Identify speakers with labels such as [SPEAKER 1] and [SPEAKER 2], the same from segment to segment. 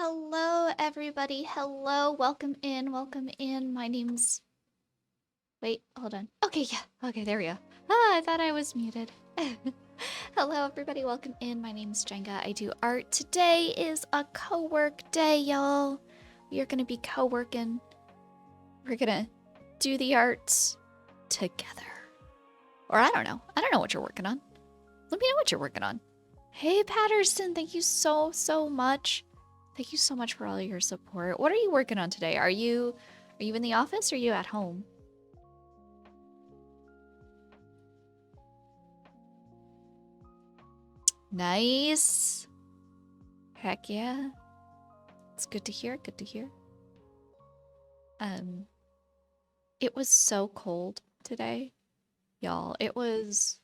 [SPEAKER 1] Hello, everybody. Hello. Welcome in. Welcome in. My name's. Wait, hold on. Okay, yeah. Okay, there we go. I thought I was muted. Hello, everybody. Welcome in. My name's Jenga. I do art. Today is a co-work day, y'all. We are going to be co-working. We're going to do the arts together. Or I don't know. I don't know what you're working on. Let me know what you're working on. Hey, Patterson. Thank you so much. Thank you so much for all your support. What are you working on today? Are you in the office or are you at home? Nice. Heck yeah. It's good to hear. Good to hear. It was so cold today, y'all. It was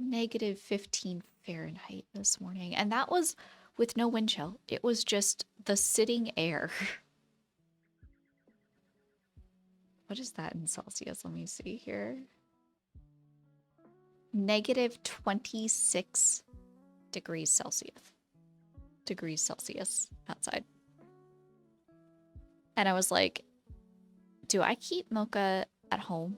[SPEAKER 1] -15 Fahrenheit this morning, and that was with no wind chill. It was just the sitting air. What is that in Celsius? Let me see here. -26 degrees Celsius outside. And I was like, do I keep Mocha at home?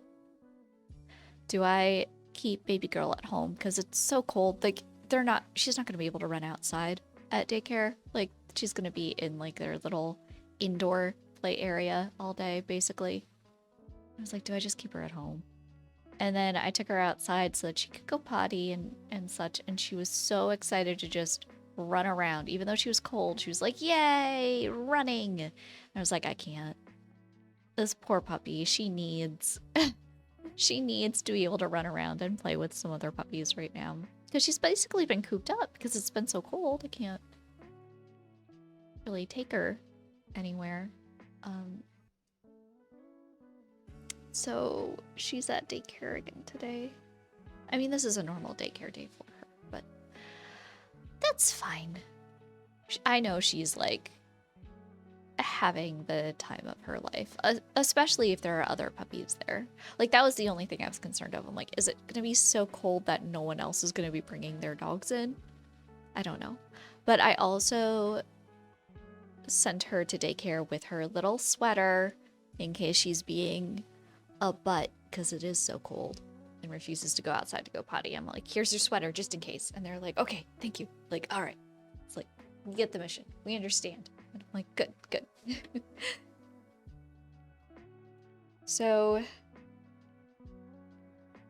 [SPEAKER 1] Do I keep baby girl at home? Because it's so cold. Like, she's not going to be able to run outside at daycare. Like, she's going to be in like their little indoor play area all day, basically. I was like, do I just keep her at home? And then I took her outside so that she could go potty and such. And she was so excited to just run around. Even though she was cold, she was like, yay, running. And I was like, I can't. This poor puppy, she needs to be able to run around and play with some other puppies right now. Because she's basically been cooped up because it's been so cold. I can't really take her anywhere. So she's at daycare again today. I mean, this is a normal daycare day for her, but that's fine. I know she's like having the time of her life, especially if there are other puppies there. Like, that was the only thing I was concerned of. I'm like, is it gonna be so cold that no one else is gonna be bringing their dogs in? I don't know. But I also sent her to daycare with her little sweater in case she's being a butt because it is so cold and refuses to go outside to go potty. I'm like, here's your sweater just in case. And they're like, okay, thank you. Like, all right. It's like, we get the mission. We understand. And I'm like, good. So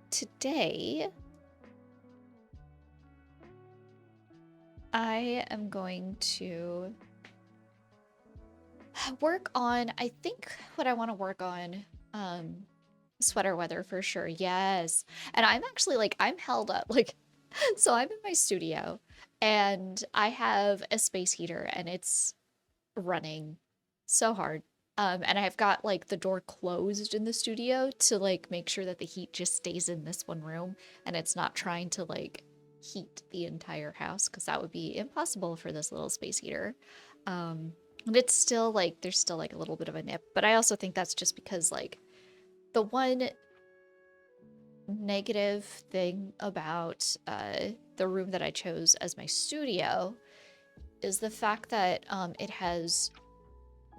[SPEAKER 1] today I am going to work on, I think what I want to work on, sweater weather for sure. Yes. And I'm actually like, I'm held up. Like, so I'm in my studio and I have a space heater and it's running so hard. And I've got like the door closed in the studio to like make sure that the heat just stays in this one room and it's not trying to like heat the entire house because that would be impossible for this little space heater. And it's still like there's still like a little bit of a nip, but I also think that's just because like the one negative thing about the room that I chose as my studio is the fact that it has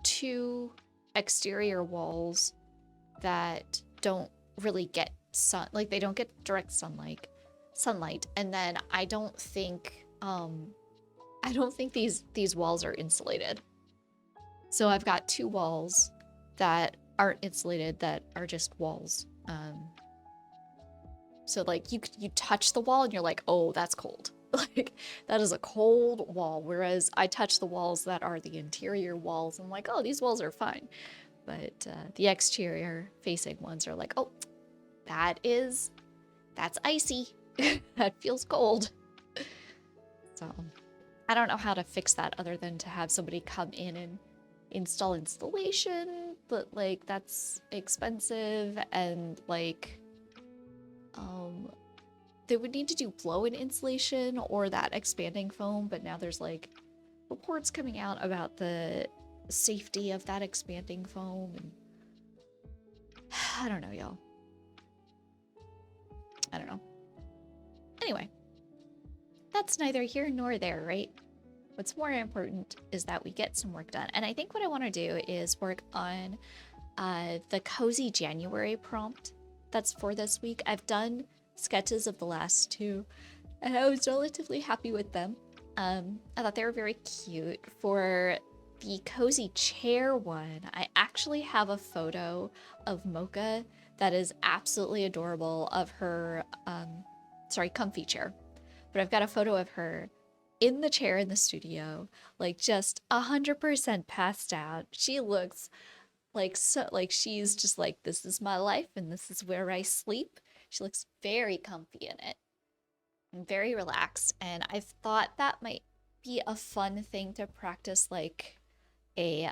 [SPEAKER 1] two exterior walls that don't really get sun, like they don't get direct sunlight, and then I don't think these walls are insulated. So I've got two walls that aren't insulated that are just walls. So like you touch the wall and you're like, oh, that's cold. Like, that is a cold wall. Whereas I touch the walls that are the interior walls. I'm like, oh, these walls are fine. But the exterior facing ones are like, oh, that's icy. That feels cold. So I don't know how to fix that other than to have somebody come in and install insulation. But like, that's expensive and like, they would need to do blow-in insulation or that expanding foam, but now there's like reports coming out about the safety of that expanding foam, and I don't know, y'all. I don't know. Anyway, that's neither here nor there, right? What's more important is that we get some work done. And I think what I want to do is work on the Cozy January prompt that's for this week. I've done sketches of the last two, and I was relatively happy with them. I thought they were very cute. For the cozy chair one, I actually have a photo of Mocha that is absolutely adorable of her, comfy chair. But I've got a photo of her in the chair in the studio, like just 100% passed out. She looks like she's just like, this is my life and this is where I sleep. She looks very comfy in it and very relaxed. And I've thought that might be a fun thing to practice, a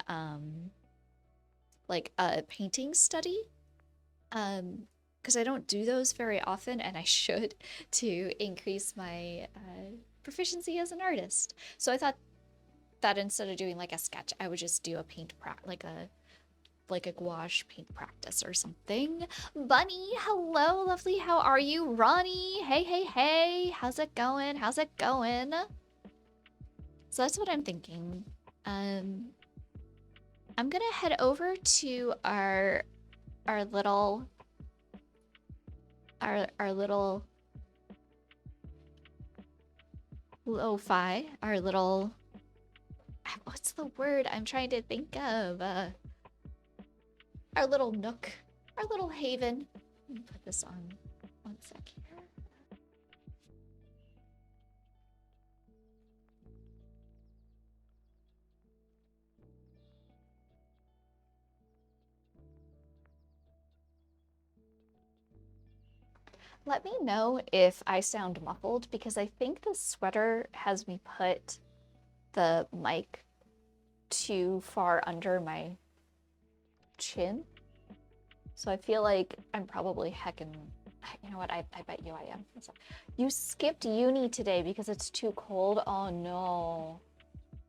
[SPEAKER 1] a painting study. Because I don't do those very often, and I should, to increase my proficiency as an artist. So I thought that instead of doing like a sketch, I would just do a like a gouache paint practice or something. Bunny, hello, lovely. How are you? Ronnie, hey, hey, hey. How's it going? How's it going? So that's what I'm thinking. I'm gonna head over to our little our little lo-fi, our little, what's the word I'm trying to think of? Our little nook, our little haven. Let me put this on one sec here. Let me know if I sound muffled, because I think the sweater has me put the mic too far under my chin. So I feel like I'm probably heckin'. You know what? I bet you I am. You skipped uni today because it's too cold? Oh no.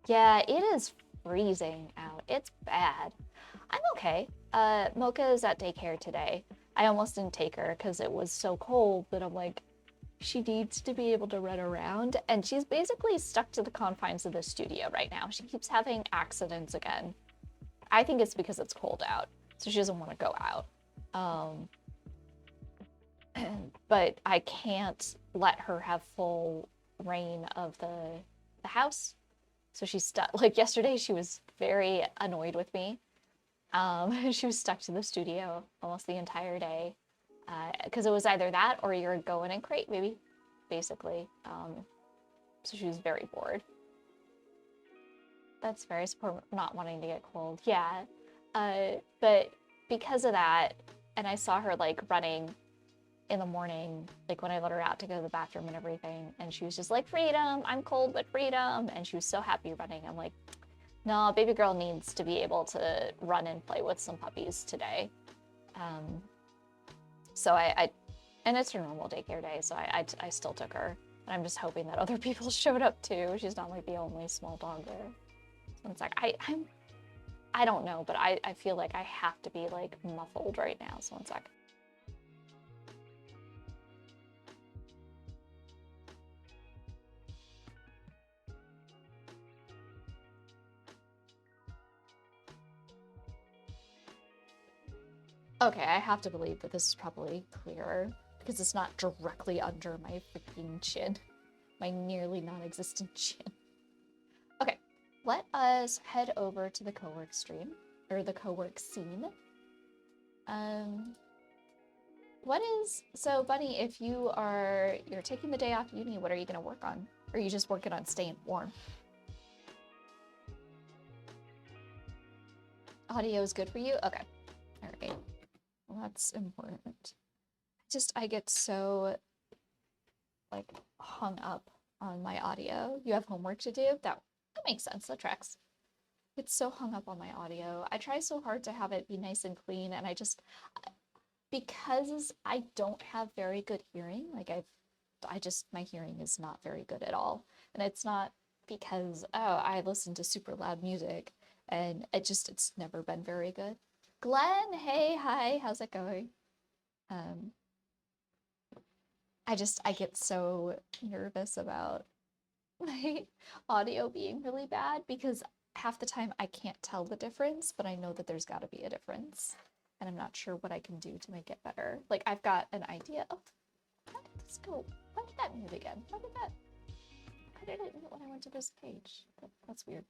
[SPEAKER 1] Yeah, it is freezing out. It's bad. I'm okay. Mocha is at daycare today. I almost didn't take her because it was so cold, but I'm like, she needs to be able to run around, and she's basically stuck to the confines of the studio right now. She keeps having accidents again. I think it's because it's cold out, so she doesn't want to go out. But I can't let her have full reign of the house. So she's stuck. Like yesterday, she was very annoyed with me. She was stuck to the studio almost the entire day. Because it was either that or you're going and crate, baby, basically. So she was very bored. That's very support, not wanting to get cold. Yeah. But because of that, and I saw her like running in the morning, like when I let her out to go to the bathroom and everything, and she was just like, freedom, I'm cold, but freedom. And she was so happy running. I'm like, no, baby girl needs to be able to run and play with some puppies today. So and it's her normal daycare day, so I still took her. And I'm just hoping that other people showed up too. She's not like the only small dog there. So it's like, I don't know, but I feel like I have to be like muffled right now. So one sec. Okay, I have to believe that this is probably clearer because it's not directly under my freaking chin. My nearly non-existent chin. Okay, let us head over to the co-work stream, or the co-work scene. So Bunny, if you're taking the day off uni, what are you gonna work on? Or are you just working on staying warm? Audio is good for you? Okay, all right. Well, that's important. I get so like hung up on my audio. You have homework to do? That makes sense. That tracks. It's so hung up on my audio. I try so hard to have it be nice and clean, and because I don't have very good hearing, like my hearing is not very good at all. And it's not because, oh, I listen to super loud music, and it's never been very good. Glenn, hey, hi, how's it going? I get so nervous about my audio being really bad because half the time I can't tell the difference, but I know that there's got to be a difference. And I'm not sure what I can do to make it better. Like, I've got an idea. Oh, how did this go? Why did that move again? How did it move when I went to this page? That's weird.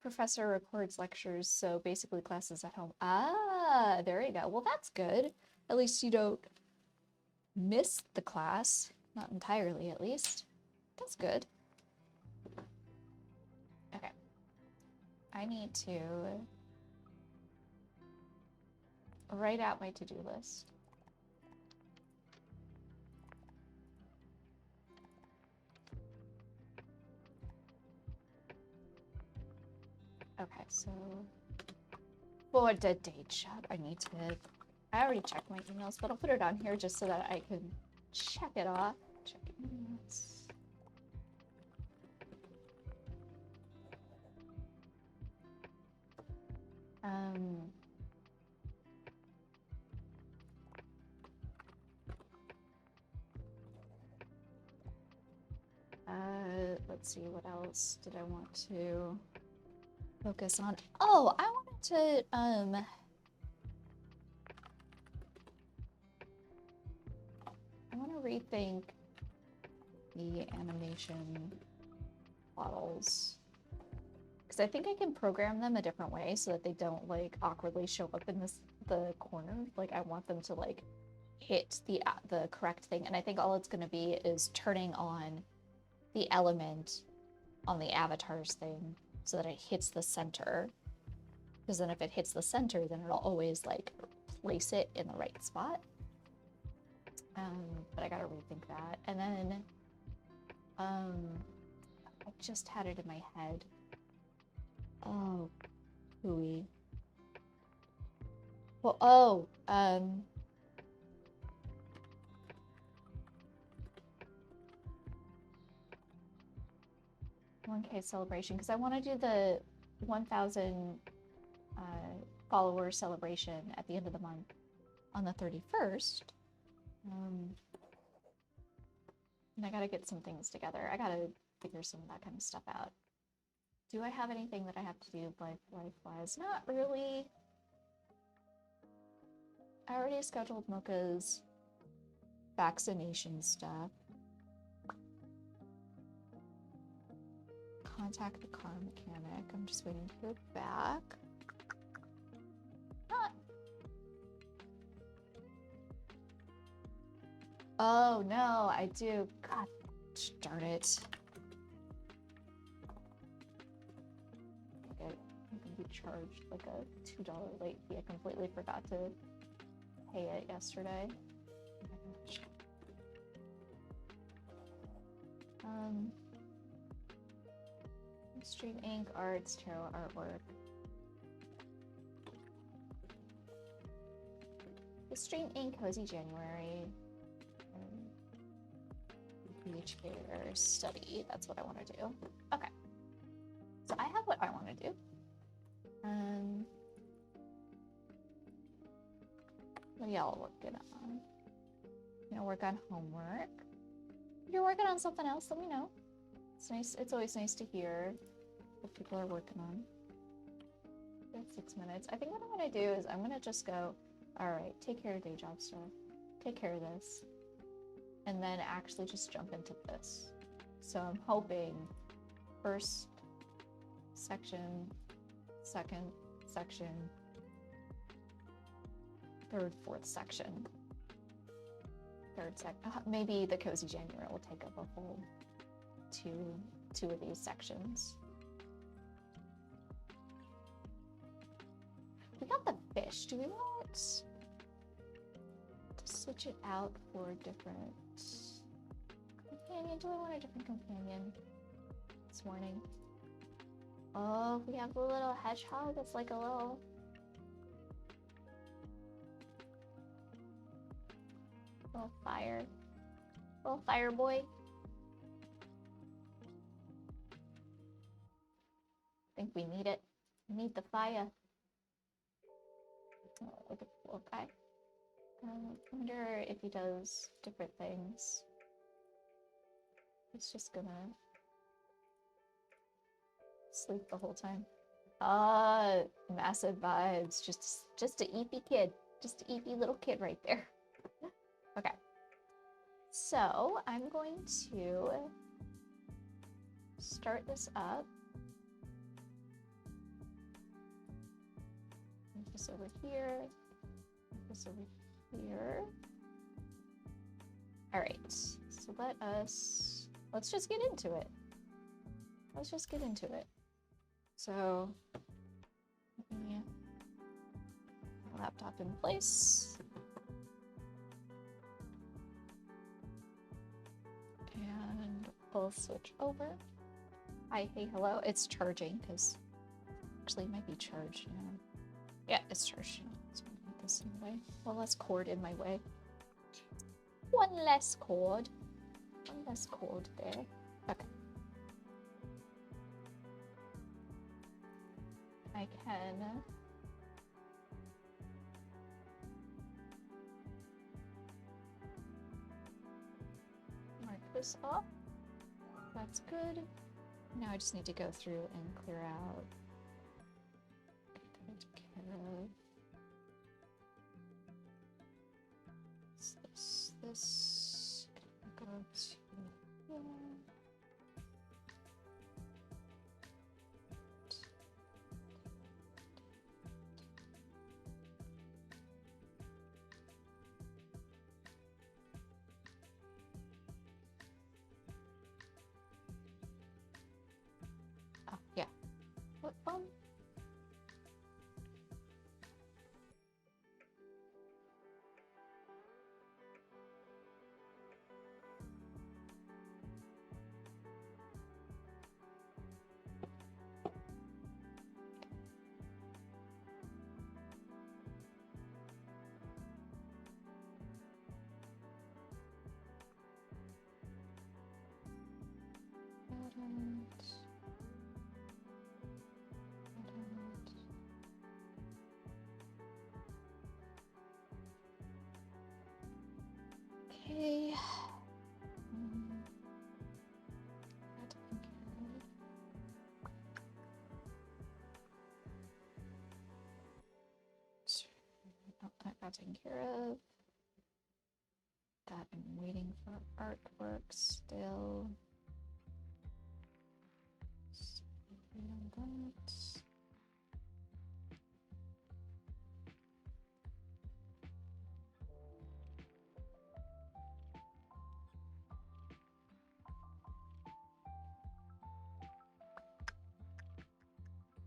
[SPEAKER 1] Professor records lectures, so basically classes at home. Ah, there you go. Well, that's good. At least you don't miss the class. Not entirely, at least. That's good. Okay. I need to write out my to-do list. Okay, so for the day job, I already checked my emails, but I'll put it on here just so that I can check it off. Check emails. Let's see, what else did I want to focus on? Oh, I wanted to, I want to rethink the animation models. Because I think I can program them a different way so that they don't, like, awkwardly show up in the corner. Like, I want them to, like, hit the correct thing. And I think all it's going to be is turning on the element on the avatar's thing so that it hits the center. Because then if it hits the center, then it'll always, like, place it in the right spot. But I gotta rethink that. And then, I just had it in my head. Oh, hooey. Well, 1K celebration, because I want to do the 1,000 follower celebration at the end of the month on the 31st. And I gotta get some things together. I gotta figure some of that kind of stuff out. Do I have anything that I have to do life-wise? Not really. I already scheduled Mocha's vaccination stuff. Contact the car mechanic. I'm just waiting to hear back. Not. Oh no, I do. God darn it. Okay, I'm gonna be charged like a $2 late fee. I completely forgot to pay it yesterday. Oh my gosh. Stream Ink Arts, tarot artwork. The Stream Ink Cozy January. Beach Fair study. That's what I want to do. Okay. So I have what I want to do. What are y'all working on? You know, work on homework. If you're working on something else, let me know. It's nice. It's always nice to hear what people are working on. 6 minutes. I think what I'm gonna do is I'm gonna just go, all right, take care of day job stuff. Take care of this. And then actually just jump into this. So I'm hoping first section, second section, third, fourth section. Maybe the Cozy January will take up a whole two of these sections. We got the fish. Do we want to switch it out for a different companion? Do I want a different companion this morning? Oh, we have the little hedgehog that's like a little fire boy. I think we need it. We need the fire. Oh, look at the little guy. I wonder if he does different things. It's just gonna sleep the whole time. Massive vibes. Just a eepy kid. Just a eepy little kid right there. Okay. So I'm going to start this up. Move this over here. Move this over here. All right. So let's just get into it. Let's just get into it. So, let me put my laptop in place. And we'll switch over. Hi, hey, hello. It's charging because actually it might be charged now. Yeah, it's charged now. So I'm gonna put this in the way. One less cord in my way. One less cord. One less cord there. Okay. I can mark this off. That's good. Now I just need to go through and clear out. Take care of this. Go to here. Oh, yeah. What fun? Okay. That taken care of. Oh, that got taken care of. That I'm waiting for artwork still. So, that.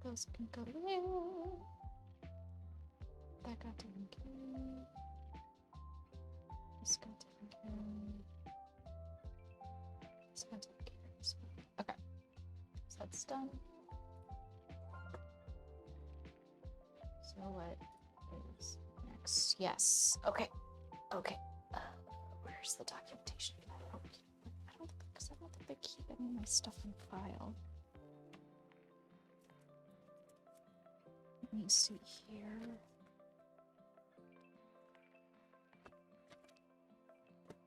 [SPEAKER 1] Those can go there. That got taken care of. This got taken care of. This got taken care of as well. Okay. So that's done. So what is next? Yes. Okay. Okay. Where's the documentation? I don't think they keep any of my stuff in file. Let me see here.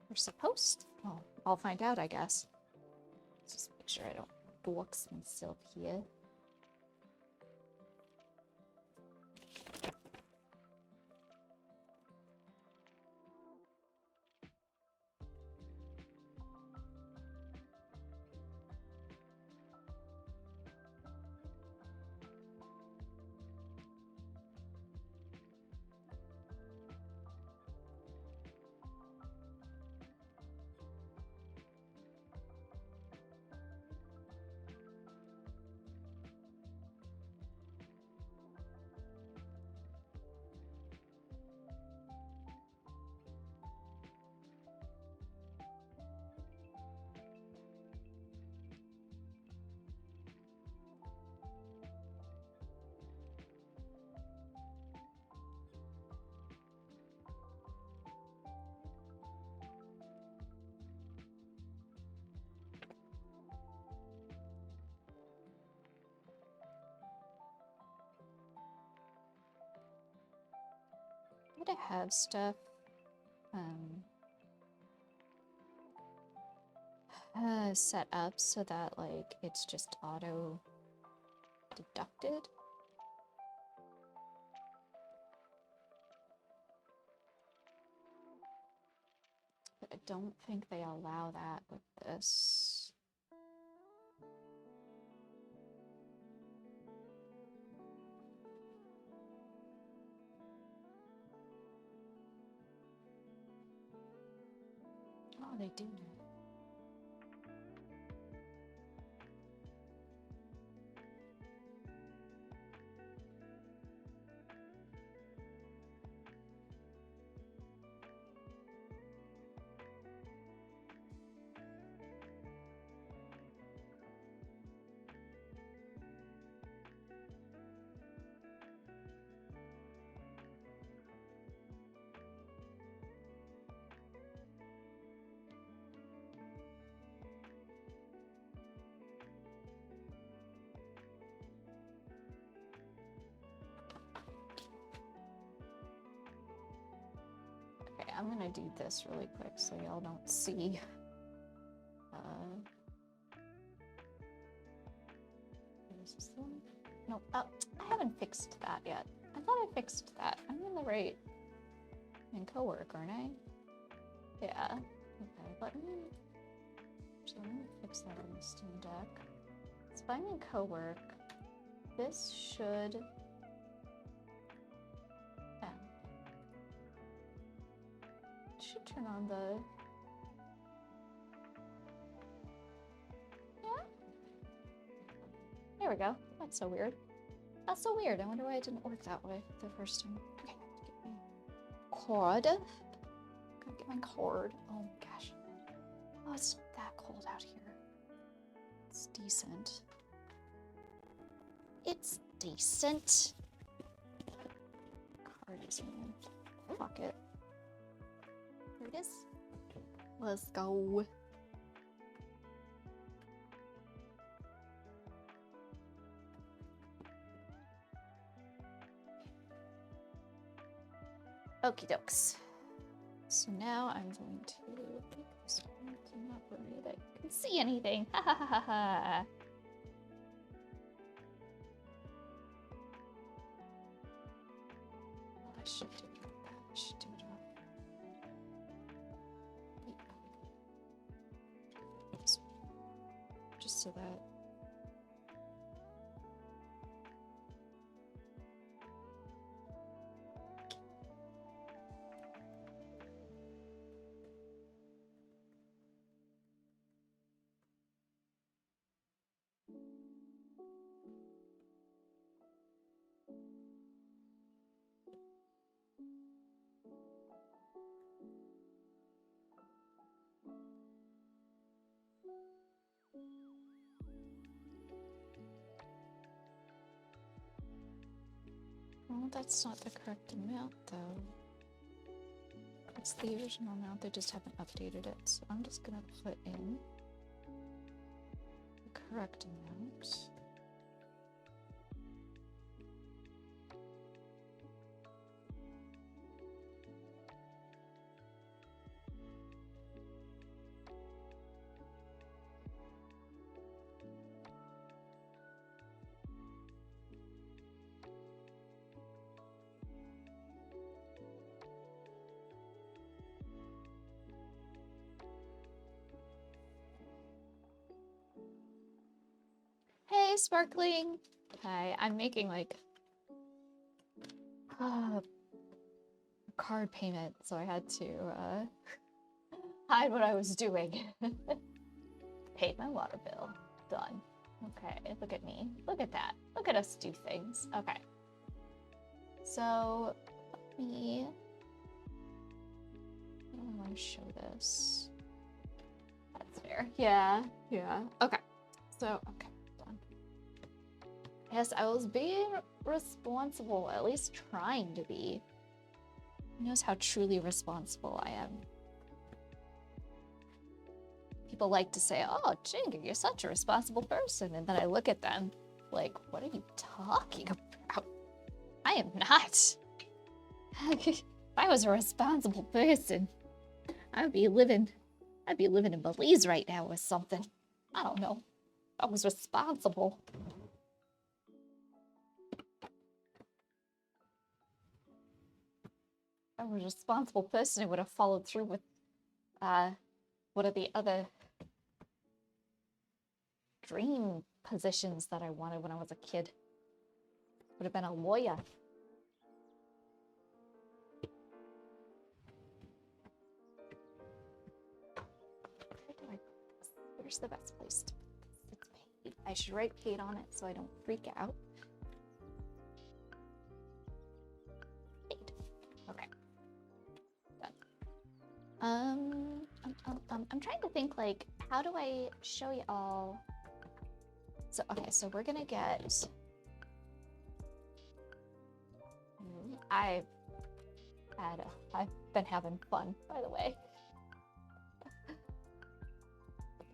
[SPEAKER 1] We're supposed. Well, I'll find out, I guess. Just make sure I don't box myself here. Would I have stuff? set up so that like it's just auto deducted. But I don't think they allow that with this. Oh, they do now. Okay, I'm gonna do this really quick so y'all don't see. Is this the one? No, I haven't fixed that yet. I thought I fixed that. I'm in the right in co-work, aren't I? Yeah. Okay, let me fix that on the Steam Deck. So if I'm in co-work, this should turn on the There we go. That's so weird. That's so weird. I wonder why it didn't work that way the first time. Okay, get my cord. Gotta get my cord. Oh my gosh. Oh, it's not that cold out here. It's decent. It's decent. Card is in my pocket. There it is. Let's go. Okie dokes. So now I'm going to take this one to not worry that you can see anything. Ha ha ha ha ha. Oh, I should do it like that. I should do it all. Just so that. Well, that's not the correct amount, though. It's the original amount, they just haven't updated it. So I'm just gonna put in the correct amount. Hey, Sparkling! Hi, I'm making like a card payment, so I had to hide what I was doing. Paid my water bill. Done. Okay, look at me. Look at that. Look at us do things. Okay. So, let me... I don't want to show this. That's fair. Yeah, yeah. Okay. So, okay. Yes, I was being responsible, at least trying to be. Who knows how truly responsible I am? People like to say, oh, Jinga, you're such a responsible person. And then I look at them like, what are you talking about? I am not. If I was a responsible person, I would be living I'd be living in Belize right now or something. I don't know. I was responsible. I was a responsible person who would have followed through with what are the other dream positions that I wanted when I was a kid. Would have been a lawyer. Where's the best place to put this? It's paid. I should write paid on it so I don't freak out. Paid. Okay. Done. I'm trying to think, like, how do I show you all? So, okay, so we're gonna get... I've been having fun, by the way.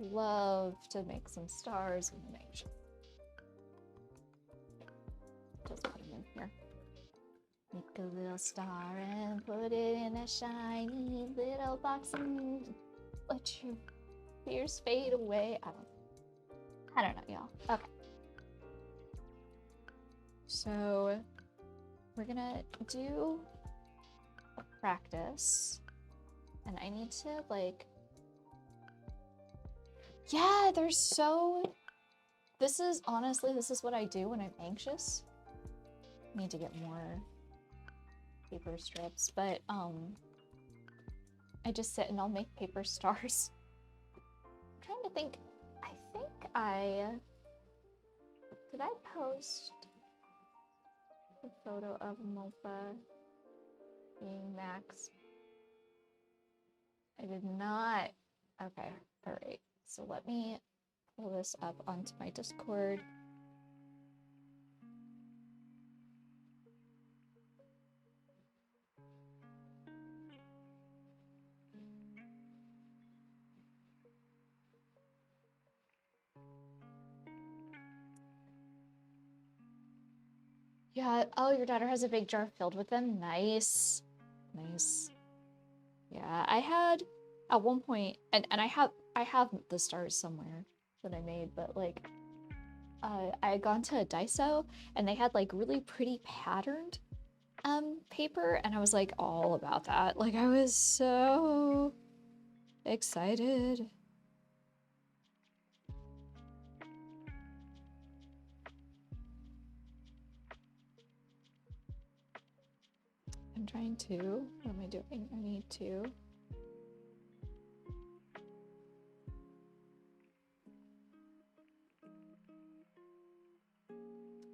[SPEAKER 1] Love to make some stars and make sure. Just put them in here. Make a little star and put it in a shiny little box and let your fears fade away. I don't know, y'all. Okay. So we're gonna do a practice, and I need to like. Yeah, they're so... This is, honestly, this is what I do when I'm anxious. I need to get more paper strips, but, I just sit and I'll make paper stars. I'm trying to think, did I post a photo of Mocha being Max? I did not. Okay, alright. So let me pull this up onto my Discord. Yeah, oh, your daughter has a big jar filled with them. Nice. Nice. Yeah, I had at one point, and I have the stars somewhere that I made, but like I had gone to a Daiso and they had like really pretty patterned paper, and I was like all about that. Like I was so excited. I'm trying to. What am I doing? I need to.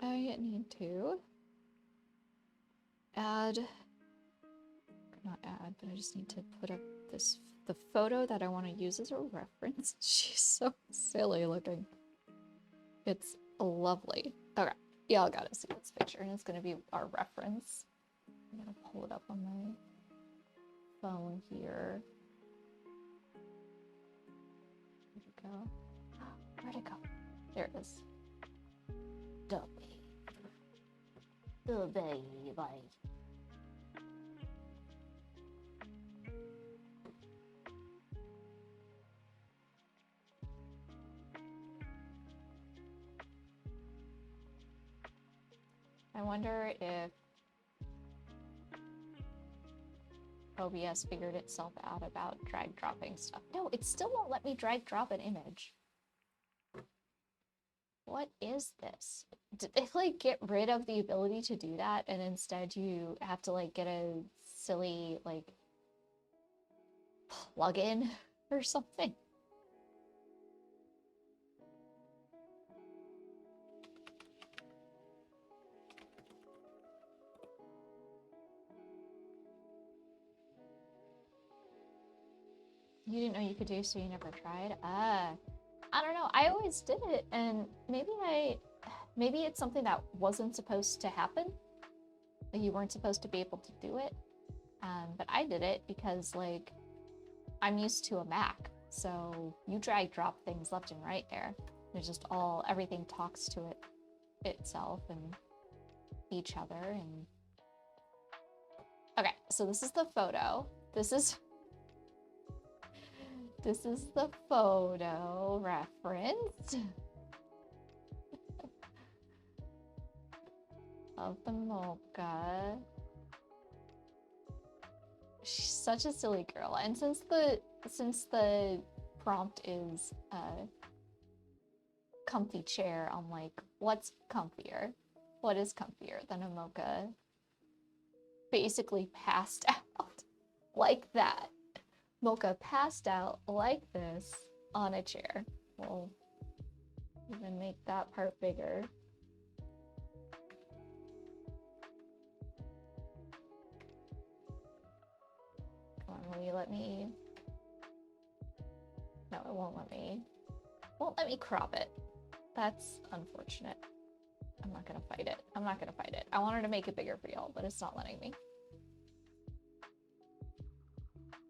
[SPEAKER 1] I need to add, not add, but I just need to put up the photo that I want to use as a reference. She's so silly looking. It's lovely. Okay, y'all gotta see this picture, and it's gonna be our reference. I'm gonna pull it up on my phone here. Where'd it go? Where'd it go? There it is. The baby. I wonder if OBS figured itself out about drag dropping stuff. No, it still won't let me drag drop an image. What is this? Did they like get rid of the ability to do that, and instead you have to like get a silly like plugin or something? You didn't know you could do, so you never tried? I don't know. I always did it, and maybe it's something that wasn't supposed to happen. Like you weren't supposed to be able to do it. But I did it because like I'm used to a Mac, so you drag drop things left and right there. There's just everything talks to it itself and each other. And okay, so this is the photo. This This is the photo reference of the mocha. She's such a silly girl. And since the prompt is comfy chair, I'm like, what's comfier? What is comfier than a mocha basically passed out like that? Mocha passed out like this on a chair. We'll even make that part bigger. Come on, will you let me? No, it won't let me. Won't let me crop it. That's unfortunate. I'm not gonna fight it. I'm not gonna fight it. I wanted to make it bigger for y'all, but it's not letting me.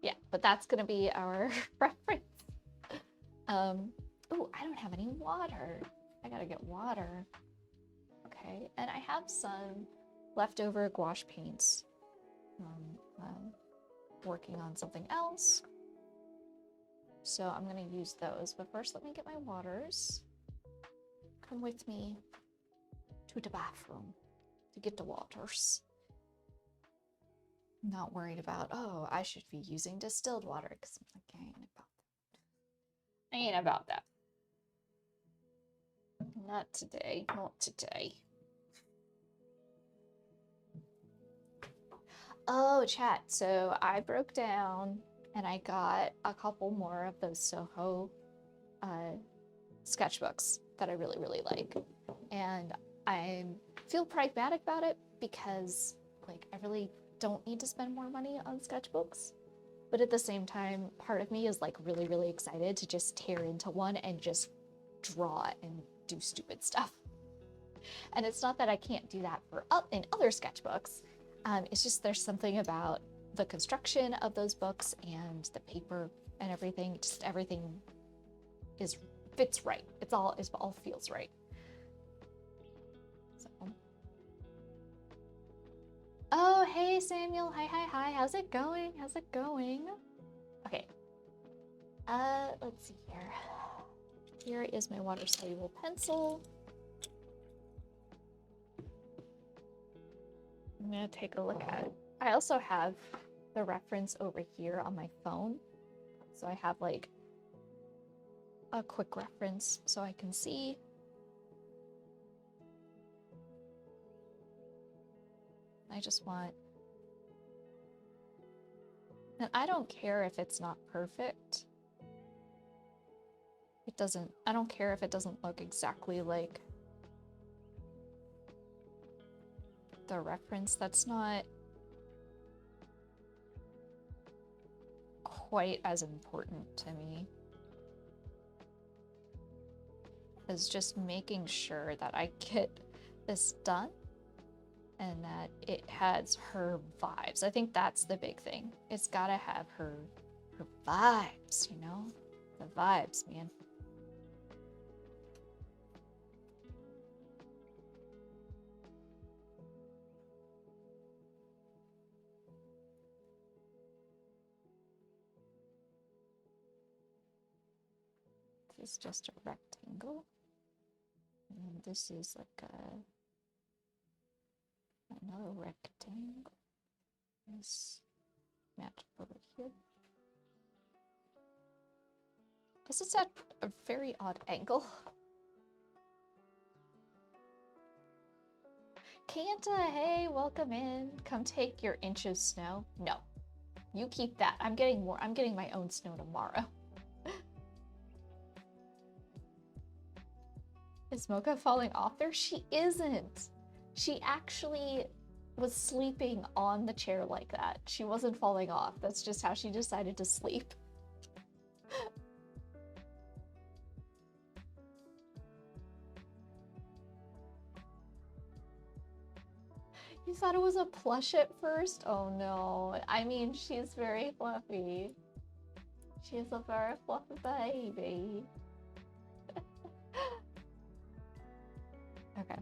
[SPEAKER 1] Yeah, but that's gonna be our reference. Oh, I don't have any water. I gotta get water. Okay, and I have some leftover gouache paints. Working on something else. So I'm gonna use those, but first let me get my waters. Come with me to the bathroom to get the waters. I'm not worried about, oh, I should be using distilled water, because I'm like, I ain't about that. I ain't about that. Not today, not today. Oh, chat, so I broke down and I got a couple more of those Soho sketchbooks that I really, really like. And I feel pragmatic about it because, like, I really don't need to spend more money on sketchbooks. But at the same time, part of me is, like, really, really excited to just tear into one and just draw and do stupid stuff. And it's not that I can't do that in other sketchbooks. It's just there's something about the construction of those books and the paper and everything. Just everything fits right. It all feels right. So. Oh, hey Samuel. Hi. How's it going? How's it going? Okay. Let's see here. Here is my water soluble pencil. I'm gonna take a look at it. I also have the reference over here on my phone. So I have like a quick reference so I can see. I just want, and I don't care if it's not perfect. I don't care if it doesn't look exactly like the reference. That's not quite as important to me as just making sure that I get this done and that it has her vibes. I think that's the big thing. It's gotta have her vibes, you know? The vibes, man. This is just a rectangle. And this is like another rectangle. This match over here. This is at a very odd angle. Kanta, hey, welcome in. Come take your inch of snow. No, you keep that. I'm getting more. I'm getting my own snow tomorrow. Is Mocha falling off there? She isn't. She actually was sleeping on the chair like that. She wasn't falling off. That's just how she decided to sleep. You thought it was a plush at first? Oh no. I mean, she's very fluffy. She's a very fluffy baby. Okay.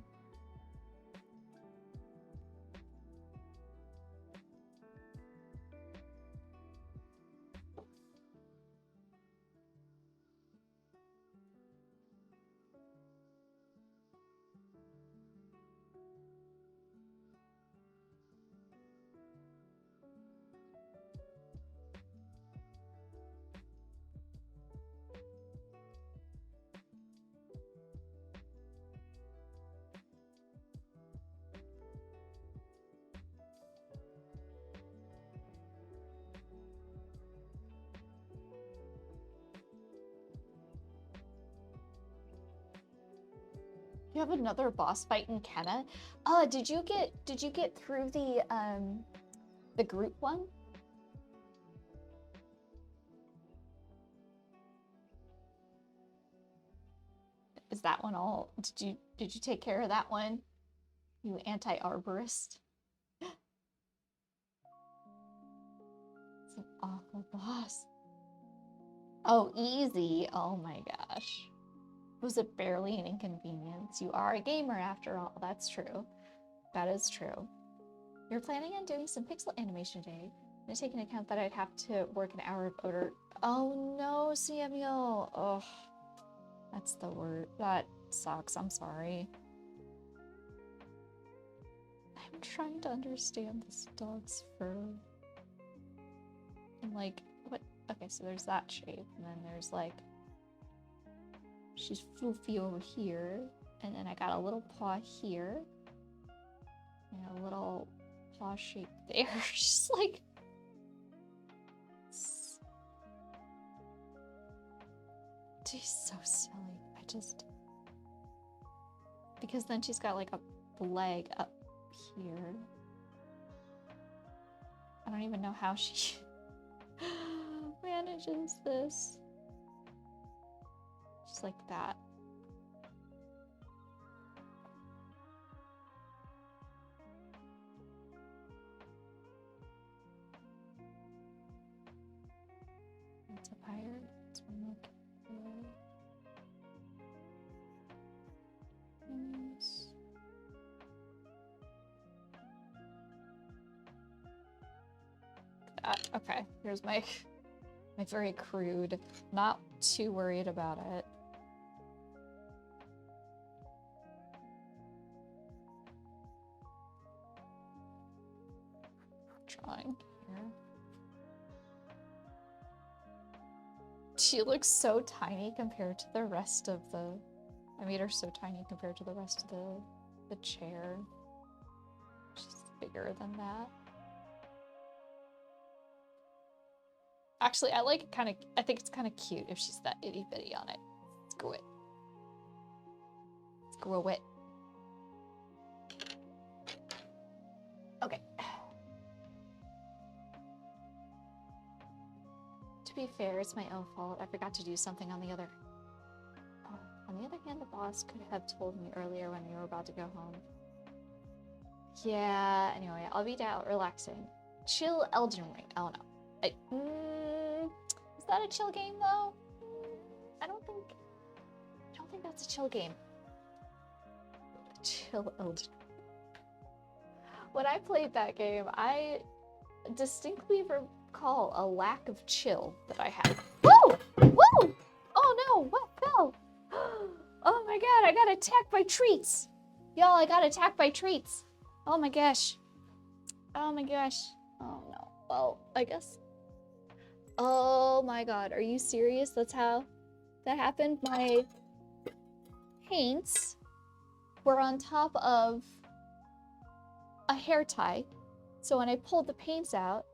[SPEAKER 1] You have another boss fight in Kenna? Did you get through the group one? Is that one all? Did you take care of that one? You anti-arborist. It's an awful boss. Oh, easy. Oh my gosh. Was it barely an inconvenience? You are a gamer after all. That's true. That is true. You're planning on doing some pixel animation today. And take into account that I'd have to work an hour of odor. Oh no, Samuel. Oh, that's the word. That sucks. I'm sorry. I'm trying to understand this dog's fur. And like, what? Okay, so there's that shape. And then there's like, she's floofy over here. And then I got a little paw here. And a little paw shape there. She's like... She's so silly. I just... Because then she's got like a leg up here. I don't even know how she manages this. Just like that. It's a pirate. It's one more killer. Okay, here's my very crude. Not too worried about it. Drawing here. She looks so tiny compared to the rest of the... I made her so tiny compared to the rest of the chair. She's bigger than that. Actually, I like it kind of... I think it's kind of cute if she's that itty bitty on it. Screw it. Screw it. Okay. To be fair, it's my own fault. I forgot to do something on the other... On the other hand, the boss could have told me earlier when we were about to go home. Yeah, anyway, I'll be down relaxing. Chill Elden Ring. I don't know. Is that a chill game though? I don't think that's a chill game. Chill Elden Ring. When I played that game, I distinctly recall a lack of chill that I had. Whoa! Whoa! Oh no, what fell? Oh my god, I got attacked by treats. Y'all, I got attacked by treats. Oh my gosh. Oh my gosh. Oh no. Well, I guess. Oh my god, are you serious? That's how that happened? My paints were on top of a hair tie. So when I pulled the paints out,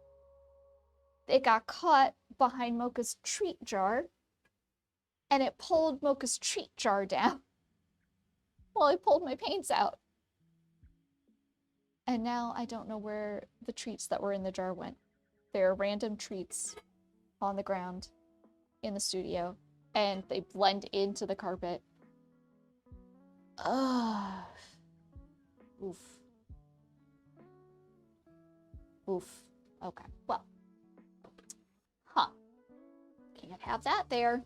[SPEAKER 1] it got caught behind Mocha's treat jar. And it pulled Mocha's treat jar down while I pulled my paints out. And now I don't know where the treats that were in the jar went. They're random treats on the ground in the studio, and they blend into the carpet. Ugh. Oof. Oof. Okay, well. Huh. Can't have that there.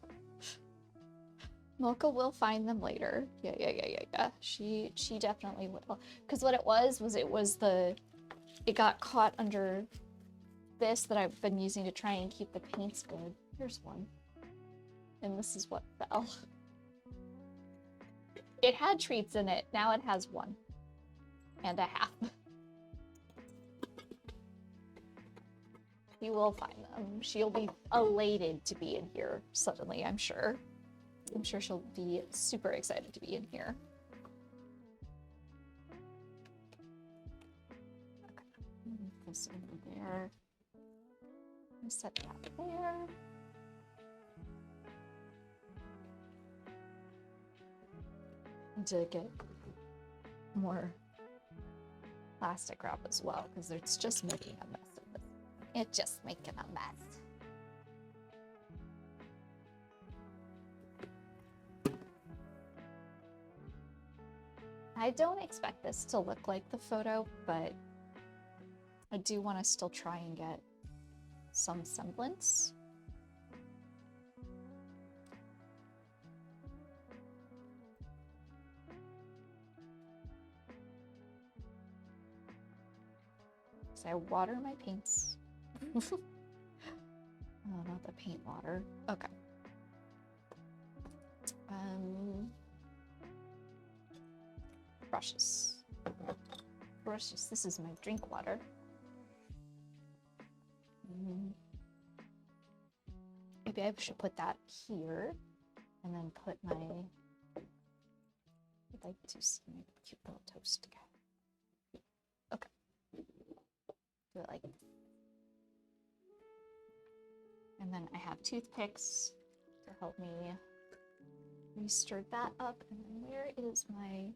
[SPEAKER 1] Mocha will find them later. Yeah. She definitely will. Because what it was it got caught under this that I've been using to try and keep the paints good. Here's one. And this is what fell. It had treats in it. Now it has 1 and a half. You will find them. She'll be elated to be in here suddenly, I'm sure. I'm sure she'll be super excited to be in here. Okay, move this over there. Set that there. to get more plastic wrap as well, because it's just making a mess of it. It's just making a mess. I don't expect this to look like the photo, but I do want to still try and get some semblance. So I water my paints. Oh, not the paint water. Okay. Brushes. Brushes. This is my drink water. Maybe I should put that here and then put my, I'd like to see my cute little toast guy. Okay. Do it like, and then I have toothpicks to help me restir that up. And then where is my,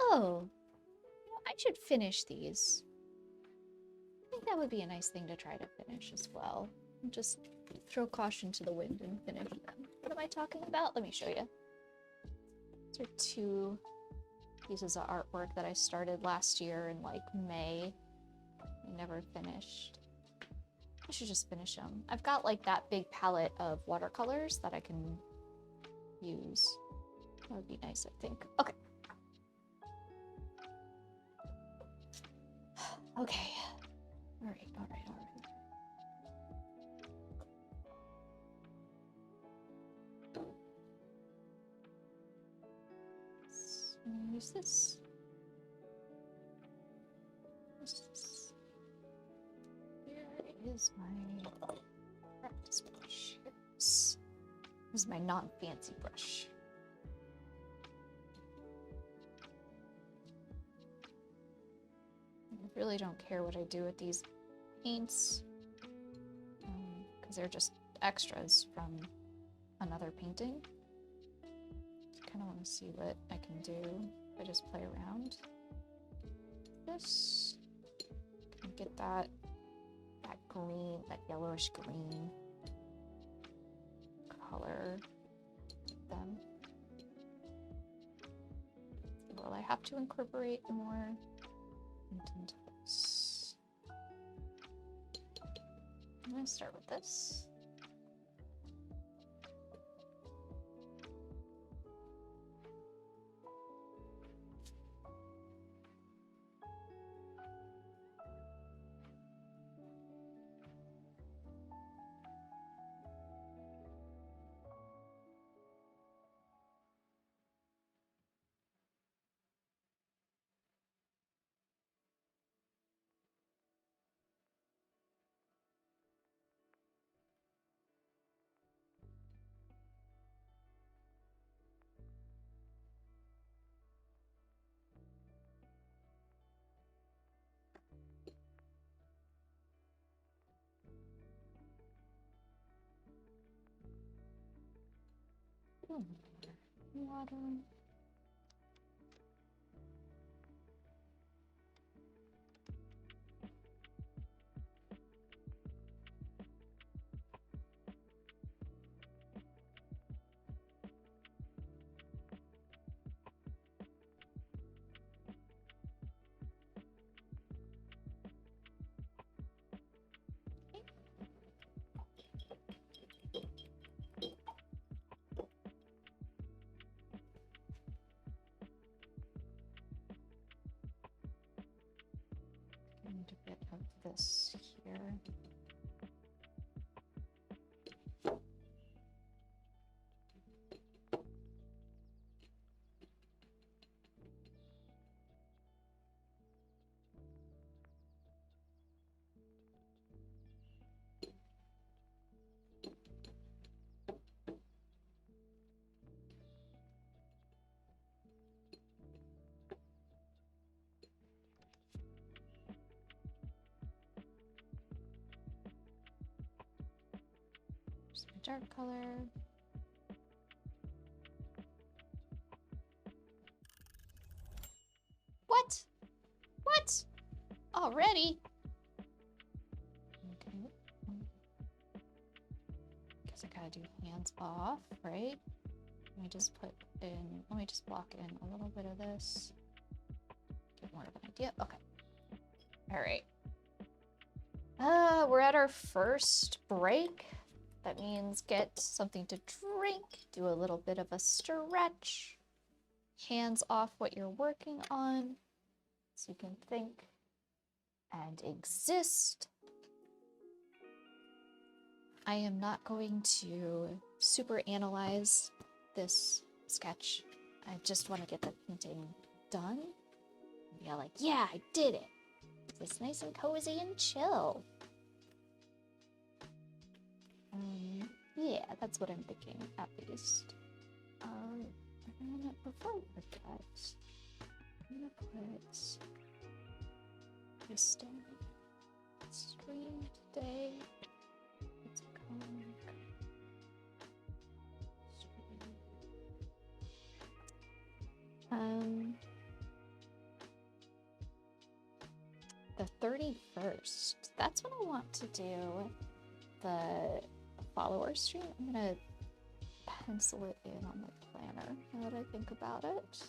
[SPEAKER 1] oh, I should finish these. I think that would be a nice thing to try to finish as well. Just throw caution to the wind and finish them. What am I talking about? Let me show you. These are 2 pieces of artwork that I started last year in like May. I never finished. I should just finish them. I've got like that big palette of watercolors that I can use. That would be nice, I think. Okay. Okay. All right, all right, all right. Use this. Where is my practice brush? This is my non-fancy brush. I really don't care what I do with these paints because they're just extras from another painting. Kind of want to see what I can do if I just play around. This, can get that green, that yellowish green color. Them. Will I have to incorporate more into this? I'm gonna start with this. Water. Need a bit of this here. Just my dark color. already. Okay. Guess I gotta do hands off, right? Let me just block in a little bit of this. Get more of an idea. Okay. All right. We're at our first break. That means get something to drink, do a little bit of a stretch, hands off what you're working on so you can think and exist. I am not going to super analyze this sketch. I just want to get the painting done. Be like, yeah, I did it. It's nice and cozy and chill. Yeah, that's what I'm thinking, at least. Before I forget, I'm gonna put Kristen stream today. It's comic stream. The 31st. That's when I want to do the follower stream. I'm gonna pencil it in on the planner now that I think about it.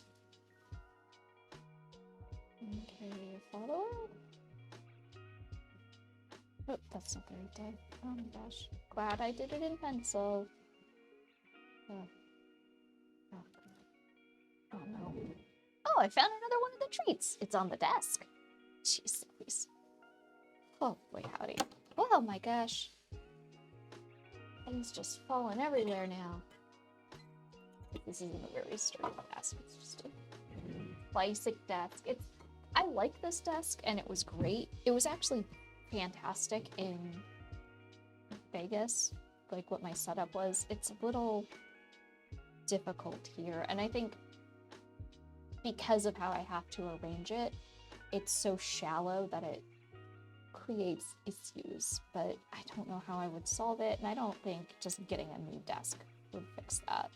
[SPEAKER 1] Okay, follower. Oh, that's not the right day. Oh my gosh. Glad I did it in pencil. Oh, oh no. Oh, I found another one of the treats. It's on the desk. Jeez Louise. Oh boy, howdy. Oh my gosh. Things just falling everywhere now. This isn't a very sturdy desk. It's just a basic desk. I like this desk and it was great. It was actually fantastic in Vegas, like what my setup was. It's a little difficult here, and I think because of how I have to arrange it, it's so shallow that it creates issues, but I don't know how I would solve it, and I don't think just getting a new desk would fix that.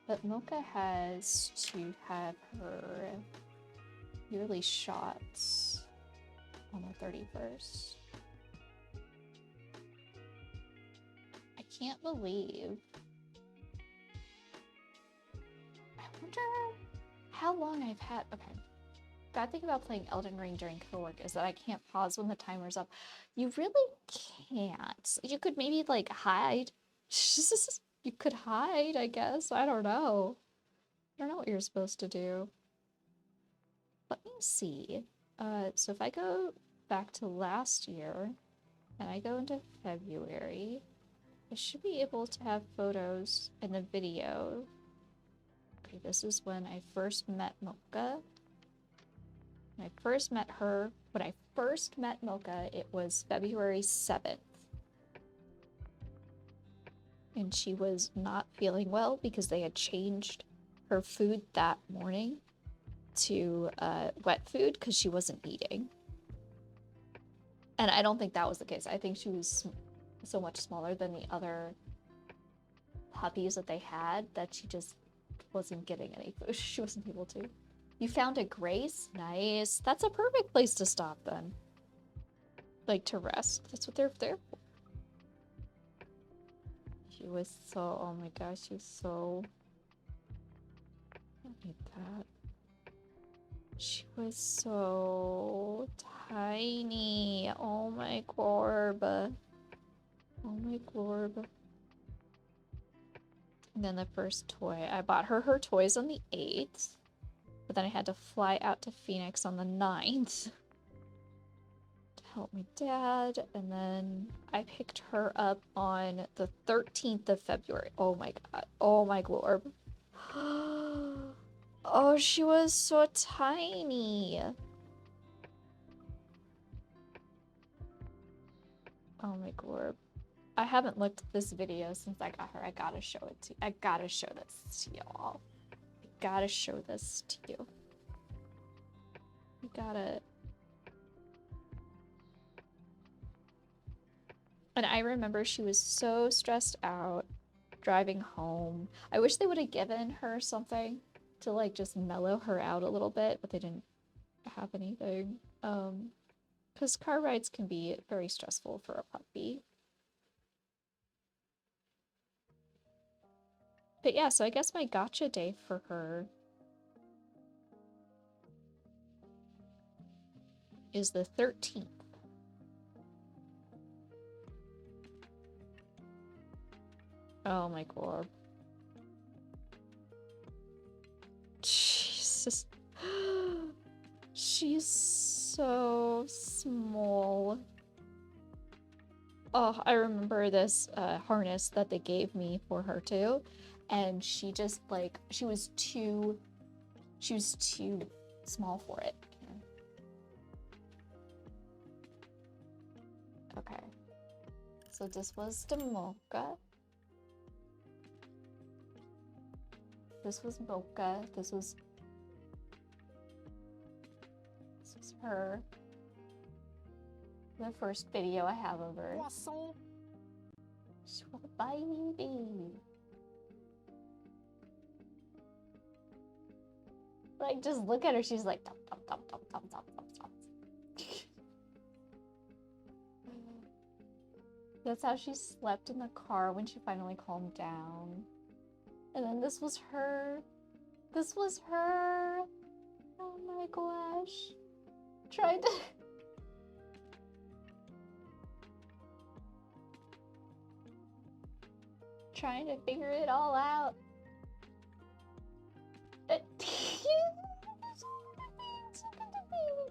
[SPEAKER 1] But Mocha has to have her yearly shots on the 31st. I can't believe. I wonder how long I've had. Okay. Bad thing about playing Elden Ring during co-work is that I can't pause when the timer's up. You really can't. You could maybe like hide. You could hide, I guess. I don't know. I don't know what you're supposed to do. Let me see. So if I go back to last year and I go into February, I should be able to have photos in the video. Okay, this is when I first met Mocha. When I first met her, when I first met Mocha, it was February 7th. And she was not feeling well because they had changed her food that morning to wet food because she wasn't eating. And I don't think that was the case. I think she was so much smaller than the other puppies that they had that she just wasn't getting any food. She wasn't able to. You found a Grace? Nice. That's a perfect place to stop then. Like to rest. That's what they're there for. She was so, oh my gosh, she was so, I hate that. She was so tiny. Oh my Glorb. Oh my Glorb. And then the first toy. I bought her toys on the 8th. But then I had to fly out to Phoenix on the 9th. To help my dad. And then I picked her up on the 13th of February. Oh my god. Oh my Glorb. Oh, she was so tiny. Oh my Glorb. I haven't looked at this video since I got her. I gotta show it to you. I gotta show this to y'all. I gotta show this to you. You gotta. And I remember she was so stressed out driving home. I wish they would have given her something to like just mellow her out a little bit, but they didn't have anything. Because car rides can be very stressful for a puppy. But yeah, so I guess my gotcha day for her is the 13th. Oh my god. Jesus. She's so small. Oh, I remember this harness that they gave me for her too. And she just like, she was too small for it. Okay. So this was the Mocha. This was Mocha. This was her. The first video I have of her. Baby. Like, just look at her. She's like, top, top, top, top, top, top, top, top. That's how she slept in the car when she finally calmed down. And then this was her. This was her. Oh my gosh. Trying to figure it all out.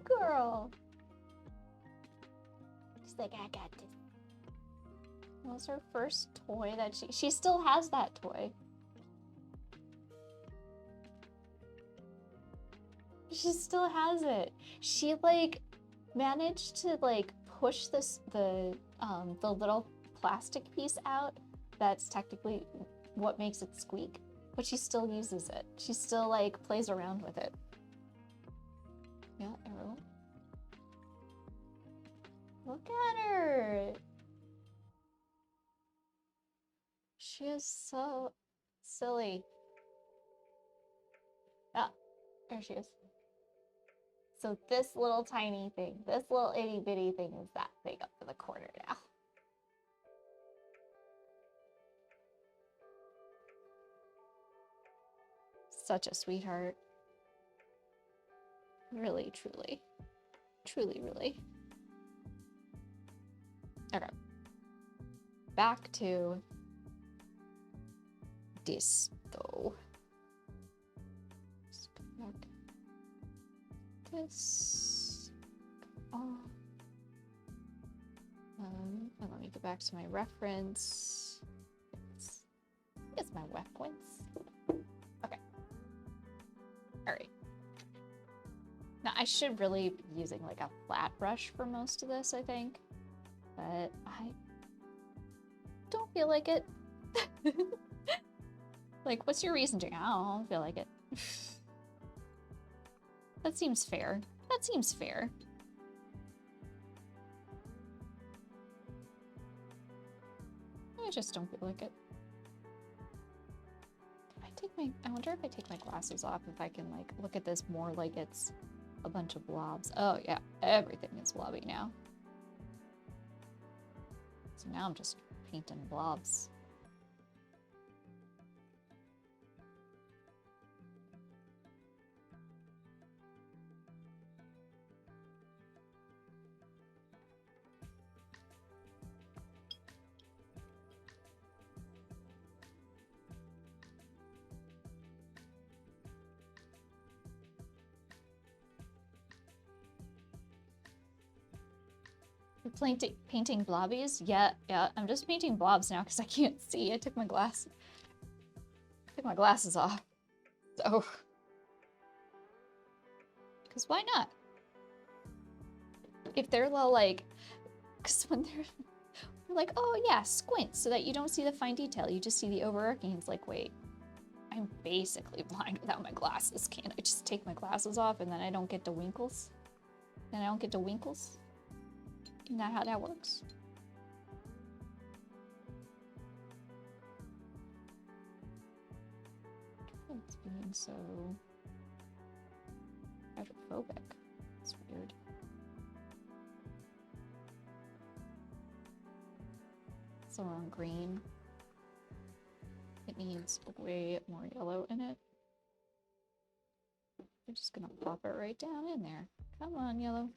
[SPEAKER 1] Girl. She's like, I got this. That was her first toy that she still has that toy. She still has it. She like managed to like push the little plastic piece out. That's technically what makes it squeak, but she still uses it. She still like plays around with it. Yeah, Arrow. Look at her. She is so silly. Ah, there she is. So this little tiny thing, this little itty bitty thing is that thing up in the corner now. Such a sweetheart. Really, truly. Truly, really. Okay. Back to this, though. Let's go back. This. Oh. And let me go back to my reference. It's my reference. Okay. Alright. Now, I should really be using like a flat brush for most of this, I think. But I don't feel like it. Like, what's your reason, Jane? I don't feel like it. That seems fair. That seems fair. I just don't feel like it. I wonder if I take my glasses off, if I can like look at this more like it's a bunch of blobs. Oh yeah, everything is blobby now. So now I'm just painting blobs. Painting blobbies? Yeah, I'm just painting blobs now because I can't see. I took my glasses off. So, because why not? If they're like, because when they're like, oh yeah, squint so that you don't see the fine detail, you just see the overarching. It's like, wait, I'm basically blind without my glasses. Can't I just take my glasses off and then I don't get the winkles? Then I don't get the winkles? Isn't that how that works? It's being so hydrophobic. It's weird. It's on green. It needs way more yellow in it. We're just gonna pop it right down in there. Come on, yellow.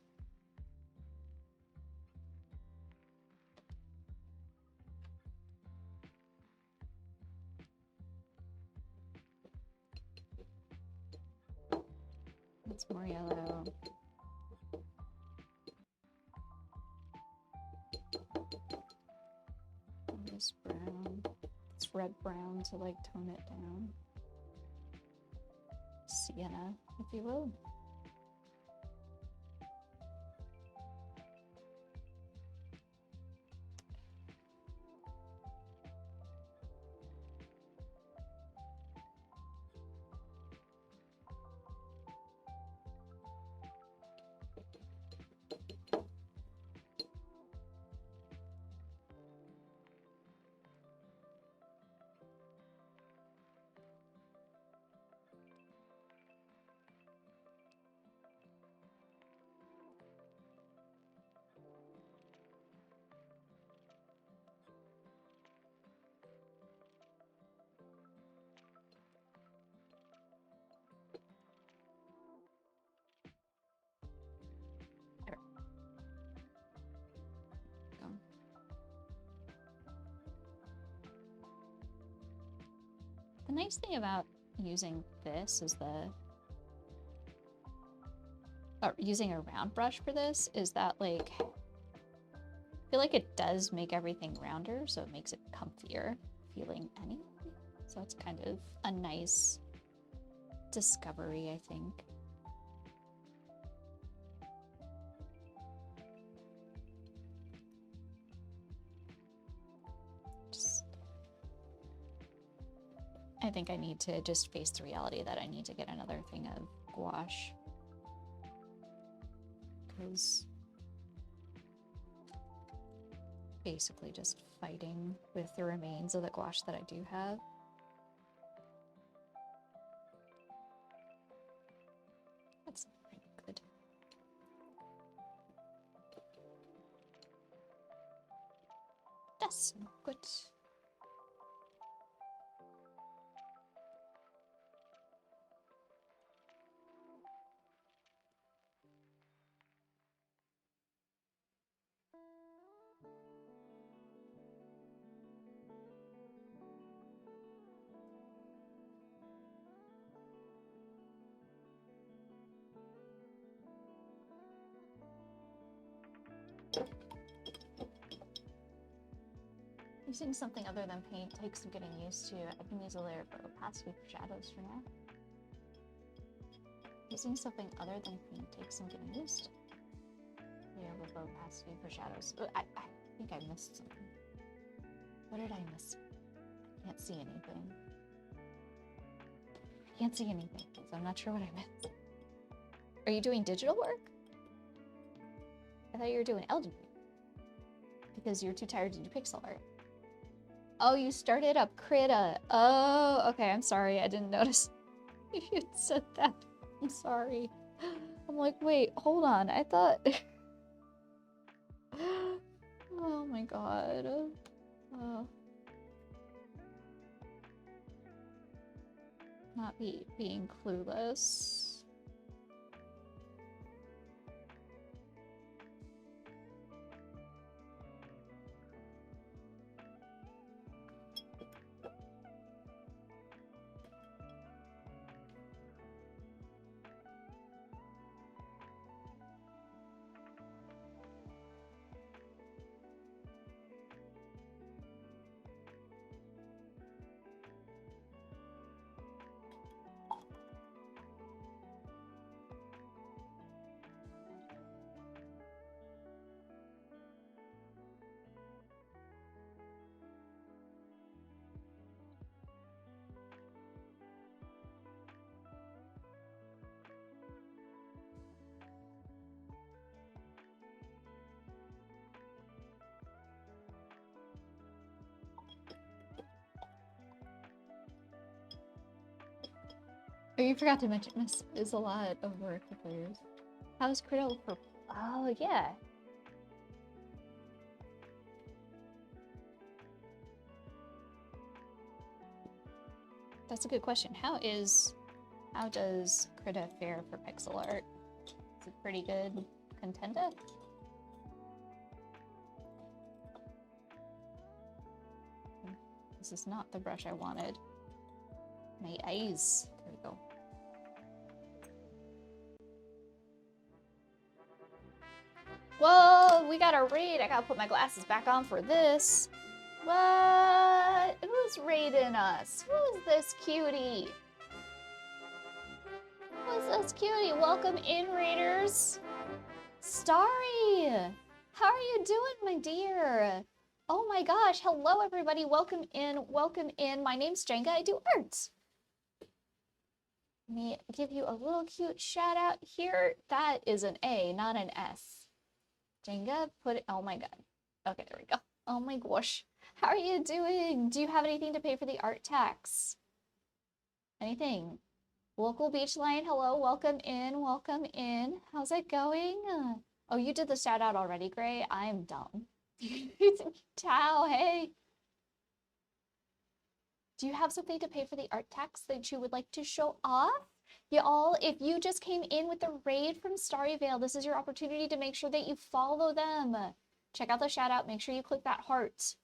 [SPEAKER 1] It's more yellow. And this brown. It's red brown to like tone it down. Sienna, if you will. The nice thing about using this is using a round brush for this is that, like, I feel like it does make everything rounder, so it makes it comfier feeling anyway. So it's kind of a nice discovery, I think. I think I need to just face the reality that I need to get another thing of gouache. Because basically just fighting with the remains of the gouache that I do have. That's pretty good. That's good. Using something other than paint takes some getting used to. I can use a layer of opacity for shadows for now. Using something other than paint takes some getting used to. Layer of opacity for shadows. I think I missed something. What did I miss? I can't see anything. I can't see anything, so I'm not sure what I missed. Are you doing digital work? I thought you were doing algebra. Because you're too tired to do pixel art. Oh, you started up Krita. Oh, okay, I'm sorry. I didn't notice if you said that. I'm sorry. I'm like, wait, hold on. I thought... Oh my god. Not being clueless. Oh, you forgot to mention this is a lot of work for players. How's Criddle for... Oh, yeah. That's a good question. How does Krita fare for pixel art? Is it pretty good contender? This is not the brush I wanted. My eyes. There we go. Whoa, we got a raid. I gotta put my glasses back on for this. What? Who's raiding us? Who is this cutie? Who's this cutie? Welcome in, raiders. Starry, how are you doing, my dear? Oh my gosh, hello everybody. Welcome in, welcome in. My name's Jenga, I do art. Let me give you a little cute shout out here. That is an A, not an S. Jenga, put it, oh my god. Okay, there we go. Oh my gosh. How are you doing? Do you have anything to pay for the art tax? Anything? Local Beach Line, hello, welcome in, welcome in. How's it going? Oh, you did the shout out already, Gray. I'm dumb. Ciao, hey. Do you have something to pay for the art tax that you would like to show off? Y'all, if you just came in with the raid from Starryvale, this is your opportunity to make sure that you follow them. Check out the shout out, make sure you click that heart.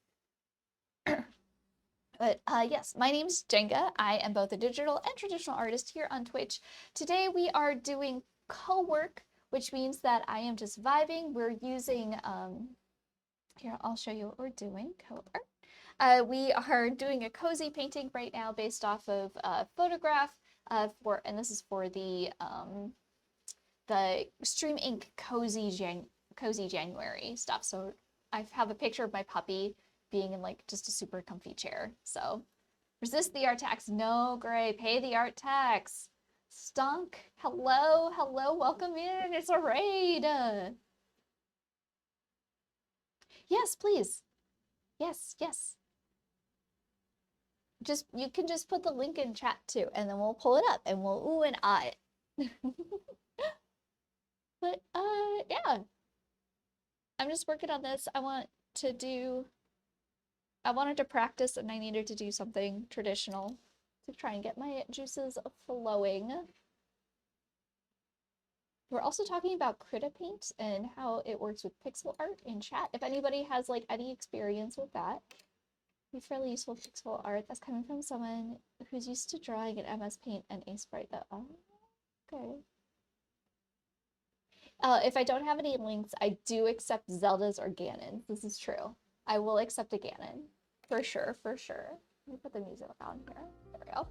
[SPEAKER 1] But yes, my name's Jenga. I am both a digital and traditional artist here on Twitch. Today we are doing co-work, which means that I am just vibing. We're using, here, I'll show you what we're doing, co-art. We are doing a cozy painting right now based off of a photograph and this is for the Stream Inc. Cozy January stuff. So I have a picture of my puppy being in like just a super comfy chair. So resist the art tax. No, Gray, pay the art tax. Stunk, hello, hello, welcome in. It's a raid. Yes, please. Yes, yes. You can just put the link in chat too, and then we'll pull it up and we'll ooh and ah it. But yeah. I'm just working on this. I wanted to practice and I needed to do something traditional to try and get my juices flowing. We're also talking about Krita Paint and how it works with pixel art in chat. If anybody has like any experience with that, it's fairly useful pixel art. That's coming from someone who's used to drawing in MS Paint and Sprite though. Oh, okay. If I don't have any links, I do accept Zeldas or Ganons. This is true. I will accept a Ganon. For sure, for sure. Let me put the music on here. There we go.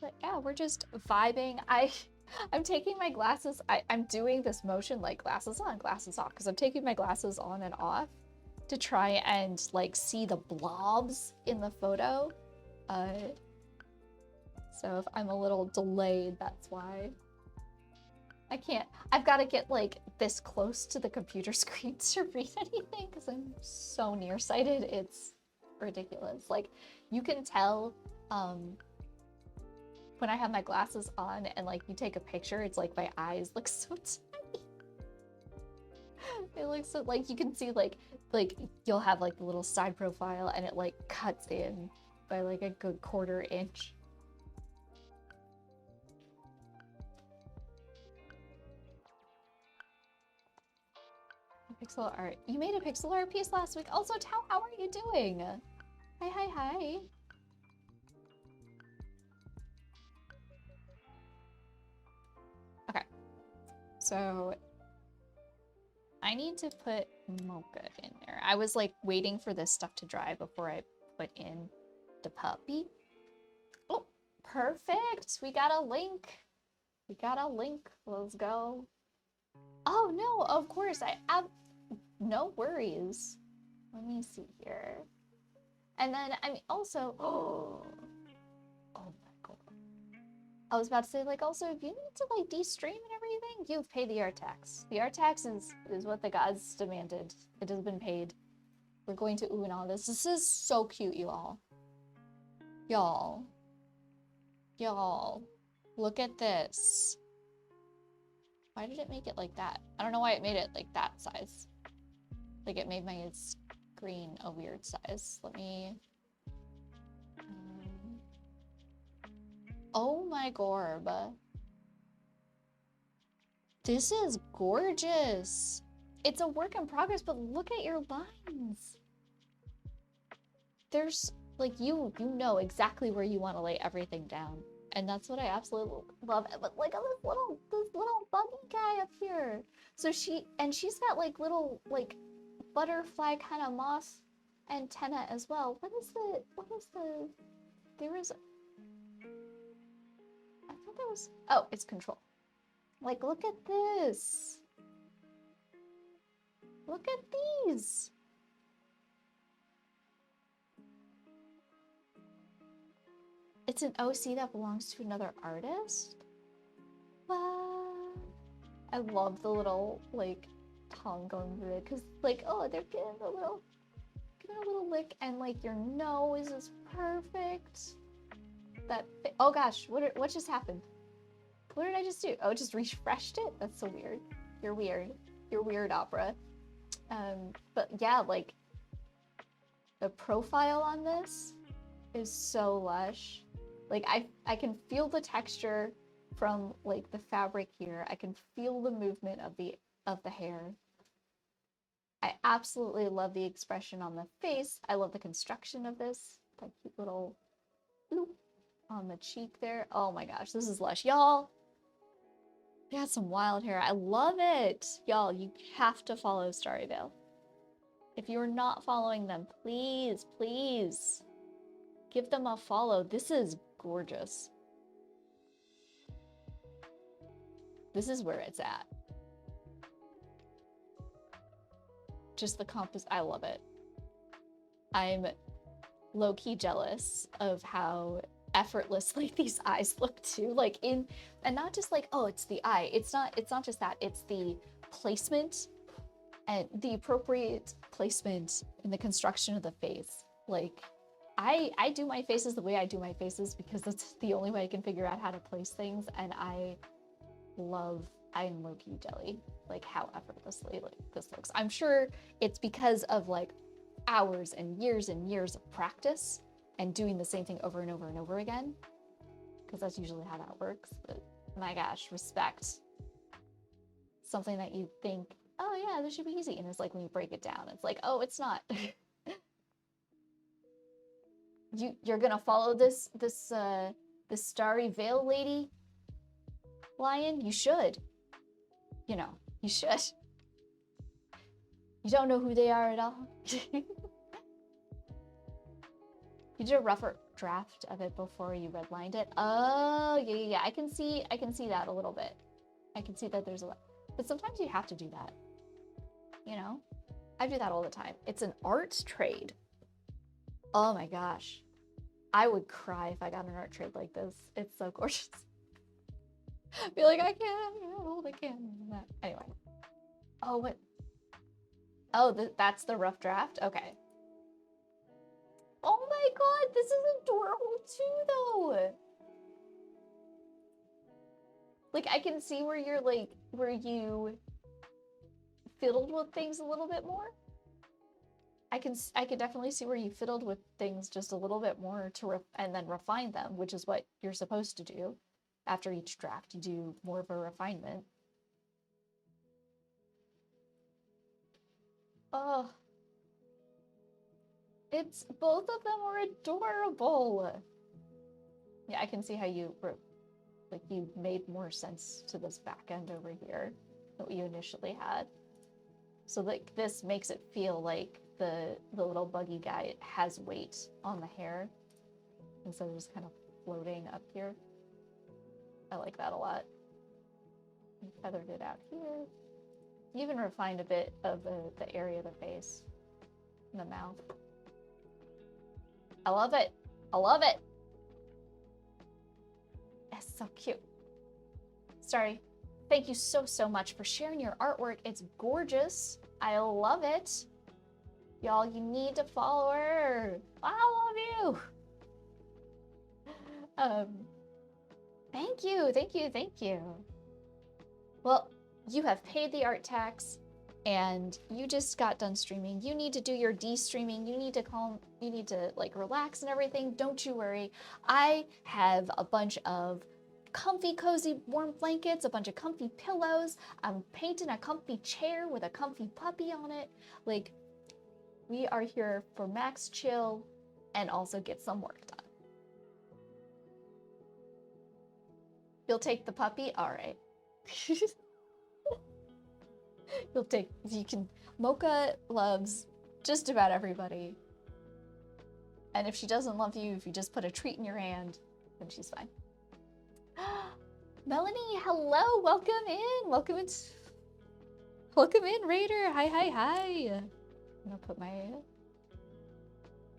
[SPEAKER 1] But yeah, we're just vibing. I'm taking my glasses. I'm doing this motion like glasses on, glasses off, because I'm taking my glasses on and off to try and like see the blobs in the photo. So if I'm a little delayed, that's why. I can't, I've got to get like this close to the computer screen to read anything because I'm so nearsighted. It's ridiculous. Like you can tell when I have my glasses on and like you take a picture, it's like my eyes look so tiny. It looks so, like you can see like you'll have like the little side profile and it like cuts in by like a good 1/4 inch. Pixel art. You made a pixel art piece last week. Also, Tao, how are you doing? Hi, hi, hi. Okay. So I need to put Mocha in there. I was like waiting for this stuff to dry before I put in the puppy. Oh, perfect. We got a link. We got a link. Let's go. Oh no, of course. I have no worries. Let me see here. And then I mean also oh my god. I was about to say like also if you need to like de-stream and everything, you've paid the art tax. The art tax is what the gods demanded. It has been paid. We're going to ooh and all this. This is so cute, you all. Y'all. Y'all. Look at this. Why did it make it like that? I don't know why it made it like that size. Like it made my screen a weird size. Let me... Oh my gorb. This is gorgeous. It's a work in progress, but look at your lines. There's like you know exactly where you want to lay everything down. And that's what I absolutely love. But like this little buggy guy up here. So she's got like little like butterfly kind of moss antenna as well. There was I thought there was, oh, it's control. Like, look at this. Look at these. It's an OC that belongs to another artist? What? I love the little, like, tongue going through it. Because, like, oh, they're giving a little lick. And, like, your nose is perfect. Oh, gosh. What just happened? What did I just do? Oh, it just refreshed it? That's so weird. You're weird. You're weird, Opera. But yeah, like, the profile on this is so lush. Like, I can feel the texture from, like, the fabric here. I can feel the movement of the hair. I absolutely love the expression on the face. I love the construction of this. That cute little bloop on the cheek there. Oh my gosh, this is lush. Y'all, they got some wild hair. I love it. Y'all, you have to follow Starry Veil. If you're not following them, please, please give them a follow. This is gorgeous. This is where it's at. Just the I love it. I'm low-key jealous of how effortlessly these eyes look too. Like and not just like, oh, it's the eye. It's not just that. It's the placement and the appropriate placement in the construction of the face. Like I do my faces the way I do my faces because that's the only way I can figure out how to place things, and I'm low-key jelly, like how effortlessly like this looks. I'm sure it's because of like hours and years of practice and doing the same thing over and over and over again, because that's usually how that works. But my gosh, respect. Something that you think, oh yeah, this should be easy, and it's like when you break it down, it's like, oh, it's not. You're gonna follow this Starry Veil lady, Lion? You should. You know, you should. You don't know who they are at all? You did a rougher draft of it before you redlined it? Oh, yeah. I can see that a little bit. I can see that there's a lot. But sometimes you have to do that. You know? I do that all the time. It's an art trade. Oh my gosh. I would cry if I got an art trade like this. It's so gorgeous. Be like, I can't hold a candle. Anyway. Oh, what? Oh, that's the rough draft? Okay. Oh my god, this is adorable too, though. Like, I can see where you're like, where you fiddled with things a little bit more. I can definitely see where you fiddled with things just a little bit more and then refine them, which is what you're supposed to do. After each draft, you do more of a refinement. Oh. It's, both of them are adorable. Yeah, I can see how you made more sense to this back end over here than what you initially had. So like this makes it feel like the little buggy guy has weight on the hair instead of just kind of floating up here. I like that a lot. I feathered it out here. You even refined a bit of the area of the face and the mouth. I love it. I love it. It's so cute. Sorry. Thank you so much for sharing your artwork. It's gorgeous. I love it. Y'all, you need to follow her. I love you. um, thank you, thank you, thank you. Well, you have paid the art tax and you just got done streaming. You need to do your de-streaming. You need to calm, you need to like relax and everything. Don't you worry. I have a bunch of comfy, cozy, warm blankets, a bunch of comfy pillows. I'm painting a comfy chair with a comfy puppy on it. Like, we are here for max chill and also get some work done. You'll take the puppy? All right. You'll take, you can, Mocha loves just about everybody. And if she doesn't love you, if you just put a treat in your hand, then she's fine. Melanie, hello, welcome in, welcome in, Raider, hi, hi, hi. I'm gonna put my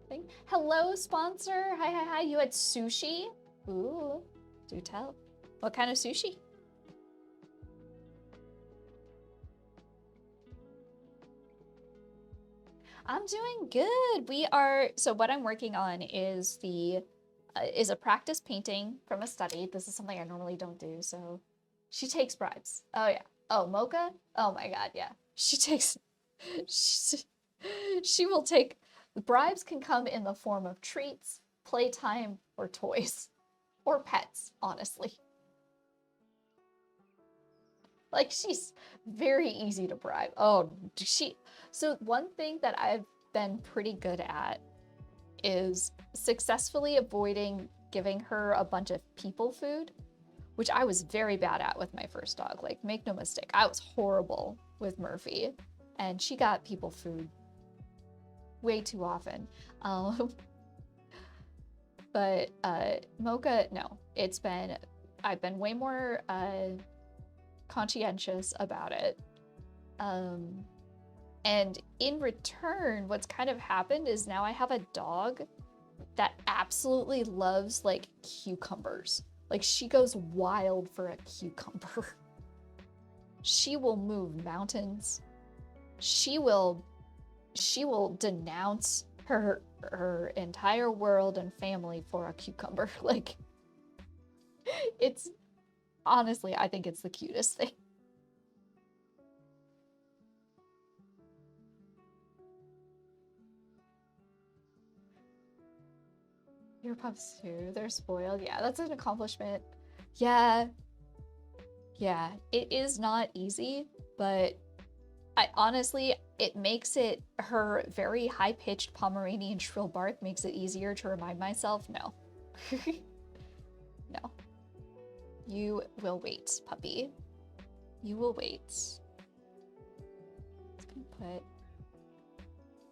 [SPEAKER 1] thing. Hello, sponsor, hi, hi, hi, you had sushi? Ooh, do tell. What kind of sushi? I'm doing good. We are, so what I'm working on is is a practice painting from a study. This is something I normally don't do, so she takes bribes. Oh yeah. Oh, Mocha? Oh my god, yeah. She takes, she will take, bribes can come in the form of treats, playtime, or toys. Or pets, honestly. Like, she's very easy to bribe. Oh, so one thing that I've been pretty good at is successfully avoiding giving her a bunch of people food, which I was very bad at with my first dog. Like, make no mistake, I was horrible with Murphy, and she got people food way too often. But Mocha, no, I've been way more conscientious about it. And in return, what's kind of happened is now I have a dog that absolutely loves like cucumbers. Like, she goes wild for a cucumber. She will move mountains. She will denounce her entire world and family for a cucumber. Like, it's honestly, I think it's the cutest thing. Your pups too, they're spoiled. Yeah, that's an accomplishment. Yeah. Yeah, it is not easy, but I honestly, it makes it, her very high-pitched Pomeranian shrill bark makes it easier to remind myself, no. No. You will wait, puppy. You will wait. Just gonna put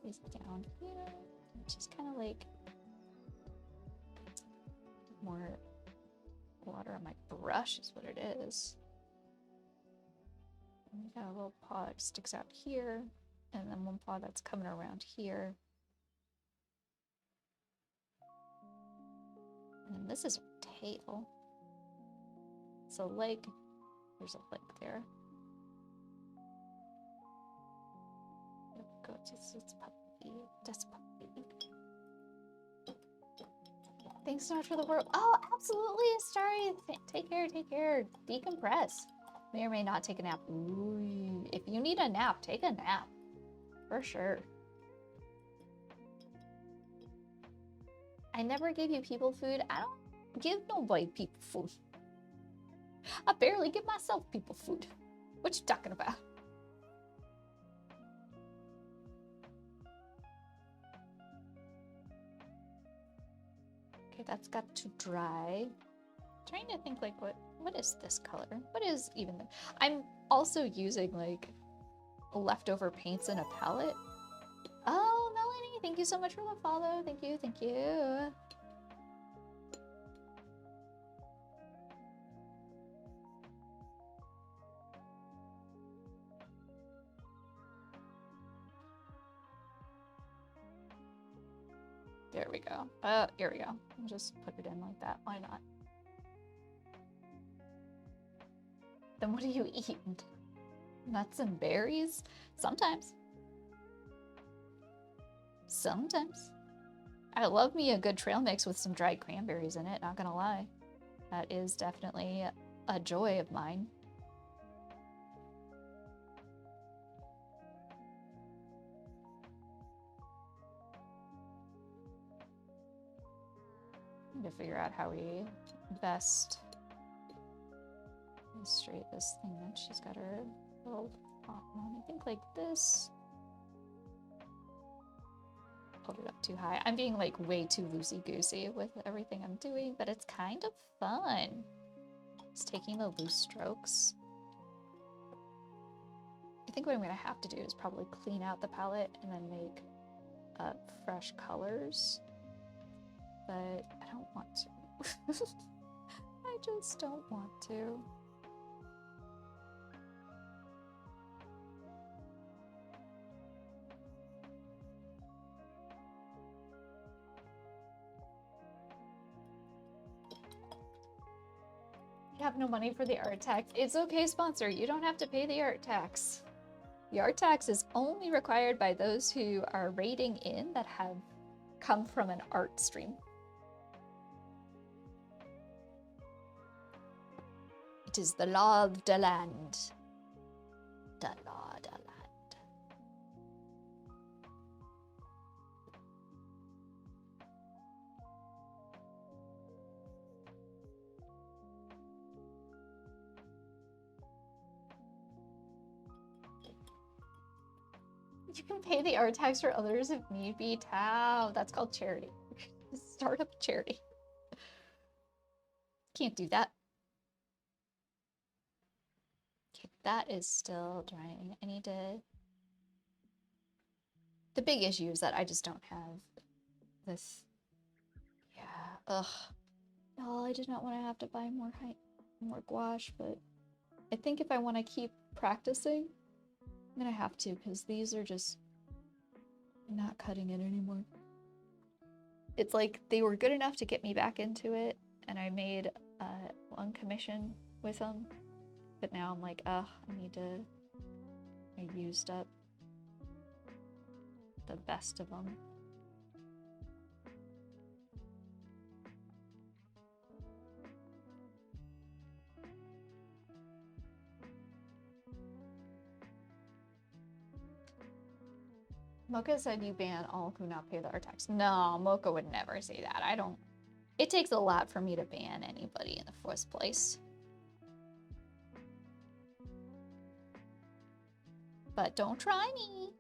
[SPEAKER 1] this down here. Just kind of like more water on my brush is what it is. And we got a little paw that sticks out here, and then one paw that's coming around here. And then this is her tail. So leg, there's a leg there. Go to this puppy, this puppy. Thanks so much for the work. Oh, absolutely, Starry. Take care, decompress. May or may not take a nap. Ooh, if you need a nap, take a nap. For sure. I never gave you people food. I don't give nobody people food. I barely give myself people food. What you talking about? Okay, that's got to dry. Trying to think like what is this color? What is even the, I'm also using like leftover paints in a palette. Oh, Melanie, thank you so much for the follow. Thank you, thank you. There we go. Here we go. I'll just put it in like that. Why not? Then what do you eat? Nuts and berries? Sometimes. Sometimes. I love me a good trail mix with some dried cranberries in it, not gonna lie. That is definitely a joy of mine. Need to figure out how we best illustrate this thing that she's got her little font on. I think like this. Hold it up too high. I'm being like way too loosey-goosey with everything I'm doing, but it's kind of fun. Just taking the loose strokes. I think what I'm gonna have to do is probably clean out the palette and then make fresh colors. But I don't want to. I just don't want to. You have no money for the art tax. It's okay, sponsor. You don't have to pay the art tax. The art tax is only required by those who are rating in that have come from an art stream. It is the law of the land. The law of the land. You can pay the art tax for others if need be. Tao. That's called charity. Start up a charity. Can't do that. Okay, that is still drying. I need to... The big issue is that I just don't have this... Yeah, ugh. Oh, I did not want to have to buy more gouache, but I think if I want to keep practicing, I'm gonna have to, because these are just not cutting it anymore. It's like they were good enough to get me back into it, and I made one commission with them, but now I'm like, ugh, I used up the best of them. Mocha said you ban all who not pay the art tax. No, Mocha would never say that. I don't... It takes a lot for me to ban anybody in the first place. But don't try me.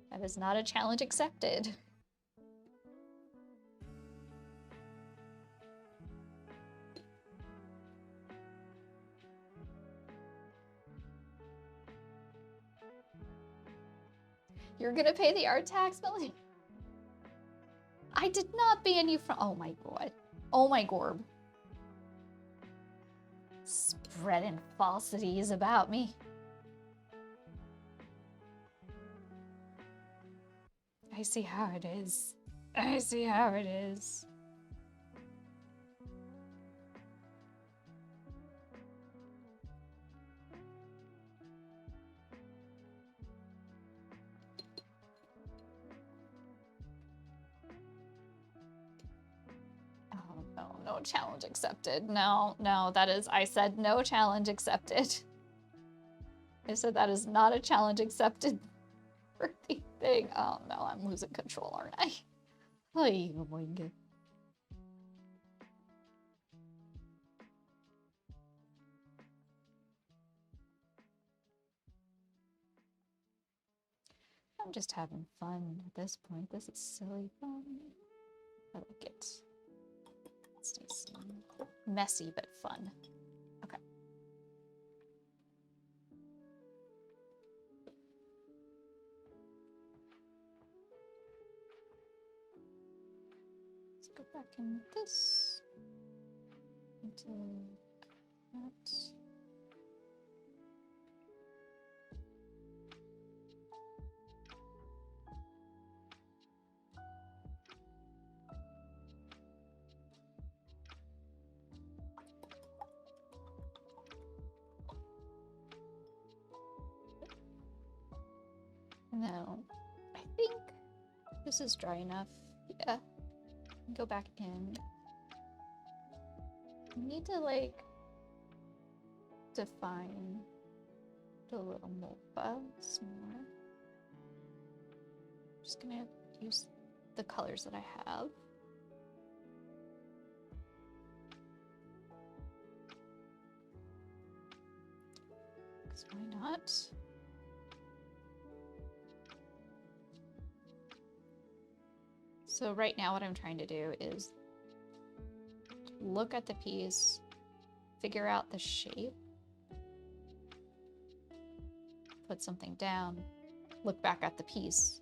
[SPEAKER 1] That is not a challenge accepted. You're gonna pay the art tax, Millie? I did not ban you from... Oh my god. Oh my gorb. Spreading falsities about me. I see how it is. I see how it is. No challenge accepted. No, that is, I said no challenge accepted. I said that is not a challenge accepted for the thing. Oh no, I'm losing control, aren't I? Oh my god. I'm just having fun at this point. This is silly fun. I like it. It's nice and messy, but fun. Okay. Let's go back in this. Into that. Now, I think this is dry enough. Yeah. Go back in. I need to like define the little mocha some more. Just gonna use the colors that I have. Because why not? So right now what I'm trying to do is look at the piece, figure out the shape, put something down, look back at the piece,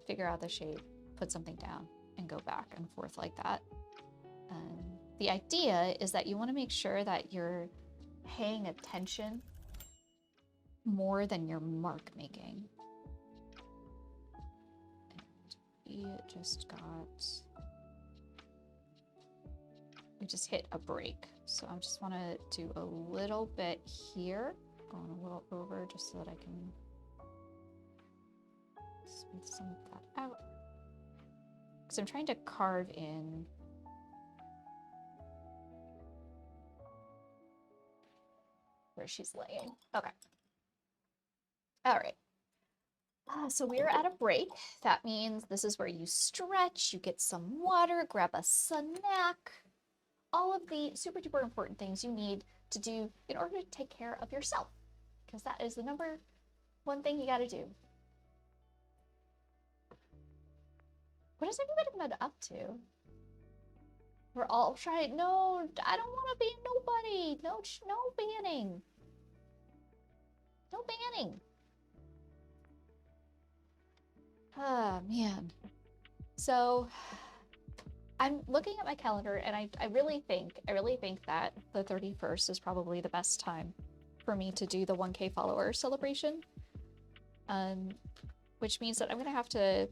[SPEAKER 1] figure out the shape, put something down, and go back and forth like that. The idea is that you want to make sure that you're paying attention more than your mark making. And we just hit a break. So I just want to do a little bit here, going a little over just so that I can smooth some of that out. Because I'm trying to carve in where she's laying. Okay. All right. So we're at a break. That means this is where you stretch, you get some water, grab a snack, all of the super duper important things you need to do in order to take care of yourself. Because that is the number one thing you gotta do. What is everybody up to? We're all trying. No, I don't want to ban nobody. No, no banning. No banning. Ah, man. So I'm looking at my calendar and I really think that the 31st is probably the best time for me to do the 1K follower celebration. Which means that I'm gonna have to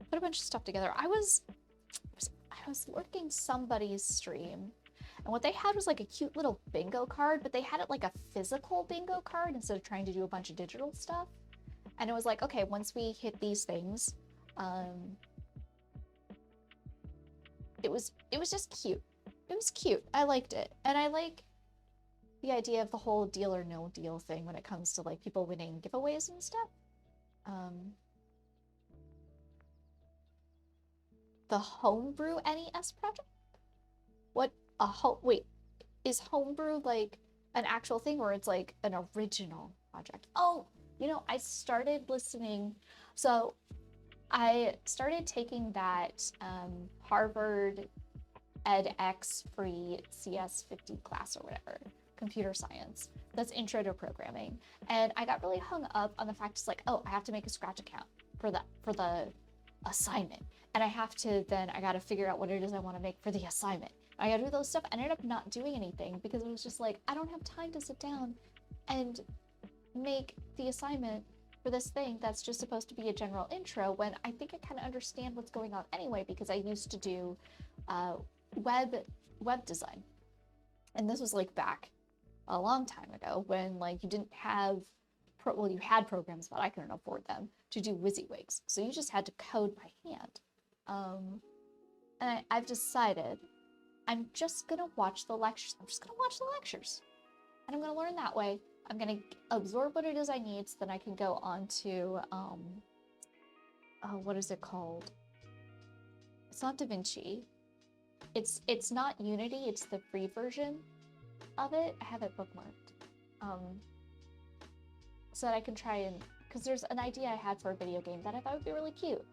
[SPEAKER 1] put a bunch of stuff together. I was lurking somebody's stream, and what they had was like a cute little bingo card, but they had it like a physical bingo card instead of trying to do a bunch of digital stuff. And it was like, okay, once we hit these things, it was just cute. It was cute. I liked it. And I like the idea of the whole deal or no deal thing when it comes to like people winning giveaways and stuff. The Homebrew NES project? What wait, is Homebrew like an actual thing or it's like an original project? Oh, you know, I started listening. So I started taking that Harvard edX free CS50 class or whatever, computer science. That's intro to programming. And I got really hung up on the fact it's like, oh, I have to make a Scratch account for the assignment. And I gotta figure out what it is I want to make for the assignment. I gotta do those stuff. I ended up not doing anything because it was just like, I don't have time to sit down and make the assignment for this thing that's just supposed to be a general intro when I think I kind of understand what's going on anyway because I used to do web design. And this was like back a long time ago when like you didn't have you had programs, but I couldn't afford them to do WYSIWYGs. So you just had to code by hand. And I've decided I'm just gonna watch the lectures. I'm just gonna watch the lectures. And I'm gonna learn that way. I'm gonna absorb what it is I need so then I can go on to, what is it called? It's not DaVinci. It's not Unity, it's the free version of it. I have it bookmarked. So that I can try and, because there's an idea I had for a video game that I thought would be really cute.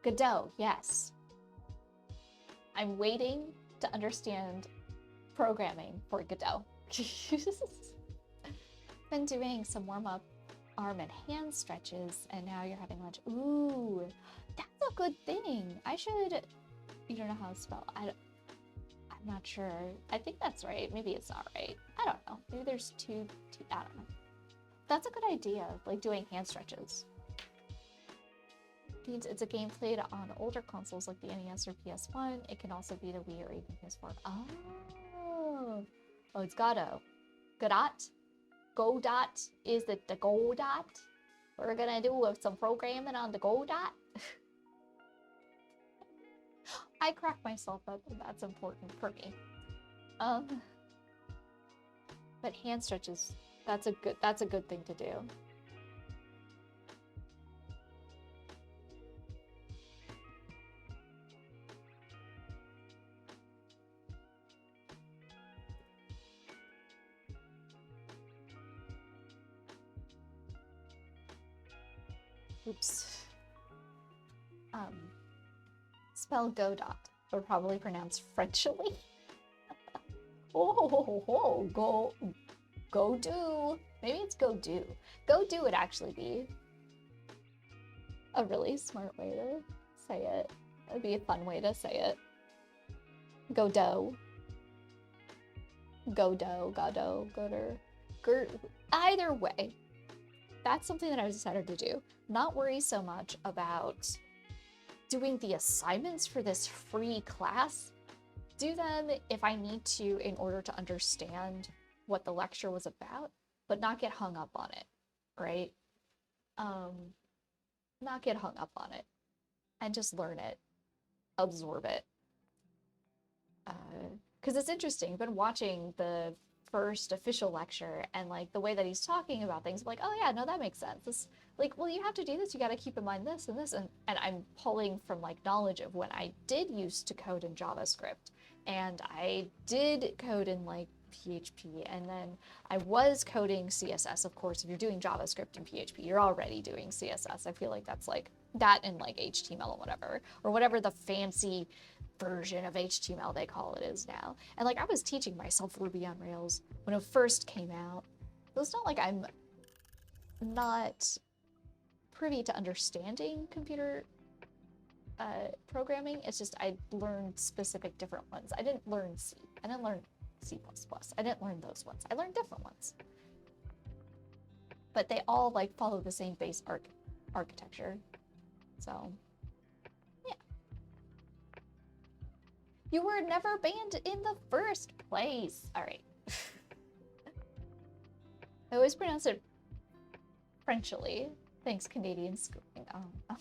[SPEAKER 1] Godot, yes. I'm waiting to understand programming for Godot. Been doing some warm-up arm and hand stretches, and now you're having lunch. Ooh, that's a good thing. You don't know how to spell. I'm not sure. I think that's right. Maybe it's not right. I don't know. Maybe there's two, I don't know. That's a good idea, like doing hand stretches. Means it's a game played on older consoles like the NES or PS1. It can also be the Wii or even PS4. Oh, it's Godot. Godot? Godot? Is it the Godot? We're gonna do some programming on the Godot. I crack myself up, and that's important for me. But hand stretches, that's a good thing to do. Oops. Spell Godot, or probably pronounced Frenchly. Oh, go do. Maybe it's go do. Go do would actually be a really smart way to say it. It'd be a fun way to say it. Go do. Go do, godo, goder. Either way, that's something that I decided to do. Not worry so much about doing the assignments for this free class. Do them if I need to in order to understand what the lecture was about, but not get hung up on it, right? Not get hung up on it and just learn it, absorb it. Because it's interesting. I've been watching the first official lecture and like the way that he's talking about things, I'm like, oh yeah, no, that makes sense. This, like, well, you have to do this, you got to keep in mind this and this, and I'm pulling from like knowledge of when I did used to code in JavaScript, and I did code in like PHP, and then I was coding CSS. Of course, if you're doing JavaScript and PHP, you're already doing CSS. I feel like that's like that and like HTML or whatever the fancy version of HTML they call it is now. And like I was teaching myself Ruby on Rails when it first came out. So it's not like I'm not privy to understanding computer programming. It's just I learned specific different ones. I didn't learn C. I didn't learn C++. I didn't learn those ones. I learned different ones. But they all like follow the same base architecture. So yeah. You were never banned in the first place. All right. I always pronounce it Frenchly. Thanks, Canadian schooling. Oh.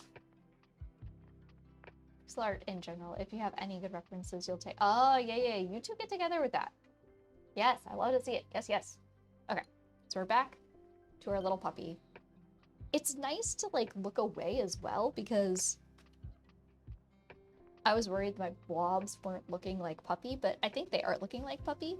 [SPEAKER 1] Art in general. If you have any good references, you'll take. Oh, yeah. You two get together with that. Yes, I love to see it. Yes. Okay, so we're back to our little puppy. It's nice to like look away as well because I was worried my blobs weren't looking like puppy, but I think they are looking like puppy.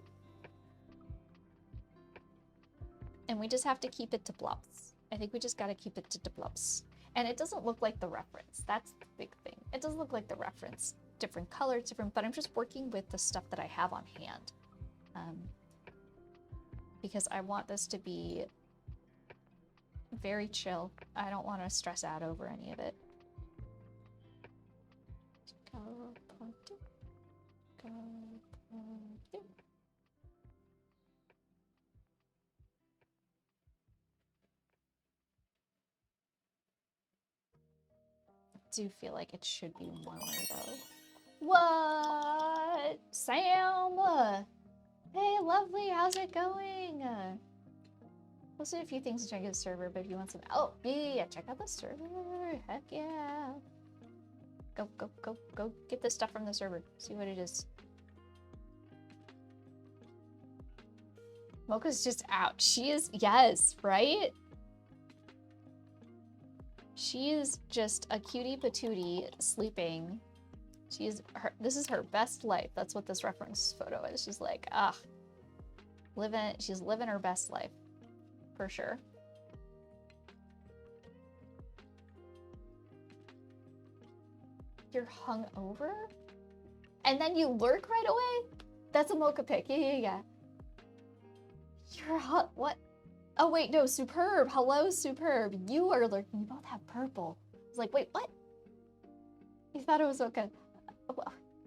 [SPEAKER 1] And we just have to keep it to blobs. I think we just gotta keep it to blobs. And it doesn't look like the reference. That's the big thing. It doesn't look like the reference. Different colors, different, but I'm just working with the stuff that I have on hand. Because I want this to be very chill. I don't want to stress out over any of it. I do feel like it should be warmer though. What? Sam? Hey, lovely, how's it going? Posted a few things to check out the server, but if you want some, oh yeah, check out the server. Heck yeah. Go get this stuff from the server. See what it is. Mocha's just out. She is, yes, right? She is just a cutie patootie sleeping. This is her best life. That's what this reference photo is. She's like, she's living her best life. For sure. You're hungover? And then you lurk right away? That's a Mocha pic. Yeah. You're hot. What? Oh, wait, no, Superb. Hello, Superb. You are lurking. You both have purple. I was like, wait, what? You thought it was Mocha. Why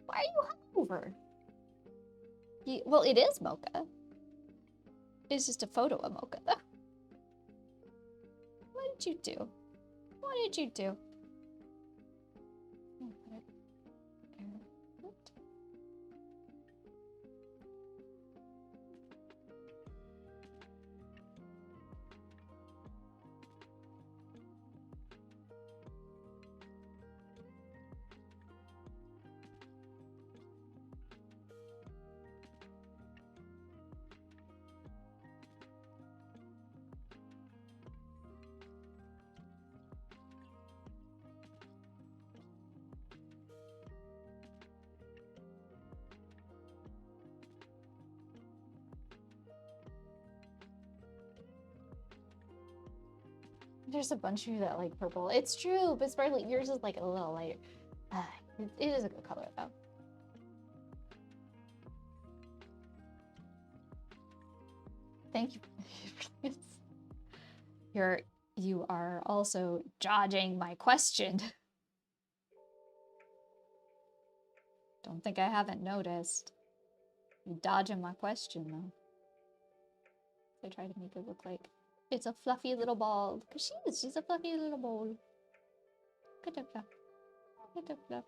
[SPEAKER 1] are you hungover? Well, it is Mocha. It's just a photo of Mocha, though. What did you do? What did you do? There's a bunch of you that like purple. It's true, but sparkly. Yours is like a little lighter. It is a good color though. Thank you. You are also dodging my question. Don't think I haven't noticed. You dodging my question though. I try to make it look like it's a fluffy little ball. Because she's a fluffy little ball. Good fluff. Good fluff.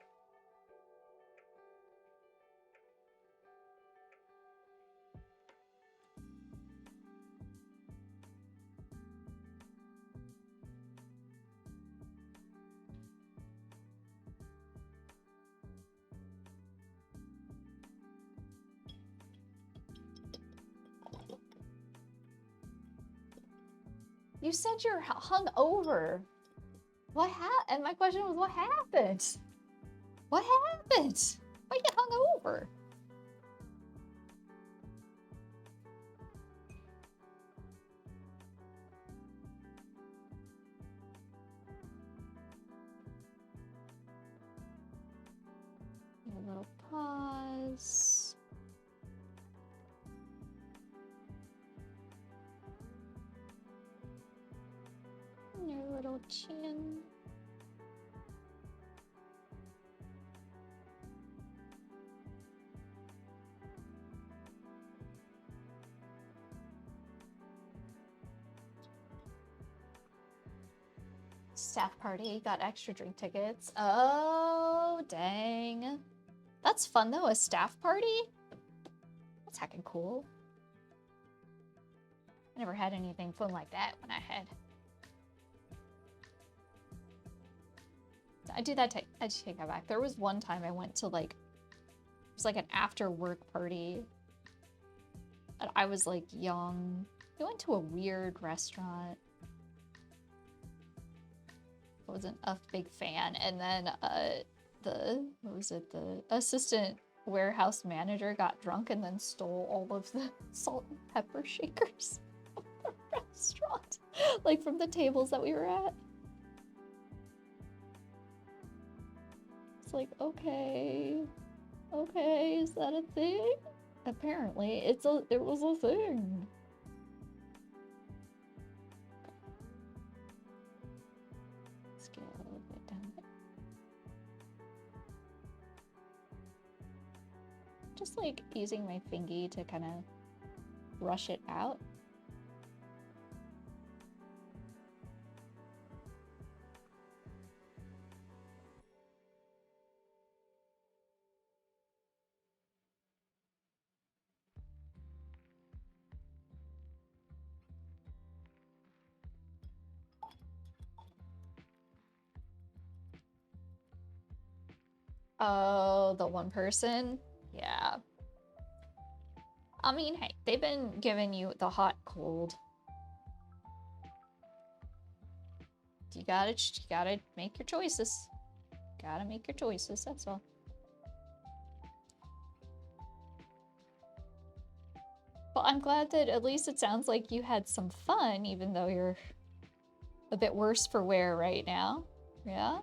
[SPEAKER 1] You said you're hung over. What happened? And my question was, what happened? What happened? Why you hung over? A little pause. Your little chin. Staff party, got extra drink tickets. Oh, dang. That's fun though, a staff party? That's heckin' cool. I never had anything fun like that when I had. I take that back. There was one time I went to like, it was like an after work party. And I was like young. We went to a weird restaurant. I wasn't a big fan. And then the assistant warehouse manager got drunk and then stole all of the salt and pepper shakers from the restaurant. Like from the tables that we were at. It's like, okay, is that a thing? Apparently, it was a thing. Let's get a little bit down there. Just like using my fingy to kind of brush it out. Oh, the one person? Yeah. I mean, hey, they've been giving you the hot cold. You gotta make your choices. Gotta make your choices, that's all. But I'm glad that at least it sounds like you had some fun, even though you're a bit worse for wear right now. Yeah?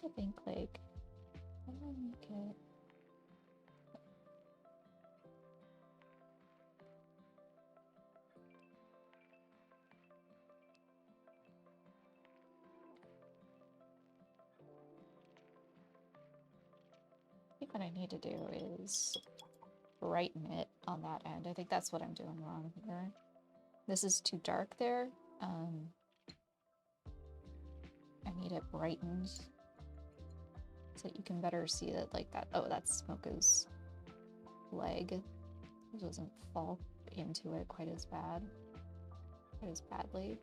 [SPEAKER 1] To think like, how do I make it? I think what I need to do is brighten it on that end. I think that's what I'm doing wrong here. This is too dark there. I need it brightened so that you can better see that, like that. Oh, that's Mocha's leg. It doesn't fall into it quite as badly.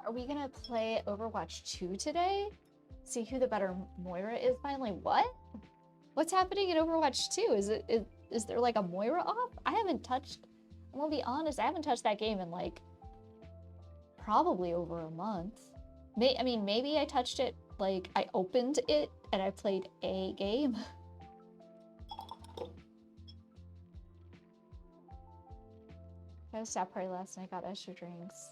[SPEAKER 1] Are we gonna play Overwatch 2 today? See who the better Moira is finally? What? What's happening in Overwatch 2? Is there like a Moira off? I haven't touched, I'm gonna be honest, I haven't touched that game in like probably over a month. I mean, maybe I touched it, like, I opened it and I played a game. I was at party last night, got extra drinks.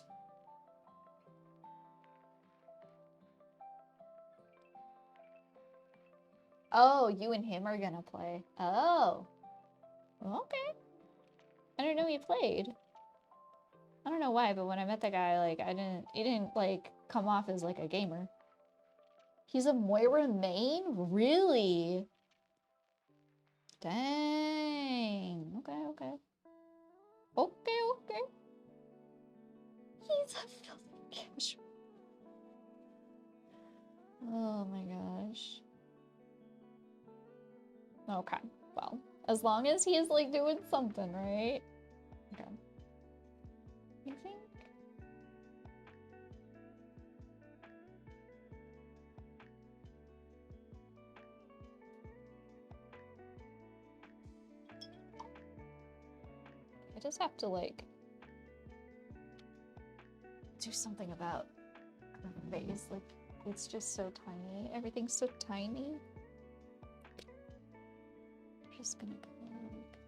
[SPEAKER 1] Oh, you and him are gonna play. Oh. Okay. I didn't know he played. I don't know why, but when I met that guy, like, he didn't, like, come off as, like, a gamer. He's a Moira main? Really? Dang. Okay, okay. Okay, okay. He's a filthy casual. Oh my gosh. Okay, well, as long as he's, like, doing something, right? Okay. I think... I just have to, like, do something about her face. Like, it's just so tiny. Everything's so tiny. I'm just gonna go like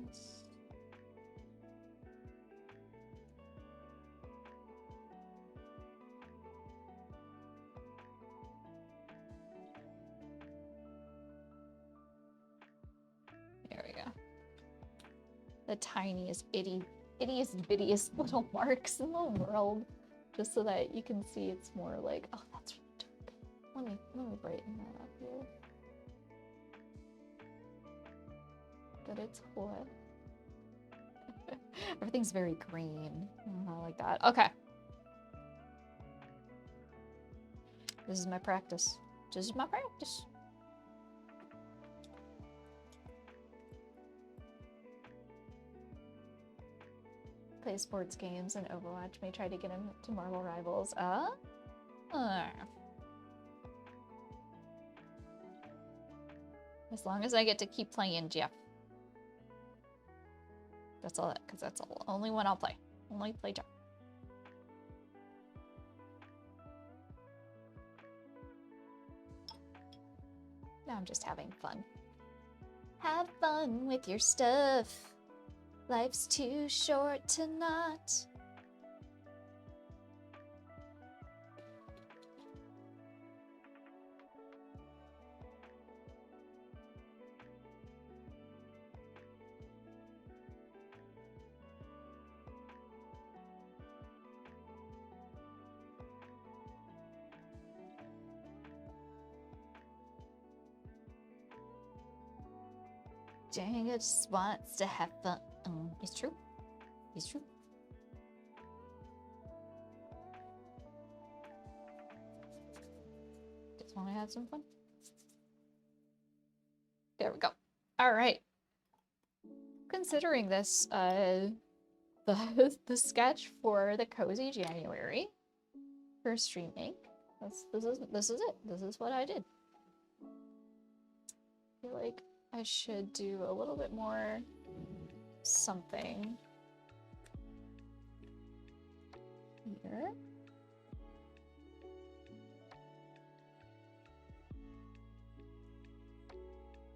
[SPEAKER 1] this. There we go. The tiniest, ittiest bittiest little marks in the world. Just so that you can see it's more like, oh, that's really dark. Let me brighten that up here. But it's what? Everything's very green. I like that. Okay. This is my practice. This is my practice. Play sports games and Overwatch. May try to get him to Marvel Rivals. As long as I get to keep playing Jeff. That's all that, because that's the only one I'll play. Only play Jeff. Now I'm just having fun. Have fun with your stuff. Life's too short to not. Jenga just wants to have fun. It's true. It's true. Just want to have some fun. There we go. All right. Considering this, the sketch for the Cozy January for streaming. This is it. This is what I did. I feel like I should do a little bit more something here.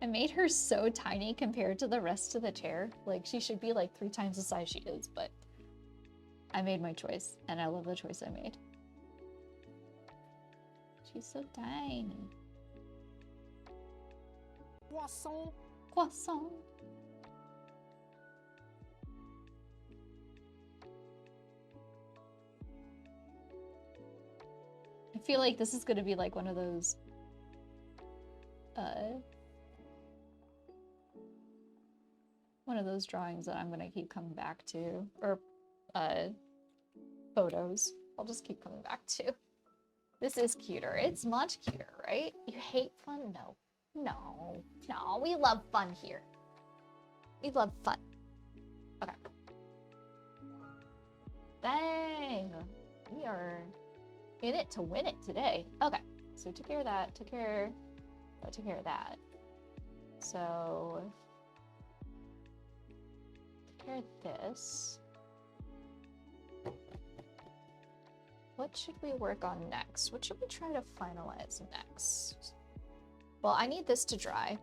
[SPEAKER 1] I made her so tiny compared to the rest of the chair. Like, she should be like 3 times the size she is, but I made my choice, and I love the choice I made. She's so tiny. Croissant. Croissant. I feel like this is gonna be like one of those drawings that I'm gonna keep coming back to, or photos. I'll just keep coming back to. This is cuter. It's much cuter, right? You hate fun? No. No. No, we love fun here. We love fun. Okay. Dang. We are in it to win it today. Okay. So we took care of that. Took care of that. So took care of this. what should we work on next? What should we try to finalize next? Well, I need this to dry.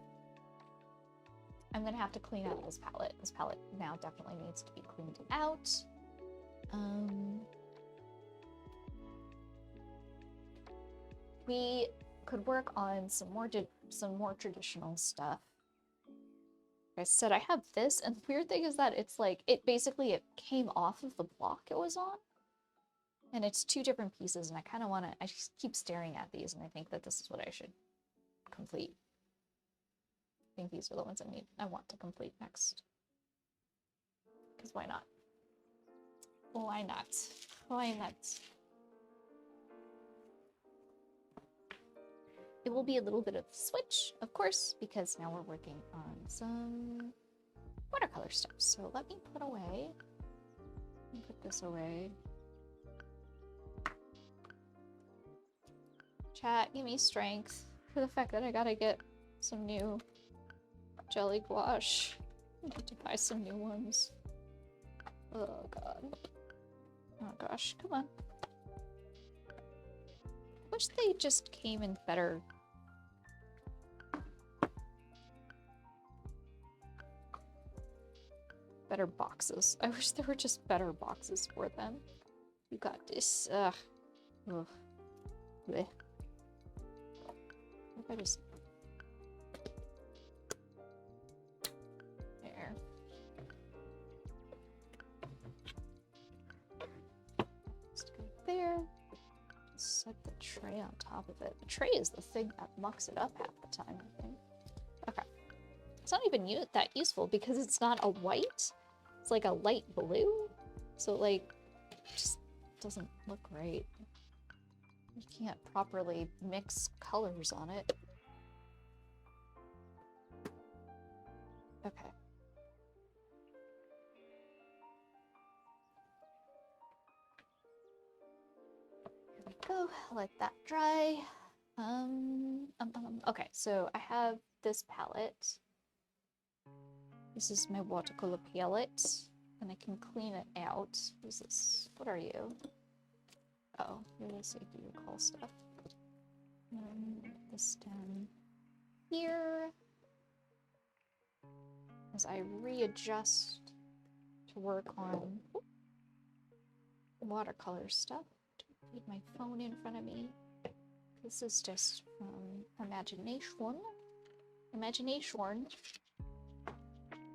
[SPEAKER 1] I'm gonna have to clean out this palette. This palette now definitely needs to be cleaned out. We could work on some more traditional stuff. Like I said, I have this, and the weird thing is that it's like it came off of the block it was on, and it's two different pieces. And I kind of want to. I just keep staring at these, and I think that this is what I should complete. I think these are the ones I want to complete next. Because why not? Why not? Why not? It will be a little bit of switch, of course, because now we're working on some watercolor stuff. So let me put away. Let me put this away. Chat, give me strength for the fact that I gotta get some new jelly gouache. I need to buy some new ones. Oh god. Oh gosh, come on. Wish they just came in better. Better boxes. I wish there were just better boxes for them. You got this. Ugh. Ugh. Blech. What if I just... There. Just go there. Set the tray on top of it. The tray is the thing that mucks it up half the time, I think. Okay. It's not even that useful because it's not a white. It's like a light blue. So, like, just doesn't look right. You can't properly mix colors on it. Okay. Here we go. Let that dry. Okay, so I have this palette. This is my watercolor palette, and I can clean it out. Who's this? What are you? Oh, you're the safety recall stuff. Put this down here as I readjust to work on watercolor stuff. Don't need my phone in front of me. This is just imagination. Imagination.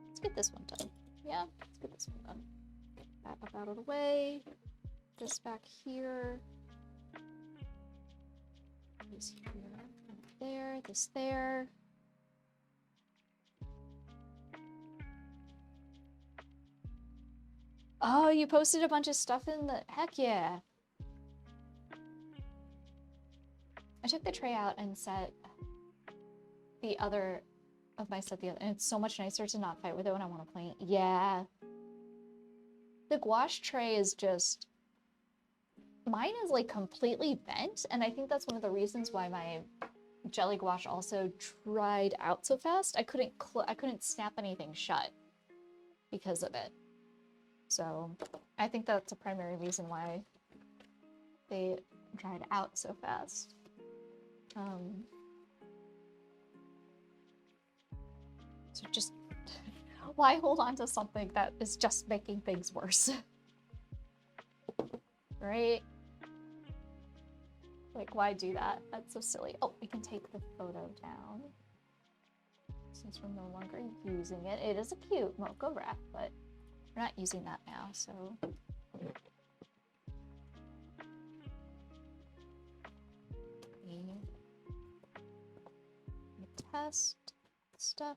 [SPEAKER 1] Let's get this one done. Yeah, let's get this one done. That up out of the way. This back here. This here. There. This there. Oh, you posted a bunch of stuff in the... Heck yeah. I took the tray out and set the other of my set the other, and it's so much nicer to not fight with it when I want to play. Yeah. The gouache tray is just... Mine is like completely bent, and I think that's one of the reasons why my jelly gouache also dried out so fast. I couldn't snap anything shut because of it. So I think that's a primary reason why they dried out so fast. So just why hold on to something that is just making things worse? Right? Like, why do that? That's so silly. Oh, we can take the photo down. Since we're no longer using it. It is a cute mocha wrap, but we're not using that now, so... Test stuff.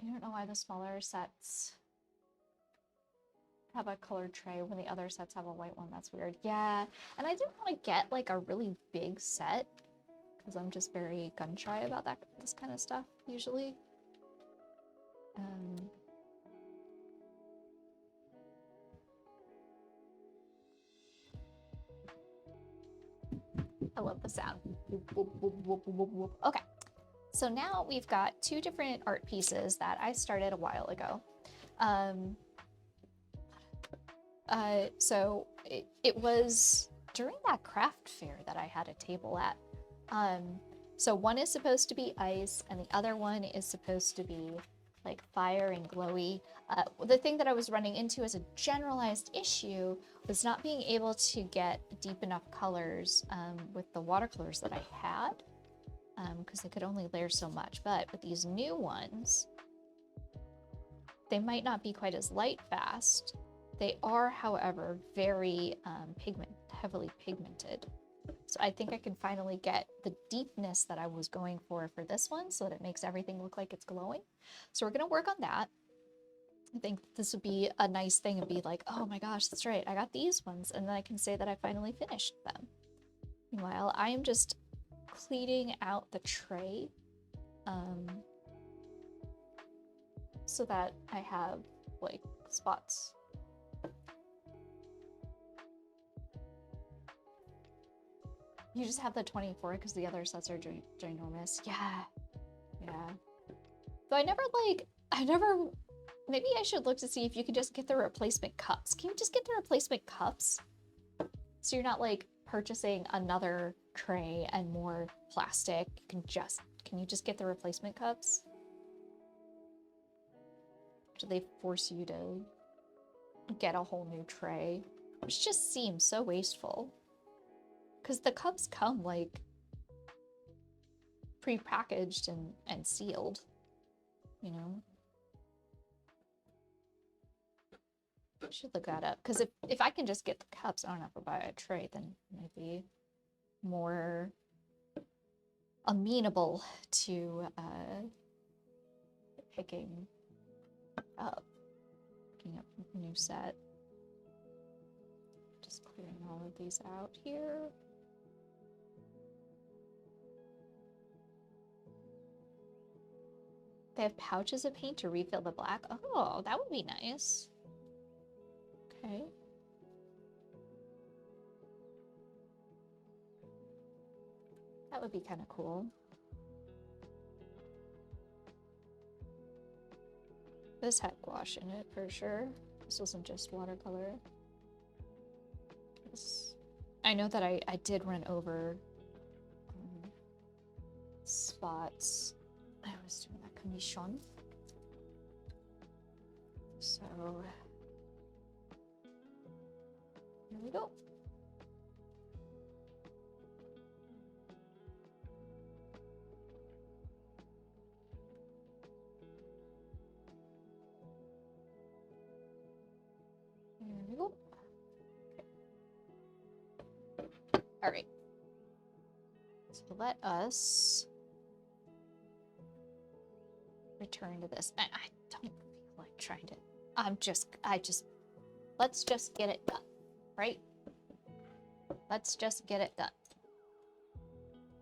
[SPEAKER 1] I don't know why the smaller sets have a colored tray when the other sets have a white one. That's weird. Yeah, and I didn't want to get like a really big set because I'm just very gun shy about this kind of stuff usually. I love the sound. Okay, so now we've got two different art pieces that I started a while ago. Um, so it was during that craft fair that I had a table at. So one is supposed to be ice, and the other one is supposed to be like fire and glowy. The thing that I was running into as a generalized issue was not being able to get deep enough colors with the watercolors that I had, because they could only layer so much. But with these new ones, they might not be quite as light fast. They are, however, very heavily pigmented. So I think I can finally get the deepness that I was going for this one so that it makes everything look like it's glowing. So we're going to work on that. I think this would be a nice thing and be like, oh my gosh, that's right, I got these ones. And then I can say that I finally finished them. Meanwhile, I am just cleaning out the tray so that I have like spots. You just have the 24 because the other sets are ginormous. Yeah. Yeah. But maybe I should look to see if you can just get the replacement cups. Can you just get the replacement cups? So you're not like purchasing another tray and more plastic. Can you just get the replacement cups? Do they force you to get a whole new tray? Which just seems so wasteful. Because the cups come like pre-packaged and sealed, you know? I should look that up. Because if I can just get the cups, I don't have to buy a tray, then it might be more amenable to picking up a new set. Just clearing all of these out here. They have pouches of paint to refill the black. Oh, that would be nice. Okay. That would be kind of cool. This had gouache in it for sure. This wasn't just watercolor. I know that I did run over spots. I was doing that commission. So here we go. There we go. Okay. All right. So let us return to this. I don't feel like trying to. Let's just get it done, right? Let's just get it done.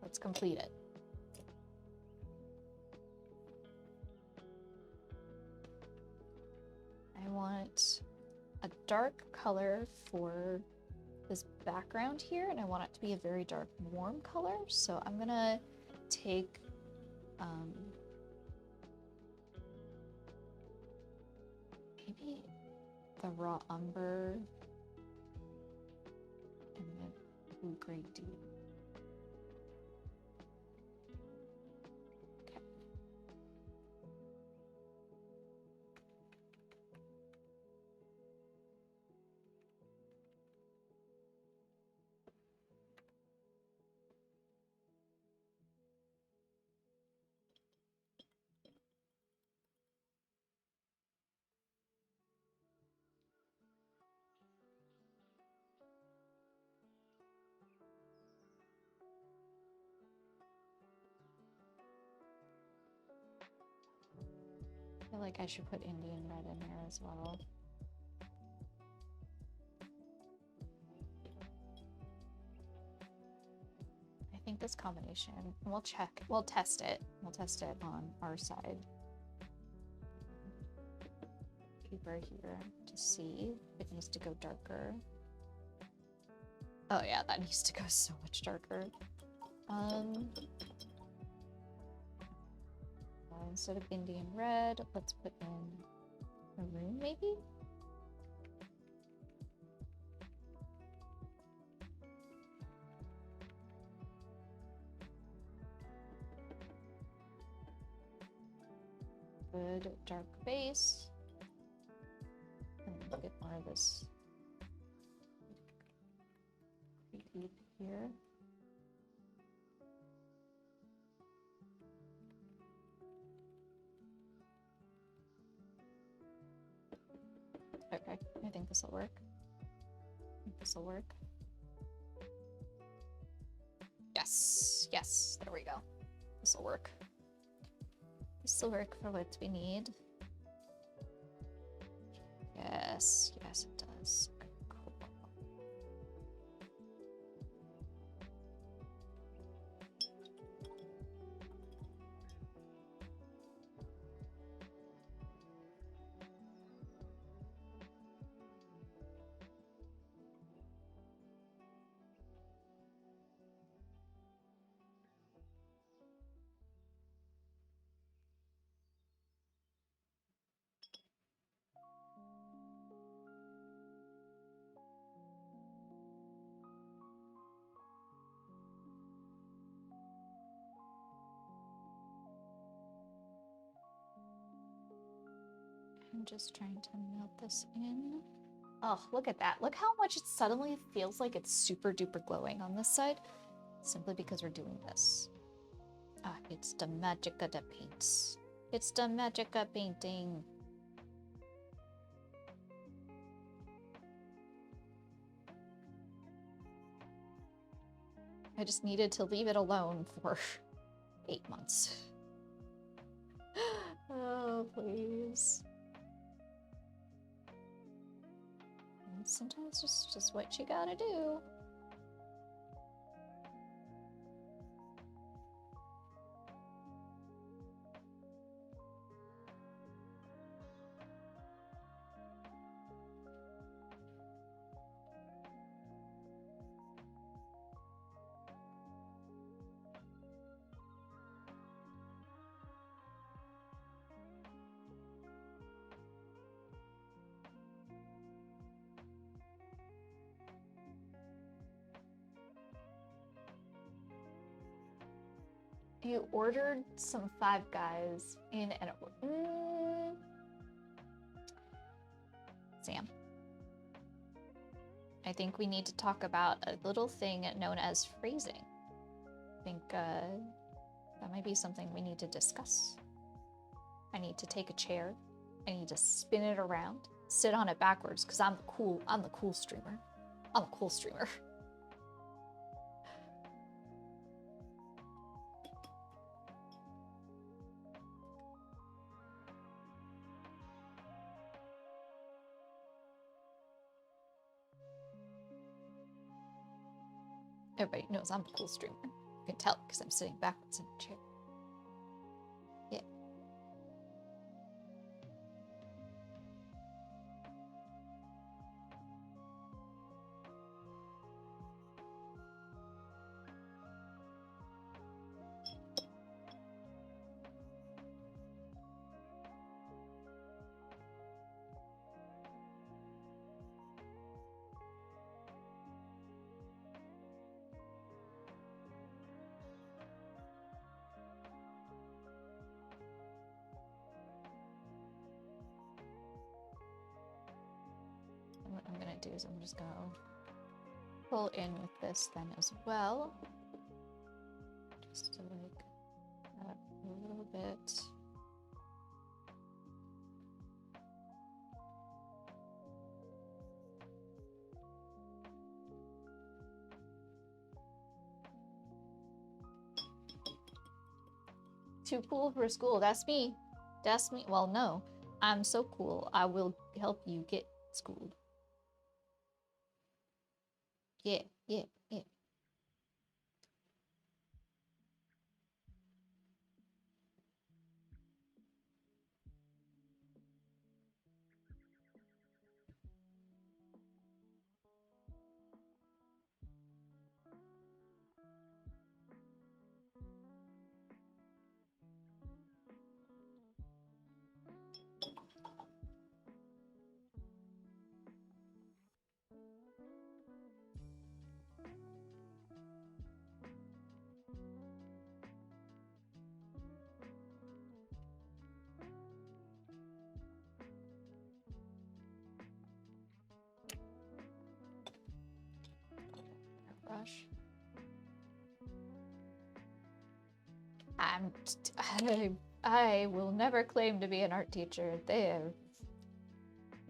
[SPEAKER 1] Let's complete it. I want a dark color for this background here, and I want it to be a very dark, warm color. So I'm gonna take maybe the raw umber and the blue gray deep. Okay. I feel like I should put Indian red in there as well. I think this combination, we'll test it. We'll test it on our side. Paper here to see if it needs to go darker. Oh yeah, that needs to go so much darker. Instead of Indian red, let's put in room, maybe? Good dark base. And get more of this deep here. Okay, I think this will work. I think this will work. Yes, yes, there we go. This will work. This will work for what we need. Yes, yes, it does. Okay, cool. I'm just trying to melt this in. Oh, look at that. Look how much it suddenly feels like it's super duper glowing on this side. Simply because we're doing this. Ah, it's the magic of the paints. It's the magic of painting. I just needed to leave it alone for 8 months. Oh, please. And sometimes it's just what you gotta do. You ordered some Five Guys in an... Sam. I think we need to talk about a little thing known as phrasing. I think that might be something we need to discuss. I need to take a chair. I need to spin it around, sit on it backwards, because I'm the cool streamer. I'm a cool streamer. Everybody knows I'm a cool streamer. You can tell because I'm sitting backwards in a chair. Yeah. What I'm gonna do is I'm just gonna pull in with this then as well. Just to like that a little bit. Too cool for school. That's me. That's me. Well, no. I'm so cool. I will help you get schooled. Yeah, yeah, yeah. gosh. I will never claim to be an art teacher. They're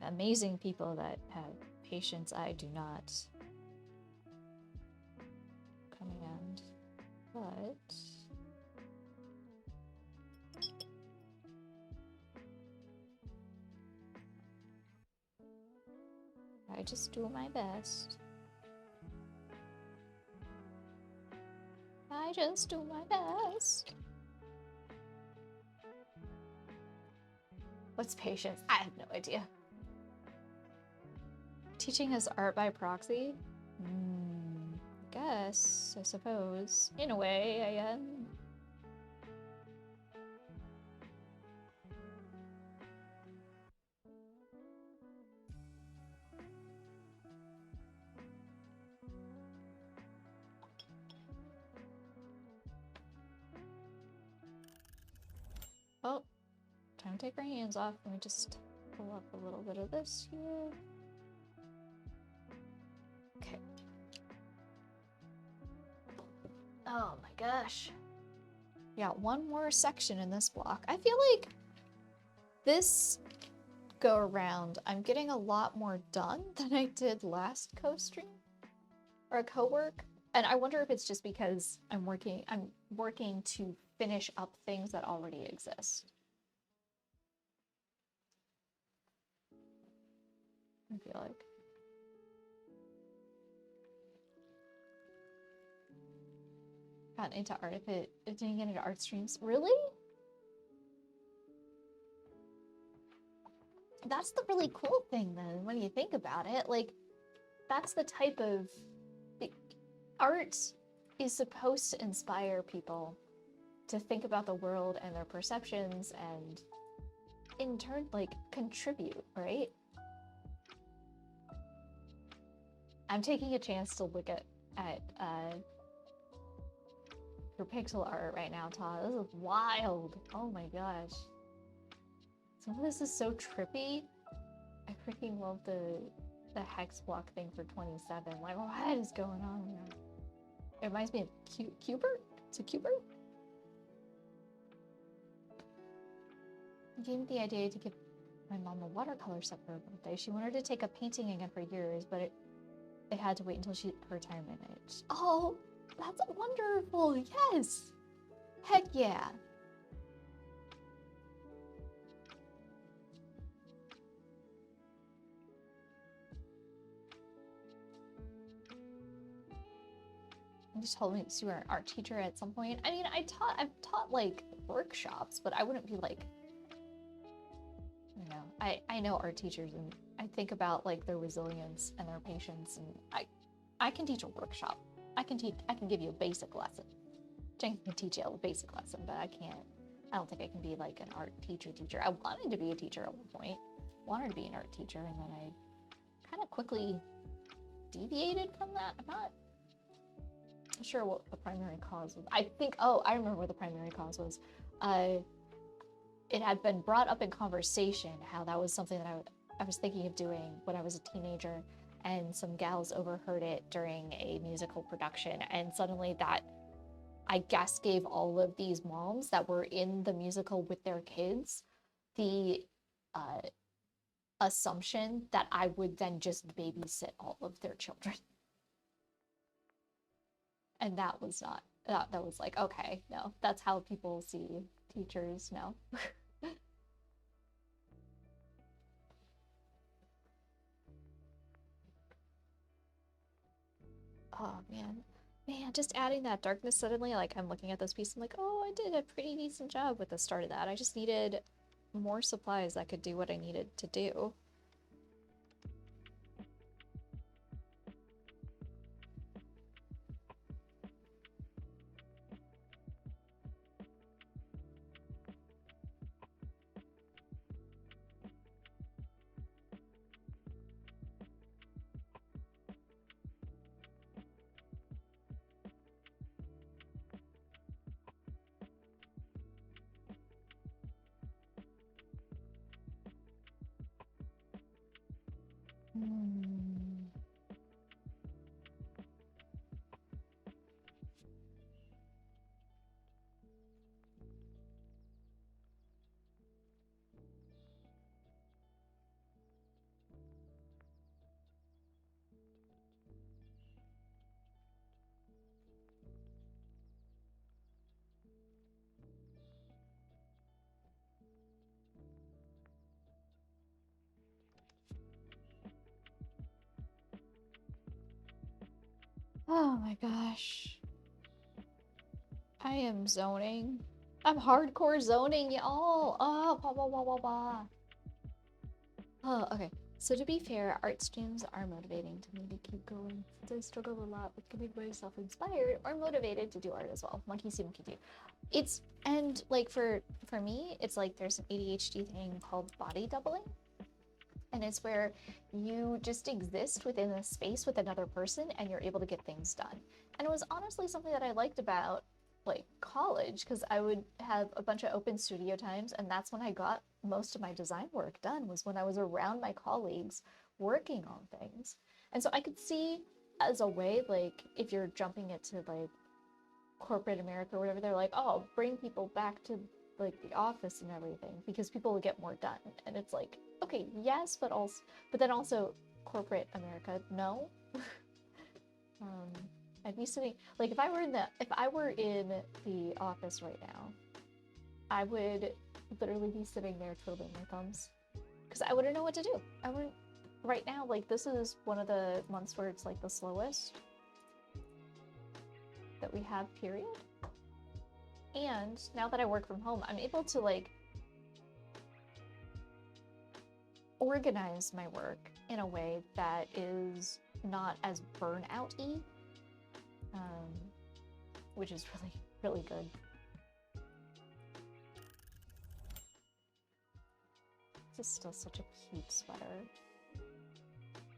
[SPEAKER 1] amazing people that have patience. I do not. Command, but I just do my best. I just do my best. What's patience? I have no idea. Teaching us art by proxy? Guess, I suppose. In a way, I am. Oh, time to take our hands off. Let me just pull up a little bit of this here. Okay. Oh my gosh. We got one more section in this block. I feel like this go around, I'm getting a lot more done than I did last co-stream or co-work. And I wonder if it's just because I'm working to finish up things that already exist. I feel like. Got into art if it didn't get into art streams. Really? That's the really cool thing then when you think about it. Like, that's the type of art is supposed to inspire people to think about the world and their perceptions and in turn like contribute, right? I'm taking a chance to look at your pixel art right now, Todd. This is wild. Oh my gosh. Some of this is so trippy. I freaking love the hex block thing for 27. Like, what is going on here? It reminds me of Cubert? It's a Cubert? I gave me the idea to give my mom a watercolor set for her birthday. She wanted to take up painting again for years, but it had to wait until her retirement age. Oh, that's wonderful. Yes. Heck yeah. You told me you were an art teacher at some point. I mean, I've taught like workshops, but I wouldn't be like, you know, I know art teachers and I think about like their resilience and their patience, and I can teach a workshop. I can give you a basic lesson. Jen can teach you a basic lesson, but I don't think I can be like an art teacher. I wanted to be a teacher at one point. Wanted to be an art teacher, and then I kind of quickly deviated from that. I'm not sure what the primary cause was. I remember what the primary cause was. It had been brought up in conversation how that was something that I was thinking of doing when I was a teenager, and some gals overheard it during a musical production, and suddenly that, I guess, gave all of these moms that were in the musical with their kids the assumption that I would then just babysit all of their children. And that was not, that was like, okay, no, that's how people see teachers, no. Oh, man. Man, just adding that darkness suddenly, like, I'm looking at those pieces, I'm like, oh, I did a pretty decent job with the start of that. I just needed more supplies that could do what I needed to do. Oh my gosh. I am zoning. I'm hardcore zoning, y'all. Oh, blah, blah, blah, blah, blah. Oh, okay. So to be fair, art streams are motivating to me to keep going. Since I struggle a lot with getting myself inspired or motivated to do art as well. Monkey see, monkey do. It's and like for me, it's like there's an ADHD thing called body doubling. And it's where you just exist within a space with another person and you're able to get things done. And it was honestly something that I liked about like college because I would have a bunch of open studio times and that's when I got most of my design work done was when I was around my colleagues working on things. And so I could see as a way like if you're jumping it to like corporate America or whatever, they're like, oh, bring people back to like the office and everything because people will get more done. And it's like, okay, yes, but then also corporate America, no. um, I'd be sitting like if I were in the office right now, I would literally be sitting there twiddling my thumbs because I wouldn't know what to do. I wouldn't. Right now, like this is one of the months where it's like the slowest that we have, period. And now that I work from home, I'm able to like organize my work in a way that is not as burnout-y, which is really, really good. This is still such a cute sweater.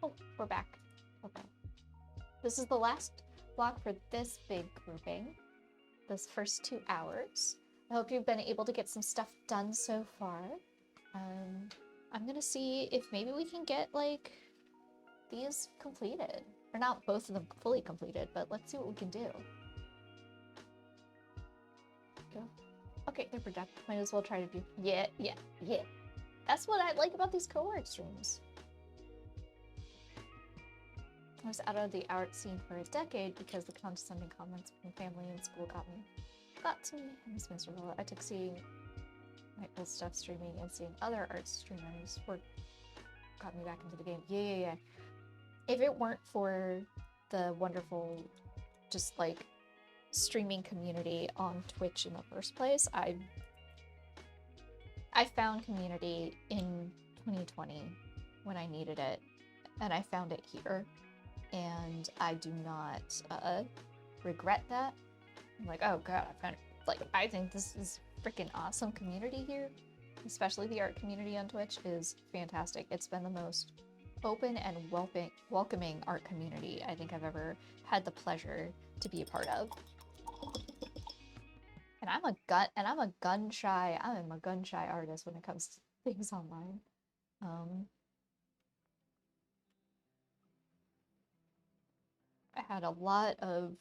[SPEAKER 1] Oh, we're back. Okay. This is the last vlog for this big grouping. This first 2 hours. I hope you've been able to get some stuff done so far. I'm gonna see if maybe we can get like these completed. Or not both of them fully completed, but let's see what we can do. Go. Okay, they're productive. Might as well try to do. Yeah. That's what I like about these co-art streams. I was out of the art scene for a decade because the condescending comments from family and school got to me. I was miserable. I took seeing my old stuff streaming and seeing other art streamers got me back into the game. Yeah. If it weren't for the wonderful, just like streaming community on Twitch in the first place, I found community in 2020 when I needed it, and I found it here. And I do not regret that. I'm like, oh god, I found it. Like, I think this is freaking awesome community here. Especially the art community on Twitch is fantastic. It's been the most open and welcoming art community I think I've ever had the pleasure to be a part of. And I'm a gun shy artist when it comes to things online. I had a lot of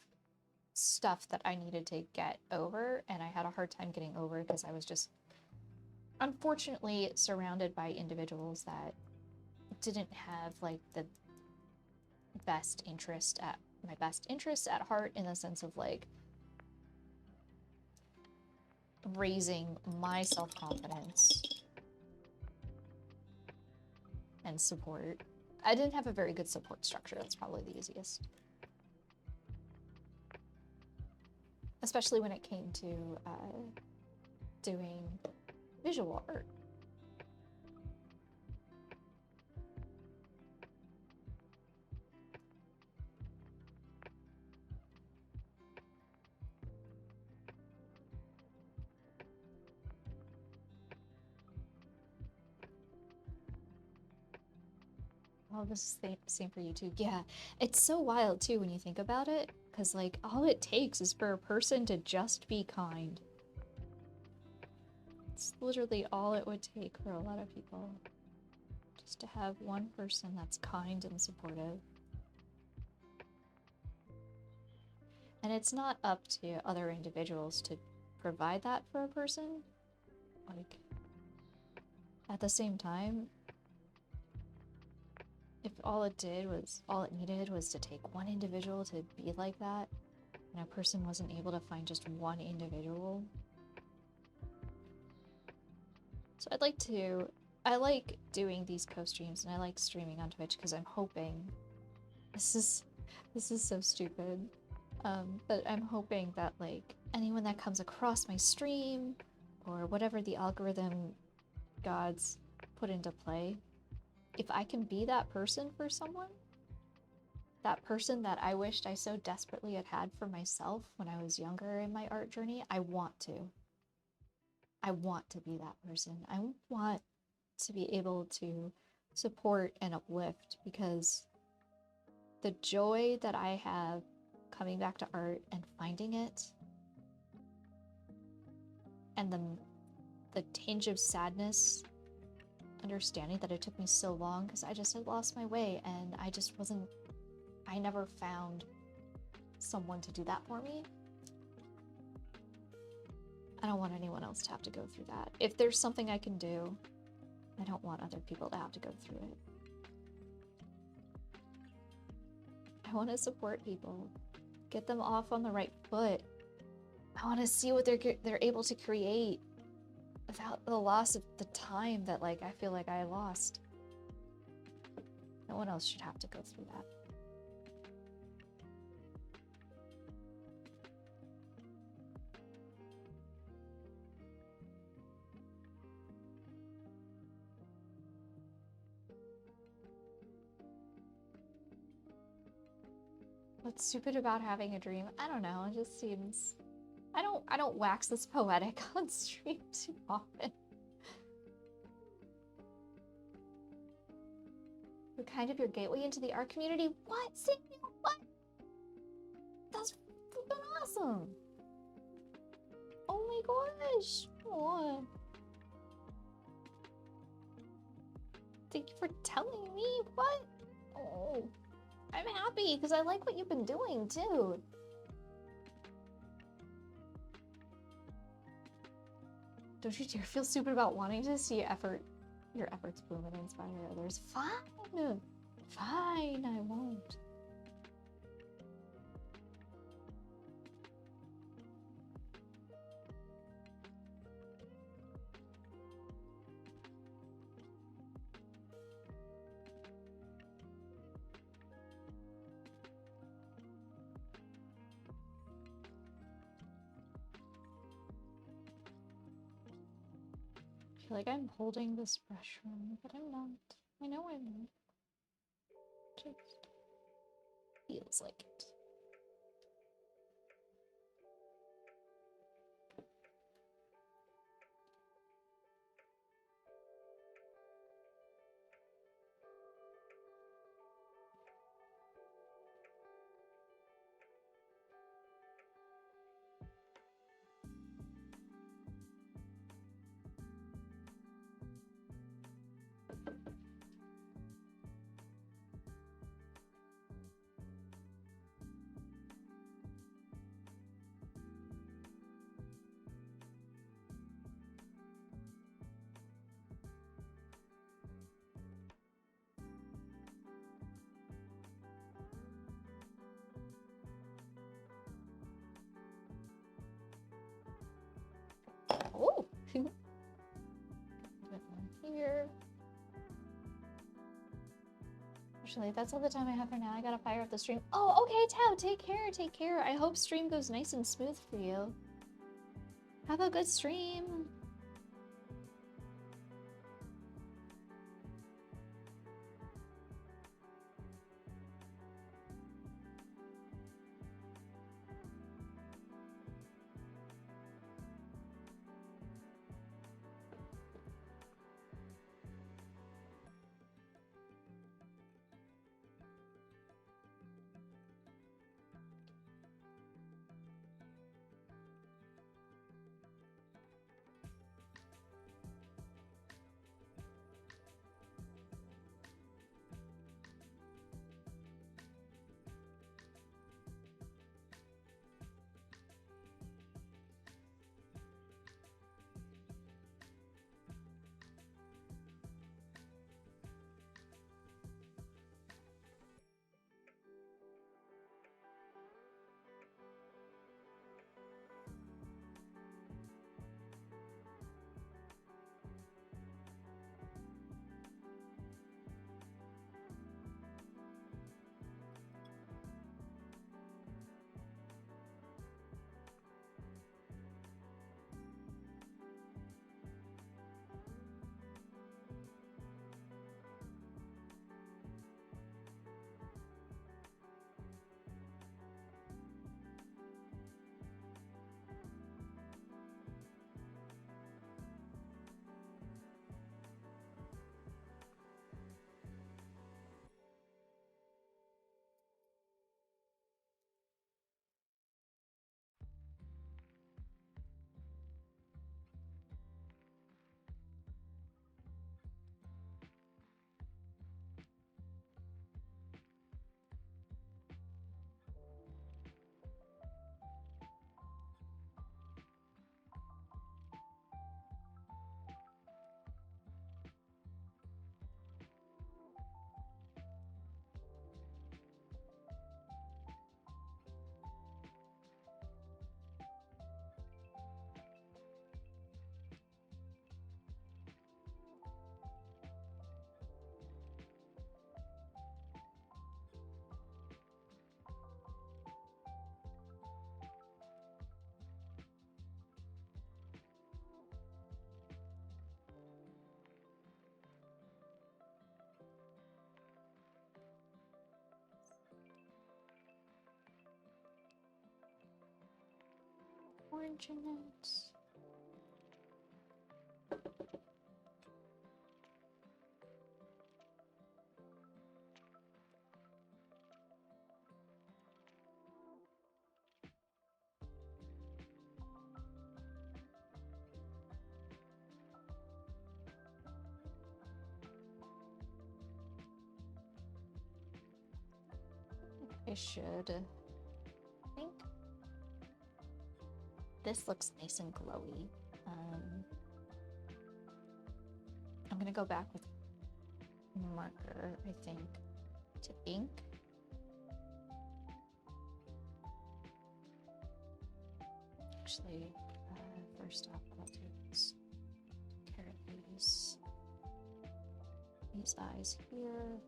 [SPEAKER 1] stuff that I needed to get over, and I had a hard time getting over because I was just unfortunately surrounded by individuals that didn't have like the best interest at my best interests at heart, in the sense of like raising my self-confidence and support. I didn't have a very good support structure. That's probably the easiest. Especially when it came to doing visual art. Oh, this is the same for you too. Yeah, it's so wild too when you think about it, because like all it takes is for a person to just be kind. It's literally all it would take for a lot of people. Just to have one person that's kind and supportive. And it's not up to other individuals to provide that for a person. Like, at the same time, if all it needed was to take one individual to be like that, and a person wasn't able to find just one individual. So I like doing these co-streams, and I like streaming on Twitch because I'm hoping, this is This is so stupid. But I'm hoping that like anyone that comes across my stream or whatever the algorithm gods put into play, if I can be that person for someone, that person that I wished I so desperately had had for myself when I was younger in my art journey, I want to. I want to be that person. I want to be able to support and uplift, because the joy that I have coming back to art and finding it, and the tinge of sadness, understanding that it took me so long because I just had lost my way and I never found someone to do that for me. I don't want anyone else to have to go through that. If there's something I can do, I don't want other people to have to go through it. I want to support people, get them off on the right foot. I want to see what they're able to create without the loss of the time that like I feel like I lost. No one else should have to go through that. What's stupid about having a dream? I don't know, it just seems... I don't wax this poetic on stream too often. We're kind of your gateway into the art community. What? Samuel? What? That's flippin' awesome. Oh my gosh. Oh. Thank you for telling me. What? Oh. I'm happy because I like what you've been doing too. Don't you dare feel stupid about wanting to see your efforts bloom and inspire others. Fine. Fine, I won't. I feel like I'm holding this brush wrong, but I'm not. I know I'm not. Just feels like it. Oh! Here. Actually, that's all the time I have for now. I gotta fire up the stream. Oh, okay, Tao, take care, take care. I hope stream goes nice and smooth for you. Have a good stream. orange in it. I should. I think this looks nice and glowy. I'm gonna go back with marker, I think, to ink. Actually, first off, I'll do this. Care of these eyes here.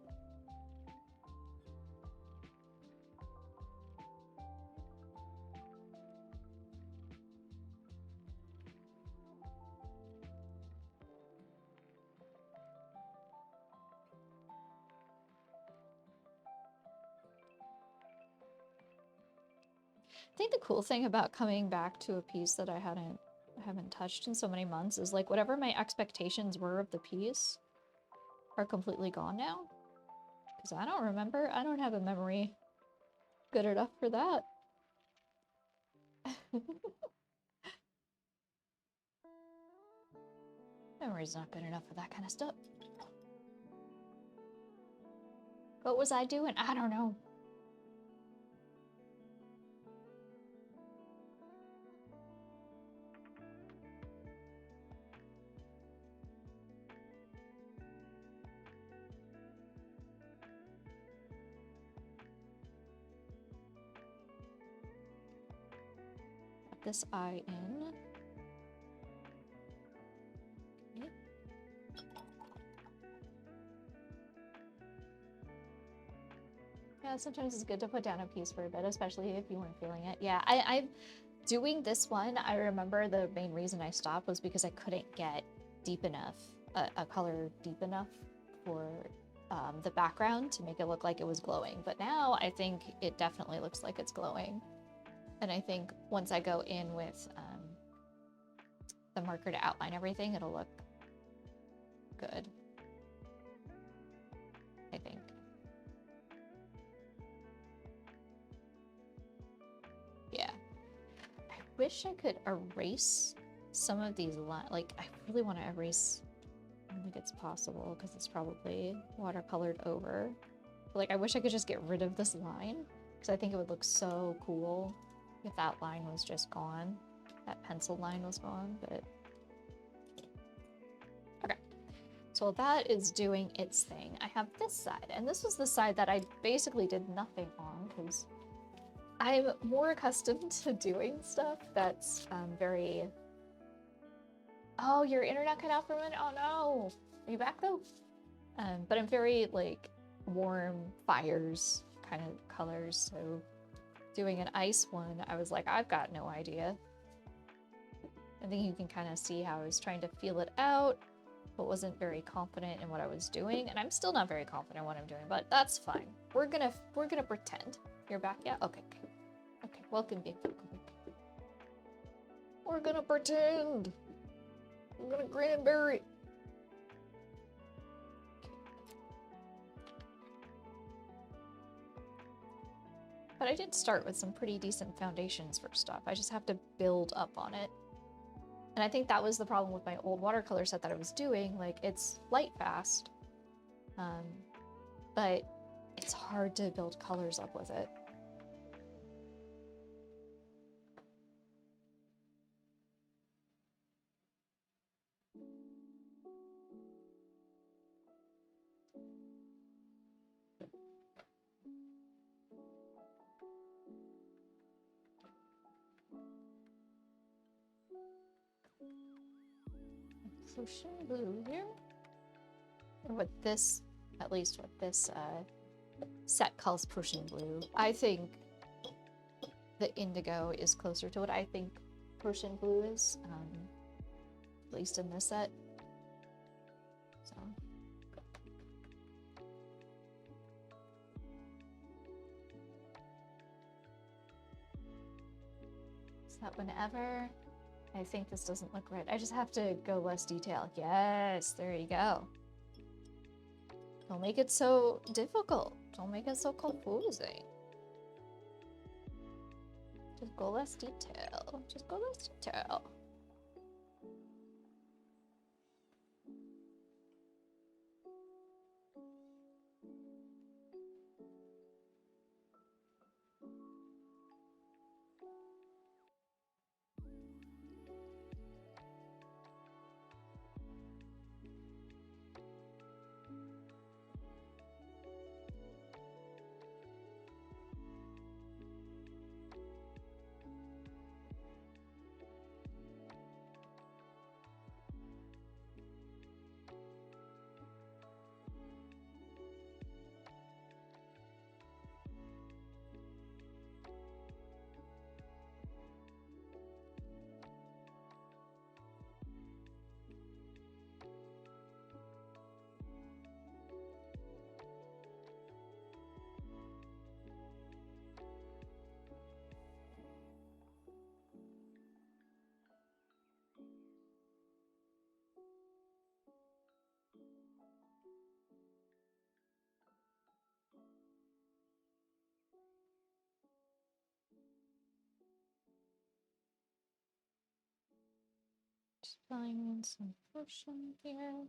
[SPEAKER 1] I think the cool thing about coming back to a piece that I haven't touched in so many months is like whatever my expectations were of the piece are completely gone now. Because I don't remember. I don't have a memory good enough for that. Memory's not good enough for that kind of stuff. What was I doing? I don't know. This eye in. Okay. Yeah, sometimes it's good to put down a piece for a bit, especially if you weren't feeling it. Yeah, I'm doing this one. I remember the main reason I stopped was because I couldn't get deep enough, a color deep enough for the background to make it look like it was glowing. But now I think it definitely looks like it's glowing. And I think once I go in with the marker to outline everything, it'll look good. I think. Yeah. I wish I could erase some of these lines. Like, I really want to erase. I don't think it's possible because it's probably watercolored over. But, like, I wish I could just get rid of this line because I think it would look so cool if that line was just gone. That pencil line was gone, but... Okay. So that is doing its thing. I have this side, and this was the side that I basically did nothing on because I'm more accustomed to doing stuff that's very... Oh, your internet cut out for a minute? Oh no! Are you back though? But I'm very like warm fires kind of colors, so doing an ice one, I was like, I've got no idea. I think you can kind of see how I was trying to feel it out, but wasn't very confident in what I was doing, and I'm still not very confident in what I'm doing, but that's fine. We're gonna pretend. You're back? Yeah? Okay. Okay, welcome back. We're gonna pretend. I'm gonna grin and bear it. But I did start with some pretty decent foundations for stuff. I just have to build up on it. And I think that was the problem with my old watercolor set that I was doing. Like, it's light fast, but it's hard to build colors up with it. Ocean blue here. Or what this, at least what this set calls Prussian blue. I think the indigo is closer to what I think Prussian blue is, at least in this set. So. that whenever I think this doesn't look right, I just have to go less detail. Yes, there you go. Don't make it so difficult. Don't make it so confusing. Just go less detail. Just go less detail. Just filling in some motion here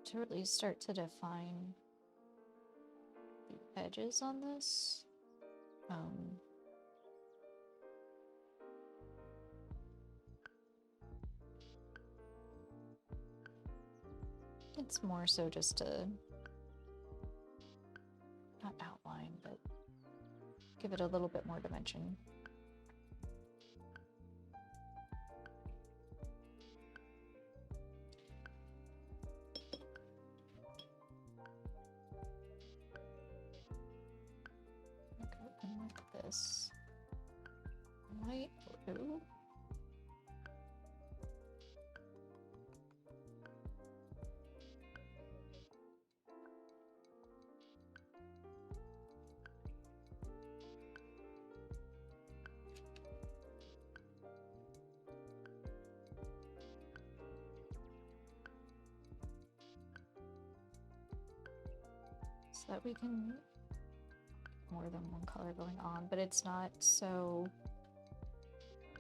[SPEAKER 1] to really start to define the edges on this. It's more so just to not outline, but give it a little bit more dimension. Go in like this. Light blue. So that we can more than one color going on, but it's not so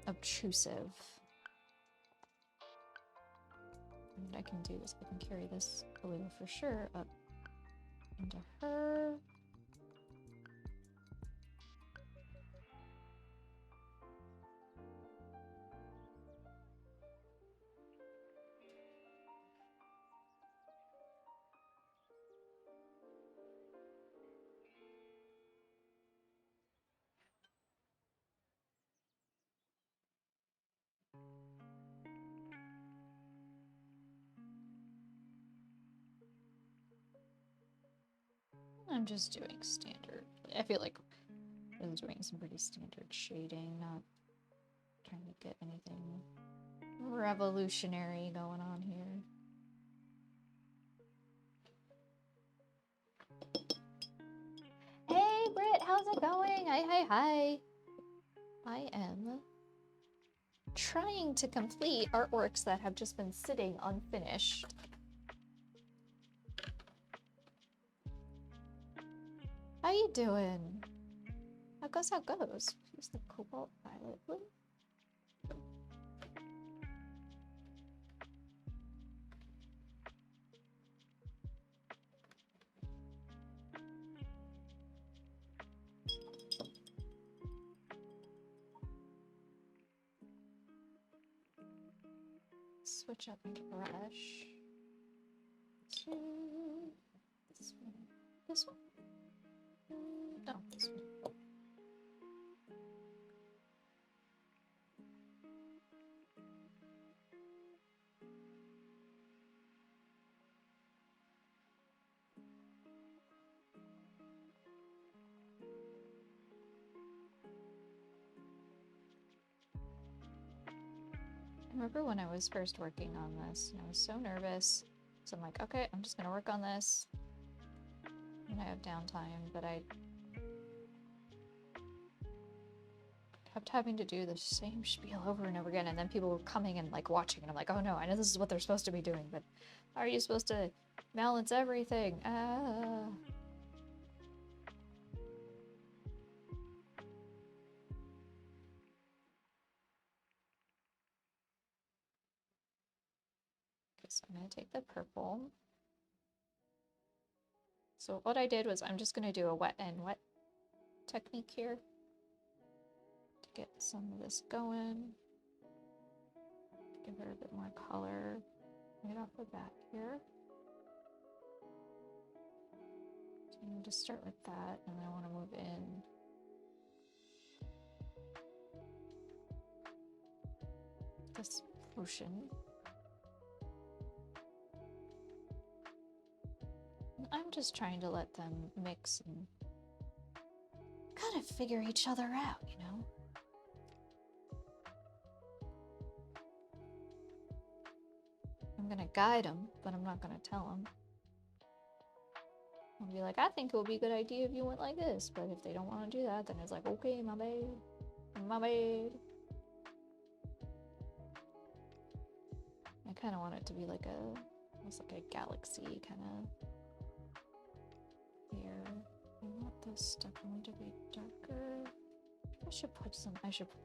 [SPEAKER 1] obtrusive. And what I can do is I can carry this blue for sure up into her. I'm just doing standard. I feel like I was doing some pretty standard shading, not trying to get anything revolutionary going on here. Hey Britt, how's it going? Hi. I am trying to complete artworks that have just been sitting unfinished. How you doing? How goes? Use the cobalt violet blue. Switch up my brush to this one. This one? No, this one. I remember when I was first working on this, and I was so nervous. So I'm like, okay, I'm just gonna work on this. And I have downtime, but I kept having to do the same spiel over and over again, and then people were coming and like watching, and I'm like, oh no, I know this is what they're supposed to be doing, but how are you supposed to balance everything? Ah. Okay, so I'm gonna take the purple. So what I did was I'm just gonna do a wet and wet technique here to get some of this going. Give her a bit more color right off the bat here. So I'm gonna just start with that, and then I want to move in this potion. I'm just trying to let them mix and kind of figure each other out, you know? I'm gonna guide them, but I'm not gonna tell them. I'll be like, I think it would be a good idea if you went like this, but if they don't want to do that, then it's like, okay, my bad. My bad. I kind of want it to be like almost like a galaxy kind of here. I want this definitely to be darker. I should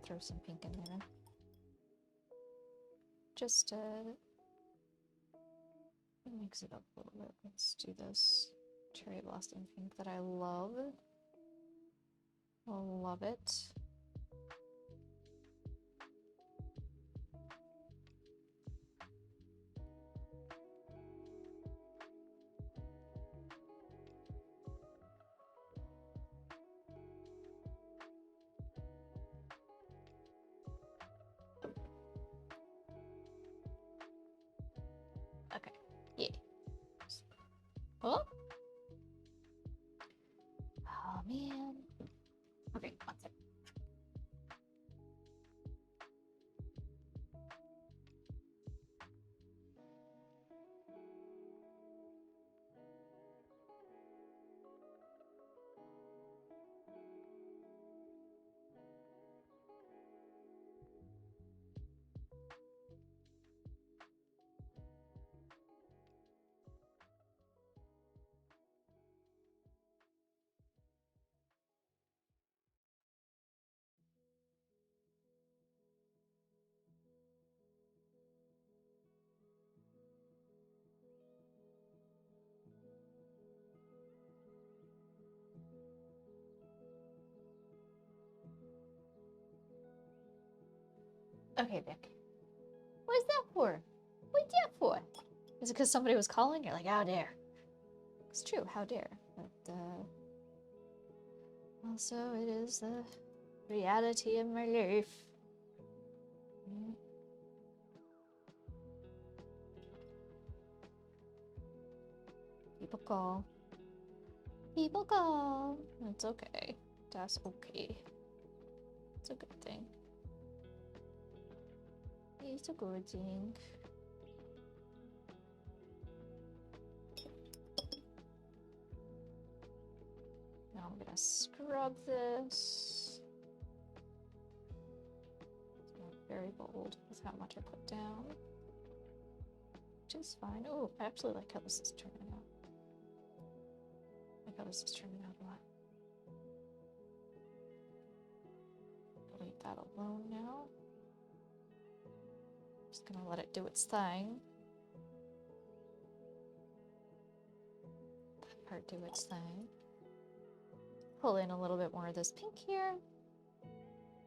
[SPEAKER 1] throw some pink in there. Just to mix it up a little bit. Let's do this cherry blossom pink that I love. Love it. Okay, yeah. Oh! Oh man. Okay, one second. Okay, Vic. What is that for? What's that for? Is it because somebody was calling? You're like, how dare. It's true, how dare. But, also, it is the reality of my life. People call. People call. It's okay. That's okay. It's a good thing. It's a good thing. Now I'm gonna scrub this. I'm very bold with how much I put down. Which is fine. Oh, I actually like how this is turning out. I like how this is turning out a lot. Leave that alone now. Just gonna let it do its thing. That part do its thing. Pull in a little bit more of this pink here.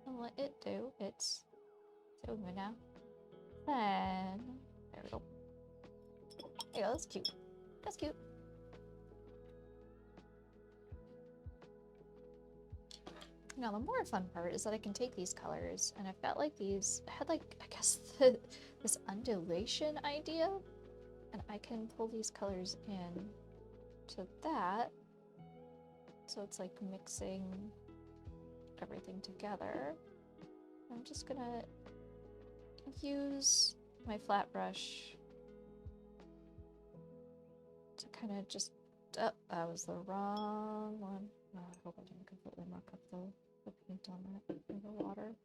[SPEAKER 1] And let it do its movement now. Then, there we go. There you go, that's cute. That's cute. Now the more fun part is that I can take these colors, and I've got like these, I had like, I guess this undulation idea, and I can pull these colors in to that, so it's like mixing everything together. I'm just gonna use my flat brush to kind of just, oh, that was the wrong one. Oh, I hope I didn't completely muck up the the paint on that for the water.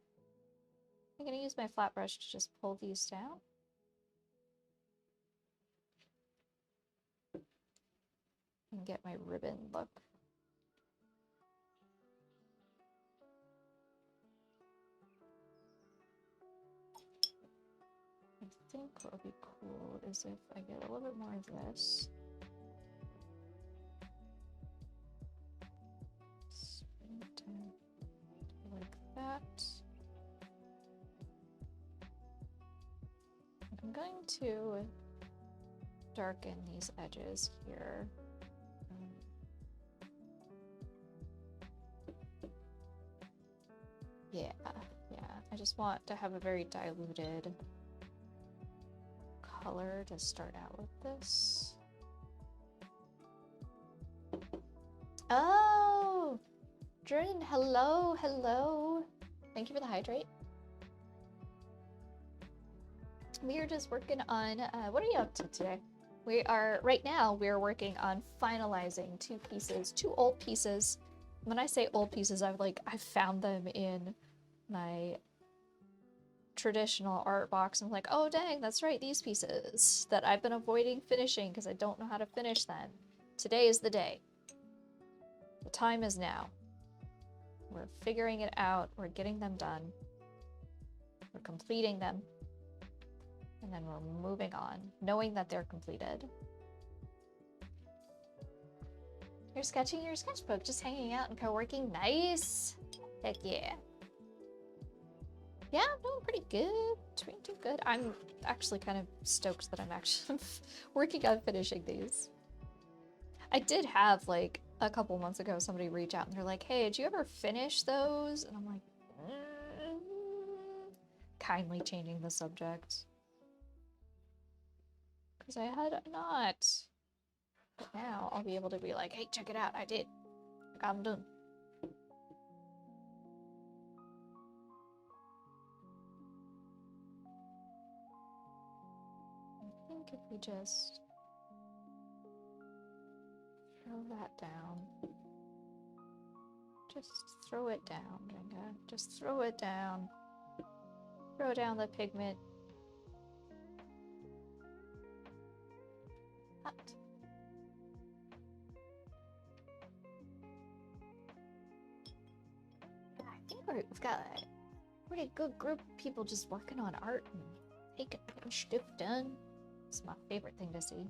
[SPEAKER 1] I'm gonna use my flat brush to just pull these down. And get my ribbon look. I think what would be cool is if I get a little bit more of this. Spin it down like that. I'm going to darken these edges here. Yeah, I just want to have a very diluted color to start out with this. Oh, Jordan, hello, hello. Thank you for the hydrate. We are just working on, what are you up to today? Right now, we're working on finalizing two old pieces. When I say old pieces, I've found them in my traditional art box. I'm like, oh dang, that's right, these pieces that I've been avoiding finishing because I don't know how to finish them. Today is the day. The time is now. We're figuring it out, we're getting them done, we're completing them, and then we're moving on, knowing that they're completed. You're sketching your sketchbook, just hanging out and co-working. Nice! Heck yeah. Yeah, I'm doing pretty good. Doing too good. I'm actually kind of stoked that I'm actually working on finishing these. I did have, like, a couple months ago, somebody reach out and they're like, hey, did you ever finish those? And I'm like, kindly changing the subject. Because I had not. But now I'll be able to be like, hey, check it out, I did. I got them done. I think if we just throw that down. Just throw it down, Jenga. Just throw it down. Throw down the pigment. Hot. I think we've got a pretty good group of people just working on art and getting stuff done. It's my favorite thing to see.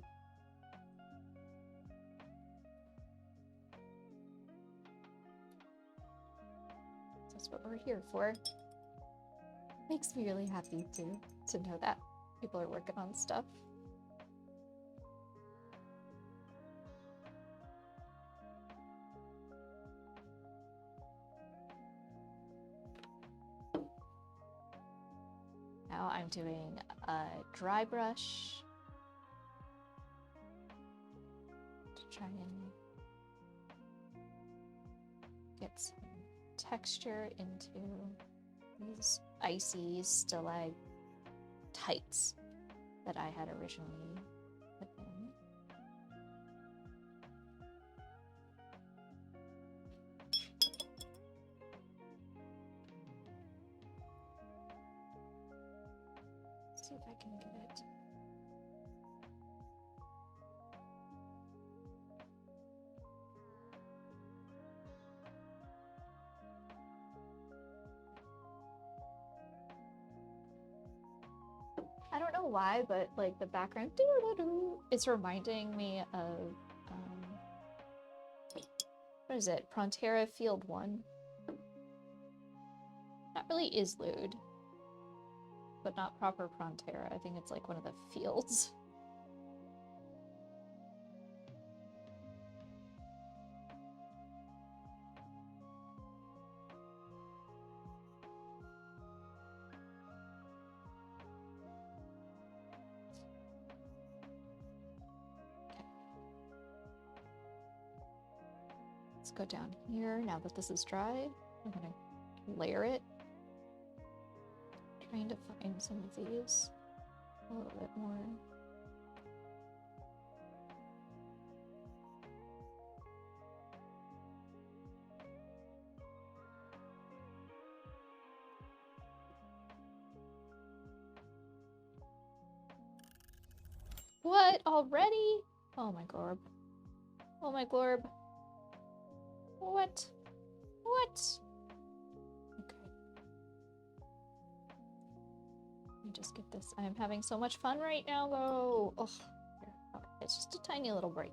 [SPEAKER 1] That's what we're here for. Makes me really happy to know that people are working on stuff. Now I'm doing a dry brush to try and get some texture into these icy stalactites that I had originally put in. Let's see if I can get it. I don't know why, but like the background, it's reminding me of, what is it? Prontera Field 1. That really is lewd, but not proper Prontera. I think it's like one of the fields. Let's go down here. Now that this is dry, I'm gonna layer it. Trying to find some of these a little bit more. What? Already? Oh my glorb. Oh my glorb. What? What? Okay. Let me just get this. I am having so much fun right now, though. Oh, okay. It's just a tiny little break.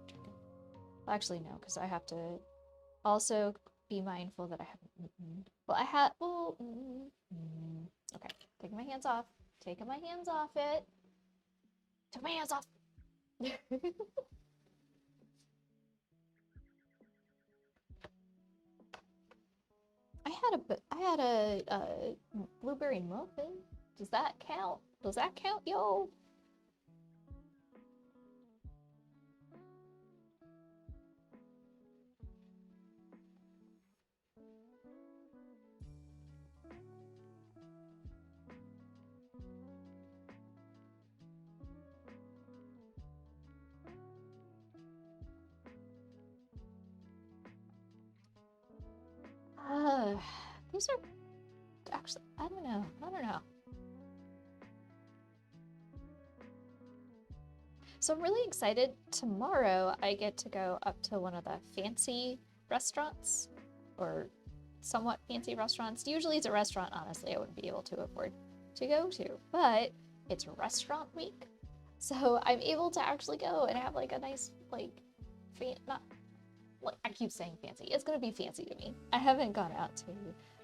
[SPEAKER 1] Well, actually, no, because I have to also be mindful that I haven't eaten. Well, I had. Well, okay. Taking my hands off. Taking my hands off it. Took my hands off. I had a blueberry muffin. Does that count? Does that count, yo? These are actually, I don't know. I don't know. So I'm really excited. Tomorrow I get to go up to one of the fancy restaurants, or somewhat fancy restaurants. Usually it's a restaurant, honestly, I wouldn't be able to afford to go to, but it's restaurant week. So I'm able to actually go and have like a nice, like, not, like, I keep saying fancy. It's gonna be fancy to me. I haven't gone out to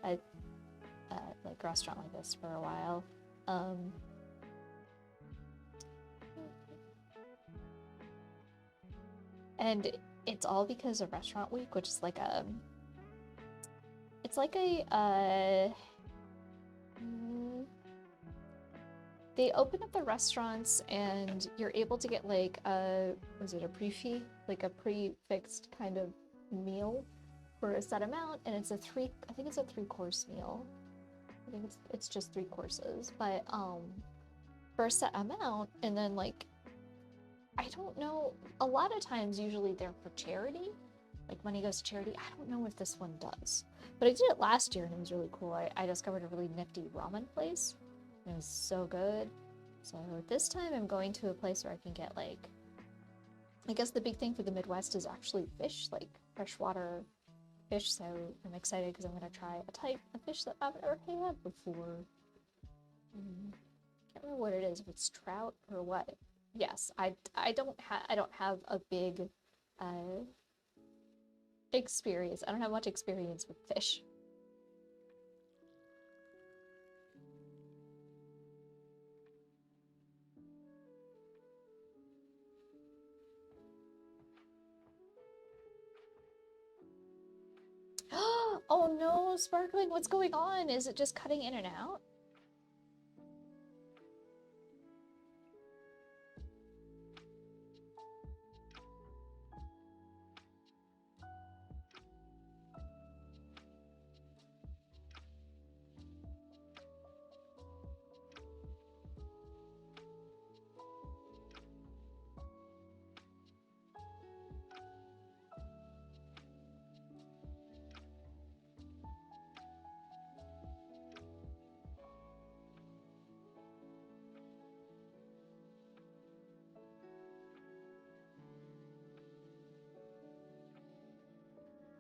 [SPEAKER 1] a like restaurant like this for a while. And it's all because of Restaurant Week, which is like a, it's like a, they open up the restaurants and you're able to get like a, was it a pre-fee? Like a pre-fixed kind of meal for a set amount, and it's a I think it's a 3-course meal. I think it's just 3 courses, but for a set amount, and then like, I don't know, a lot of times usually they're for charity, like money goes to charity. I don't know if this one does, but I did it last year and it was really cool. I discovered a really nifty ramen place. It was so good. So this time I'm going to a place where I can get like, I guess the big thing for the Midwest is actually fish, like freshwater fish. So I'm excited because I'm going to try a type of fish that I've never had before. Can't remember what it is, if it's trout or what. Yes, I don't have a big experience. I don't have much experience with fish. Oh no, sparkling, what's going on? Is it just cutting in and out?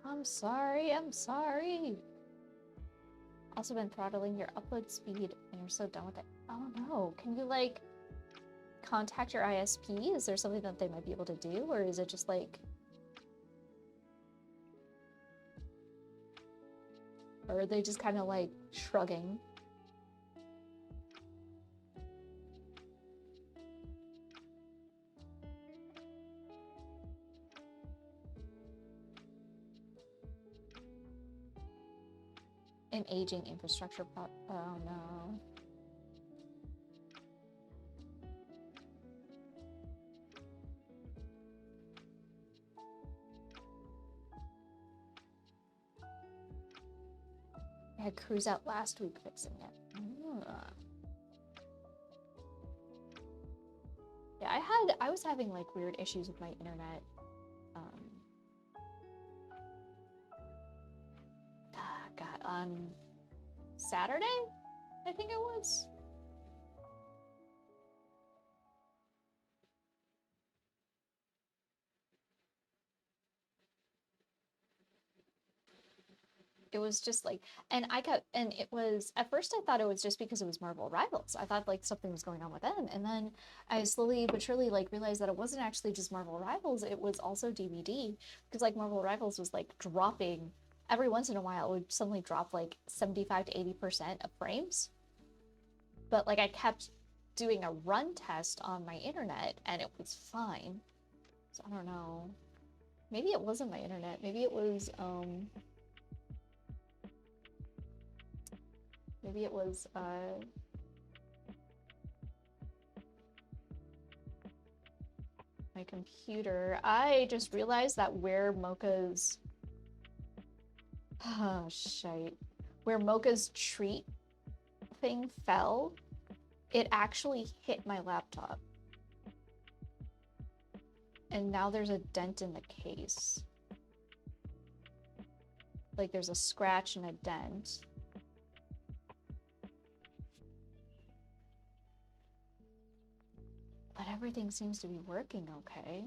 [SPEAKER 1] I'm sorry, I'm sorry. Also been throttling your upload speed and you're so done with it. Oh no, can you like contact your ISP? Is there something that they might be able to do, or is it just like, or are they just kind of like shrugging? An aging infrastructure oh no. I had Cruise out last week fixing it. Yeah, I was having like weird issues with my internet. God, on Saturday, I think it was. it was just like, and it was, at first I thought it was just because it was Marvel Rivals. I thought like something was going on with them. And then I slowly but surely like realized that it wasn't actually just Marvel Rivals, it was also DVD. Because like Marvel Rivals was like dropping, every once in a while it would suddenly drop like 75 to 80% of frames. But like I kept doing a run test on my internet and it was fine. So I don't know. Maybe it wasn't my internet. Maybe it was my computer. I just realized that where Mocha's oh shite. Where Mocha's treat thing fell, it actually hit my laptop. And now there's a dent in the case. Like there's a scratch and a dent. But everything seems to be working okay.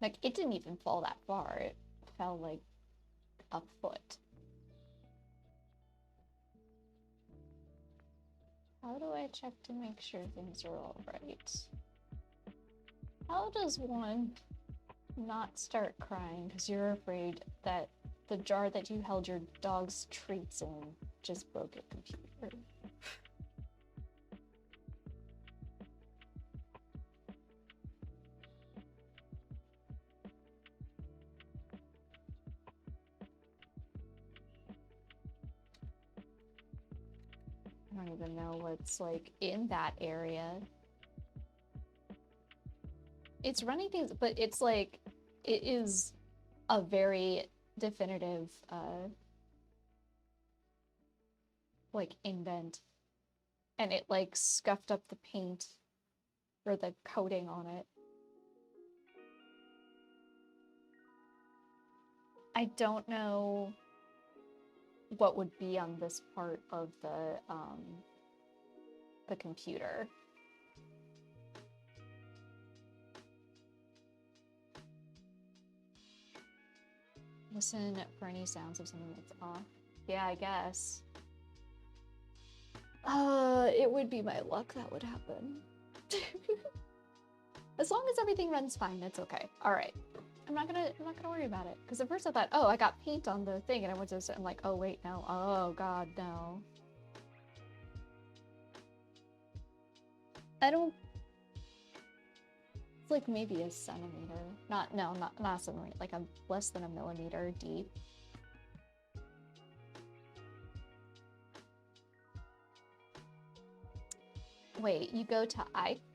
[SPEAKER 1] Like, it didn't even fall that far. It fell like a foot. How do I check to make sure things are all right? How does one not start crying because you're afraid that the jar that you held your dog's treats in just broke your computer? I don't even know what's like in that area. It's running things, but it's like, it is a very definitive like indent, and it like scuffed up the paint or the coating on it. I don't know what would be on this part of the computer. Listen for any sounds of something that's off. Yeah, I guess. It would be my luck that would happen. As long as everything runs fine, it's okay. All right. I'm not gonna worry about it. Because at first I thought, oh, I got paint on the thing, and I went to, I'm like, oh wait, no. Oh god, no. I don't. It's like maybe a centimeter. Not a centimeter. Like a less than a millimeter deep. Wait, you go to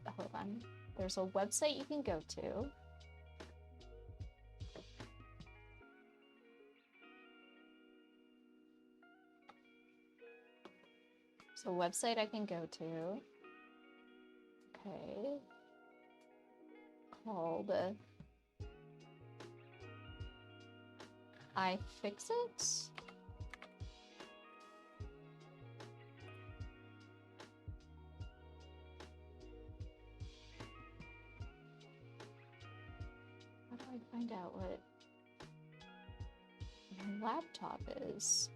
[SPEAKER 1] hold on. There's a website you can go to. So a website I can go to. Okay. Called iFixit. How do I find out what my laptop is?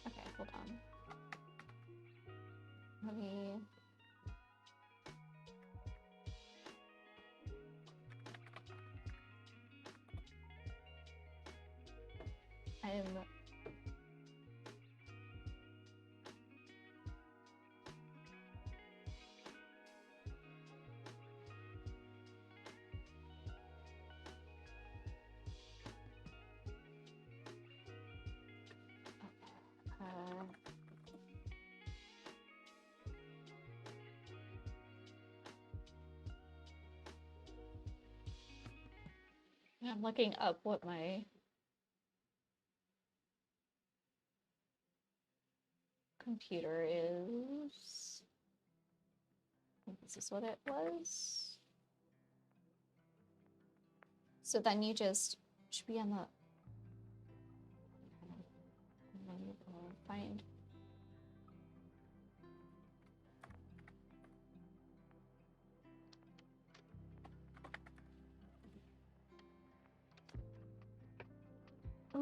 [SPEAKER 1] Okay, hold on. Let me... I'm... I'm looking up what my computer is. This is what it was. So then you just should be on the find.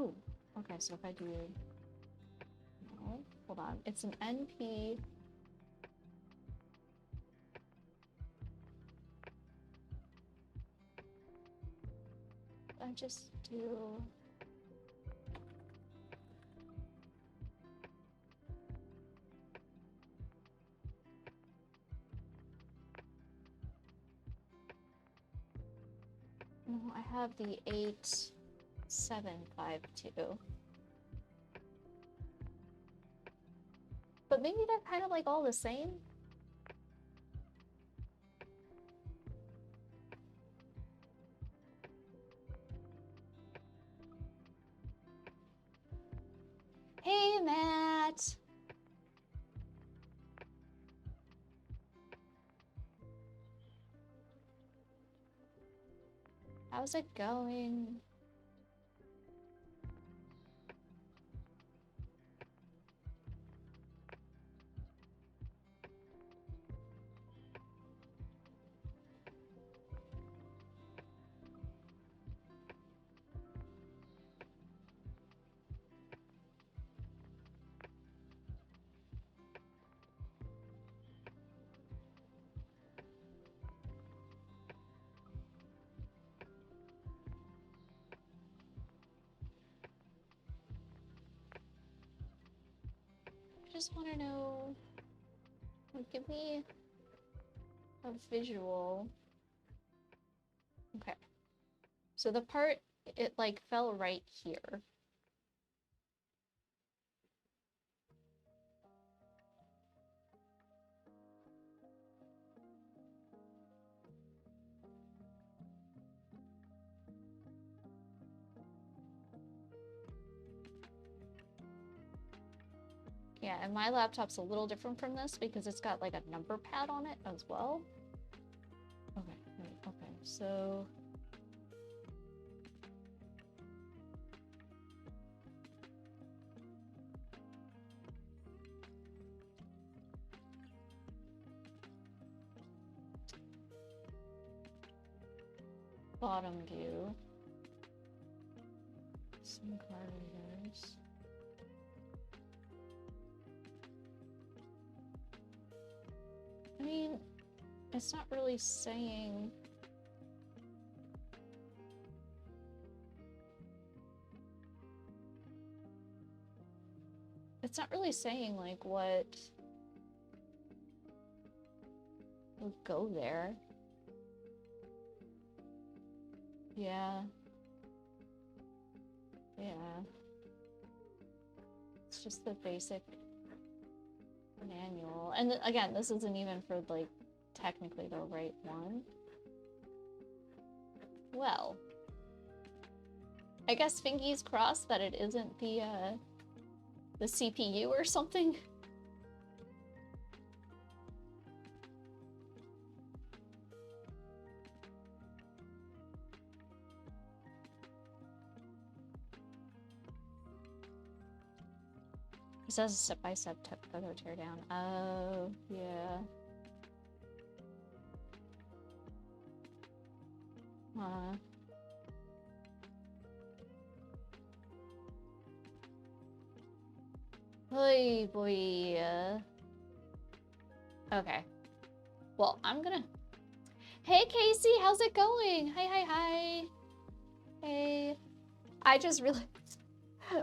[SPEAKER 1] Oh, okay, so if I do... No, hold on. It's an NP... I just do... No, I have the 8752. But maybe they're kind of like all the same. Hey, Matt! How's it going? I just want to know, like, give me a visual. Okay. So the part, it like fell right here. Yeah, and my laptop's a little different from this because it's got like a number pad on it as well. Okay, right, okay, so... Bottom view. Some card readers. I mean, it's not really saying... It's not really saying, like, what would go there. Yeah. Yeah. It's just the basic manual. And again, this isn't even for, like, technically the right one. Well. I guess fingies crossed that it isn't the CPU or something. It says step-by-step photo teardown. Oh, yeah. Huh. Oy boy. Okay. Well, I'm gonna... Hey, Casey, how's it going? Hi, hi, hi. Hey. I just realized...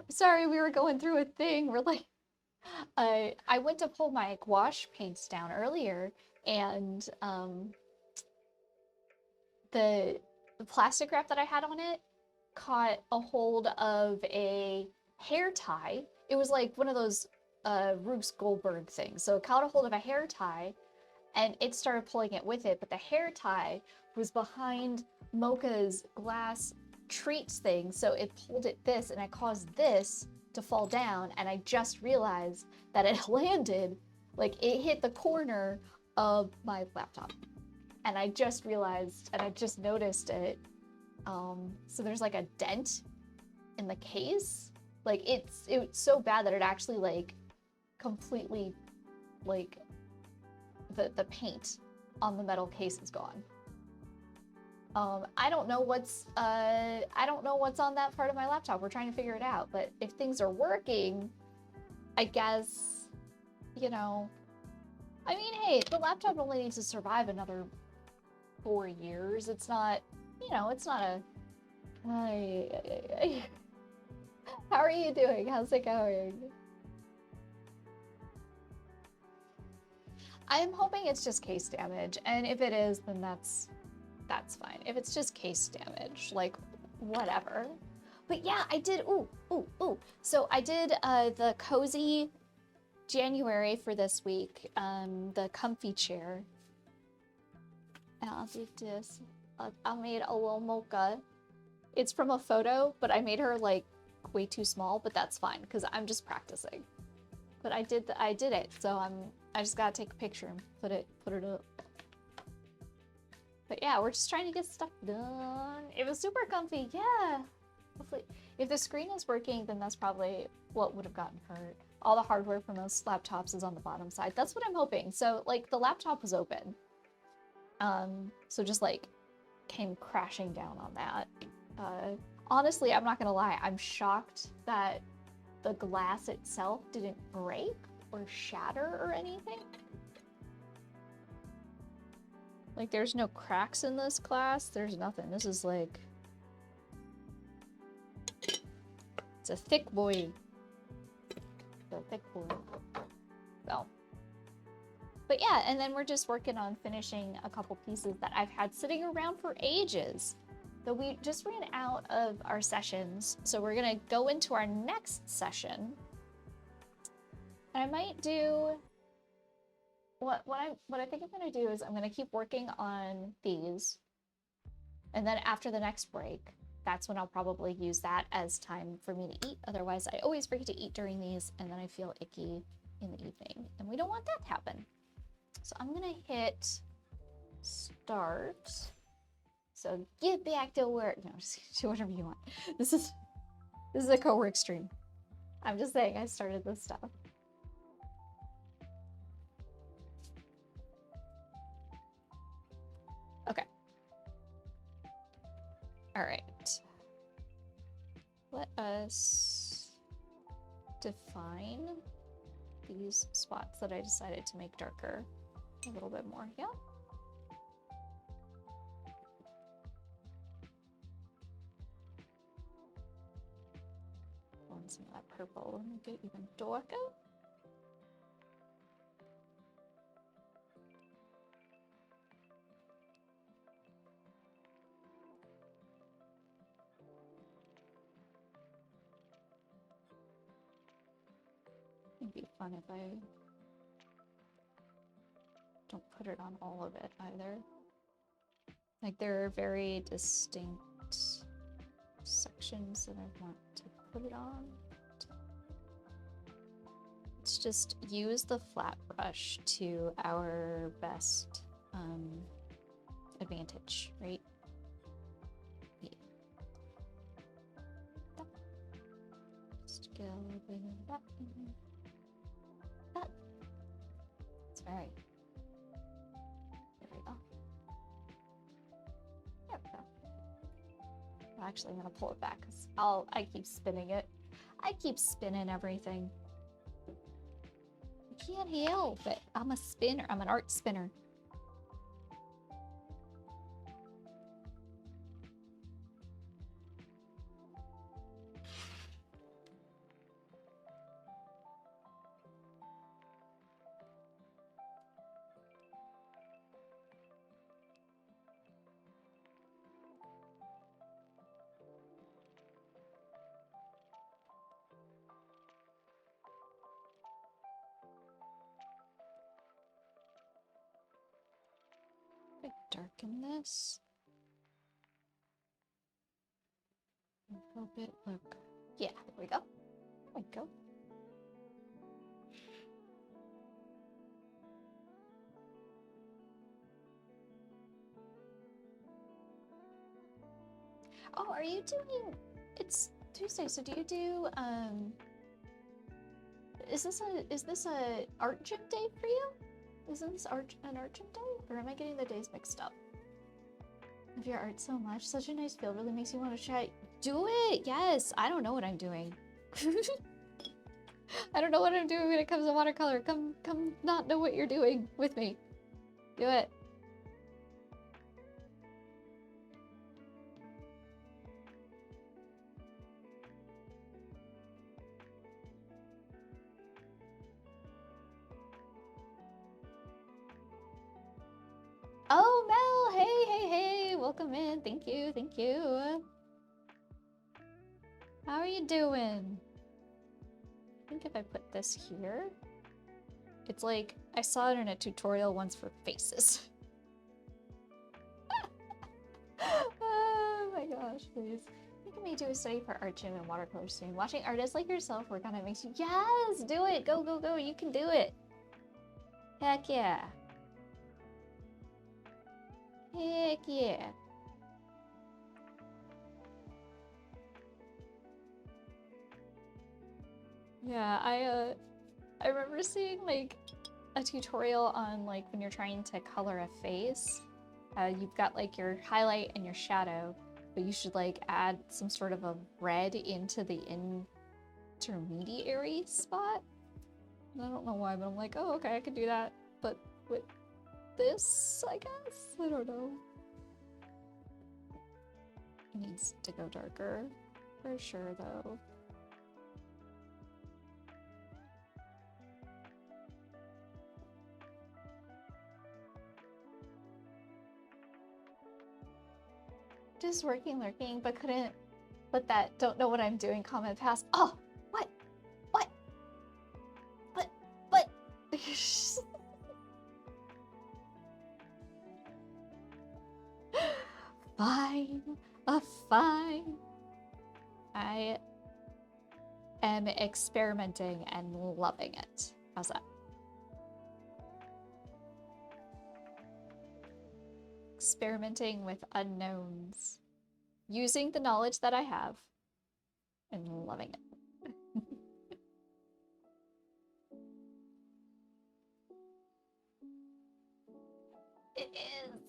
[SPEAKER 1] Sorry, we were going through a thing. We're like... I went to pull my gouache paints down earlier, and the plastic wrap that I had on it caught a hold of a hair tie. It was like one of those Rube Goldberg things. So it caught a hold of a hair tie, and it started pulling it with it, but the hair tie was behind Mocha's glass treats thing, so it pulled it this, and it caused this to fall down, and I just realized that it landed, like it hit the corner of my laptop. And I just realized, and I just noticed it. So there's like a dent in the case. Like it's so bad that it actually like completely, like the paint on the metal case is gone. I don't know what's on that part of my laptop. We're trying to figure it out. But if things are working, I guess, you know, I mean, hey, the laptop only needs to survive another 4 years. It's not, you know, it's not a. How are you doing? How's it going? I'm hoping it's just case damage, and if it is, then that's fine. If it's just case damage, like, whatever. But yeah, I did, ooh. So I did the cozy January for this week, the comfy chair. And I'll do this. I made a little mocha. It's from a photo, but I made her like way too small, but that's fine because I'm just practicing. But I did it, so I just gotta take a picture and put it up. But yeah, we're just trying to get stuff done. It was super comfy, yeah. Hopefully, if the screen is working, then that's probably what would have gotten hurt. All the hardware from those laptops is on the bottom side. That's what I'm hoping. So like the laptop was open. So just like came crashing down on that. Honestly, I'm not gonna lie, I'm shocked that the glass itself didn't break or shatter or anything. Like there's no cracks in this glass, there's nothing. This is like, it's a thick boy. It's a thick boy. So. But yeah, and then we're just working on finishing a couple pieces that I've had sitting around for ages. So we just ran out of our sessions, so we're gonna go into our next session. And I might do what I think I'm gonna do is I'm gonna keep working on these, and then after the next break, that's when I'll probably use that as time for me to eat. Otherwise, I always forget to eat during these, and then I feel icky in the evening, and we don't want that to happen. So I'm gonna hit start. So get back to work. No, just do whatever you want. This is a co-work stream. I'm just saying I started this stuff. Okay. All right. Let us define these spots that I decided to make darker a little bit more. Yeah. Want some of that purple and make it even darker. It'd be fun if I don't put it on all of it either. Like there are very distinct sections that I want to put it on. Let's just use the flat brush to our best advantage, right? Yeah. Just get a little bit of that in there. That. It's very. There we go. There we go. Actually, I'm gonna pull it back because I keep spinning it. I keep spinning everything. I can't help it. I'm a spinner. I'm an art spinner. Darken this a little bit. Look, yeah, there we go. There we go. Oh, are you doing? It's Tuesday, so do you do? Is this a art gym day for you? Isn't this an art gym day, or am I getting the days mixed up? Love your art so much. Such a nice feel. Really makes you want to try. Do it! Yes! I don't know what I'm doing. I don't know what I'm doing when it comes to watercolor. Come not know what you're doing with me. Do it. Oh, Mel! Hey! Welcome in. Thank you. How are you doing? I think if I put this here, it's like, I saw it in a tutorial once for faces. Oh my gosh, please. I think I may do a study for art gym and watercolor soon. Watching artists like yourself work on it makes you, yes, do it, go, you can do it. Heck yeah. Heck yeah. Yeah, I remember seeing like a tutorial on like when you're trying to color a face. You've got like your highlight and your shadow, but you should like add some sort of a red into the intermediary spot. I don't know why, but I'm like, oh, okay, I could do that. But with this, I guess? I don't know. It needs to go darker, for sure, though. Just working, lurking, but couldn't let that don't know what I'm doing comment pass. Oh, what? Fine, fine. I am experimenting and loving it. How's that? Experimenting with unknowns. Using the knowledge that I have and loving it. It is.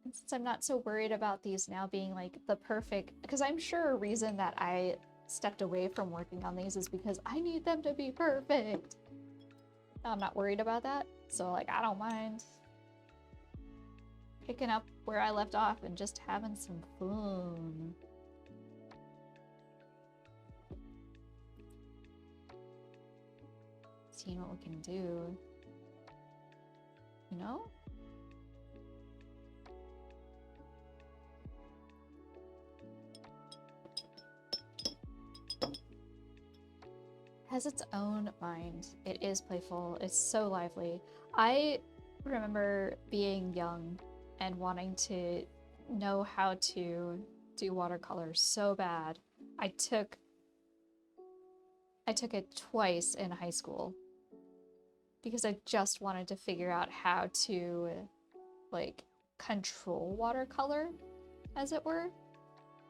[SPEAKER 1] And since I'm not so worried about these now being like the perfect, because I'm sure a reason that I stepped away from working on these is because I need them to be perfect. I'm not worried about that, so like I don't mind picking up where I left off and just having some fun. Seeing what we can do. You know? Has its own mind. It is playful. It's so lively. I remember being young and wanting to know how to do watercolor so bad. I took it twice in high school because I just wanted to figure out how to like control watercolor, as it were.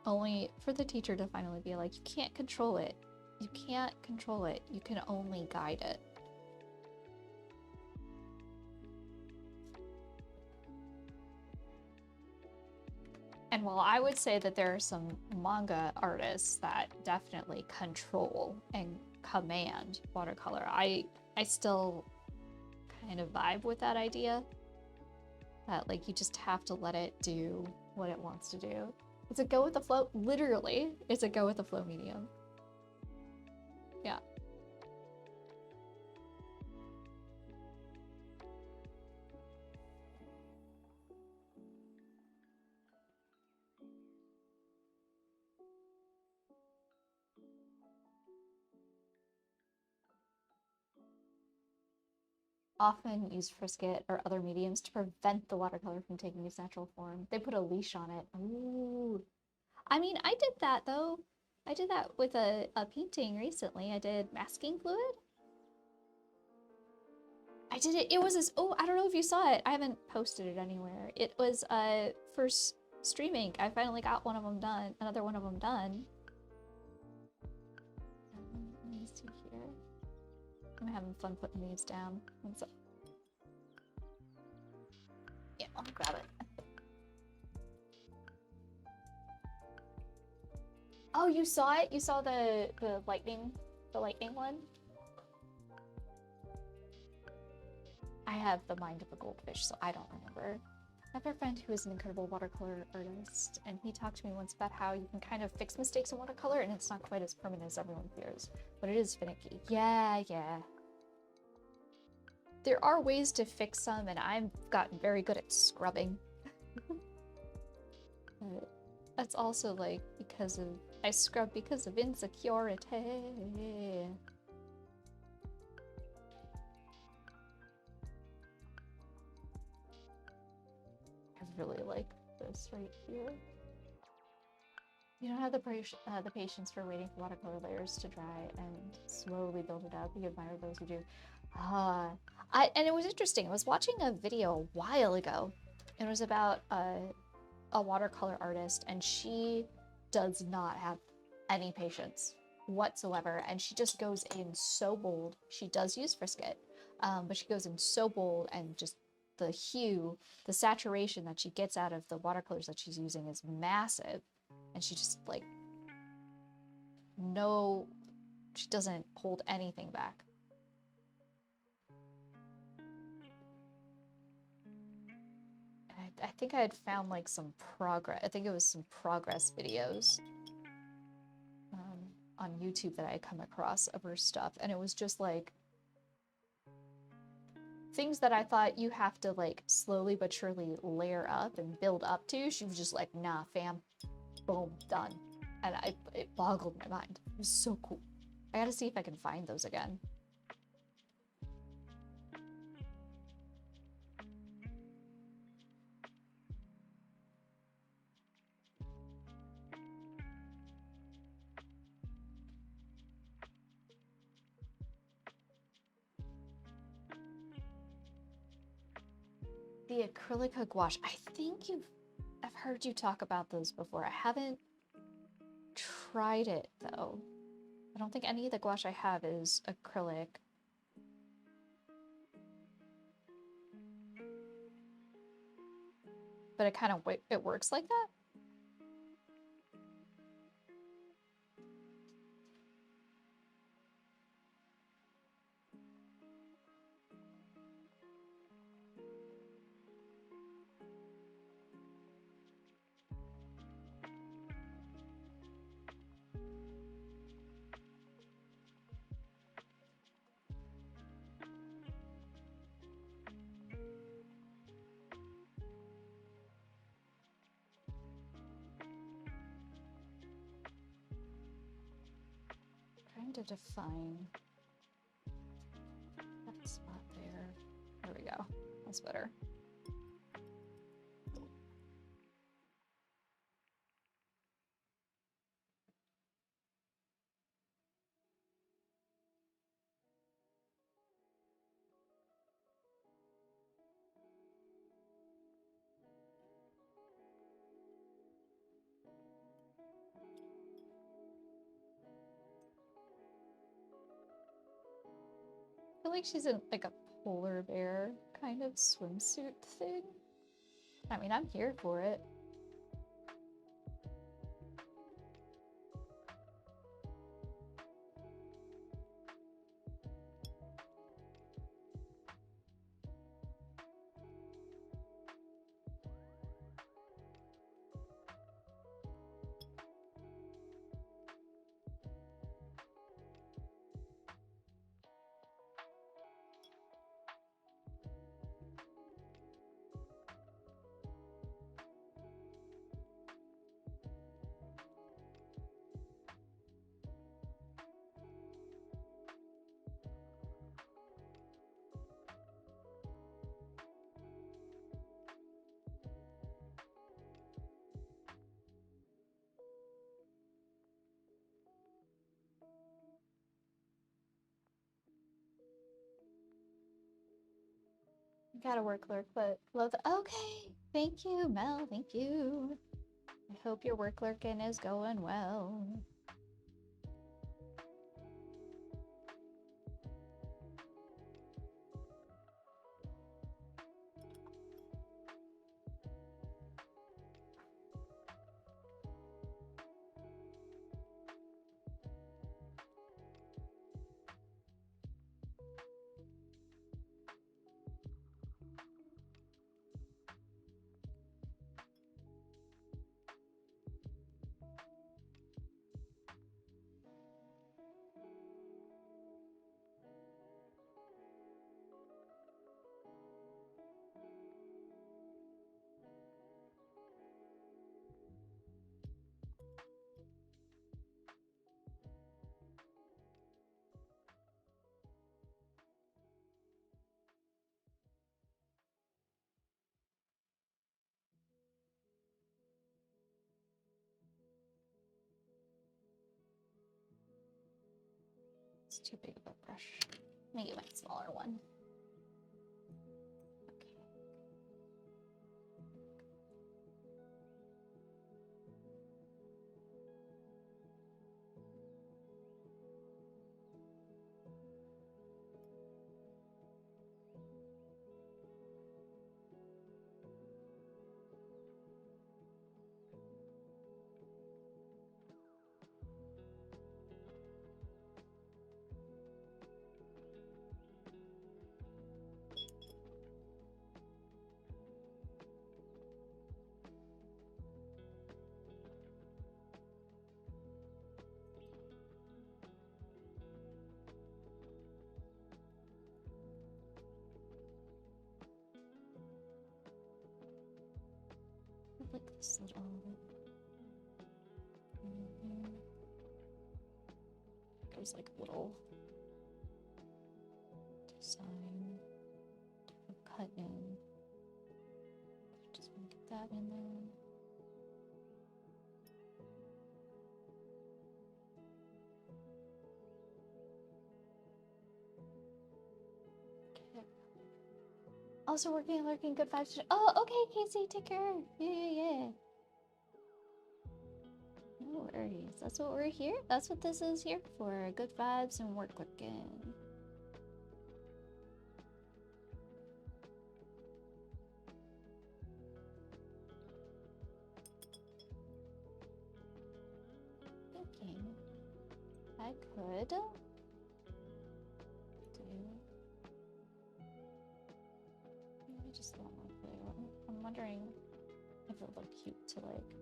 [SPEAKER 1] Only for the teacher to finally be like, you can't control it. You can't control it. You can only guide it. And while I would say that there are some manga artists that definitely control and command watercolor, I still kind of vibe with that idea. That like you just have to let it do what it wants to do. It's a go with the flow. Literally, it's a go with the flow medium. Yeah. Often use Frisket or other mediums to prevent the watercolor from taking its natural form. They put a leash on it. Ooh. I mean, I did that though. I did that with a painting recently. I did masking fluid. I did it. It was this. Oh, I don't know if you saw it. I haven't posted it anywhere. It was for Stream Ink. I finally got one of them done. Another one of them done. Let me see here. I'm having fun putting these down. Yeah. I'll grab it. Oh, you saw it? You saw the lightning one? I have the mind of a goldfish, so I don't remember. I have a friend who is an incredible watercolor artist, and he talked to me once about how you can kind of fix mistakes in watercolor, and it's not quite as permanent as everyone fears, but it is finicky. Yeah, yeah. There are ways to fix some, and I've gotten very good at scrubbing. But that's also like because of I scrub because of insecurity. I really like this right here. You don't have the patience for waiting for watercolor layers to dry and slowly build it up. You admire those who do. And it was interesting. I was watching a video a while ago. It was about a watercolor artist, and she does not have any patience whatsoever, and she just goes in so bold. She does use Frisket, but she goes in so bold, and just the hue, the saturation that she gets out of the watercolors that she's using is massive, and she just like she doesn't hold anything back. I think I had found like some progress. I think it was some progress videos on YouTube that I had come across of her stuff, and it was just like things that I thought you have to like slowly but surely layer up and build up to. She was just like, nah, fam, boom, done. And it boggled my mind. It was so cool. I gotta see if I can find those again. The Acrylica gouache. I've heard you talk about those before. I haven't tried it though. I don't think any of the gouache I have is acrylic. But it works like that? Trying to define that spot there. There we go. That's better. I feel like she's in like a polar bear kind of swimsuit thing. I mean, I'm here for it. Gotta work, lurk, but love. Okay, thank you, Mel. Thank you. I hope your work lurking is going well. It's too big of a brush. Let me get my smaller one. Like this little goes like a little design cut in. Just want to get that in there. Okay. Also working on lurking good vibes. Oh, okay, Casey, take care. Yeah. No worries. That's what we're here. That's what this is here for. Good vibes and work lurking. Thinking I could do. Maybe just a little more blue. I'm wondering if it would look cute to like.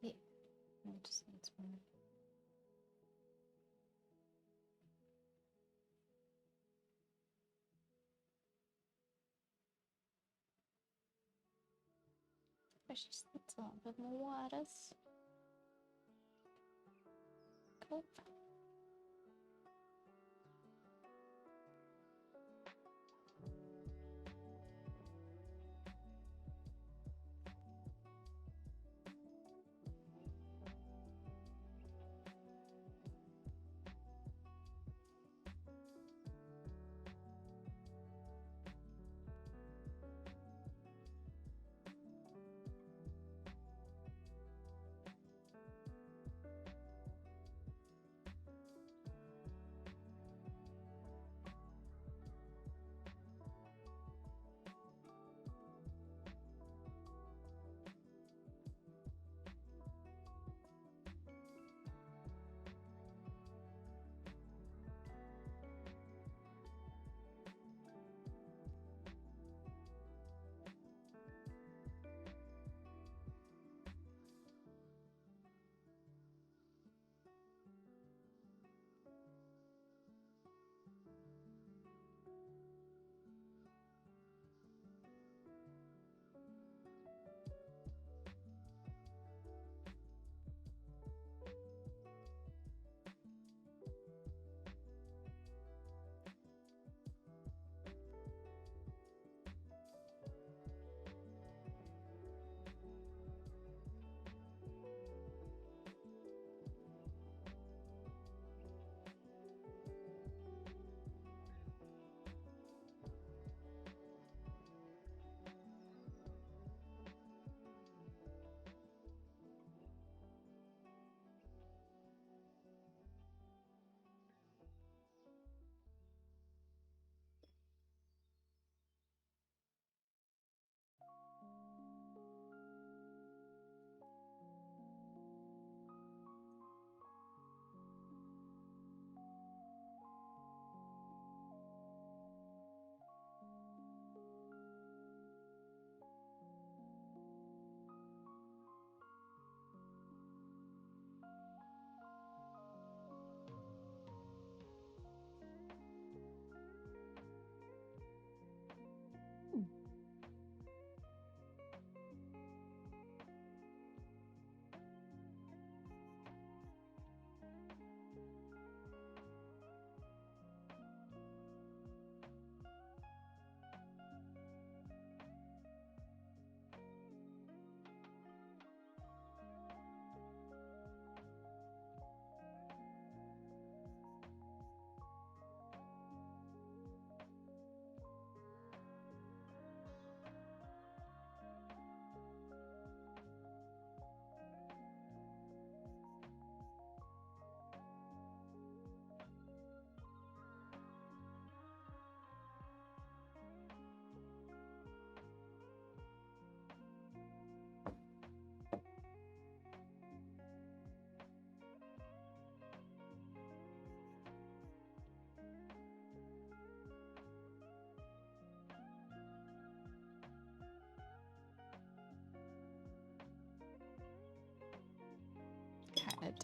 [SPEAKER 1] Yeah, I just need some more. I just need a little bit more waters. Cool.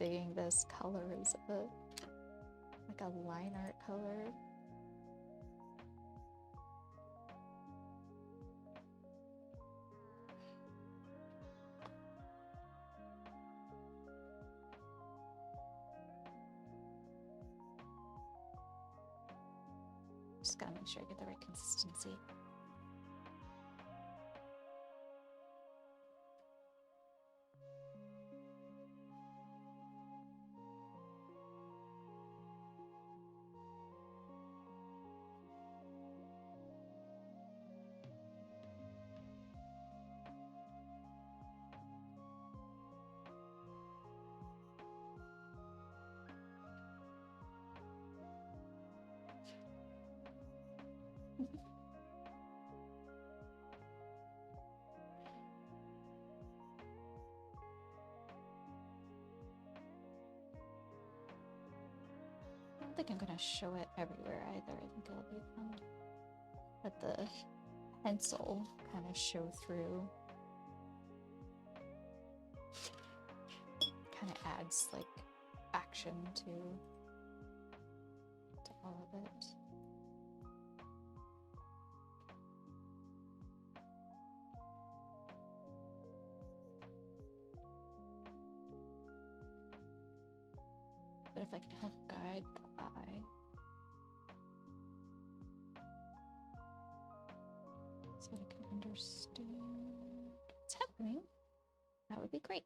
[SPEAKER 1] digging this color as like a line art color. Just gotta make sure I get the right consistency. I don't think I'm gonna show it everywhere either. I think it'll be fun. Let the pencil kind of show through. Kind of adds like action to all of it. But if I can help guide the eye, so I can understand what's happening, that would be great.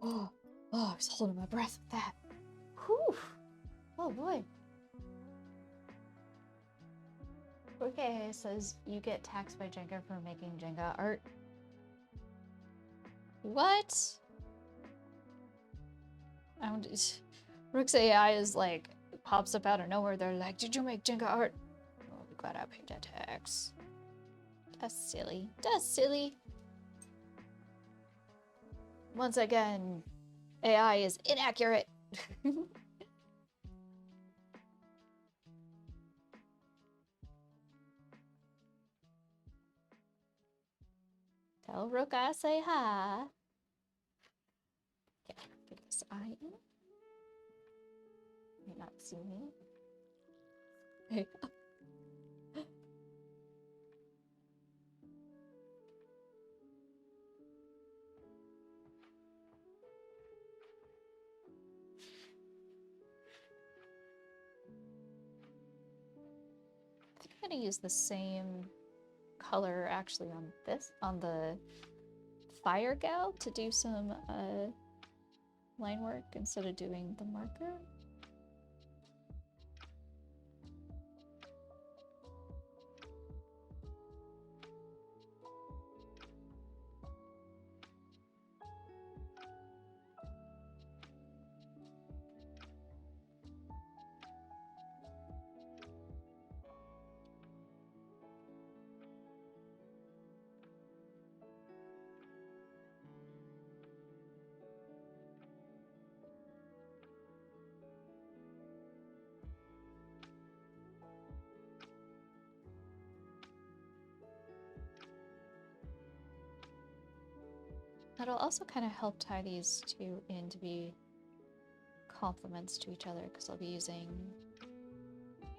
[SPEAKER 1] Oh, I was holding my breath with that. Whew. Oh boy. Okay, says you get taxed by Jenga for making Jenga art. What? Rook's AI is like, pops up out of nowhere. They're like, did you make Jenga art? Oh, be glad I paid that tax. That's silly. That's silly. Once again, AI is inaccurate. Tell Rook I say hi. Okay, get this eye in. May not see me. Hey. I'm gonna use the same color actually on the fire gal to do some line work instead of doing the marker. It'll also kind of help tie these two in to be complements to each other because I'll be using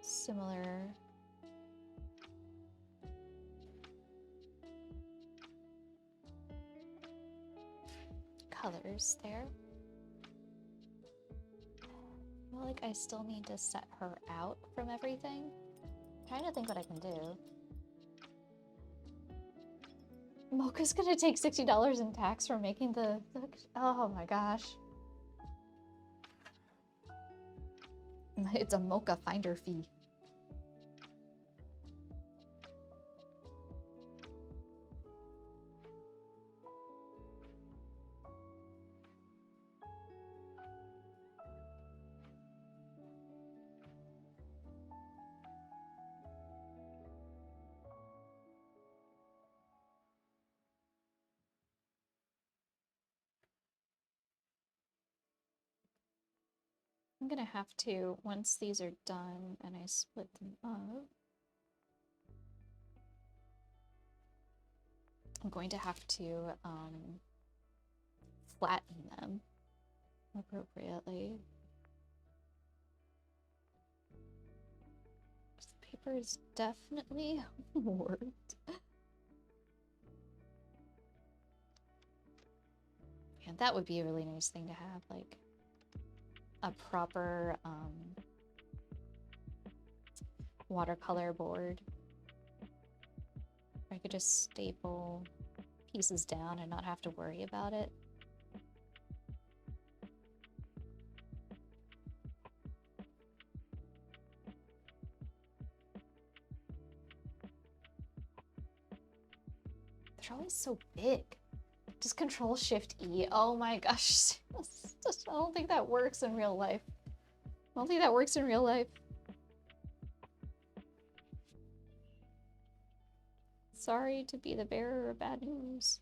[SPEAKER 1] similar colors there. I feel like I still need to set her out from everything. I'm trying to think what I can do. Mocha's gonna take $60 in tax for making the... Oh my gosh. It's a Mocha finder fee. I'm gonna have to, once these are done and I split them up, I'm going to have to flatten them appropriately. This paper is definitely warped. And that would be a really nice thing to have, like a proper watercolor board. I could just staple pieces down and not have to worry about it. They're always so big. Just Control Shift E. Oh my gosh. I don't think that works in real life. I don't think that works in real life. Sorry to be the bearer of bad news.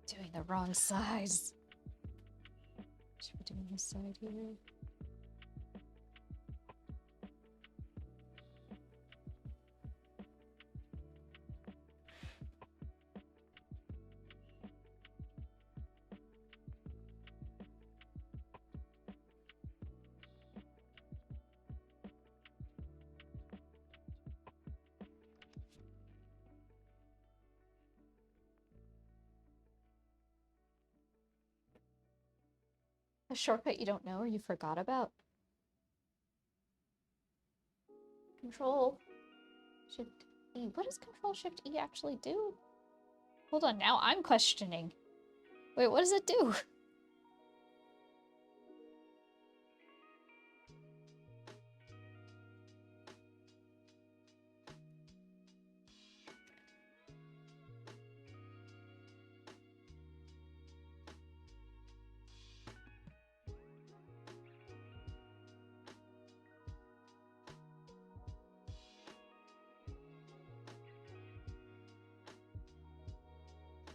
[SPEAKER 1] Doing the wrong size. Should we do this side here? A shortcut you don't know or you forgot about? Control Shift E. What does Control Shift E actually do? Hold on, now I'm questioning. Wait, what does it do?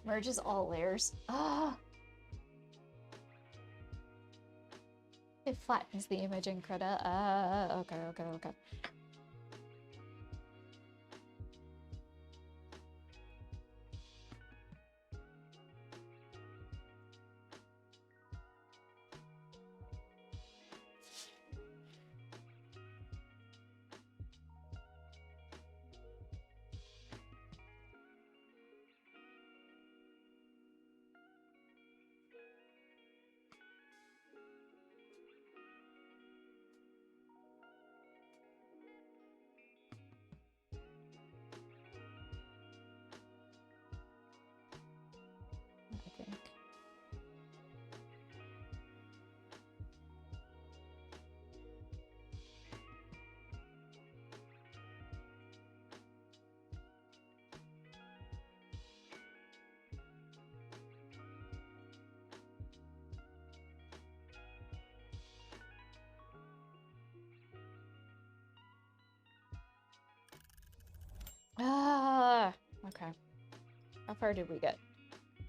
[SPEAKER 1] Merges all layers. Ah! It flattens the image in Krita. Okay. How far did we get?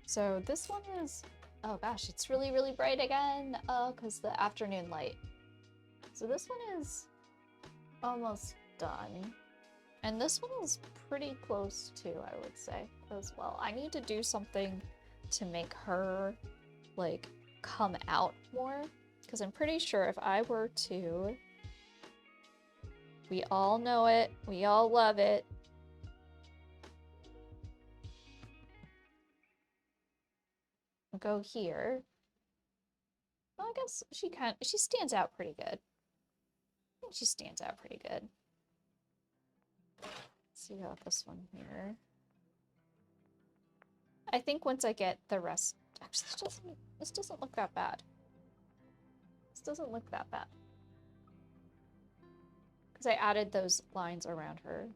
[SPEAKER 1] So this one is, oh gosh, it's really, really bright again, because the afternoon light. So this one is almost done. And this one is pretty close too, I would say, as well. I need to do something to make her, like, come out more. Because I'm pretty sure if I were to... We all know it. We all love it. Go here. Well, I guess she stands out pretty good. I think she stands out pretty good. Let's see about this one here. I think once I get the rest... Actually, this doesn't look that bad. This doesn't look that bad. Because I added those lines around her.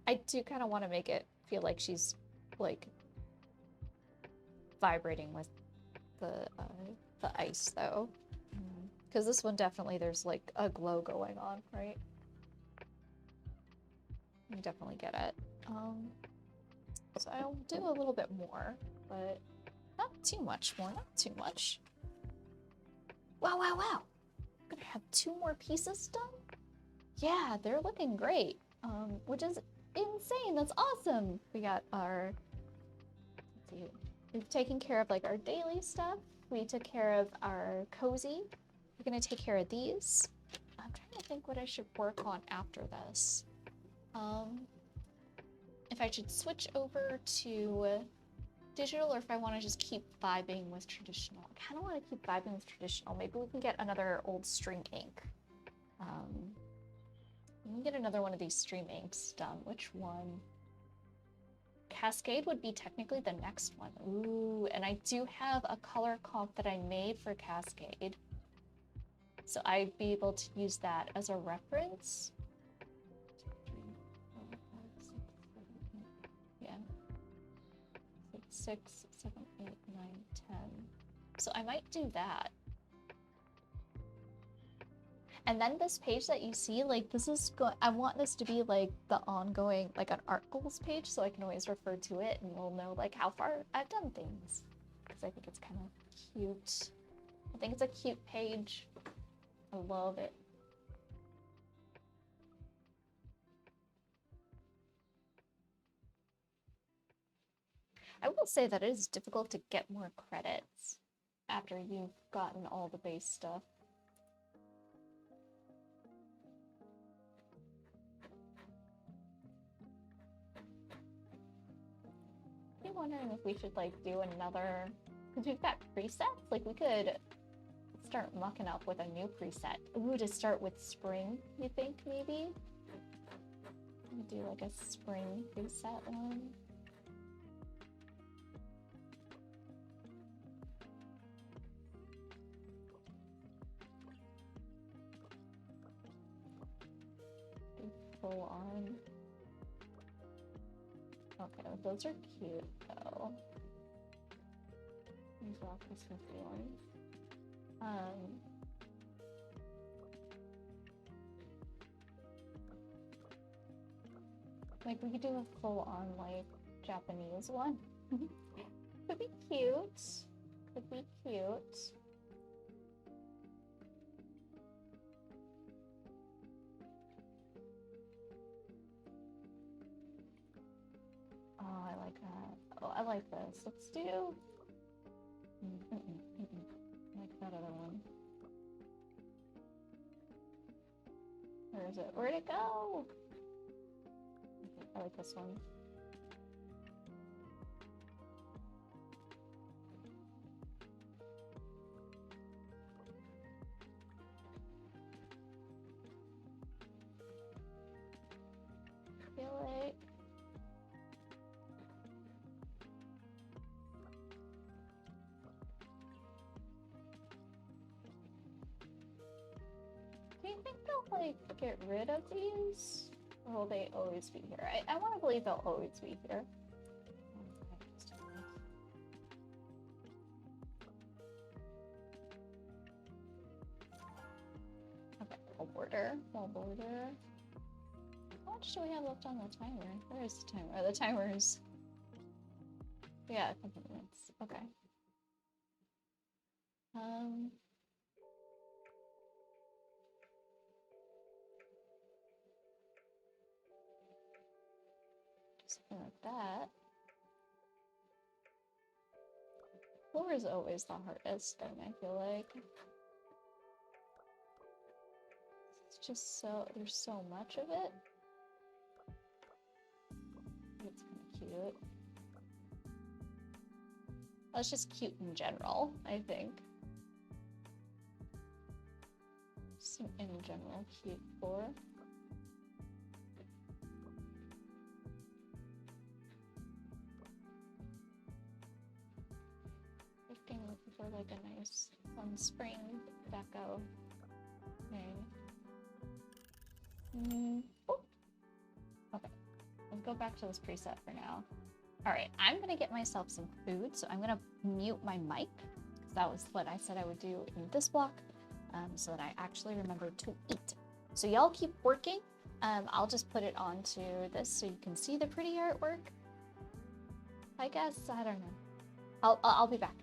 [SPEAKER 1] I do kind of want to make it feel like she's, like, vibrating with the ice, though. Because this one definitely, there's, like, a glow going on, right? You definitely get it. So I'll do a little bit more, but not too much more, not too much. Wow, wow, wow. I'm gonna have 2 more pieces done? Yeah, they're looking great. Which is insane, that's awesome. We got our, let's see, we've taken care of like our daily stuff. We took care of our cozy. We're gonna take care of these. I'm trying to think what I should work on after this. If I should switch over to digital or if I want to just keep vibing with traditional. I kind of want to keep vibing with traditional. Maybe we can get another old stream ink. We can get another one of these stream inks done. Which one? Cascade would be technically the next one. Ooh, and I do have a color comp that I made for Cascade. So I'd be able to use that as a reference. Yeah. 6, 7, 8, 9, 10. So I might do that. And then this page that you see, like this is I want this to be like the ongoing, like an art goals page, so I can always refer to it and we'll know like how far I've done things. Because I think it's kind of cute. I think it's a cute page. I love it. I will say that it is difficult to get more credits after you've gotten all the base stuff. I'm wondering if we should like do another, because we've got presets, like we could start mucking up with a new preset. Ooh, to start with spring, you think maybe? Do like a spring preset one. Full on. Okay, those are cute though. These are all Christmassy ones. Like we could do a full on like Japanese one. Could be cute. Could be cute. Oh, I like that. Oh, I like this. Let's do... I like that other one. Where is it? Where'd it go? Okay, I like this one. I feel like... Do you think they'll, like, get rid of these? Or will they always be here? I want to believe they'll always be here. Okay, wall border, wall border. I want much do we have left on the timer? Where is the timer? Oh, the timer is... Yeah, a couple minutes. Okay. Something like that. Floor is always the hardest thing, I feel like. It's just so... There's so much of it. It's kind of cute. That's just cute in general, I think. Just in general, cute floor. Looking for like a nice fun spring deco thing. Oh. Okay, let's go back to this preset for now. All right, I'm gonna get myself some food, so I'm gonna mute my mic, because that was what I said I would do in this block, so that I actually remember to eat. So y'all keep working. I'll just put it onto this so you can see the pretty artwork. I guess, I don't know. I'll be back.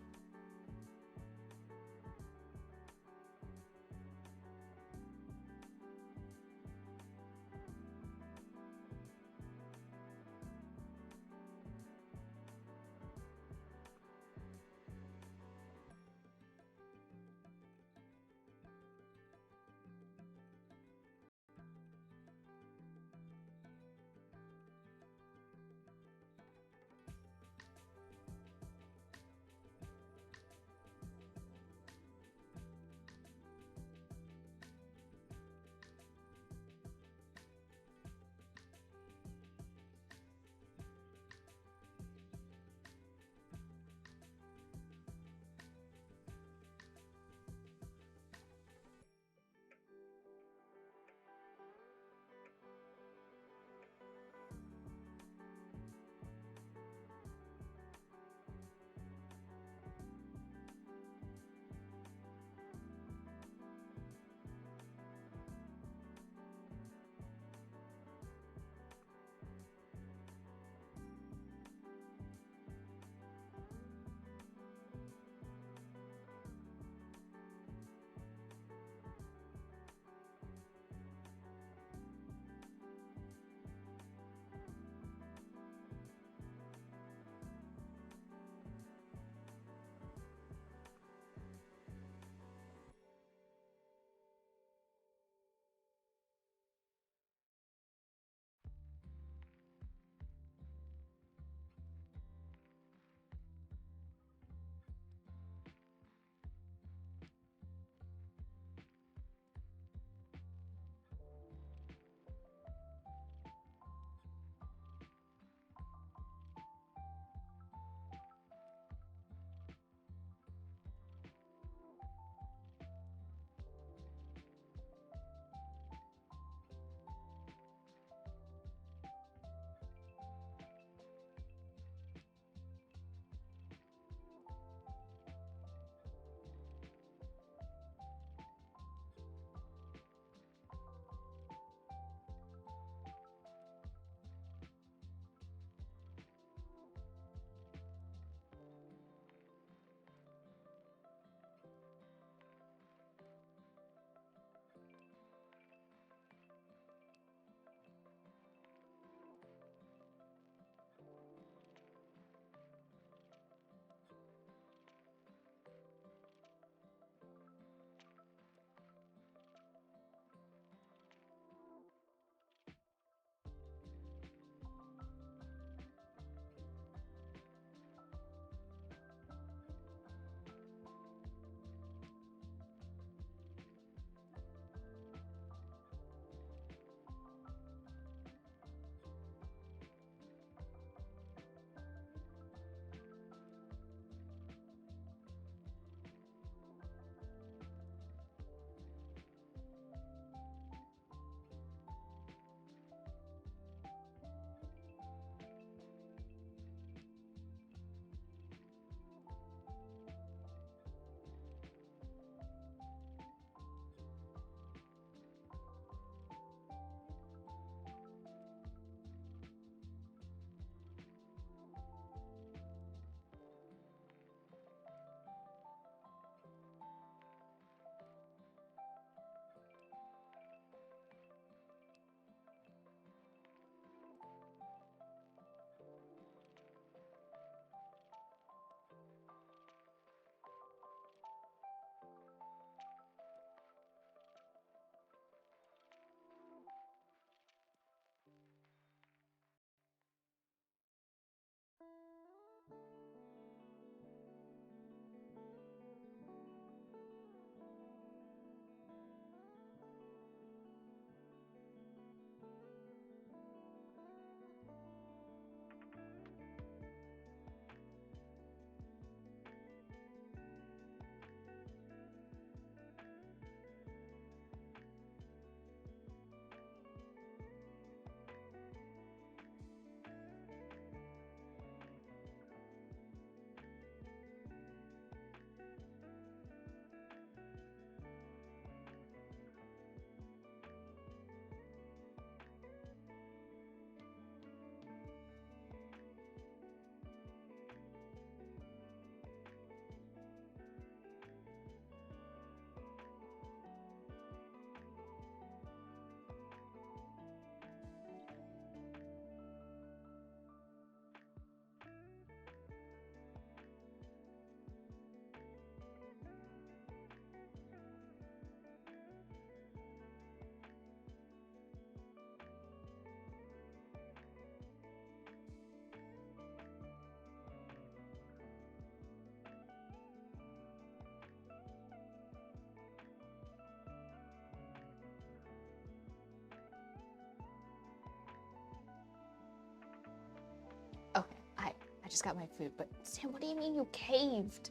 [SPEAKER 1] I just got my food, but Sam, what do you mean you caved?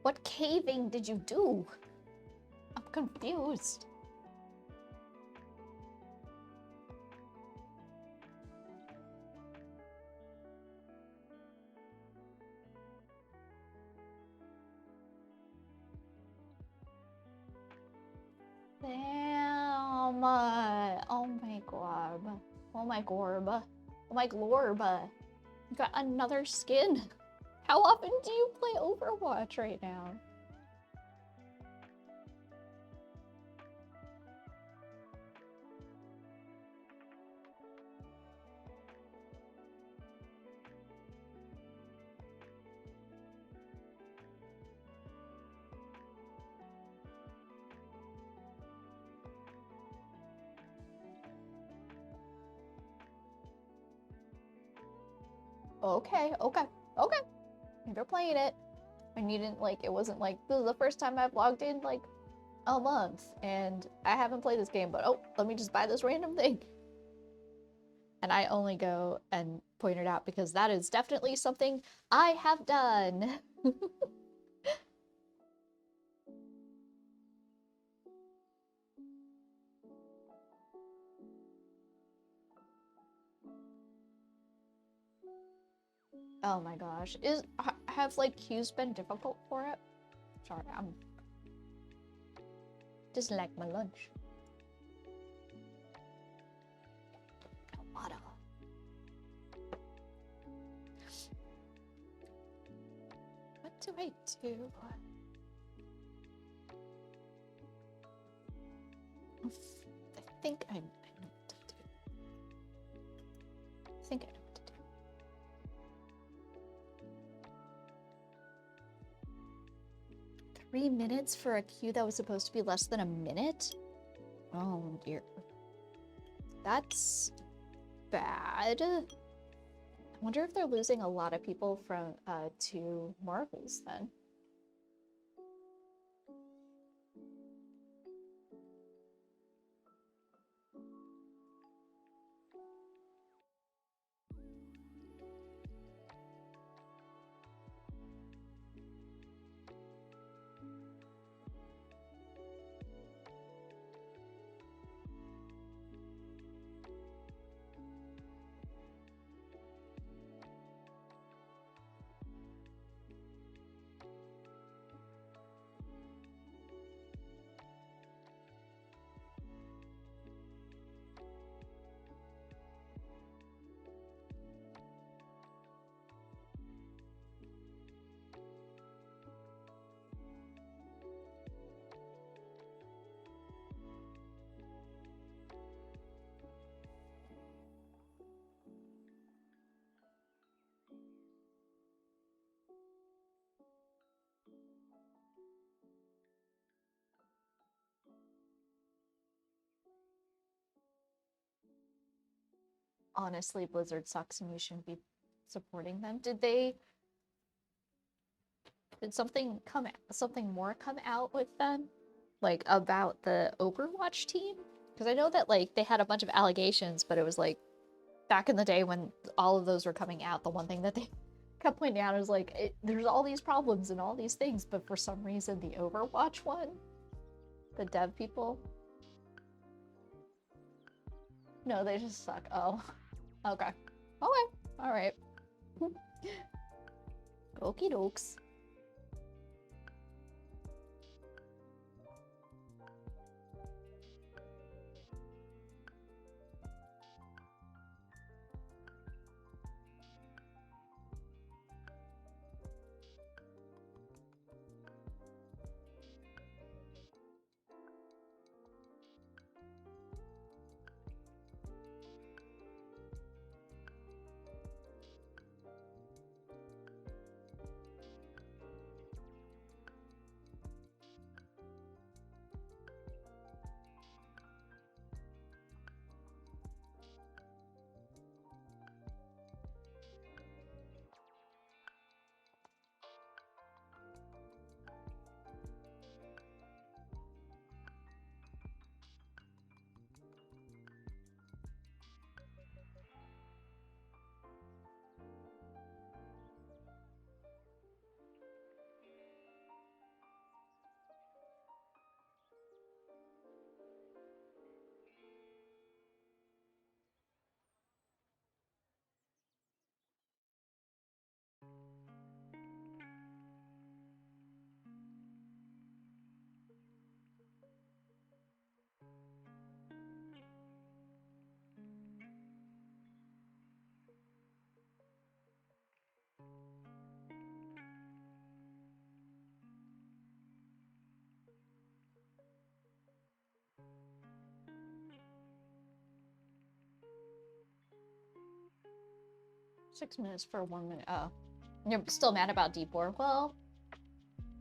[SPEAKER 1] What caving did you do? I'm confused. Damn. Oh my god. Oh my gorb. Oh my glorb. You got another skin. How often do you play Overwatch right now? Okay. They're playing it. I needn't, like, it wasn't like, this is the first time I've logged in, like, a month, and I haven't played this game, but oh, let me just buy this random thing. And I only go and point it out because that is definitely something I have done. Oh my gosh. Have like queues been difficult for it? Sorry, I'm just like my lunch. Water. What do I do? I think I know what to do. I think I know what to do. 3 minutes for a queue that was supposed to be less than a minute? Oh dear. That's bad. I wonder if they're losing a lot of people from to Marvels then. Honestly, Blizzard sucks and you shouldn't be supporting them. Did something more come out with them? Like about the Overwatch team? Because I know that like they had a bunch of allegations, but it was like back in the day when all of those were coming out, the one thing that they kept pointing out is like there's all these problems and all these things, but for some reason the Overwatch one, the dev people, no, they just suck. Oh, okay, all right. Okie dokes. 6 minutes for 1 minute. Oh. You're still mad about Deep War? Well,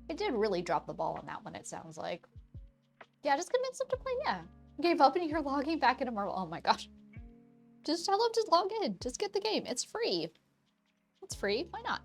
[SPEAKER 1] it did really drop the ball on that one, it sounds like. Yeah, just convince him to play, yeah. Gave up and you're logging back into Marvel. Oh my gosh. Just tell him to log in. Just get the game. It's free. It's free. Why not?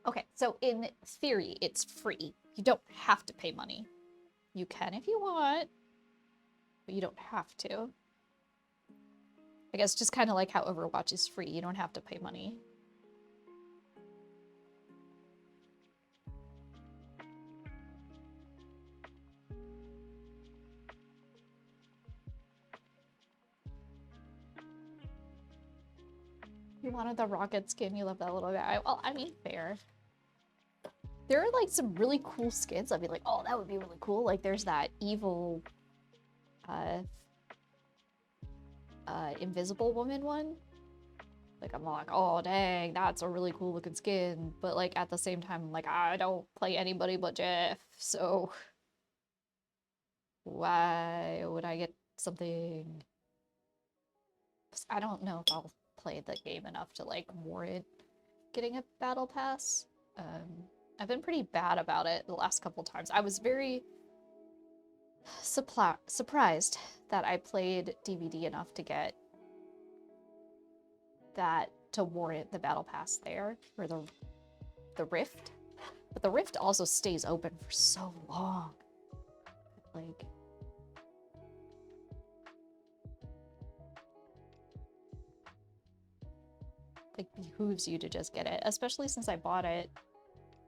[SPEAKER 1] Okay, so in theory, it's free. You don't have to pay money. You can if you want, but you don't have to. I guess just kind of like how Overwatch is free. You don't have to pay money. You wanted the rocket skin, you love that little guy. Well, I mean, fair. There are like some really cool skins. I'd be like, oh, that would be really cool. Like there's that evil Invisible Woman one. Like I'm like, oh dang, that's a really cool looking skin. But like at the same time, I'm like, I don't play anybody but Jeff, so why would I get something? I don't know if I'll play the game enough to like warrant getting a battle pass. I've been pretty bad about it the last couple times. I was very surprised that I played DVD enough to get that to warrant the battle pass there, or the rift. But the rift also stays open for so long. Like behooves you to just get it, especially since I bought it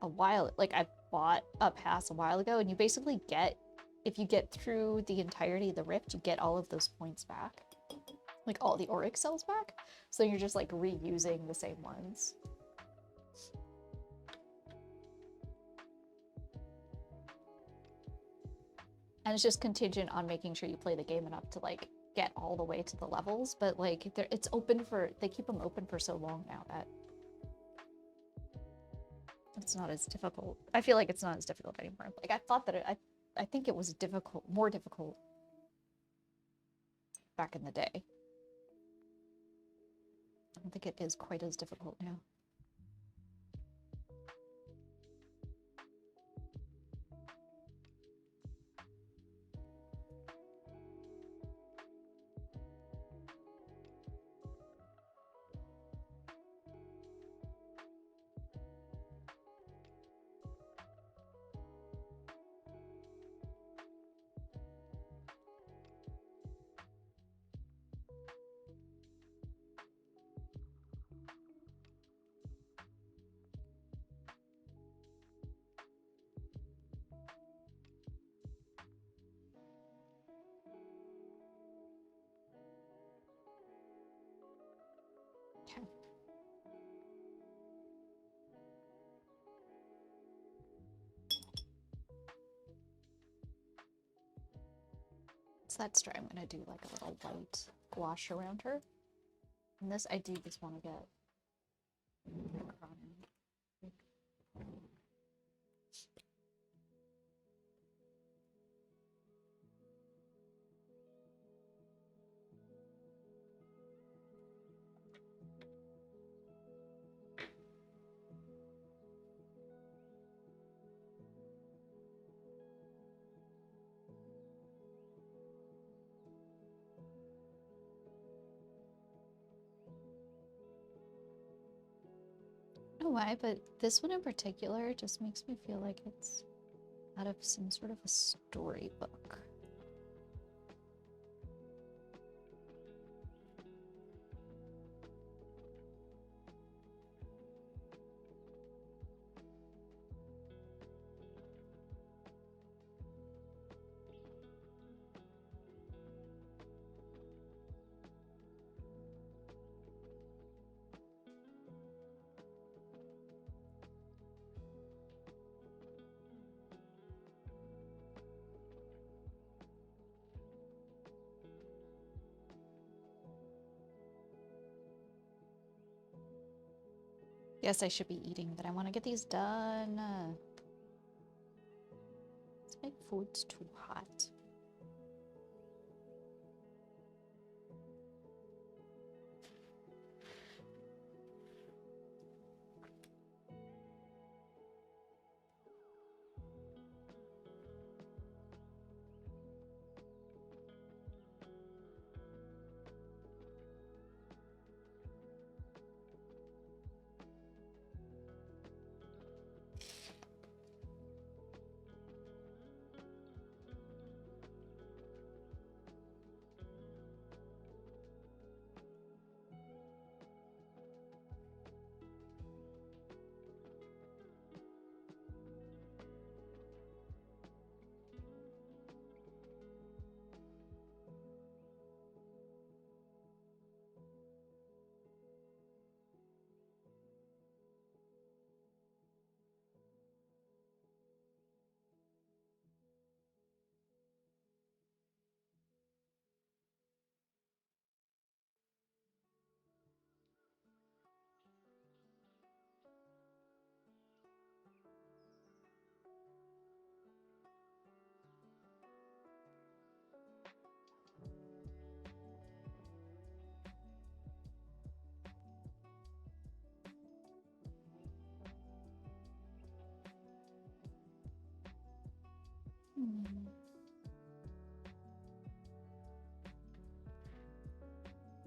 [SPEAKER 1] a while, like I bought a pass a while ago, and you basically get, if you get through the entirety of the rift, you get all of those points back. Like all the auric cells back. So you're just like reusing the same ones. And it's just contingent on making sure you play the game enough to like get all the way to the levels, but like it's open for, they keep them open for so long now that it's not as difficult. I feel like it's not as difficult anymore. Like I thought that I think it was difficult, more difficult back in the day. I don't think it is quite as difficult now. So that's true. I'm gonna do like a little white gouache around her. And this I do just want to get. I don't know why, but this one in particular just makes me feel like it's out of some sort of a storybook. Yes, I should be eating, but I want to get these done. My food's too hot.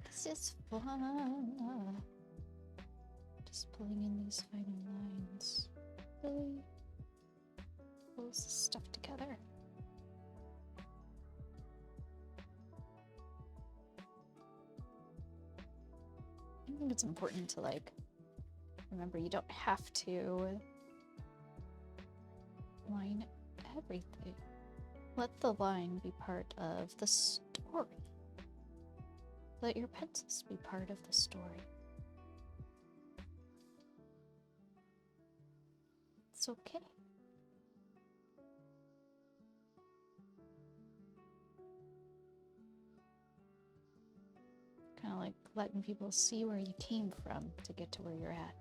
[SPEAKER 1] This is fun. Just pulling in these final lines. Really pulls this stuff together. I think it's important to remember you don't have to line everything. Let the line be part of the story. Let your pencils be part of the story. It's okay. Kind of like letting people see where you came from to get to where you're at.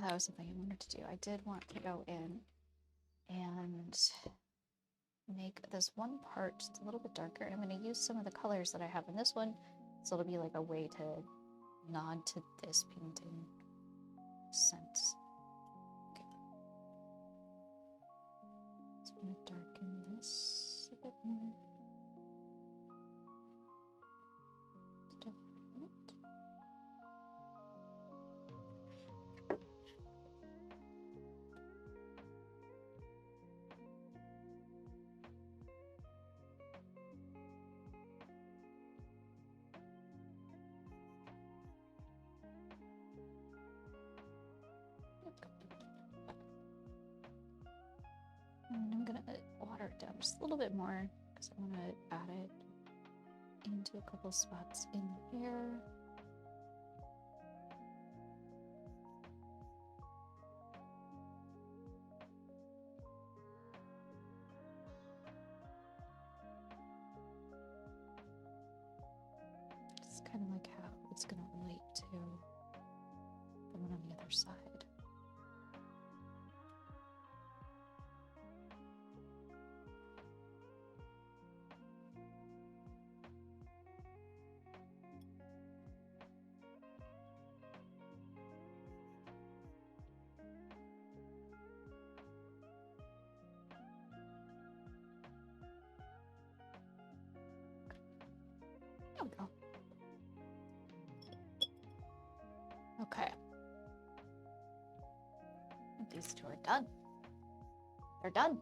[SPEAKER 1] That was something I wanted to do. I did want to go in and make this one part just a little bit darker. And I'm going to use some of the colors that I have in this one, so it'll be like a way to nod to this painting sense. Okay. So I'm going to darken this a bit more. And I'm gonna water it down just a little bit more because I want to add it into a couple spots in here. It's kind of like how it's gonna relate to the one on the other side. There we go. Okay. These two are done. They're done.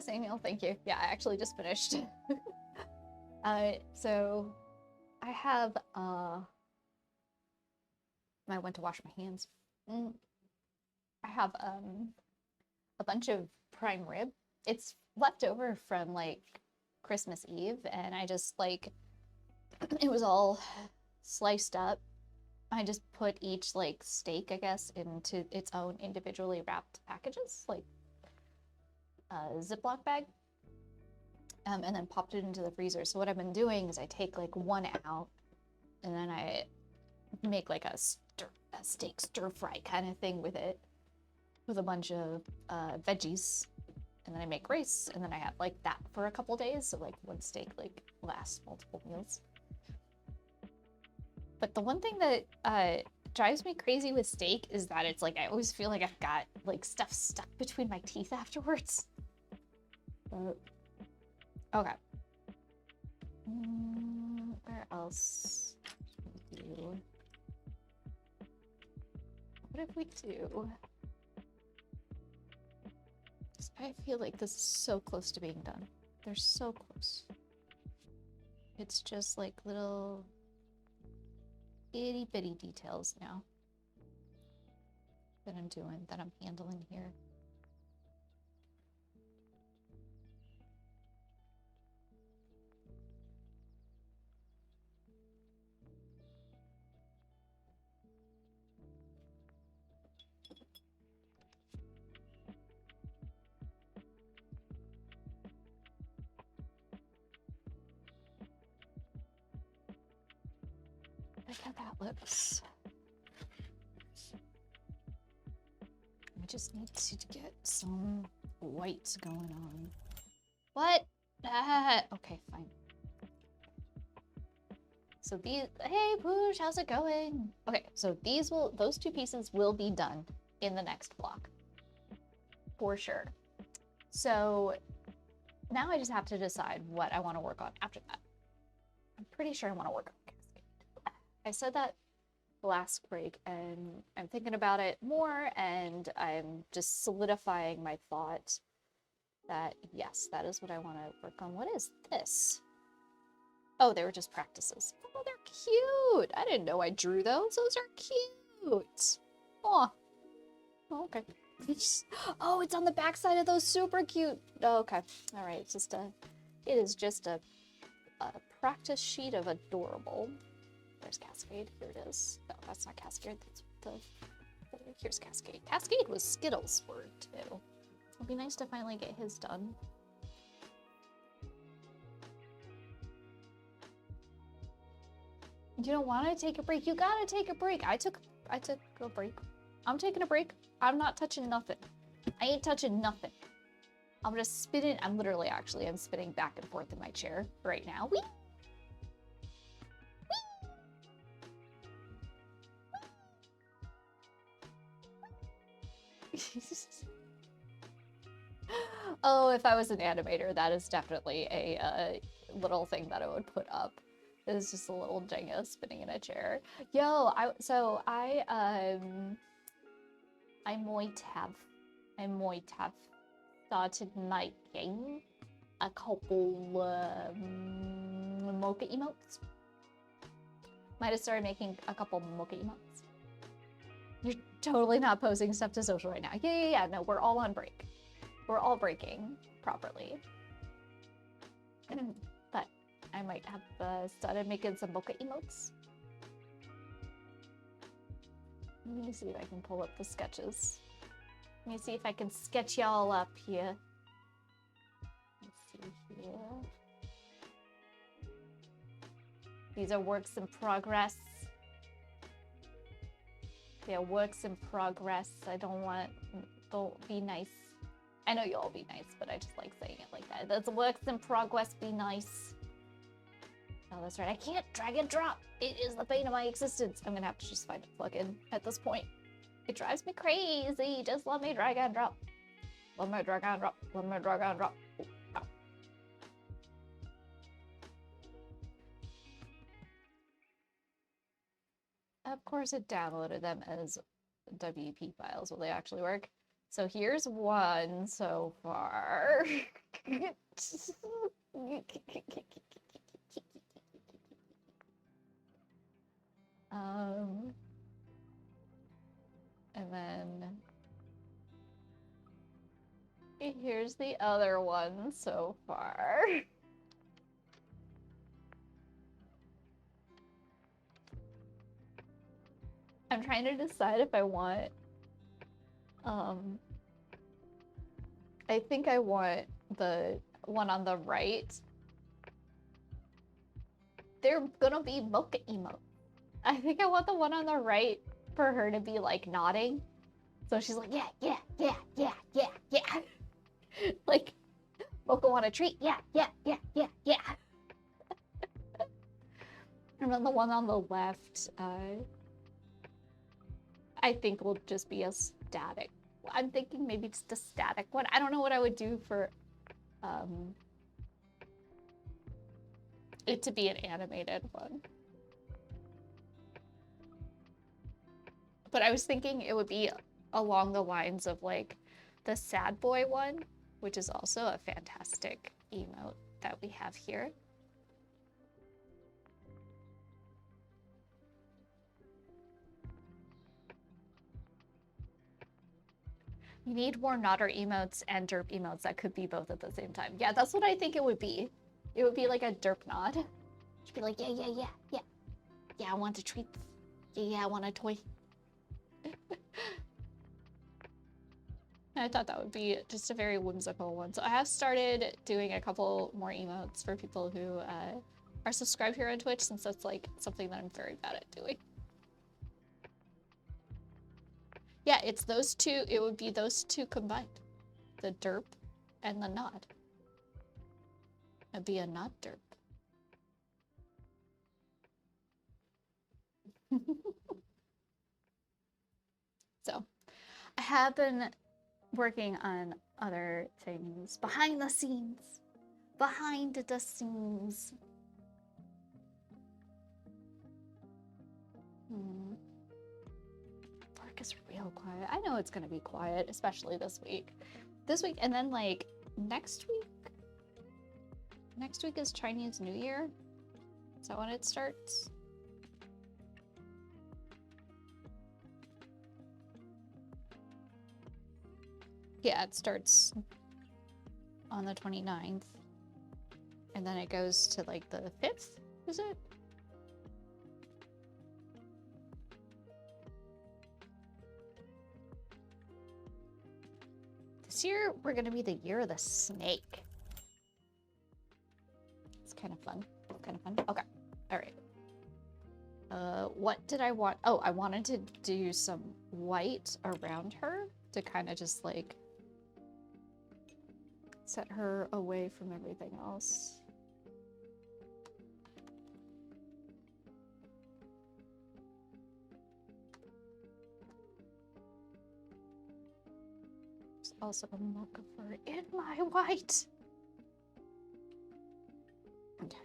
[SPEAKER 1] Samuel, thank you. Yeah, I actually just finished. So I have I went to wash my hands. I have a bunch of prime rib. It's left over from like Christmas Eve, and I just like it was all sliced up. I just put each like steak, I guess, into its own individually wrapped packages, like a Ziploc bag, and then popped it into the freezer. So what I've been doing is I take like one out, and then I make like a steak stir fry kind of thing with it, with a bunch of veggies, and then I make rice, and then I have like that for a couple days. So like one steak like lasts multiple meals. But the one thing that drives me crazy with steak is that it's like I always feel like I've got like stuff stuck between my teeth afterwards. Okay. Where else do we do? What if we do? I feel like this is so close to being done. They're so close. It's just like little itty bitty details now that I'm doing, that I'm handling here. Look how that looks. I just need to get some white going on. What? Okay, fine. So these, hey Poosh, how's it going? Okay, so those two pieces will be done in the next block. For sure. So now I just have to decide what I want to work on after that. I'm pretty sure I want to work on Cascade. I said that last break, and I'm thinking about it more, and I'm just solidifying my thought that yes, that is what I want to work on. What is this? Oh, they were just practices. Oh, they're cute. I didn't know I drew those. Those are cute. Oh, okay. Oh, it's on the back side of those. Super cute. Oh, okay. All right. It is just a practice sheet of adorable. There's Cascade. Here it is. No, that's not Cascade. Here's Cascade. Cascade was Skittles' word too. It'll be nice to finally get his done. You don't want to take a break. You gotta take a break. I took a break. I'm taking a break. I'm not touching nothing. I ain't touching nothing. I'm just spinning. I'm spinning back and forth in my chair right now. Whee! Oh, if I was an animator, that is definitely a little thing that I would put up. It's just a little Jenga spinning in a chair. Yo, I might have started making a couple mocha emotes. Might have started making a couple mocha emotes. You're totally not posting stuff to social right now. Yeah. No, we're all on break. We're all breaking properly. But I might have started making some mocha emotes. Let me see if I can pull up the sketches. Let me see if I can sketch y'all up here. Let's see here. These are works in progress. They're works in progress. Don't be nice. I know you'll all be nice, but I just like saying it like that. That's works in progress, be nice. Oh, that's right. I can't drag and drop. It is the bane of my existence. I'm gonna have to just find a plugin at this point. It drives me crazy. Just let me drag and drop. Let me drag and drop. Let me drag and drop. Oh. Of course, it downloaded them as WP files. Will they actually work? So here's one so far. um, and then here's the other one so far. I'm trying to decide if I want, I think I want the one on the right. They're gonna be mocha emote. I think I want the one on the right for her to be like nodding. So she's like, yeah, yeah, yeah, yeah, yeah, yeah. Like, Mocha want a treat? Yeah, yeah, yeah, yeah, yeah. And then the one on the left, I think will just be a static. I'm thinking maybe just a static one. I don't know what I would do for it to be an animated one. But I was thinking it would be along the lines of like the sad boy one, which is also a fantastic emote that we have here. You need more nodder emotes and derp emotes that could be both at the same time. Yeah, that's what I think it would be. It would be like a derp nod. She'd be like, yeah, yeah, yeah, yeah. Yeah, I want a treat. Yeah, yeah, I want a toy. I thought that would be just a very whimsical one. So I have started doing a couple more emotes for people who are subscribed here on Twitch, since that's like something that I'm very bad at doing. Yeah, it's those two. It would be those two combined. The derp and the nod. It'd be a nod derp. So I have been working on other things behind the scenes. Behind the scenes. Work is real quiet. I know it's gonna be quiet, especially this week. This week, and then like next week. Next week is Chinese New Year. Is that when it starts? Yeah, it starts on the 29th. And then it goes to like the 5th, is it? This year, we're gonna be the year of the snake. It's kind of fun. Kind of fun. Okay. All right. What did I want? Oh, I wanted to do some white around her to kind of just like set her away from everything else. There's also a mocha fur in my white. Okay.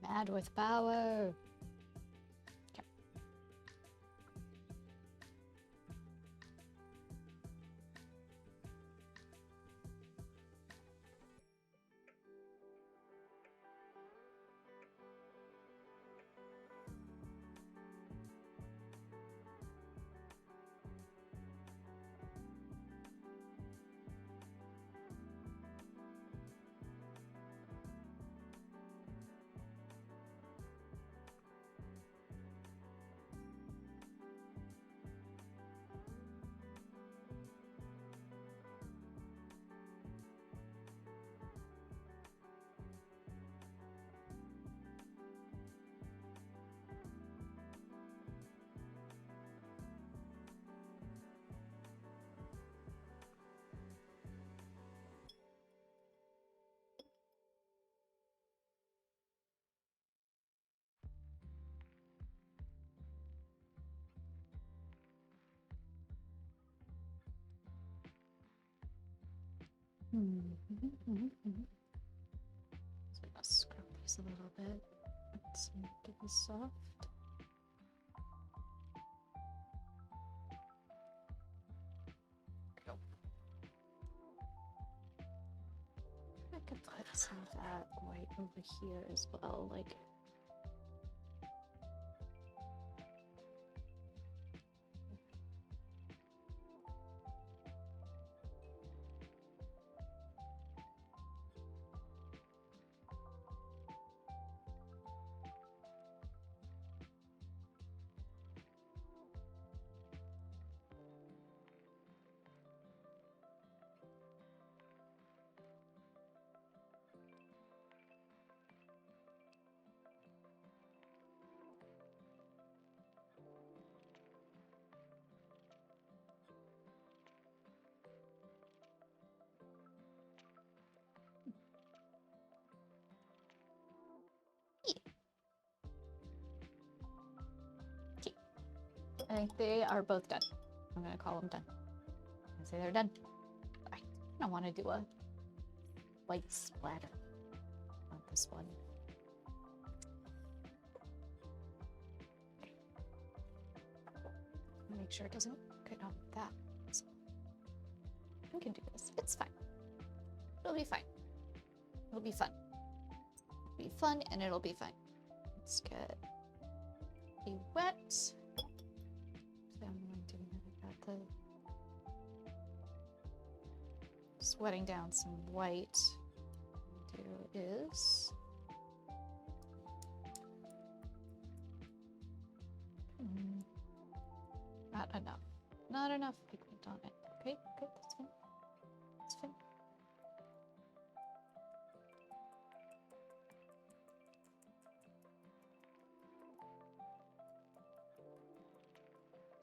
[SPEAKER 1] Mad with power. Okay. So I'm gonna scrub these a little bit. Let's make this soft. I could put some of that white over here as well, like. I think they are both done. I'm gonna call them done. I'm gonna say they're done. I don't want to do a white splatter on this one. Make sure it doesn't get on that. So we can do this. It's fine. It'll be fine. It'll be fun. It'll be fun and it'll be fine. Let's get a wet. Just wetting down some white. What I'll do is not enough. Not enough pigment on it. Okay, good, that's fine. That's fine.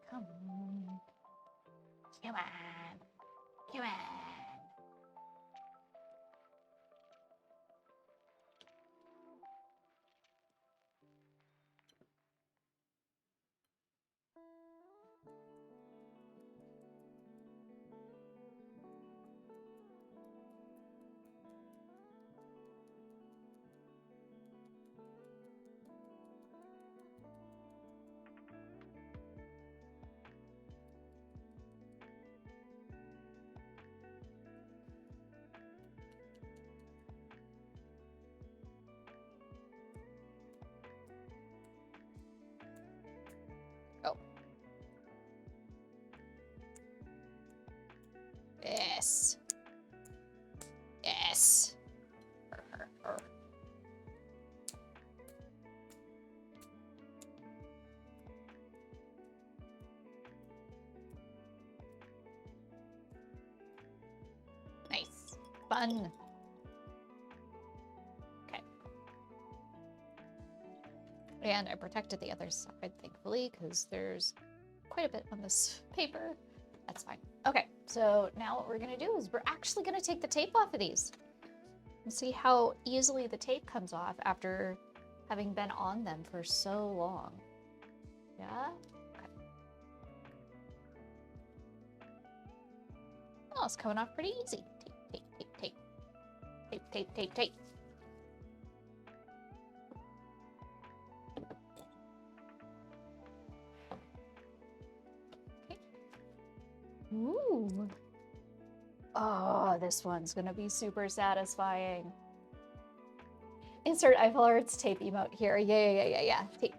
[SPEAKER 1] Come on. Come on. Come on. Yes. Yes. Nice. Fun. Okay. And I protected the other side, thankfully, because there's quite a bit on this paper. That's fine. Okay, so now what we're gonna do is we're actually gonna take the tape off of these and see how easily the tape comes off after having been on them for so long. Yeah? Okay. Oh, it's coming off pretty easy. Tape, tape, tape, tape. Tape, tape, tape, tape. Ooh. Oh, this one's gonna be super satisfying. Insert Eiffel Arts tape emote here. Yeah. Tape.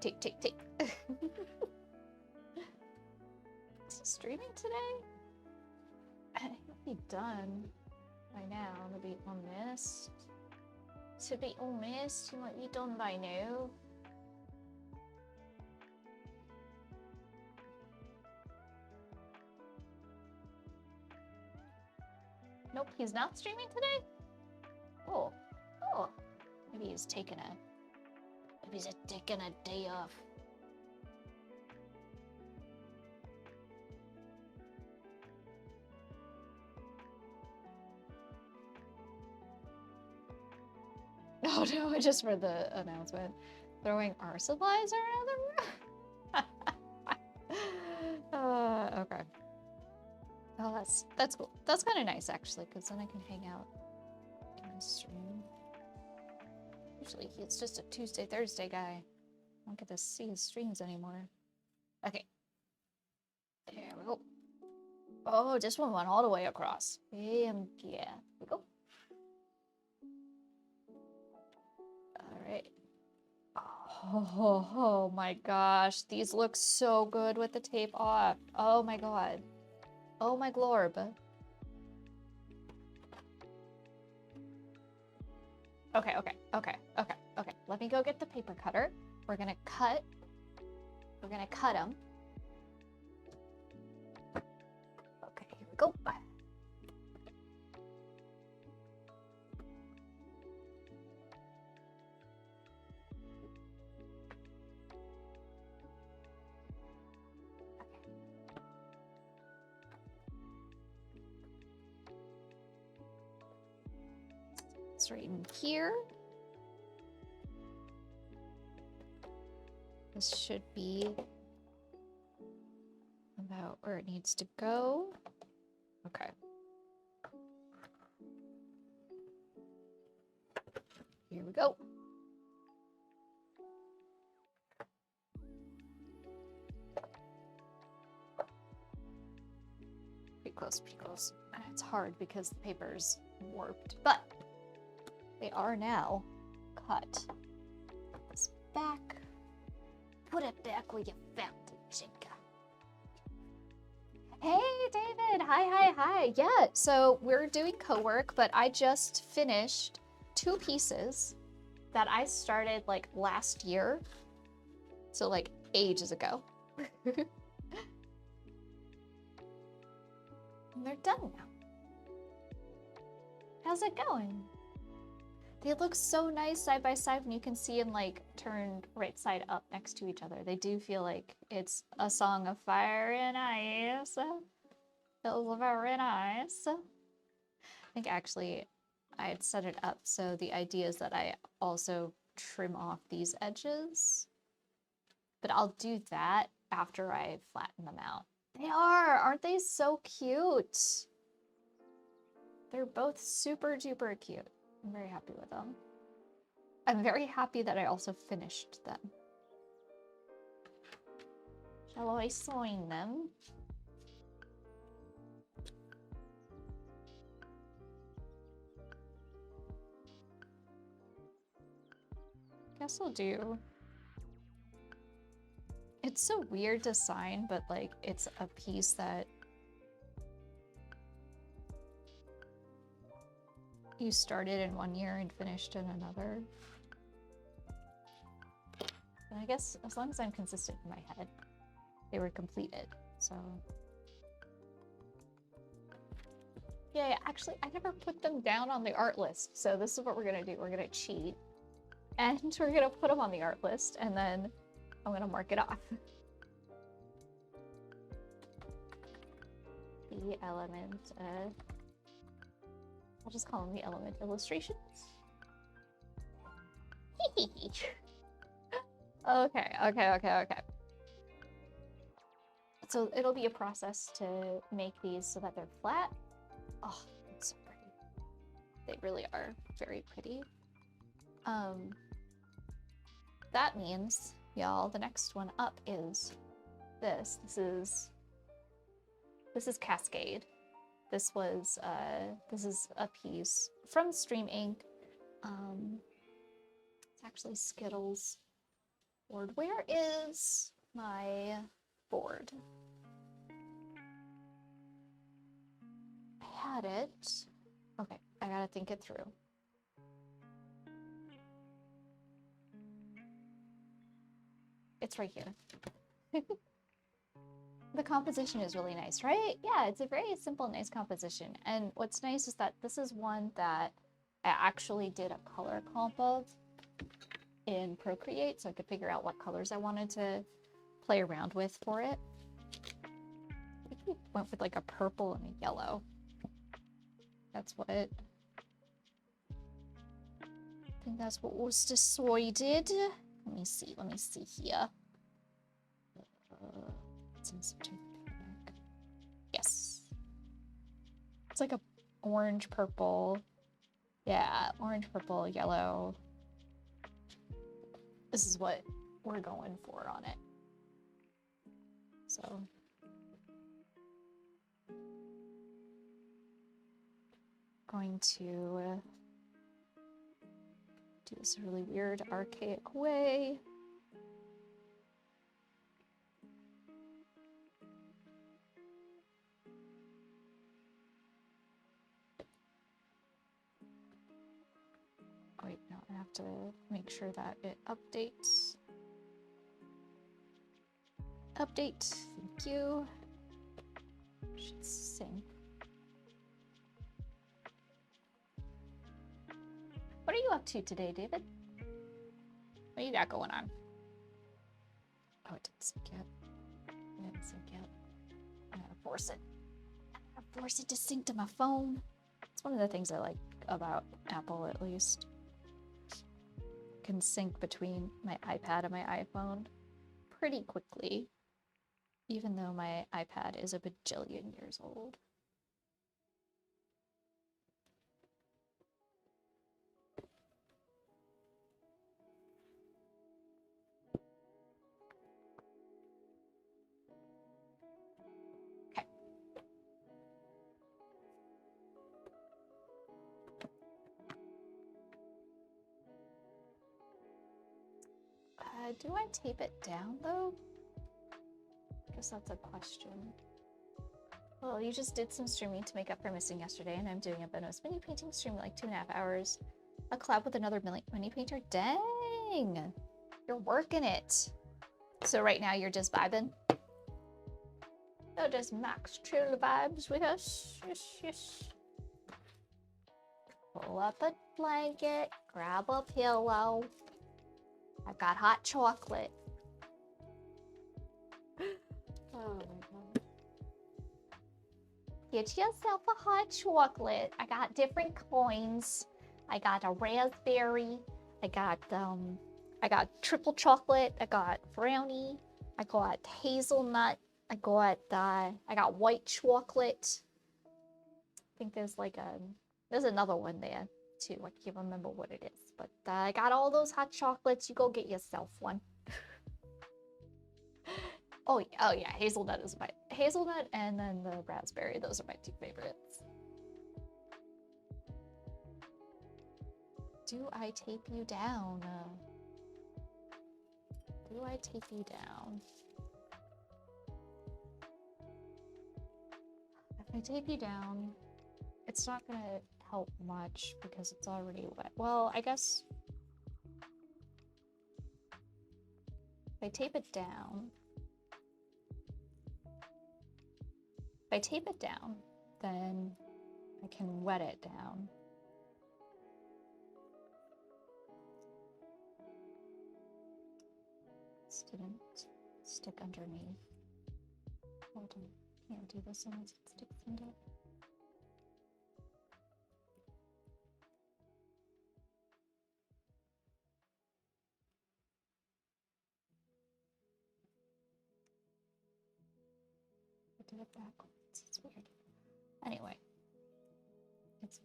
[SPEAKER 1] Is he streaming today? He'll be done by now. He'll be honest. To be honest, he might be done by now. Nope, he's not streaming today? Oh. Maybe he's taking a day off. Oh no, I just read the announcement. Throwing our supplies around the room? Okay. Oh, that's cool. That's kind of nice, actually, because then I can hang out in the stream. Usually, it's just a Tuesday, Thursday guy. I don't get to see his streams anymore. Okay. There we go. Oh, this one went all the way across. Yeah, here we go. Alright. Oh my gosh. These look so good with the tape off. Oh my god. Oh my glorb. Okay. Let me go get the paper cutter. We're gonna cut them. Okay, here we go. It's right in here. This should be about where it needs to go. Okay. Here we go. Pretty close. It's hard because the paper's warped, but they are now cut. Put this back. Put it back where you found it, Jinka. Hey, David. Hi. Yeah, so we're doing co-work, but I just finished 2 pieces that I started like last year. So like ages ago. And they're done now. How's it going? They look so nice side by side when you can see them like turned right side up next to each other. They do feel like it's a song of fire and ice. Feels very nice. I think actually I had set it up so the idea is that I also trim off these edges. But I'll do that after I flatten them out. They are! Aren't they so cute? They're both super duper cute. I'm very happy with them. I'm very happy that I also finished them. Shall I sign them? Guess I'll do. It's so weird to sign, but like it's a piece that you started in one year and finished in another. And I guess as long as I'm consistent in my head, they were completed, so. Yeah, actually, I never put them down on the art list, so this is what we're gonna do. We're gonna cheat, and we're gonna put them on the art list, and then I'm gonna mark it off. The element, I'll just call them the element illustrations. Okay. So it'll be a process to make these so that they're flat. Oh, it's so pretty. They really are very pretty. That means, y'all, the next one up is this. This is Cascade. This was this is a piece from Stream Inc. It's actually Skittles board. Where is my board? I had it. Okay, I gotta think it through. It's right here. The composition is really nice, right? Yeah, it's a very simple, nice composition. And what's nice is that this is one that I actually did a color comp of in Procreate, so I could figure out what colors I wanted to play around with for it. I think we went with like a purple and a yellow. That's what I think that's what was decided. Let me see here. Yes. It's like a orange, purple. Yeah, orange, purple, yellow. This is what we're going for on it. So. Going to do this really weird, archaic way. Wait, no, I have to make sure that it updates. Update, thank you. Should sync. What are you up to today, David? What you got going on? Oh, it didn't sync yet. It didn't sync yet. I gotta force it. I gotta force it to sync to my phone. It's one of the things I like about Apple, at least. Can sync between my iPad and my iPhone pretty quickly, even though my iPad is a bajillion years old. Okay. Do I tape it down though? I guess that's a question. Well, you just did some streaming to make up for missing yesterday, and I'm doing a bonus mini painting stream like 2.5 hours. A collab with another mini painter. Dang! You're working it. So right now you're just vibing? So just max chill vibes with us. Yes, yes. Pull up a blanket, grab a pillow. I've got hot chocolate. Oh my god. Get yourself a hot chocolate. I got different coins. I got a raspberry. I got triple chocolate. I got brownie. I got hazelnut. I got white chocolate. I think there's another one there too. I can't remember what it is, but I got all those hot chocolates. You go get yourself one. Oh yeah, hazelnut and then the raspberry. Those are my two favorites. Do I tape you down? Do I tape you down? If I tape you down, it's not gonna help much because it's already wet. Well, I guess if I tape it down, then I can wet it down. This didn't stick underneath. Hold on, can't do this unless it sticks into it. I did it backwards. It's weird. Anyway, it's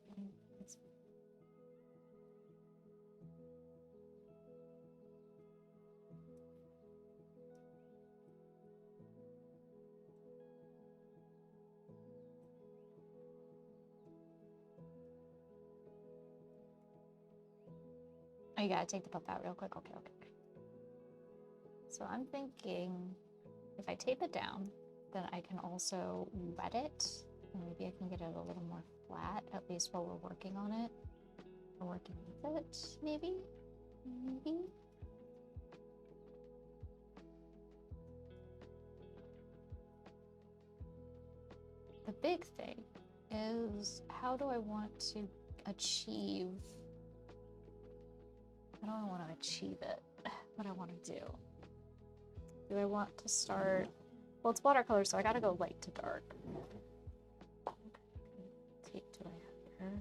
[SPEAKER 1] Oh, you gotta take the puff out real quick. Okay, okay, okay. So I'm thinking if I tape it down, then I can also wet it. And maybe I can get it a little more flat, at least while we're working on it. We're working with it, maybe? Maybe? The big thing is, how do I want to achieve... I don't want to achieve it. What I want to do. Do I want to start... Well, it's watercolor, so I gotta go light to dark. What tape do I have here?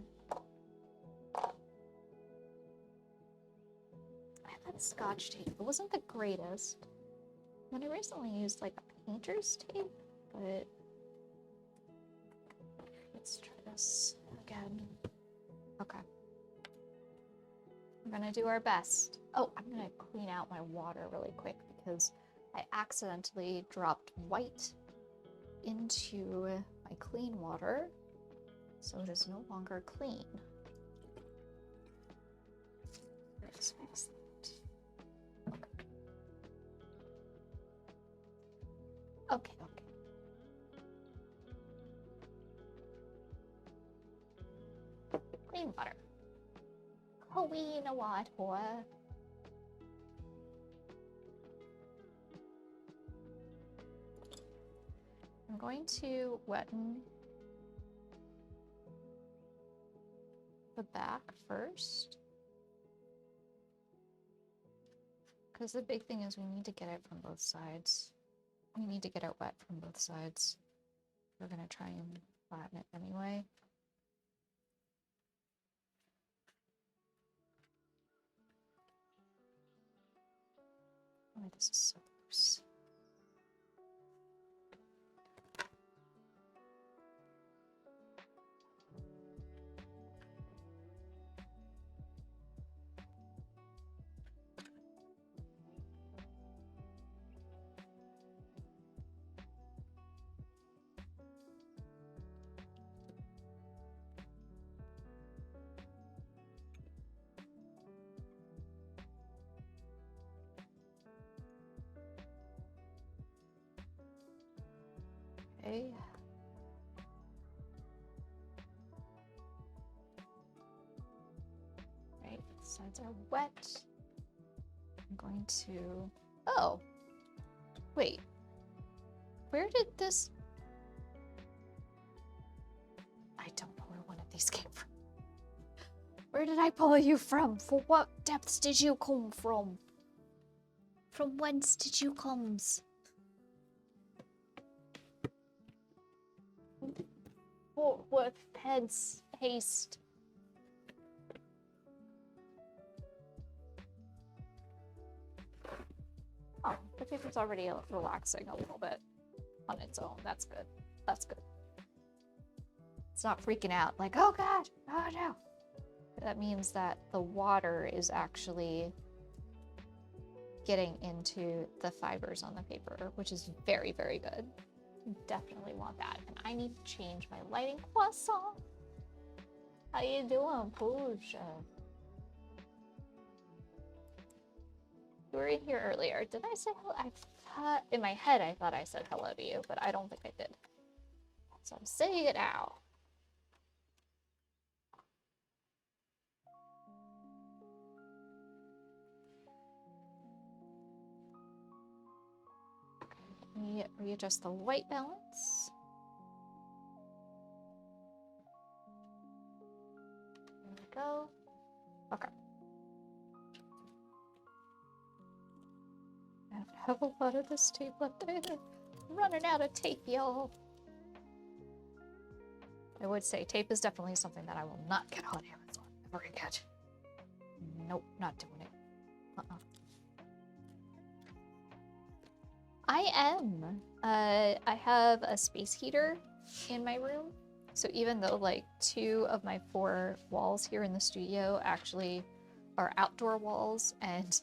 [SPEAKER 1] I had that Scotch tape. It wasn't the greatest. And I recently used like a painter's tape, but let's try this again. Okay. We're gonna do our best. Oh, I'm gonna clean out my water really quick because I accidentally dropped white into my clean water, so it is no longer clean. Let's fix that. Okay. Okay. Clean water. Clean water. I'm going to wetten the back first, because the big thing is we need to get it from both sides. We need to get it wet from both sides. We're going to try and flatten it anyway. Oh, this is so loose. Okay. Right, the sides are wet. I'm going to... Oh! Wait. Where did this... I don't know where one of these came from. Where did I pull you from? For what depths did you come from? From whence did you come? What pence haste? Oh, the paper's already relaxing a little bit on its own. That's good. That's good. It's not freaking out like, oh god, oh no. That means that the water is actually getting into the fibers on the paper, which is very, very good. Definitely want that. And I need to change my lighting. Croissant! How you doing, Pooja? You were in here earlier. Did I say hello? I thought, in my head, I thought I said hello to you, but I don't think I did. So I'm saying it now. Let me readjust the white balance. There we go. Okay. I don't have a lot of this tape left either. I'm running out of tape, y'all. I would say tape is definitely something that I will not get on Amazon ever again. Nope, not doing it. I am. I have a space heater in my room. So even though like 2 of my 4 walls here in the studio actually are outdoor walls and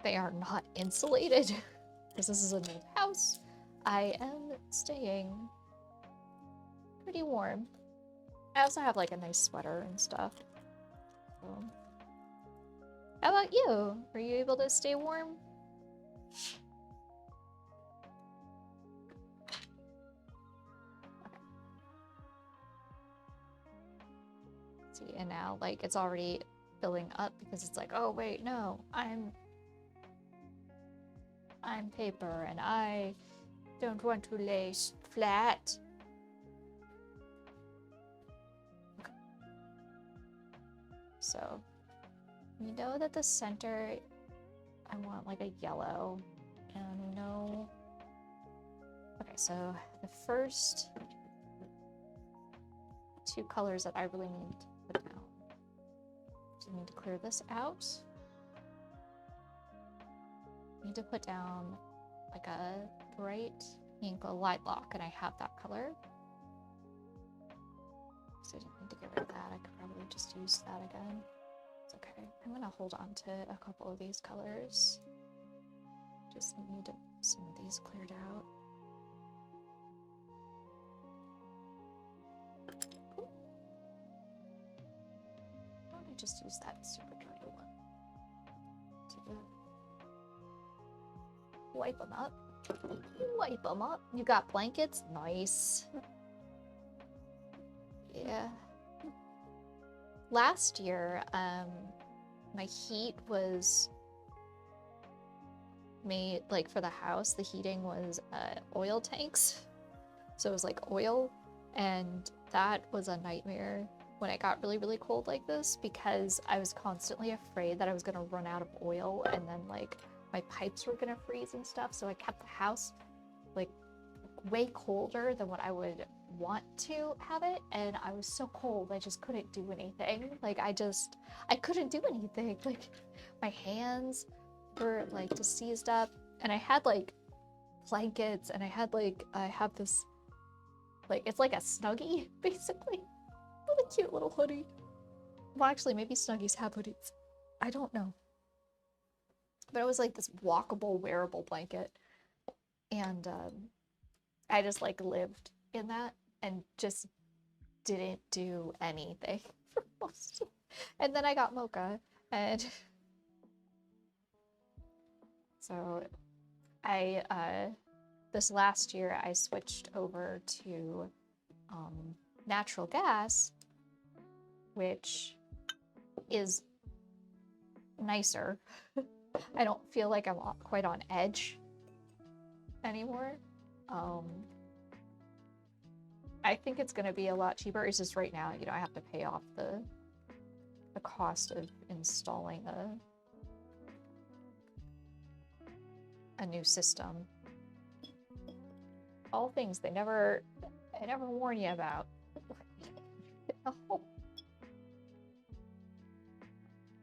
[SPEAKER 1] they are not insulated, because this is an old house, I am staying pretty warm. I also have like a nice sweater and stuff. So How about you? Were you able to stay warm? See, and now like it's already filling up because it's like, oh wait, no, I'm paper and I don't want to lay flat. Okay. So we know that the center, I want like a yellow, and we know. Okay, so the first two colors that I really need to put down. So I need to clear this out. I need to put down like a bright pink, a lilac, and I have that color. So I didn't need to get rid of that. I could probably just use that again. It's okay. I'm gonna hold on to a couple of these colors. Just need some of these cleared out. Why don't I just use that super dirty one to wipe them up. Wipe them up. You got blankets? Nice. Yeah. Last year, my heat was made, like for the house, the heating was oil tanks. So it was like oil, and that was a nightmare when it got really, really cold like this because I was constantly afraid that I was gonna run out of oil and then like my pipes were gonna freeze and stuff. So I kept the house like way colder than what I would want to have it, and I was so cold I just couldn't do anything. Like I couldn't do anything. Like my hands were like just seized up, and I had like blankets, and I have this like, it's like a Snuggie basically. What a cute little hoodie. Well, actually maybe Snuggies have hoodies, I don't know, but it was like this walkable wearable blanket, and I just like lived in that and just didn't do anything for most of it. And then I got Mocha, and so I this last year I switched over to natural gas, which is nicer. I don't feel like I'm quite on edge anymore. I think it's going to be a lot cheaper. It's just right now, you know, I have to pay off the cost of installing a new system. All things they never warn you about.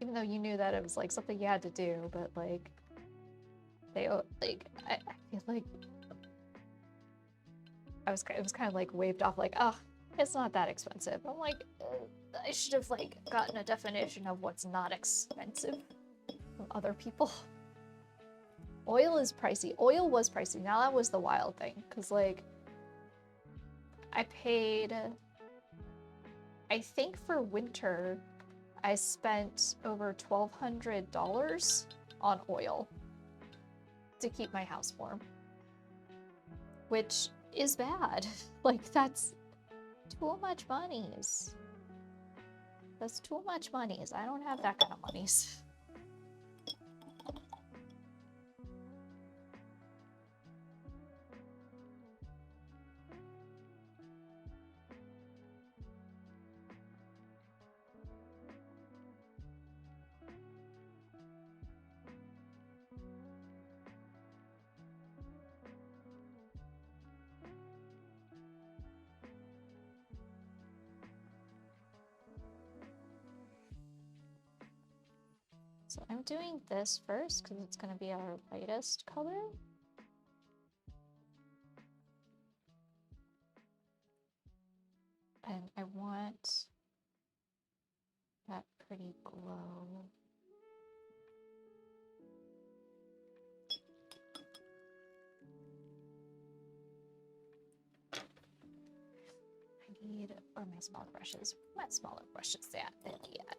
[SPEAKER 1] Even though you knew that it was like something you had to do, but like they like I feel like it was kind of like waved off like, oh, it's not that expensive. I'm like, I should have like gotten a definition of what's not expensive from other people. Oil is pricey. Oil was pricey. Now that was the wild thing, because like I paid, I think for winter I spent over $1,200 on oil to keep my house warm, which is bad. Like that's too much monies. That's too much monies. I don't have that kind of monies. So I'm doing this first because it's going to be our lightest color. And I want that pretty glow. I need, or my smaller brushes. My smaller brushes at yet.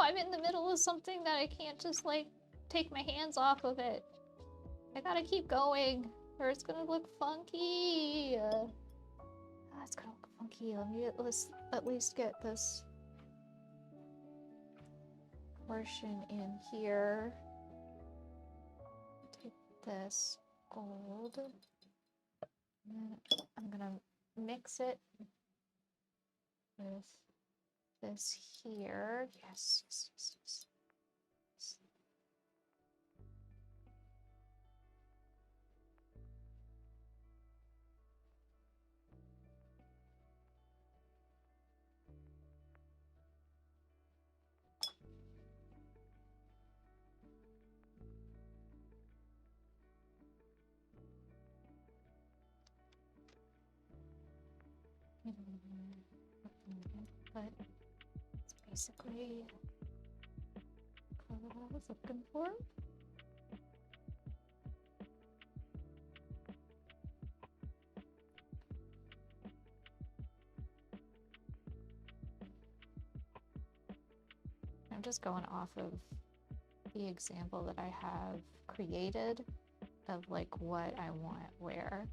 [SPEAKER 1] I'm in the middle of something that I can't just, like, take my hands off of it. I gotta keep going, or it's gonna look funky. It's gonna look funky. Let's at least get this portion in here. Take this gold. And then I'm gonna mix it with this here. Yes, yes, yes, yes. But it's basically what I was looking for. I'm just going off of the example that I have created of like what I want where.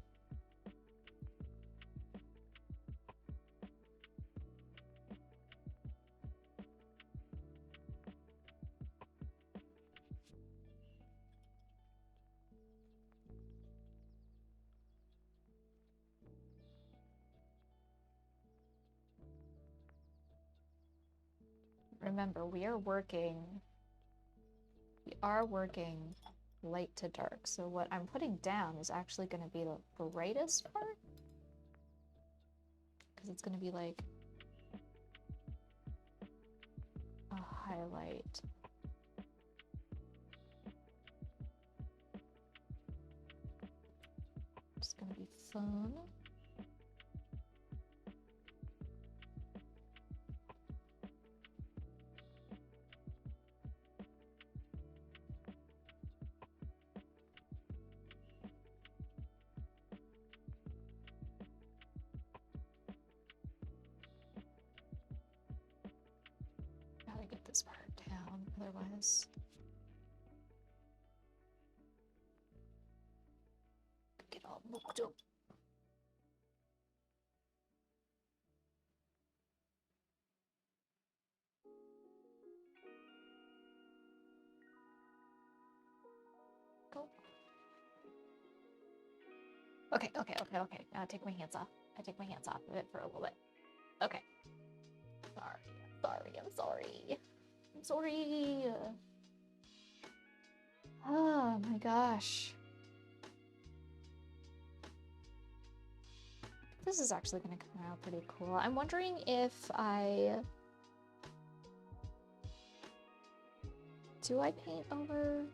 [SPEAKER 1] Remember, we are working light to dark. So what I'm putting down is actually going to be the brightest part, because it's going to be like a highlight. It's going to be fun. Gotta get this part down, otherwise get all booked up. Go. Okay. Now I take my hands off. I take my hands off of it for a little bit. Okay. I'm sorry. Oh my gosh. This is actually going to come out pretty cool. I'm wondering if do I paint over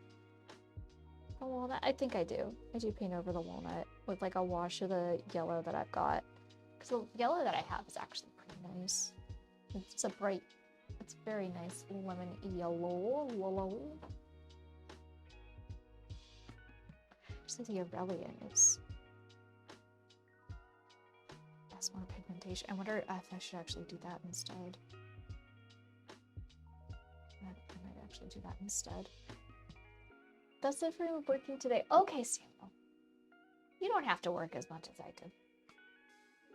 [SPEAKER 1] the walnut? I think I do. I do paint over the walnut with like a wash of the yellow that I've got. Because the yellow that I have is actually pretty nice. It's a bright, it's very nice lemon yellow. Just the Aurelian is has more pigmentation. I wonder if I should actually do that instead. I might actually do that instead. That's it for working today. Okay, Samuel. You don't have to work as much as I do.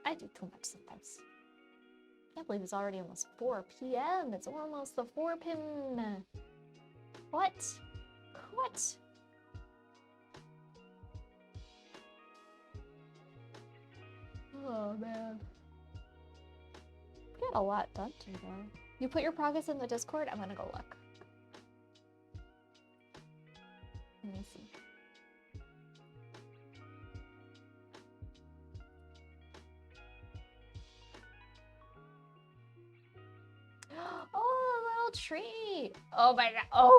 [SPEAKER 1] I do too much sometimes. Can't believe it's already almost 4 p.m. It's almost the 4 p.m. What? Oh man. We got a lot done today. You put your progress in the Discord? I'm gonna go look. Let me see. Oh, a little tree. Oh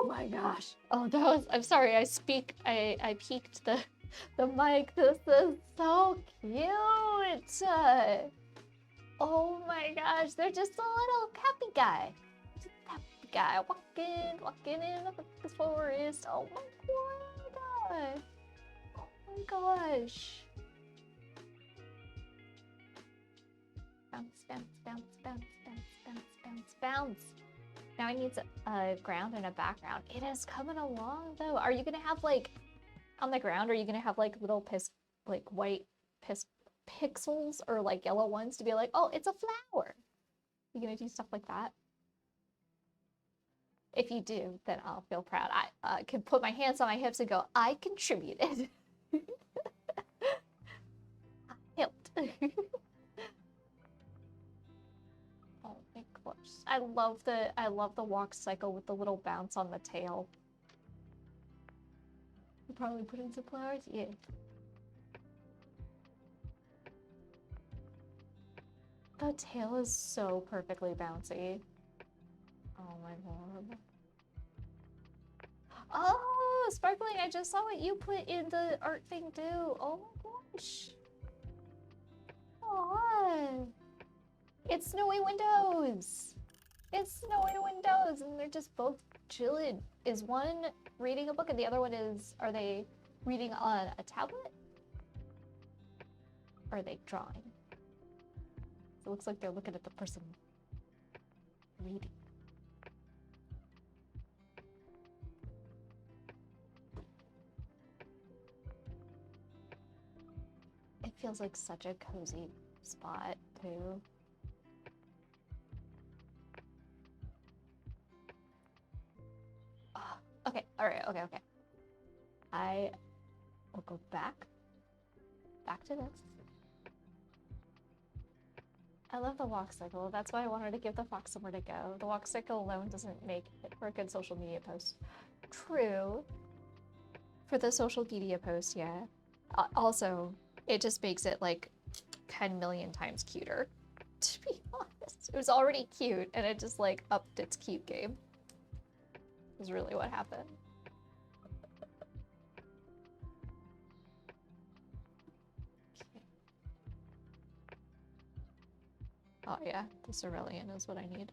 [SPEAKER 1] my gosh. Oh, that was, I'm sorry, I peeked the mic. This is so cute. Oh my gosh, they're just a little happy guy. Just a happy guy walking in the forest. Oh my god. Oh my gosh. Bounce. Now it needs a ground and a background. It is coming along though. Are you gonna have like on the ground? Are you gonna have like little like white pixels or like yellow ones to be like, oh, it's a flower? You gonna do stuff like that? If you do, then I'll feel proud. I can put my hands on my hips and go, I contributed. I helped. Oh my gosh. I love the walk cycle with the little bounce on the tail. You probably put in some flowers? Yeah. The tail is so perfectly bouncy. Oh my god. Oh, Sparkling, I just saw what you put in the art thing too. Oh my gosh. Oh, it's Snowy Windows. It's Snowy Windows, and they're just both chilling. Is one reading a book and the other one is, are they reading on a tablet? Or are they drawing? It looks like they're looking at the person reading. It feels like such a cozy spot, too. Oh, okay, alright, okay. I will go back to this. I love the walk cycle. That's why I wanted to give the fox somewhere to go. The walk cycle alone doesn't make it for a good social media post. True. For the social media post, yeah. Also, it just makes it like 10 million times cuter, to be honest. It was already cute, and it just like upped its cute game. Is really what happened. Oh yeah, the cerulean is what I need.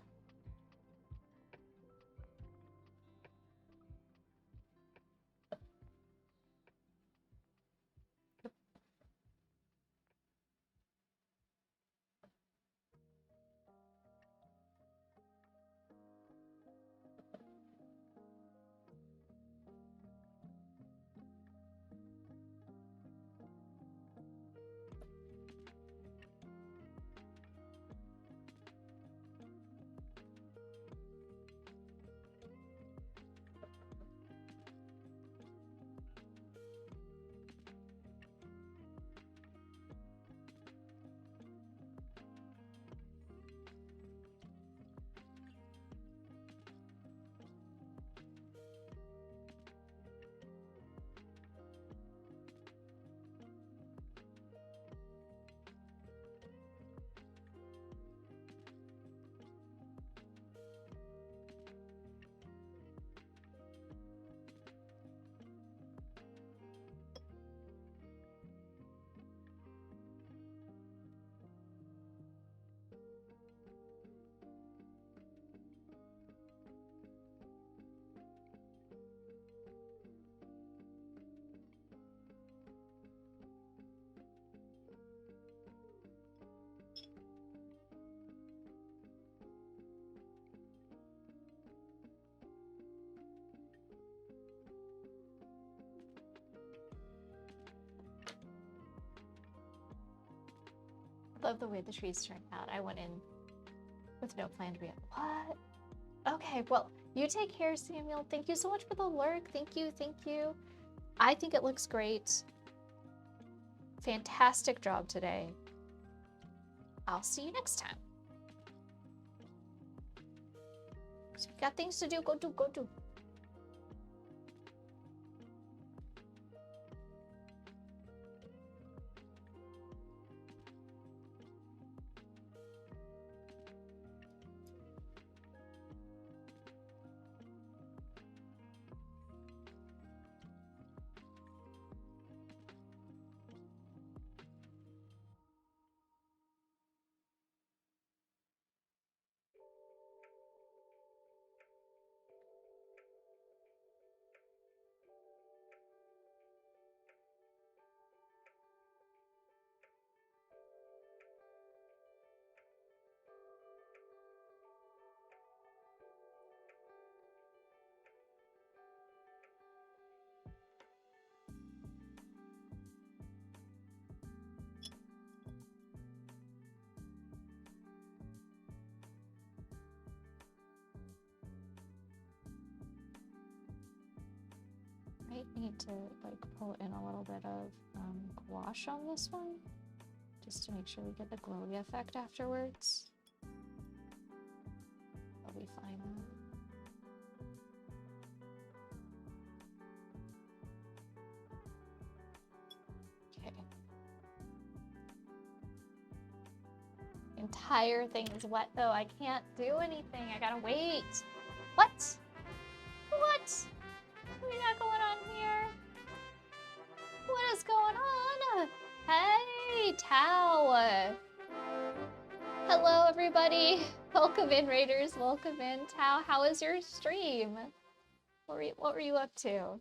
[SPEAKER 1] Love the way the trees turned out. I went in with no plan to be what? Okay, well, you take care, Samuel. Thank you so much for the lurk. Thank you. I think it looks great. Fantastic job today. I'll see you next time. So you got things to do, go do. need to like pull in a little bit of gouache on this one, just to make sure we get the glowy effect afterwards. I'll be fine though. Okay. Entire thing is wet though. I can't do anything. I gotta wait. What? What? What we got going on here? What is going on? Hey, Tao. Hello, everybody. Welcome in, Raiders. Welcome in, Tao. How was your stream? What were you up to?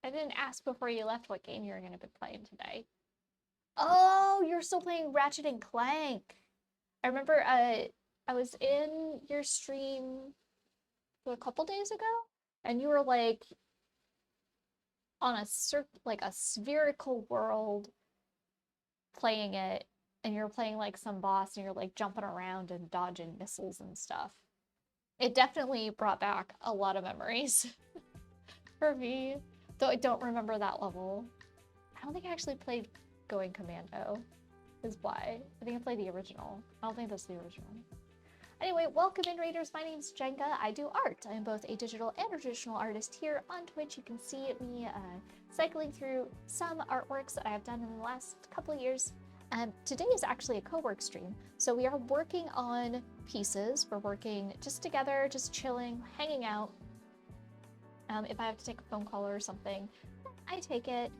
[SPEAKER 1] I didn't ask before you left what game you were going to be playing today. Oh, you're still playing Ratchet and Clank. I remember I was in your stream a couple days ago, and you were like on a spherical world playing it, and you're playing like some boss, and you're like jumping around and dodging missiles and stuff. It definitely brought back a lot of memories for me, though I don't remember that level. I don't think I actually played Going Commando, is why. I think I played the original. I don't think that's the original. Anyway, welcome in, Raiders. My name's Jenga. I do art. I am both a digital and a traditional artist here on Twitch. You can see me cycling through some artworks that I have done in the last couple of years. Today is actually a co-work stream, so we are working on pieces. We're working just together, just chilling, hanging out. If I have to take a phone call or something, I take it.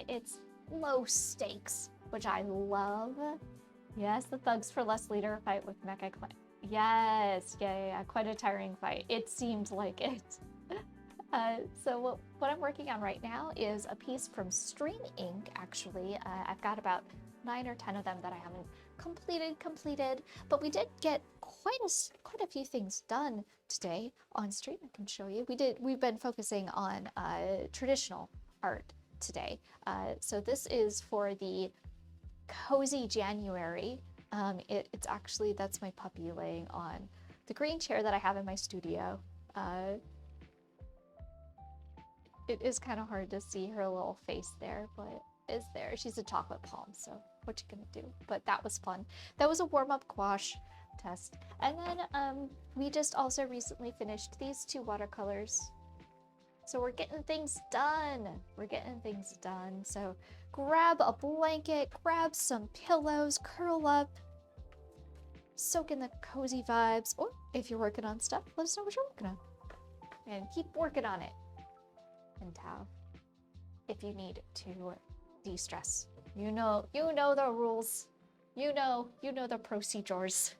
[SPEAKER 1] It's low stakes, which I love. Yes, the Thugs for Less leader fight with Mecha Clan. Yes, yeah, quite a tiring fight. It seemed like it. So what I'm working on right now is a piece from Stream Inc. Actually, I've got about 9 or 10 of them that I haven't completed, but we did get quite a few things done today on stream. I can show you. We've been focusing on traditional art today. So this is for the Cozy January. It's actually, that's my puppy laying on the green chair that I have in my studio. It is kind of hard to see her little face there, but is there. She's a chocolate palm, so what you gonna do? But that was fun. That was a warm-up gouache test. And then we just also recently finished these 2 watercolors. So we're getting things done. We're getting things done. So grab a blanket, grab some pillows, curl up, soak in the cozy vibes. Or if you're working on stuff, let us know what you're working on. And keep working on it. And Tao, if you need to de-stress, you know the rules. You know the procedures.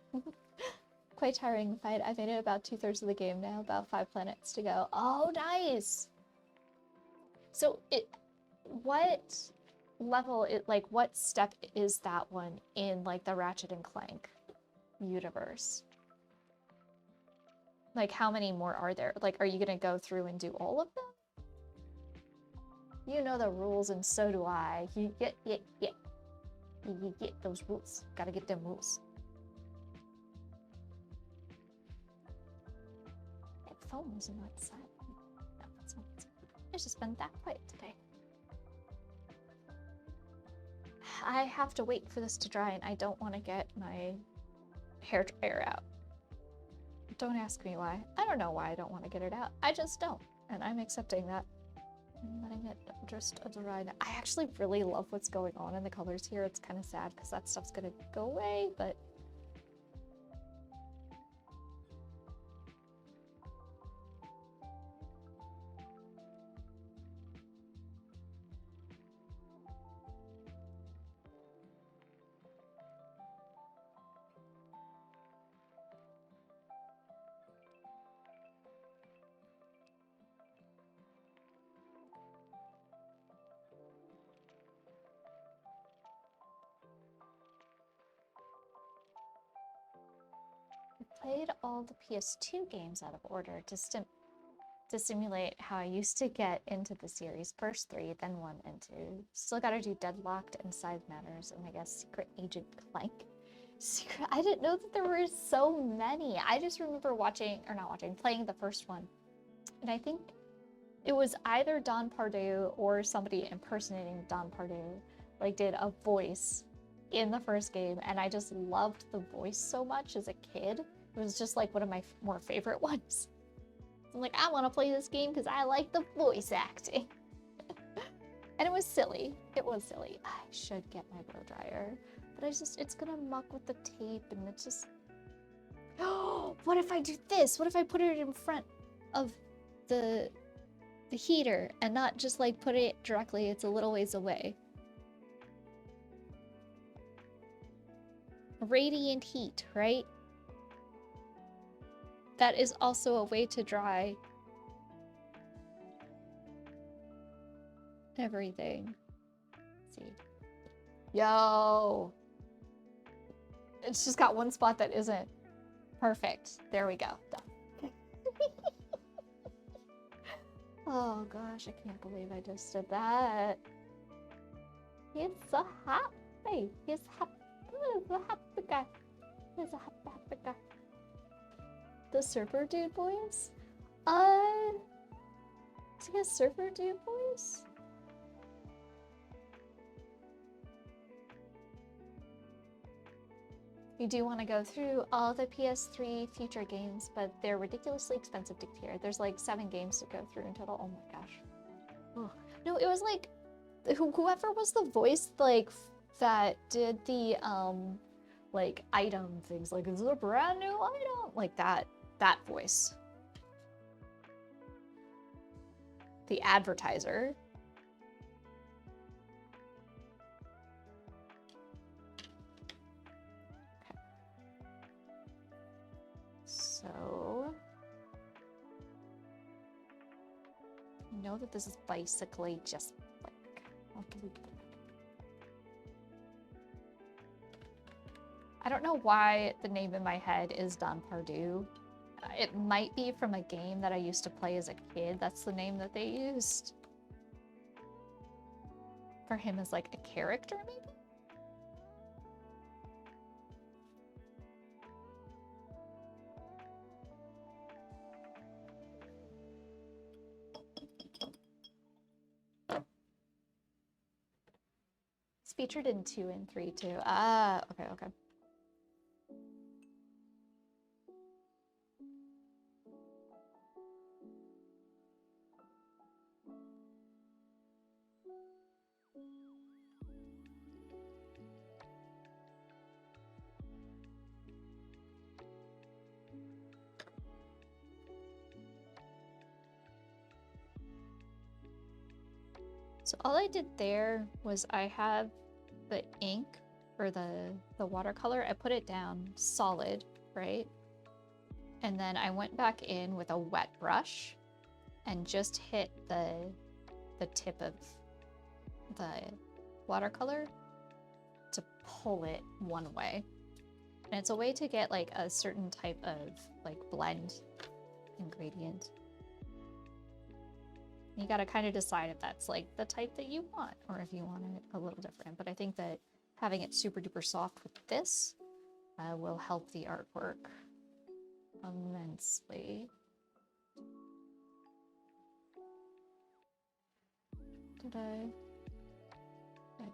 [SPEAKER 1] Quite tiring fight. I made it about 2/3 of the game now, about 5 planets to go. Oh, nice. So what level, what step is that one in like the Ratchet and Clank universe? Like, how many more are there? Like, are you gonna go through and do all of them? You know the rules, and so do I. You get those rules. Gotta get them rules. That phone was not silent. No, it's not. It's just been that quiet today. I have to wait for this to dry, and I don't want to get my hair dryer out. Don't ask me why. I don't know why I don't want to get it out. I just don't, and I'm accepting that. I'm letting it just dry. I actually really love what's going on in the colors here. It's kind of sad because that stuff's gonna go away, but played all the PS2 games out of order to simulate how I used to get into the series. First 3, then 1 and 2. Still gotta do Deadlocked and Side Matters, and I guess Secret Agent Clank. I didn't know that there were so many. I just remember playing the first one. And I think It was either Don Pardieu or somebody impersonating Don Pardieu, like did a voice in the first game, and I just loved the voice so much as a kid. It was just like one of my more favorite ones. I'm like, I want to play this game because I like the voice acting. And it was silly. It was silly. I should get my blow dryer, but it's gonna muck with the tape, and it's just. Oh, what if I do this? What if I put it in front of the heater and not just like put it directly? It's a little ways away. Radiant heat, right? That is also a way to dry everything. Let's see. Yo! It's just got one spot that isn't perfect. There we go. Done. Oh gosh, I can't believe I just did that. He's so happy. He's happy. He's a happy guy. He's a happy guy. The surfer dude voice? Is he a surfer dude voice? You do want to go through all the PS3 future games, but they're ridiculously expensive to clear. There's like 7 games to go through in total. Oh my gosh. Oh. No, it was like whoever was the voice like that did the like item things, like is it a brand new item? Like that voice. The advertiser. Okay. So I know that this is basically just like I don't know why the name in my head is Don Pardieu. It might be from a game that I used to play as a kid. That's the name that they used for him as like a character, maybe? It's featured in 2 and 3 too. Ah, okay, okay. So all I did there was I have the ink or the watercolor, I put it down solid, right? And then I went back in with a wet brush and just hit the tip of the watercolor to pull it one way. And it's a way to get like a certain type of like blend ingredient. You gotta kind of decide if that's like the type that you want or if you want it a little different. But I think that having it super duper soft with this will help the artwork immensely. Did I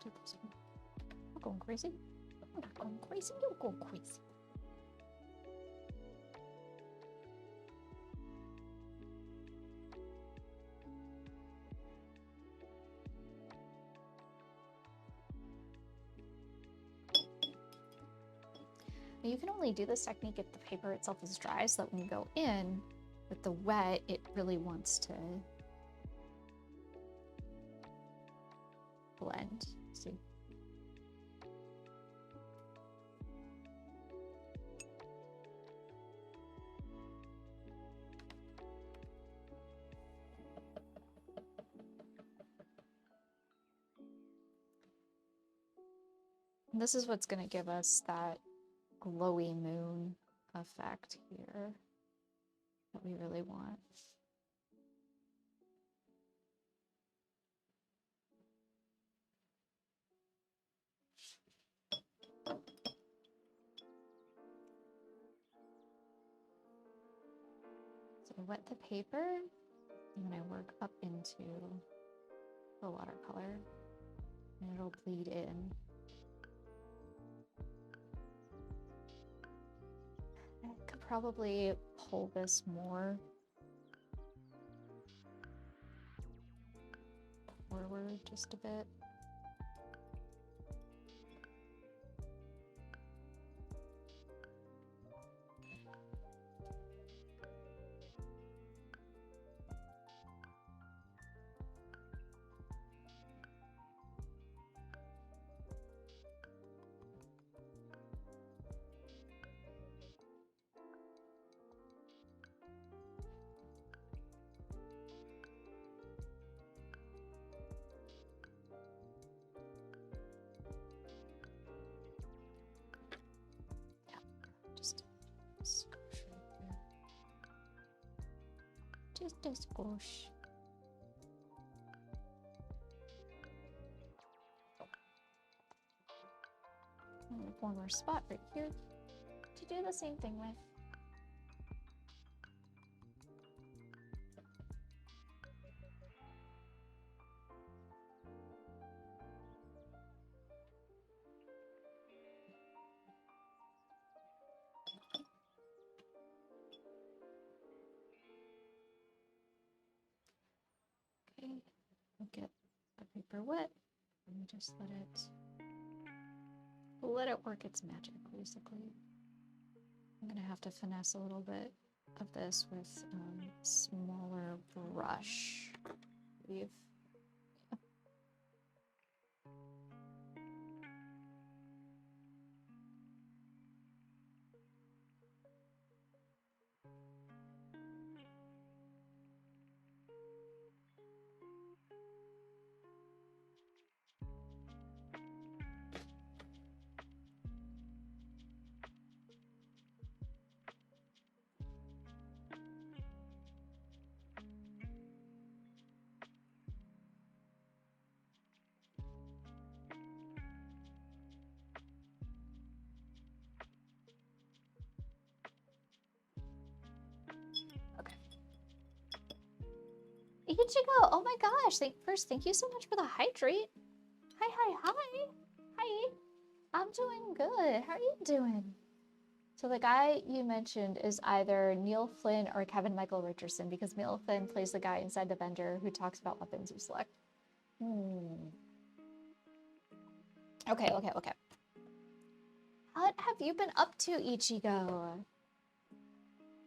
[SPEAKER 1] did this one. I'm going crazy. I'm not going crazy, you're going crazy. You can only do this technique if the paper itself is dry, so that when you go in with the wet, it really wants to blend. See? And this is what's going to give us that glowy moon effect here that we really want. So wet the paper And then I work up into the watercolor, and it'll bleed in. I could probably pull this more forward just a bit. Just a skosh right there. Just a skosh. One more spot right here to do the same thing with. Okay, we'll get the paper wet and just let it work its magic, basically. I'm gonna have to finesse a little bit of this with smaller brush. We've Ichigo, oh my gosh, thank you so much for the hydrate. Hi. I'm doing good. How are you doing? So the guy you mentioned is either Neil Flynn or Kevin Michael Richardson, because Neil Flynn plays the guy inside the vendor who talks about weapons you select. Okay. What have you been up to, Ichigo?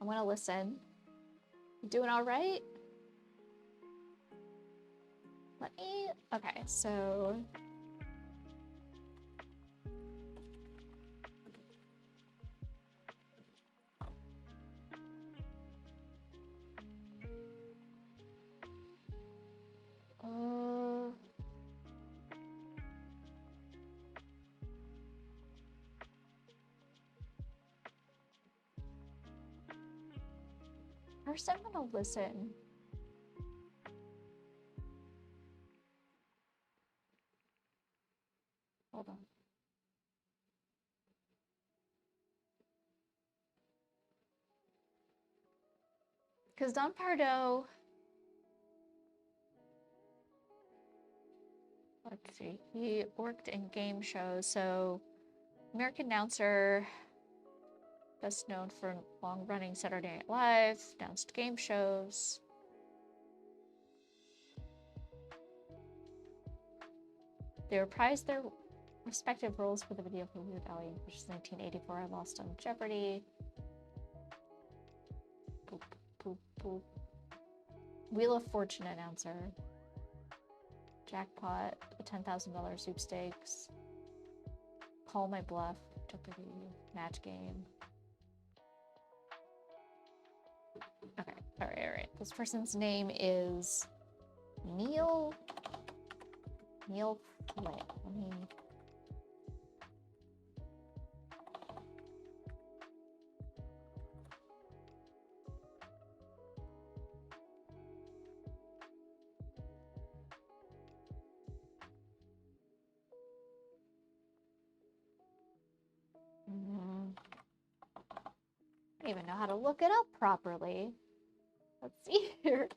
[SPEAKER 1] I want to listen. You doing all right? Okay, so... First, I'm gonna listen. Hold on. Because Don Pardo... Let's see. He worked in game shows, so... American announcer... Best known for long-running Saturday Night Live, announced game shows. They reprised their respective roles for the video for Weird Al, which is 1984. I lost on Jeopardy. Boop. Wheel of Fortune announcer. Jackpot, a $10,000 sweepstakes. Call My Bluff, Jeopardy, Match Game. Okay, all right. This person's name is Neil Flynn. Let me... I don't even know how to look it up properly. Let's see here.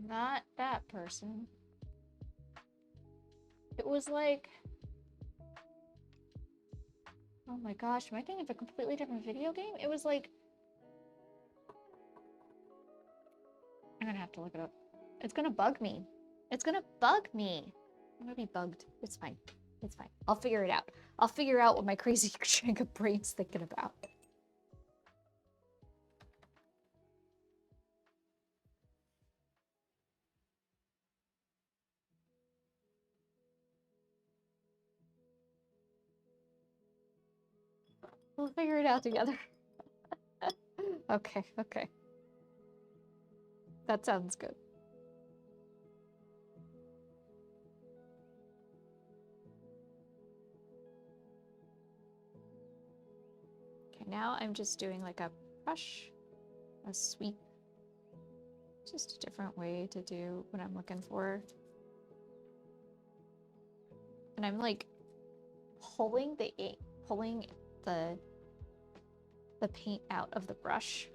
[SPEAKER 1] Not that person. It was like... Oh my gosh, am I thinking of a completely different video game? It was like... I'm gonna have to look it up. It's gonna bug me. It's gonna bug me. I'm gonna be bugged. It's fine. It's fine. I'll figure it out. I'll figure out what my crazy Jenga brain's thinking about. We'll figure it out together. Okay, okay. That sounds good. Okay, now I'm just doing like a brush, a sweep. Just a different way to do what I'm looking for. And I'm like pulling the paint out of the brush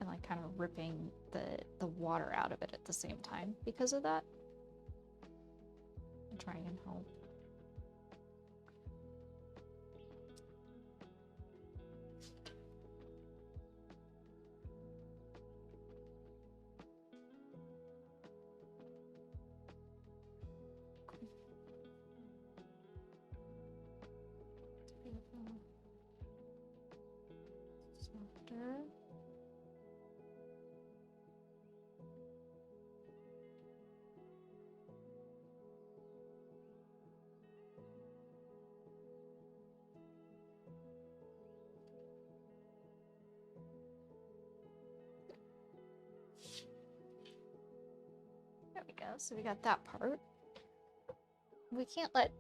[SPEAKER 1] and like kind of ripping the water out of it at the same time because of that. I'm trying and help. Softer. There we go. So we got that part. We can't let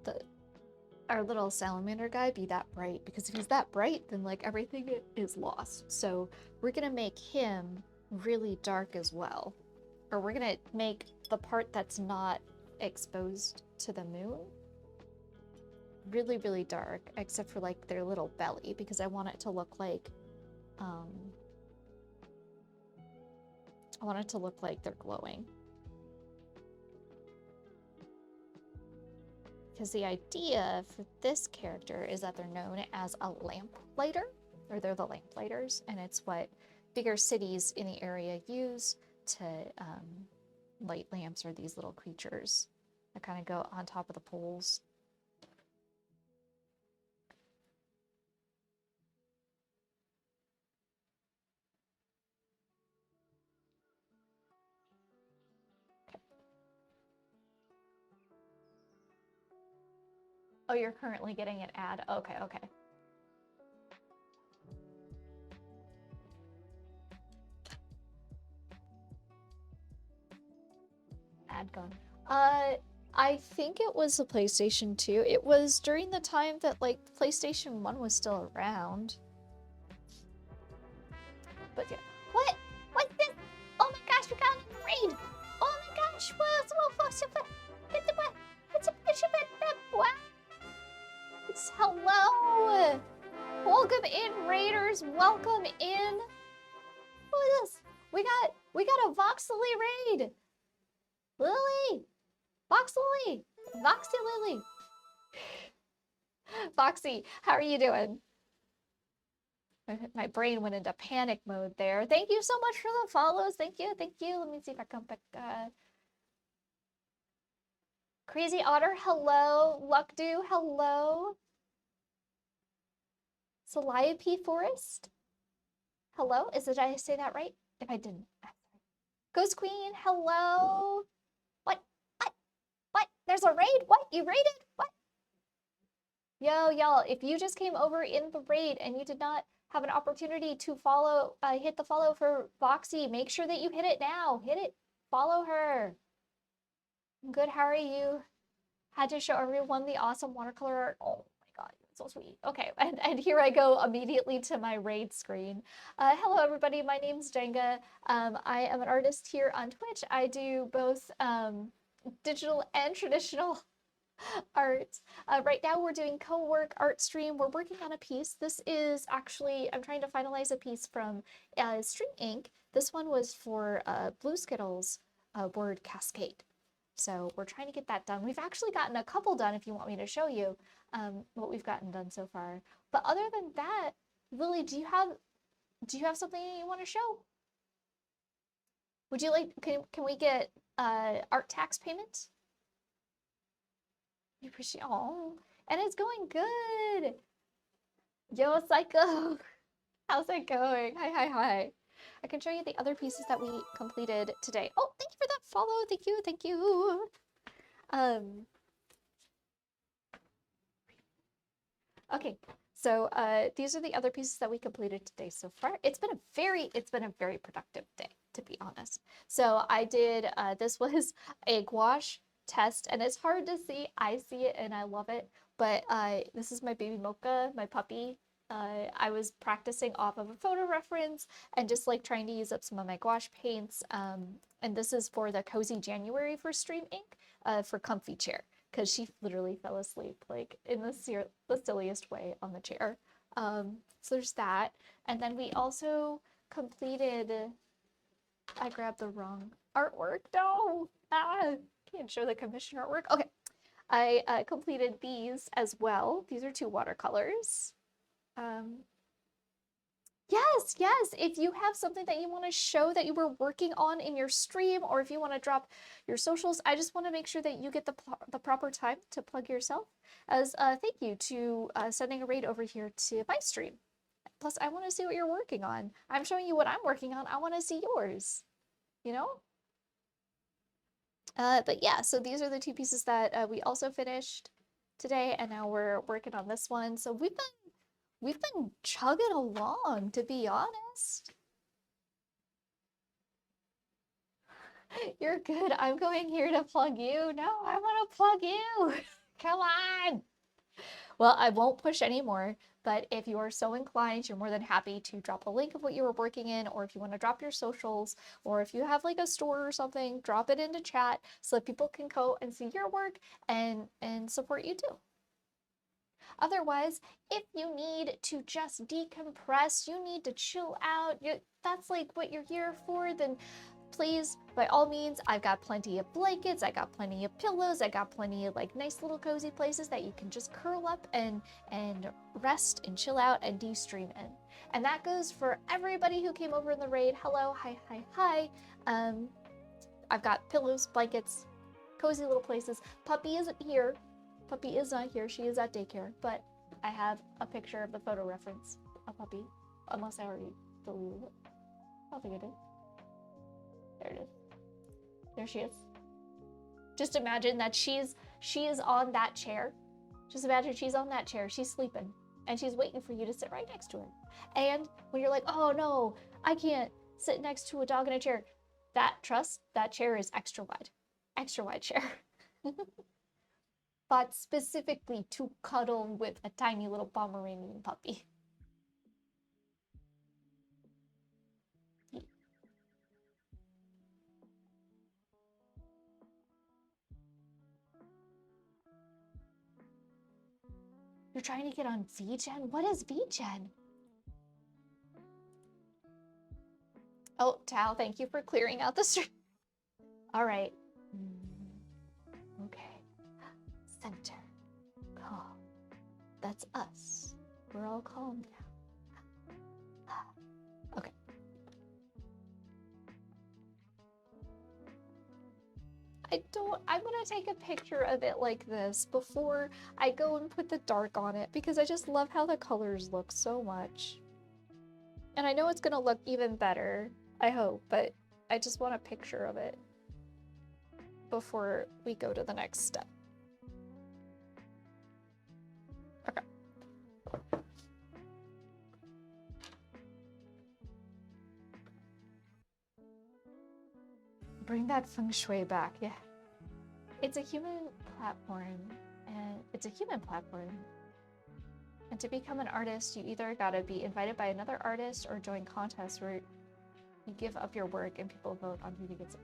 [SPEAKER 1] our little salamander guy be that bright, because if he's that bright, then like everything is lost. So we're gonna make him really dark as well. Or we're gonna make the part that's not exposed to the moon really, really dark, except for like their little belly, because I want it to look like they're glowing. Because the idea for this character is that they're known as a lamplighter, or they're the lamplighters, and it's what bigger cities in the area use to light lamps, or these little creatures that kind of go on top of the poles. Oh, you're currently getting an ad. Okay, okay. Ad gone. I think it was the PlayStation 2. It was during the time that like PlayStation 1 was still around. But yeah. What? What's this? Oh my gosh, we got a raid! Oh my gosh, hello! Welcome in, raiders! Welcome in! Who is this? We got a Voxely raid! Lily! Voxely! Voxy Lily! Foxy, how are you doing? My brain went into panic mode there. Thank you so much for the follows. Thank you, thank you. Let me see if I come back. Crazy Otter, hello. Luckdew, hello. Calliope Forest, hello. Did I say that right? If I didn't, Ghost Queen, hello. What? What? There's a raid? What? You raided? What? Yo, y'all, if you just came over in the raid and you did not have an opportunity to follow, hit the follow for Voxy, make sure that you hit it now. Hit it. Follow her. I'm good. How are you? Had to show everyone the awesome watercolor art. Oh my god, so sweet. Okay, and here I go immediately to my raid screen. Hello everybody, my name's Jenga. I am an artist here on Twitch. I do both digital and traditional art. Right now we're doing co-work art stream. We're working on a piece. This is actually, I'm trying to finalize a piece from Stream Ink. This one was for Blue Skittles word cascade. So we're trying to get that done. We've actually gotten a couple done if you want me to show you what we've gotten done so far. But other than that, Lily, do you have something you want to show? Would you like, can we get art tax payment? You appreciate, oh, and it's going good. Yo, Psycho, how's it going? Hi. I can show you the other pieces that we completed today. Oh, thank you for that follow. Thank you. Okay, so these are the other pieces that we completed today so far. It's been a very productive day, to be honest. So I did, this was a gouache test, and it's hard to see. I see it and I love it, but this is my baby Mocha, my puppy. I was practicing off of a photo reference and just like trying to use up some of my gouache paints. And this is for the Cozy January for Stream Ink for Comfy Chair, because she literally fell asleep like in the silliest way on the chair. So there's that. And then we also completed, I grabbed the wrong artwork. No, can't show the commission artwork. Okay, I completed these as well. These are 2 watercolors. Yes. If you have something that you want to show that you were working on in your stream, or if you want to drop your socials, I just want to make sure that you get the proper time to plug yourself as thank you to sending a raid over here to my stream. Plus, I want to see what you're working on. I'm showing you what I'm working on. I want to see yours, you know? But yeah, so these are the 2 pieces that we also finished today, and now we're working on this one. So we've been chugging along, to be honest. You're good. I'm going here to plug you. No, I want to plug you. Come on. Well, I won't push anymore, but if you are so inclined, you're more than happy to drop a link of what you were working in, or if you want to drop your socials, or if you have like a store or something, drop it into chat so that people can go and see your work and support you too. Otherwise, if you need to just decompress, you need to chill out, that's like what you're here for, then please, by all means, I've got plenty of blankets, I got plenty of pillows, I got plenty of like nice little cozy places that you can just curl up and rest and chill out and de-stream in. And that goes for everybody who came over in the raid. Hello, hi. I've got pillows, blankets, cozy little places. Puppy isn't here. Puppy is not here. She is at daycare, but I have a picture of the photo reference of Puppy, unless I already deleted it. I don't think I did. There it is. There she is. Just imagine that she is on that chair. Just imagine she's on that chair. She's sleeping, and she's waiting for you to sit right next to her. And when you're like, oh no, I can't sit next to a dog in a chair, that chair is extra wide chair. But specifically to cuddle with a tiny little Pomeranian puppy. You're trying to get on VGen? What is VGen? Oh, Tao, thank you for clearing out the stream. All right. Okay. Center. Calm. That's us. We're all calm now. Okay. I'm gonna take a picture of it like this before I go and put the dark on it, because I just love how the colors look so much. And I know it's gonna look even better, I hope, but I just want a picture of it before we go to the next step. Okay. Bring that feng shui back, yeah. It's a human platform, and And to become an artist, you either gotta be invited by another artist or join contests where you give up your work and people vote on who gets it.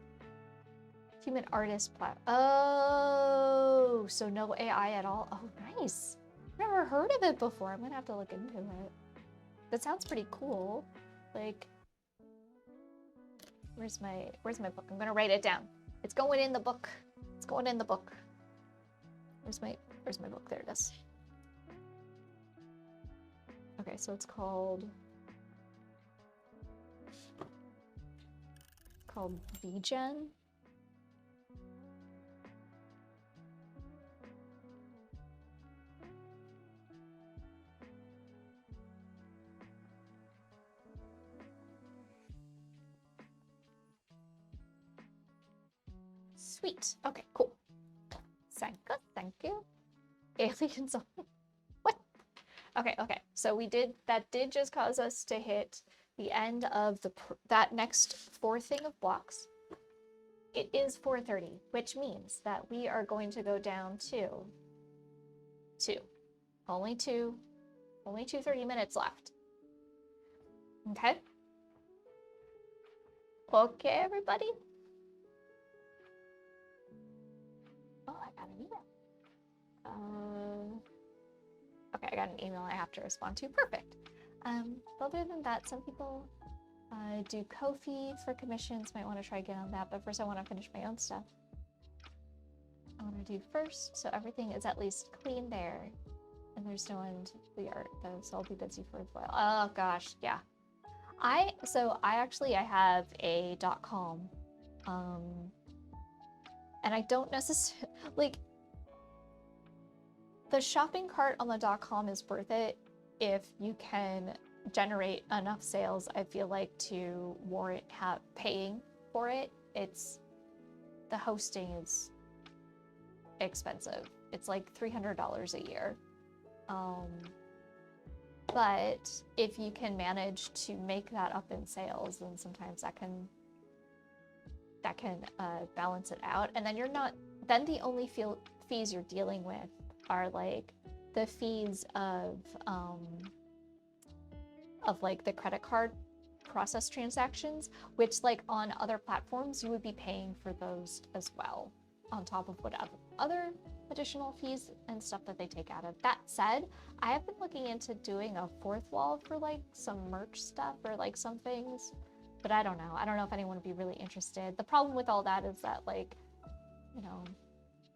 [SPEAKER 1] Human artist Oh, so no AI at all? Oh, nice. Never heard of it before. I'm gonna have to look into it. That sounds pretty cool. Like, Where's my book? I'm gonna write it down. It's going in the book. It's going in the book. Where's my book? There it is. Okay, so it's called VGen. Sweet. Okay, cool. Thank you. Aliens on what? Okay. So that did just cause us to hit the end of that next 4 thing of blocks. It is 4:30, which means that we are going to go down to 2. Only two 30 minutes left. Okay? Okay, everybody? Oh, I got an email. Okay, I got an email I have to respond to. Perfect. Other than that, some people do Ko-fi for commissions. Might want to try again on that, but first I want to finish my own stuff. I want to do first, so everything is at least clean there, and there's no one to the art though, so I'll be busy for a while. Oh gosh, yeah. I have a .com, and I don't necessarily like. The shopping cart on the .com is worth it if you can generate enough sales, I feel like, to warrant paying for it. The hosting is expensive. It's like $300 a year. But if you can manage to make that up in sales, then sometimes that can balance it out. And then the only fees you're dealing with are like the fees of like the credit card process transactions, which like on other platforms you would be paying for those as well, on top of whatever other additional fees and stuff that they take out of. That said, I have been looking into doing a 4th wall for like some merch stuff or like some things, but I don't know if anyone would be really interested. The problem with all that is that, like, you know,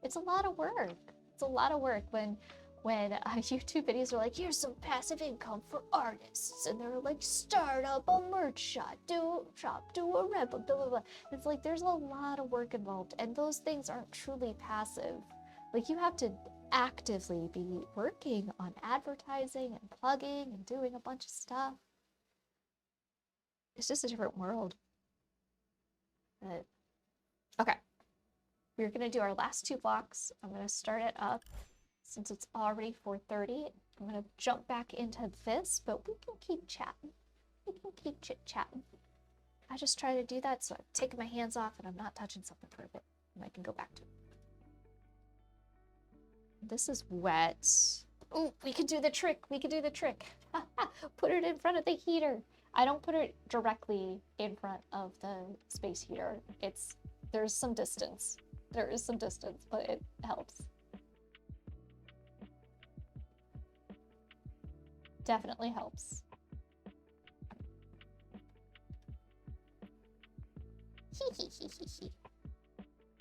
[SPEAKER 1] it's a lot of work. It's a lot of work when YouTube videos are like, here's some passive income for artists, and they're like, start up a merch shop, do a rebel, blah, blah, blah. It's like, there's a lot of work involved, and those things aren't truly passive. Like, you have to actively be working on advertising and plugging and doing a bunch of stuff. It's just a different world. But, okay. We're gonna do our last 2 blocks. I'm gonna start it up. Since it's already 4:30, I'm gonna jump back into this, but we can keep chatting. We can keep chit-chatting. I just try to do that so I'm taking my hands off and I'm not touching something for a bit, and I can go back to it. This is wet. Oh, we could do the trick. We could do the trick. Put it in front of the heater. I don't put it directly in front of the space heater. There's some distance. There is some distance, but it helps. Definitely helps.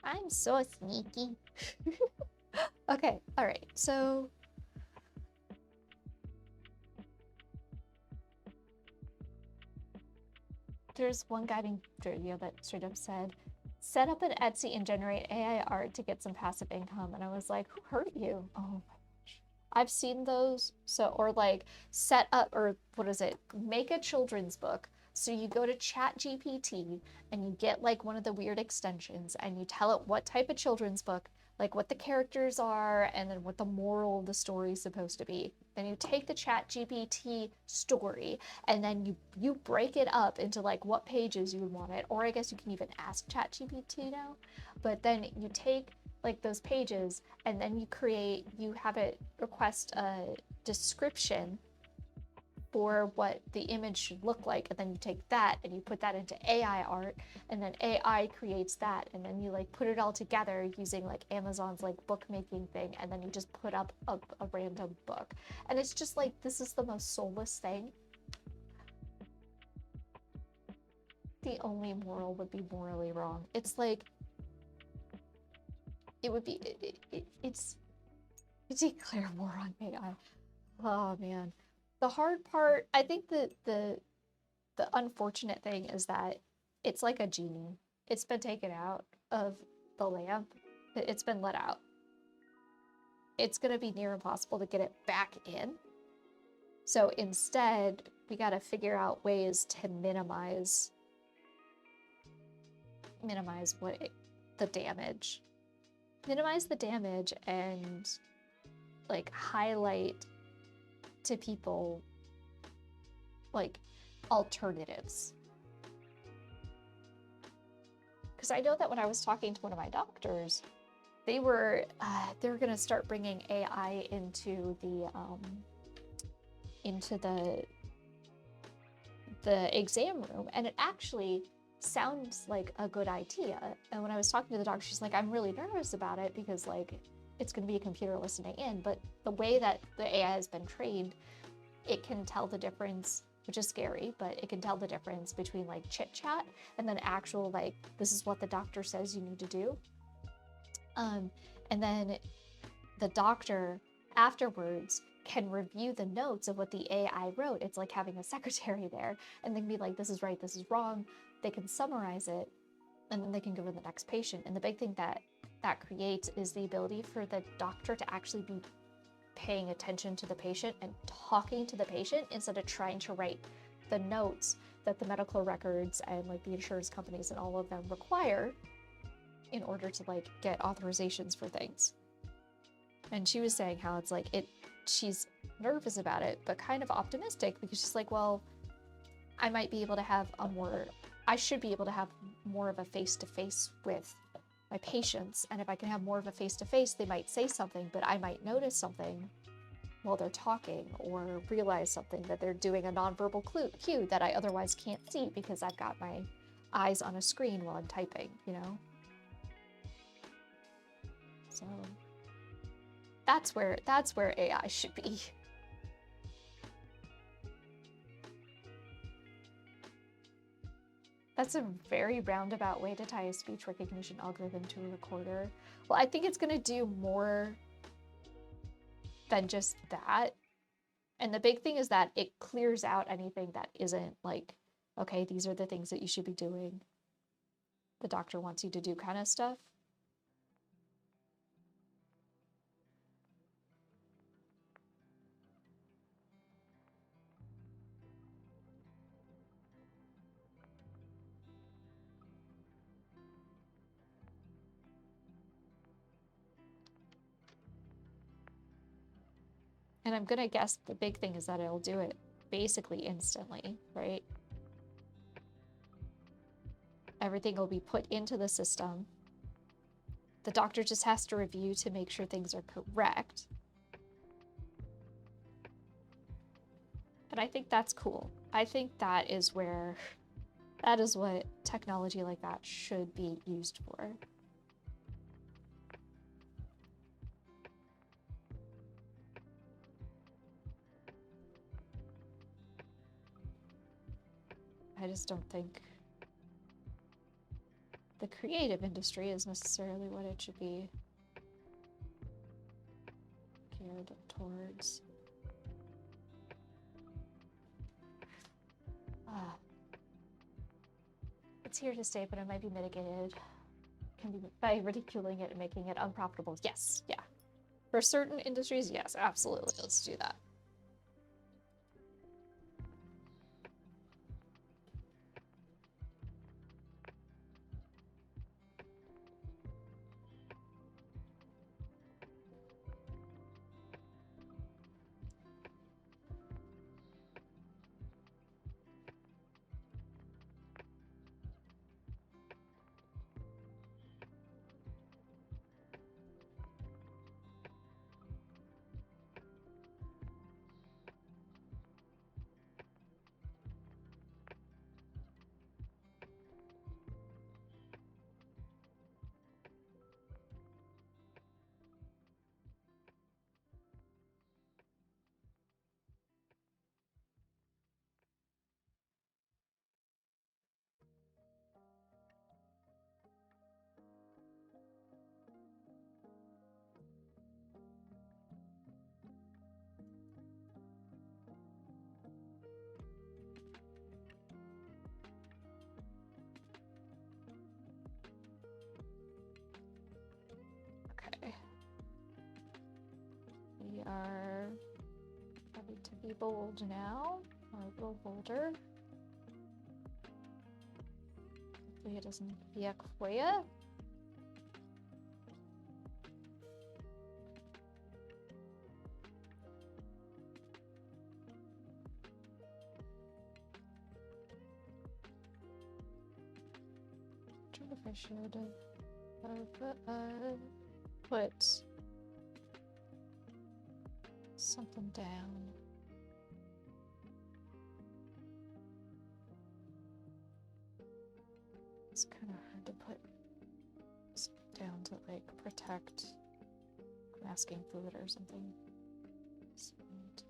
[SPEAKER 1] I'm so sneaky. Okay, all right, so there's one guiding video that straight up said, set up an Etsy and generate AI art to get some passive income. And I was like, who hurt you? Oh my gosh. I've seen those. So, or like set up, or what is it? Make a children's book. So you go to ChatGPT and you get like one of the weird extensions and you tell it what type of children's book, like what the characters are, and then what the moral of the story is supposed to be. Then you take the ChatGPT story and then you break it up into like what pages you would want it, or I guess you can even ask ChatGPT now. But then you take like those pages and then you have it request a description for what the image should look like, and then you take that and you put that into AI art, and then AI creates that, and then you like put it all together using like Amazon's like bookmaking thing, and then you just put up a random book. And it's just like, this is the most soulless thing. the only moral would be morally wrong. It's like, it would be, it's declare war on AI. Oh man. The hard part, I think the unfortunate thing is that it's like a genie. It's been taken out of the lamp. It's been let out. It's going to be near impossible to get it back in. So instead, we got to figure out ways to minimize the damage. Minimize the damage and like highlight to people like alternatives. Because I know that when I was talking to one of my doctors, they were gonna start bringing AI into the exam room, and it actually sounds like a good idea. And when I was talking to the doctor, she's like, I'm really nervous about it because like it's gonna be a computer listening in, but the way that the AI has been trained, it can tell the difference, which is scary, but it can tell the difference between like chit chat and then actual like, this is what the doctor says you need to do. And then the doctor afterwards can review the notes of what the AI wrote. It's like having a secretary there, and they can be like, this is right, this is wrong. They can summarize it, and then they can go to the next patient. And the big thing that creates is the ability for the doctor to actually be paying attention to the patient and talking to the patient instead of trying to write the notes that the medical records and like the insurance companies and all of them require in order to like get authorizations for things. And she was saying how it's like she's nervous about it, but kind of optimistic because she's like, well, I might be able to have I should be able to have more of a face-to-face with my patients. And if I can have more of a face-to-face, they might say something, but I might notice something while they're talking or realize something that they're doing a nonverbal cue that I otherwise can't see because I've got my eyes on a screen while I'm typing, you know? So that's where AI should be. That's a very roundabout way to tie a speech recognition algorithm to a recorder. Well, I think it's going to do more than just that. And the big thing is that it clears out anything that isn't like, okay, these are the things that you should be doing. The doctor wants you to do kind of stuff. And I'm gonna guess the big thing is that it'll do it basically instantly, right? Everything will be put into the system. The doctor just has to review to make sure things are correct. And I think that's cool. I think that is what technology like that should be used for. I just don't think the creative industry is necessarily what it should be geared towards. It's here to stay, but it might be mitigated by ridiculing it and making it unprofitable. Yes, yeah. For certain industries, yes, absolutely. Let's do that. bold now. Or a little bolder. Hopefully it doesn't yuck for you. I wonder if I should have put something down. It's kind of hard to put down to like protect masking fluid or something. And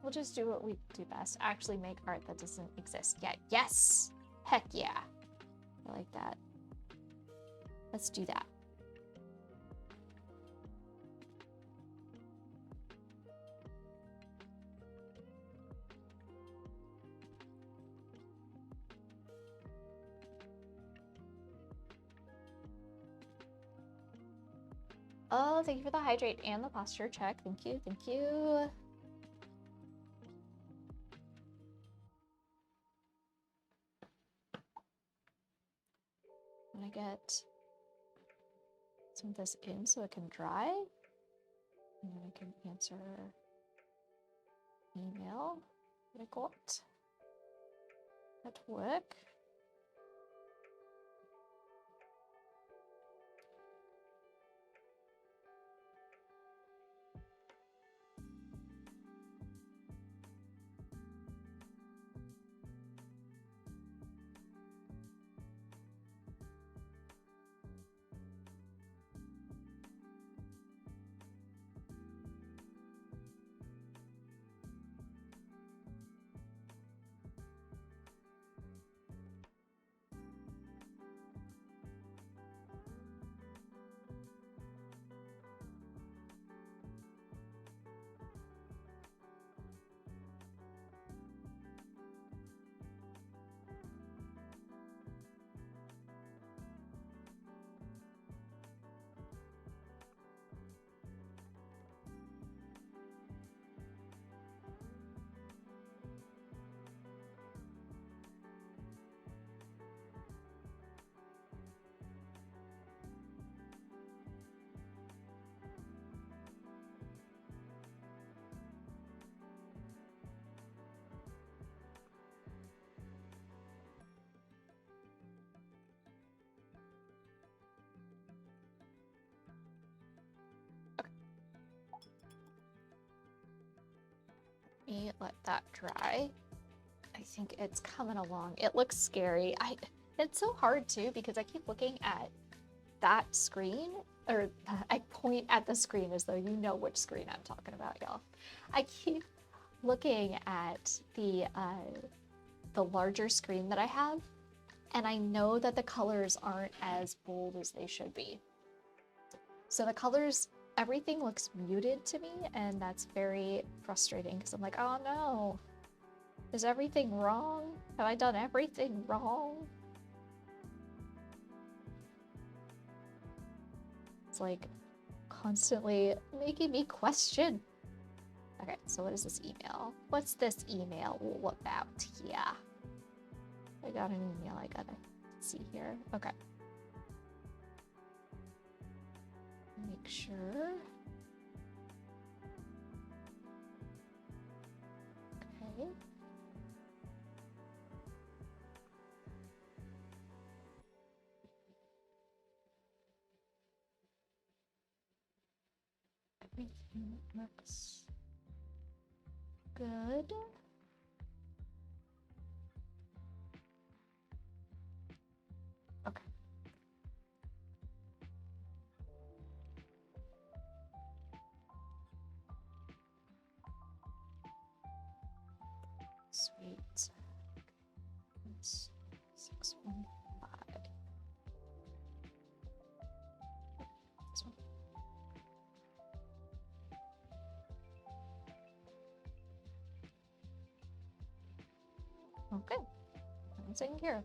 [SPEAKER 1] we'll just do what we do best. Actually make art that doesn't exist yet. Yes! Heck yeah. I like that. Let's do that. Oh, thank you for the hydrate and the posture check. Thank you, thank you. I'm gonna get some of this in so it can dry. And then I can answer email that I got at work. Me let that dry. I think it's coming along. It looks scary. It's so hard too because I keep looking at that screen, or I point at the screen as though you know which screen I'm talking about, y'all. I keep looking at the larger screen that I have, and I know that the colors aren't as bold as they should be. So the colors, everything looks muted to me, and that's very frustrating because I'm like, oh no, is everything wrong? Have I done everything wrong? It's like constantly making me question. Okay, so what is this email? What's this email all about here? I got an email I gotta see here. Okay. Make sure. Okay. Everything looks good. Okay. Okay. I'm taken care of.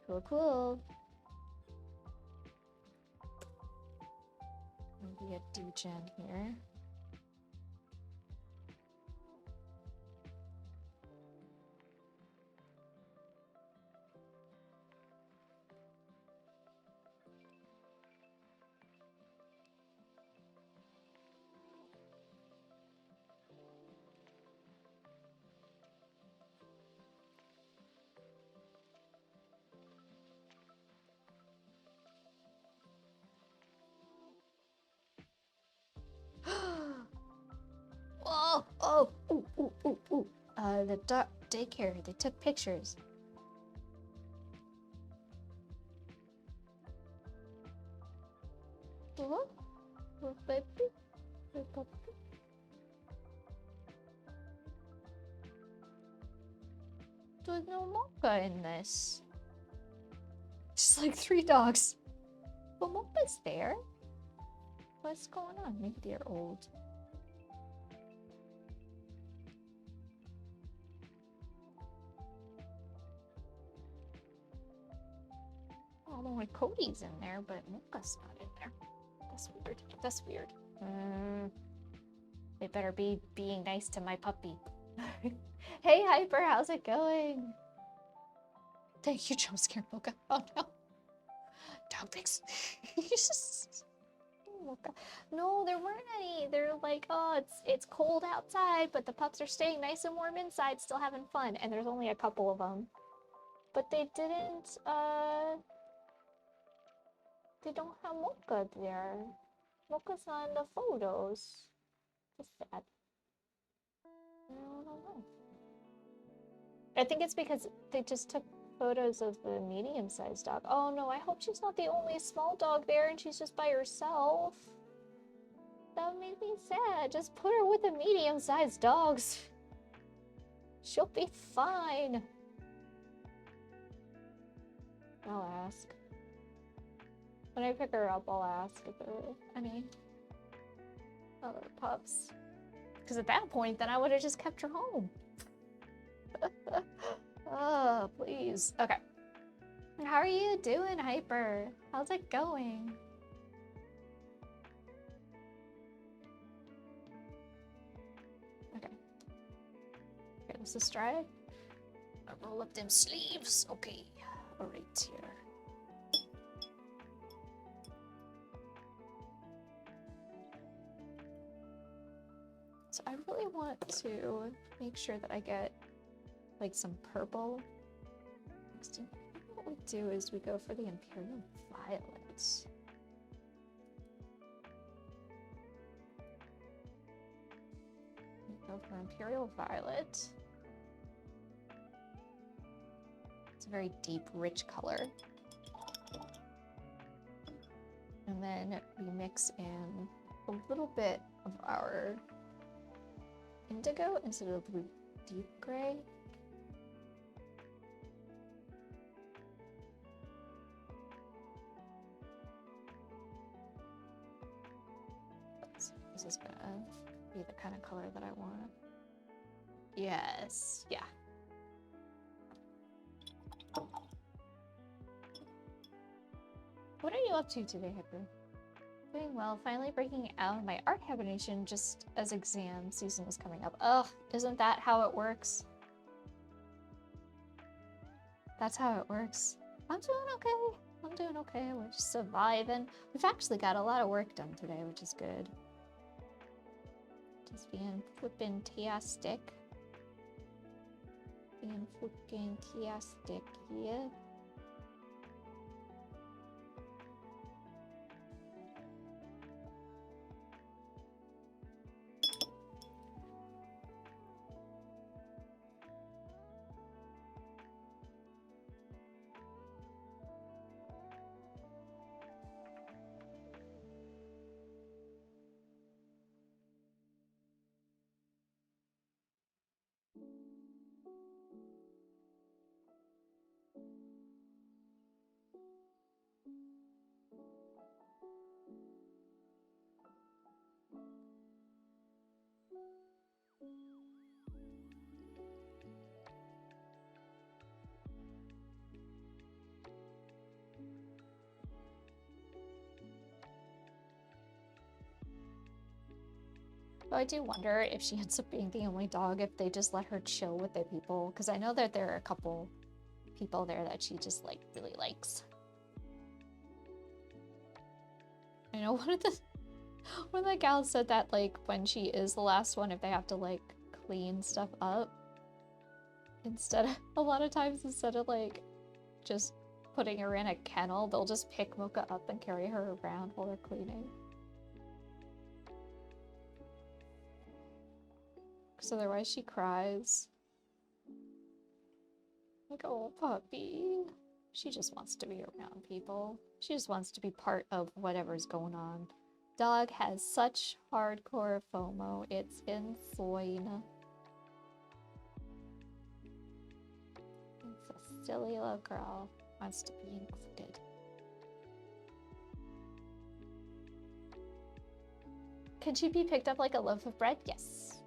[SPEAKER 1] Cool, cool. Maybe a degen here. Oh, oh, ooh, ooh, ooh, ooh. The daycare, they took pictures. What? What, baby? What, puppy? There's no Mocha in this. Just like 3 dogs. But Mocha's there. What's going on? Maybe they're old. Although my Cody's in there, but Mocha's not in there. That's weird. That's weird. They better be being nice to my puppy. Hey, Hyper, how's it going? Thank you, jump scare Mocha. Oh no. Dog pics. Mocha. No, there weren't any. They're like, oh, it's cold outside, but the pups are staying nice and warm inside, still having fun. And there's only a couple of them. But they didn't, they don't have Mocha there. Mocha's not in the photos. Just sad. I don't know. I think it's because they just took photos of the medium-sized dog. Oh no, I hope she's not the only small dog there and she's just by herself. That made me sad. Just put her with the medium-sized dogs. She'll be fine. I'll ask. When I pick her up, I'll ask if there are any other pups. Because at that point, then I would have just kept her home. Oh, please. Okay. How are you doing, Hyper? How's it going? Okay. Okay, let's just try it. I roll up them sleeves. Okay. All right, here. So I really want to make sure that I get like some purple. What we do is we go for the Imperial Violet. We go for Imperial Violet. It's a very deep, rich color. And then we mix in a little bit of our indigo instead of the deep gray. This is gonna be the kind of color that I want. Yes, yeah. What are you up to today, Hyper? Doing well, finally breaking out of my art hibernation just as exam season was coming up. Ugh, isn't that how it works? That's how it works. I'm doing okay. I'm doing okay. We're just surviving. We've actually got a lot of work done today, which is good. Just being flippin' tastic. Being flippin' tastic, yeah. Though I do wonder if she ends up being the only dog, if they just let her chill with the people. Because I know that there are a couple people there that she just, like, really likes. I know one of the gals said that, like, when she is the last one, if they have to, like, clean stuff up, a lot of times, instead of, like, just putting her in a kennel, they'll just pick Mocha up and carry her around while they're cleaning. Because otherwise she cries. Like, oh, puppy. She just wants to be around people. She just wants to be part of whatever's going on. Dog has such hardcore FOMO. It's insane. It's a silly little girl. Wants to be included. Could she be picked up like a loaf of bread? Yes.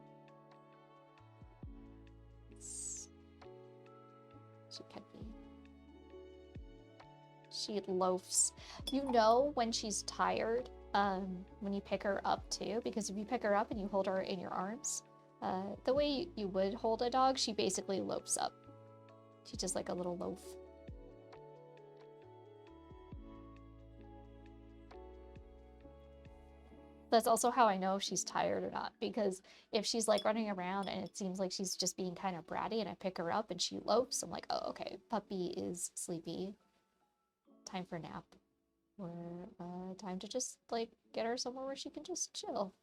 [SPEAKER 1] She could be. She loafs. You know when she's tired, when you pick her up too, because if you pick her up and you hold her in your arms, the way you would hold a dog, she basically loafs up. She's just like a little loaf. That's also how I know if she's tired or not, because if she's like running around and it seems like she's just being kind of bratty and I pick her up and she loafs, I'm like, oh, okay, puppy is sleepy. Time for a nap. Or time to just like get her somewhere where she can just chill.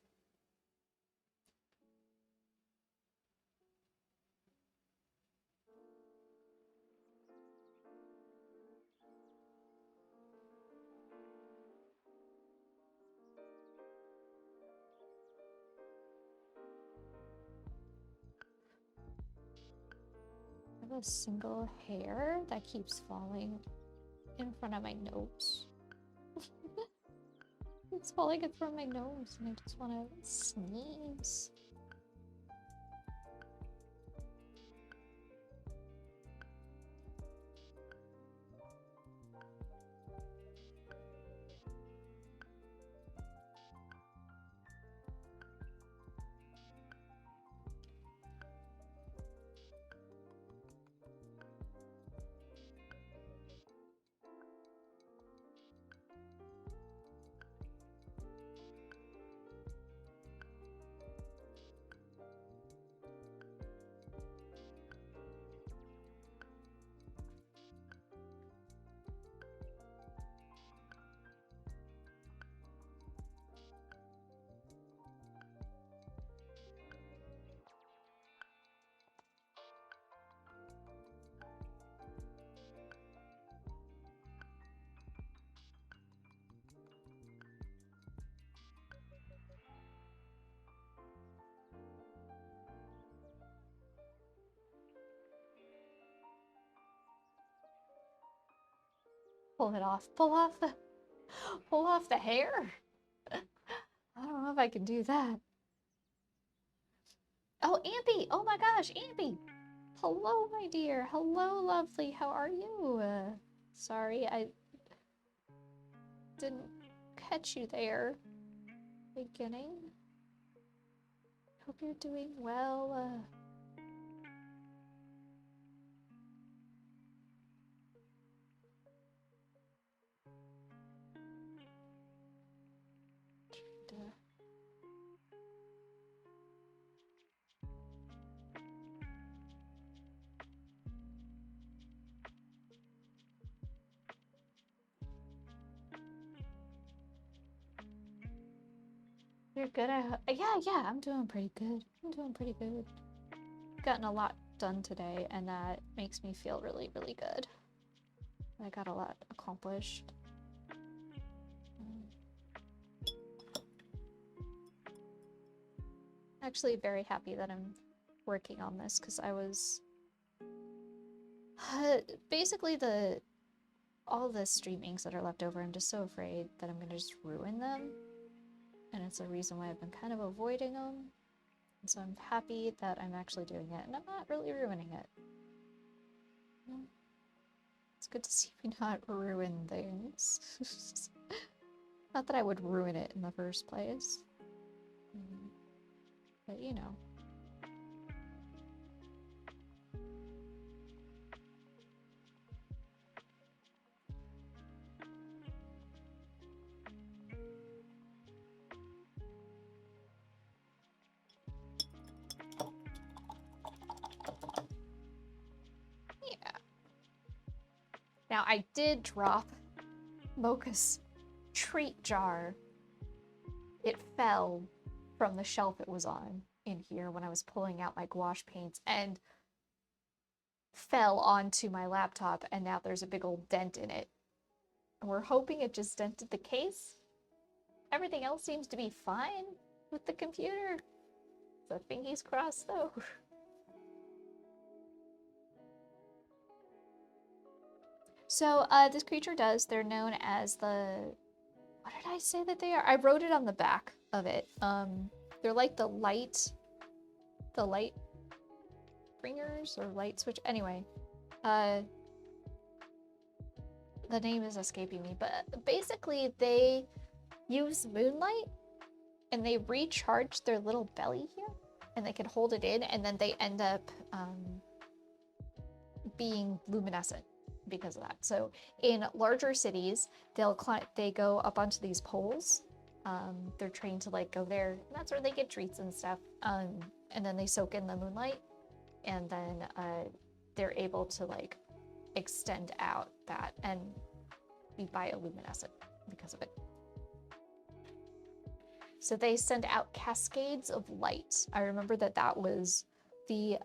[SPEAKER 1] I have a single hair that keeps falling in front of my nose. It's falling in front of my nose and I just want to sneeze. Pull it off. Pull off the hair. I don't know if I can do that. Oh, Ampy! Oh my gosh, Ampy! Hello, my dear. Hello, lovely. How are you? Sorry, I didn't catch you there. Beginning. Hope you're doing well. You're good. Yeah, I'm doing pretty good. I'm doing pretty good. Gotten a lot done today, and that makes me feel really, really good. I got a lot accomplished. Actually very happy that I'm working on this because I was basically all the streamings that are left over, I'm just so afraid that I'm gonna just ruin them, and it's a reason why I've been kind of avoiding them. And so I'm happy that I'm actually doing it and I'm not really ruining it. It's good to see me not ruin things. Not that I would ruin it in the first place. but you know. Yeah. Now I did drop Mocha's treat jar. It fell from the shelf it was on in here when I was pulling out my gouache paints and fell onto my laptop, and now there's a big old dent in it. And we're hoping it just dented the case. Everything else seems to be fine with the computer. So fingers crossed though. So this creature does, they're known as the, what did I say that they are? I wrote it on the back of it. They're like the light bringers or light switch. Anyway, the name is escaping me, but basically they use moonlight and they recharge their little belly here and they can hold it in, and then they end up being luminescent because of that. So in larger cities, they go up onto these poles. They're trained to like go there, and that's where they get treats and stuff. And then they soak in the moonlight, and then they're able to like extend out that and be bioluminescent because of it. So they send out cascades of light. I remember that was the,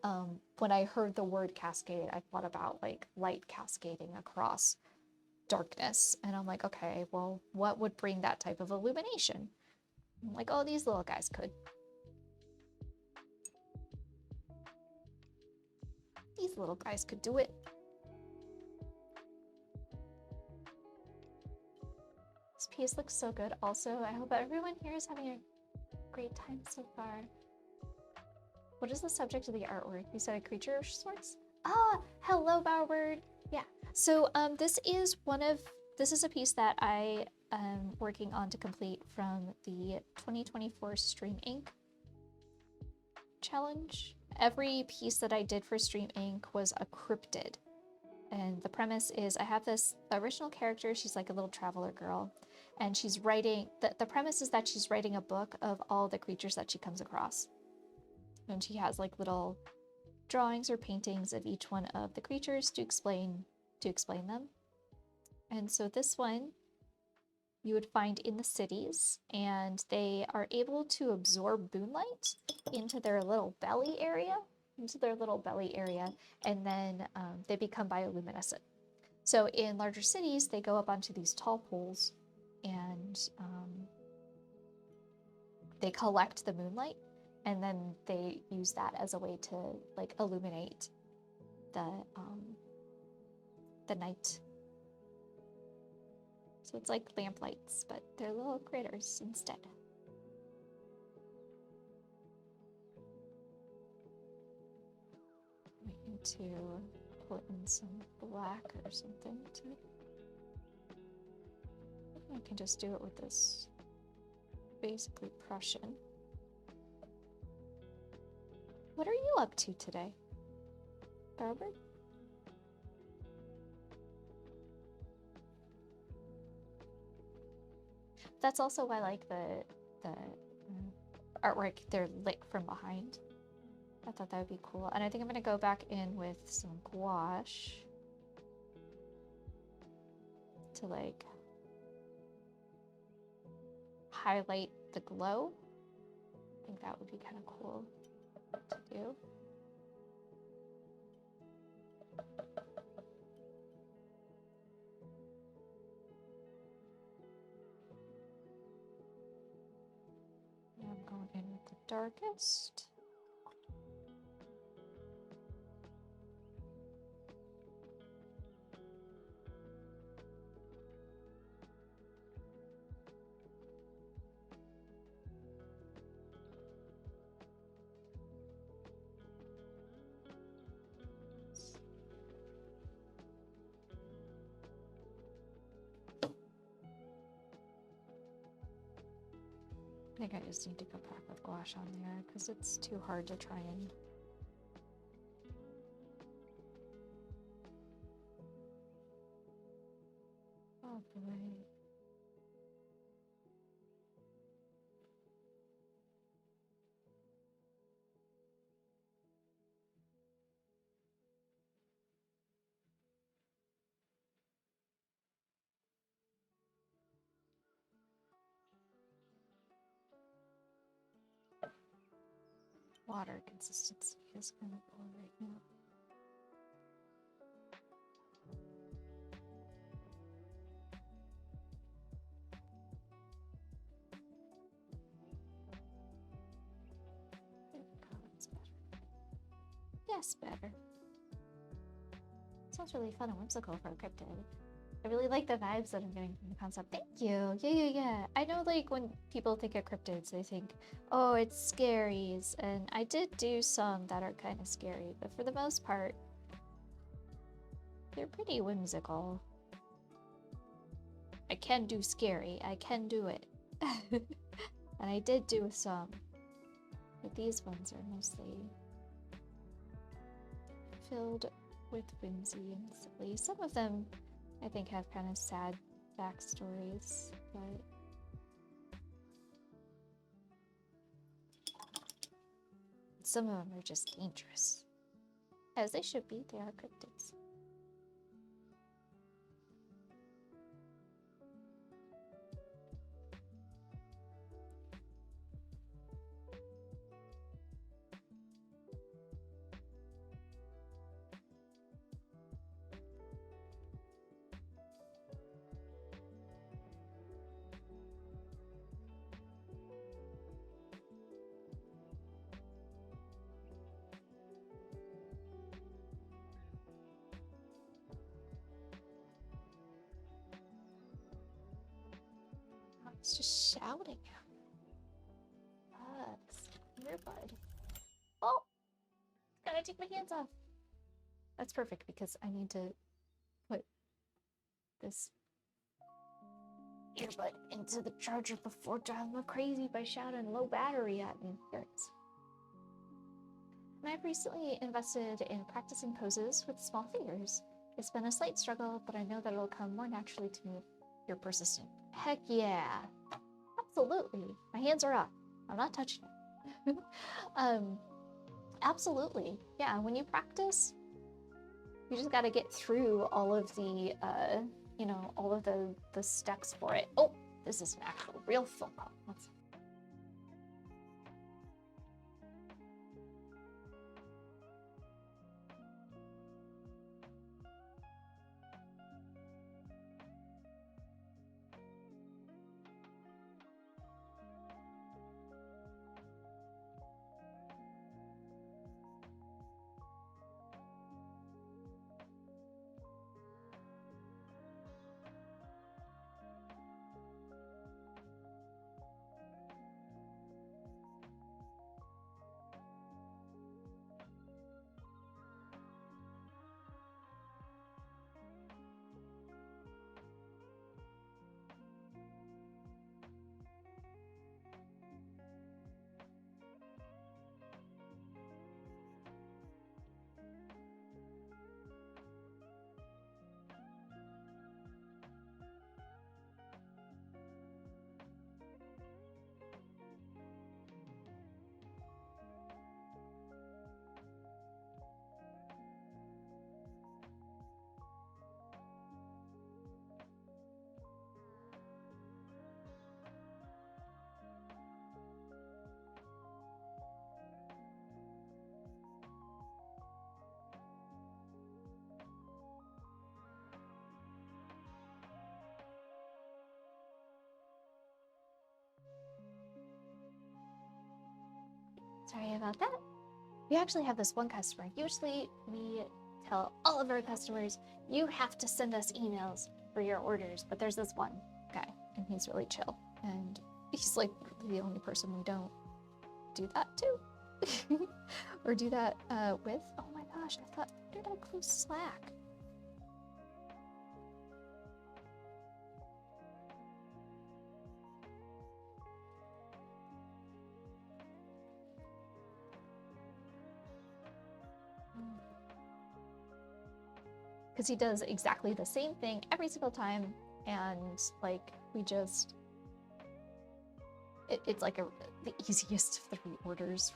[SPEAKER 1] when I heard the word cascade, I thought about like light cascading across darkness. And I'm like, okay, well, what would bring that type of illumination? I'm like, oh, these little guys could. These little guys could do it. This piece looks so good. Also, I hope everyone here is having a great time so far. What is the subject of the artwork? You said a creature of sorts? Ah, hello, Bowerbird. Yeah. So this is a piece that I am working on to complete from the 2024 Stream Inc. challenge. Every piece that I did for Stream Inc. was a cryptid. And the premise is I have this original character. She's like a little traveler girl. And she's writing, the premise is that she's writing a book of all the creatures that she comes across. And she has like little drawings or paintings of each one of the creatures to explain them. And so this one you would find in the cities, and they are able to absorb moonlight into their little belly area, and then they become bioluminescent. So in larger cities, they go up onto these tall poles, and they collect the moonlight, and then they use that as a way to like illuminate the night. So it's like lamp lights, but they're little critters instead. We need to put in some black or something to. I can just do it with this basically Prussian. What are you up to today, Barbara? That's also why I like the artwork. They're lit from behind. I thought that would be cool. And I think I'm gonna go back in with some gouache to like highlight the glow. I think that would be kind of cool to do. Now I'm going in with the darkest. I think I just need to go back with gouache on there because it's too hard to try and... Oh boy. Water consistency is kind of low right now. There we go, that's better. Yes, better. Sounds really fun and whimsical for a cryptid. I really like the vibes that I'm getting from the concept. Thank you. Yeah. I know, like, when people think of cryptids, they think, oh, it's scaries. And I did do some that are kind of scary, but for the most part, they're pretty whimsical. I can do scary. I can do it. And I did do some. But these ones are mostly filled with whimsy and silly. Some of them, I think, have kind of sad backstories, but some of them are just dangerous. As they should be, they are cryptids. It's just shouting at me. It's earbud. Oh! Gotta take my hands off. That's perfect because I need to put this earbud into the charger before driving me crazy by shouting low battery at me. Here it is. And I've recently invested in practicing poses with small fingers. It's been a slight struggle, but I know that it'll come more naturally to me. You're persistent. Heck yeah. Absolutely. My hands are up. I'm not touching it. Absolutely. Yeah, when you practice, you just gotta get through all of the, you know, all of the steps for it. Oh, this is an actual real phone call. Let's... Sorry about that. We actually have this one customer. Usually we tell all of our customers, you have to send us emails for your orders, but there's this one guy and he's really chill. And he's like the only person we don't do that to or do that with. Oh my gosh, I thought, where did I close Slack? because he does exactly the same thing every single time, and like we just it's like the easiest of 3 orders,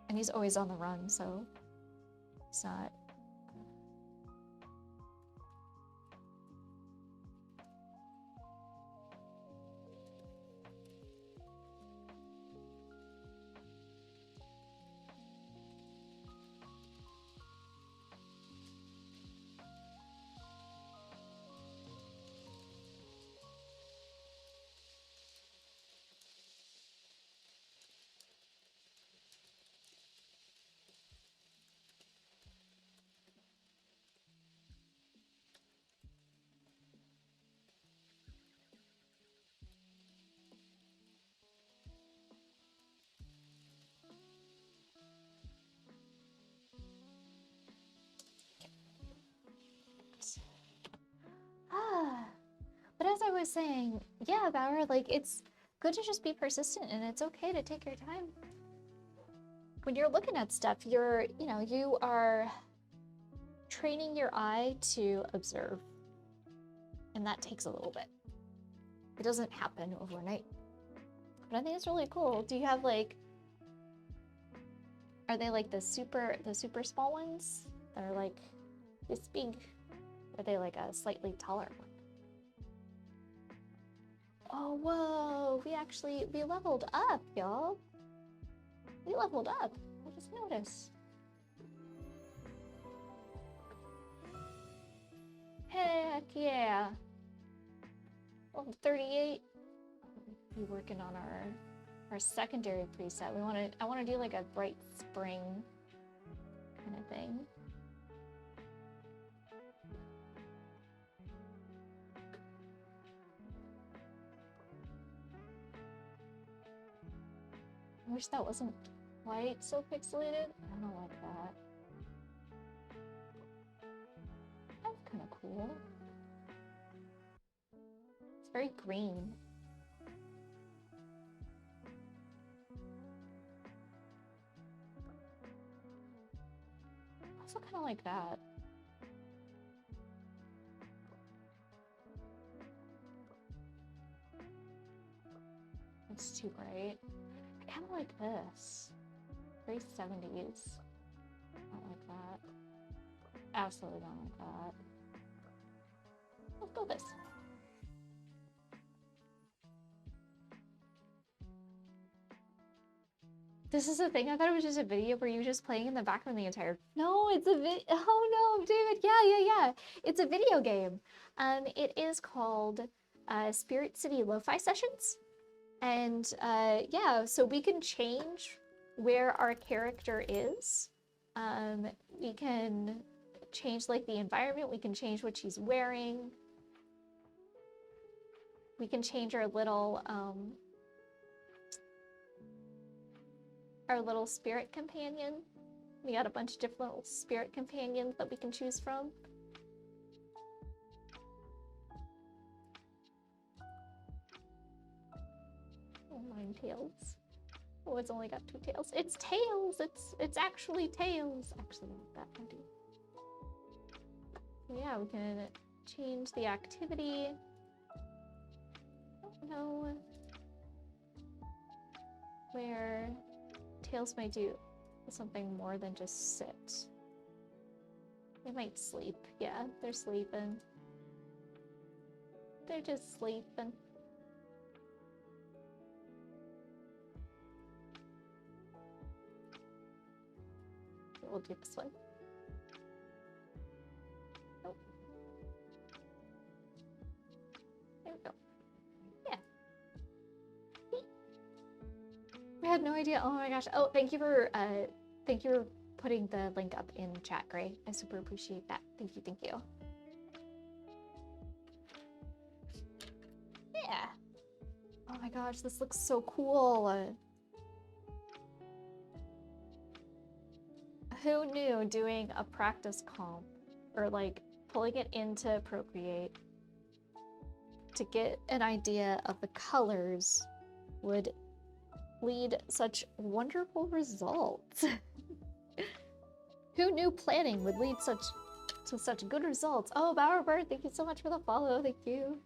[SPEAKER 1] and he's always on the run, so it's not. But as I was saying, yeah, Bauer, like it's good to just be persistent, and it's okay to take your time. When you're looking at stuff, you're, you are training your eye to observe. And that takes a little bit. It doesn't happen overnight. But I think it's really cool. Do you have like, are they like the super small ones that are like this big? Or are they like a slightly taller one? Oh, whoa, we leveled up, y'all. We leveled up. I just noticed. Heck yeah. Level 38. We're working on our secondary preset. I want to do like a bright spring kind of thing. I wish that wasn't quite so pixelated. I don't like that. That's kind of cool. It's very green. Also kind of like that. It's too bright. I kind of like this. Very 70s. Not like that. Absolutely not like that. Let's go this. This is the thing. I thought it was just a video where you were just playing in the background the entire. No, it's a Oh no, David. Yeah. It's a video game. It is called Spirit City Lo-Fi Sessions, and yeah, so we can change where our character is. We can change like the environment. We can change what she's wearing. We can change our little spirit companion. We got a bunch of different little spirit companions that we can choose from. Oh, mine tails. Oh, it's only got 2 tails. It's tails. It's actually tails. Actually, not that empty. So yeah, we can change the activity. I don't know where tails might do something more than just sit. They might sleep. Yeah, they're sleeping. They're just sleeping. We'll do this one. Nope. There we go. Yeah. I had no idea. Oh my gosh. Oh, thank you for putting the link up in chat, Gray. I super appreciate that. Thank you. Yeah. Oh my gosh, this looks so cool. Who knew doing a practice comp or like pulling it into Procreate to get an idea of the colors would lead such wonderful results? Who knew planning would lead such To such good results. Oh, Bowerbird, thank you so much for the follow. Thank you.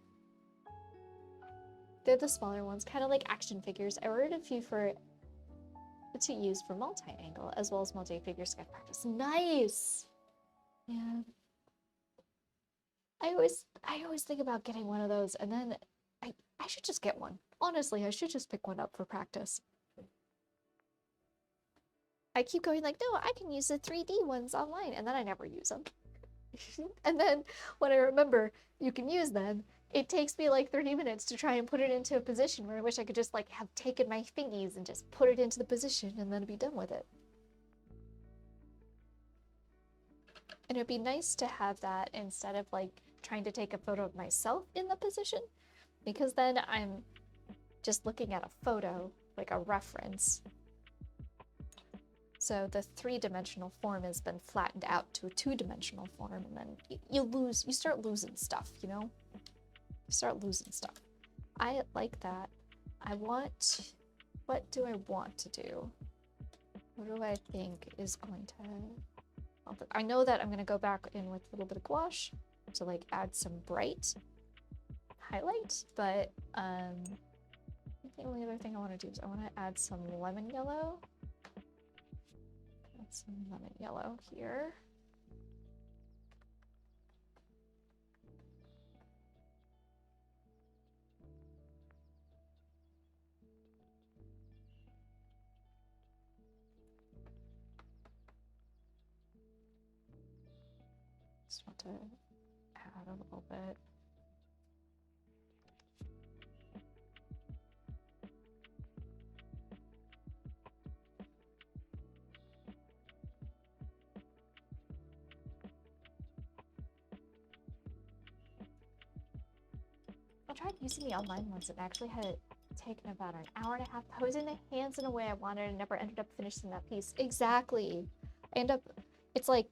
[SPEAKER 1] They're the smaller ones, kind of like action figures. I ordered a few to use for multi-angle as well as multi-figure sketch practice. Nice. Yeah. I always think about getting one of those, and then I should just get one. Honestly, I should just pick one up for practice. I keep going like, no, I can use the 3D ones online, and then I never use them. And then when I remember you can use them, it takes me like 30 minutes to try and put it into a position where I wish I could just like have taken my fingies and just put it into the position and then be done with it. And it'd be nice to have that instead of like trying to take a photo of myself in the position, because then I'm just looking at a photo, like a reference. So the 3-dimensional form has been flattened out to a 2-dimensional form, and then you start losing stuff, you know? You start losing stuff. I like that. What do I want to do? What do I think is going to... I know that I'm gonna go back in with a little bit of gouache to like add some bright highlight, but the only other thing I want to do is I want to add some lemon yellow. Add some lemon yellow here. Just want to add a little bit. I tried using the online ones and actually had it taken about an hour and a half posing the hands in a way I wanted and never ended up finishing that piece. Exactly. It's like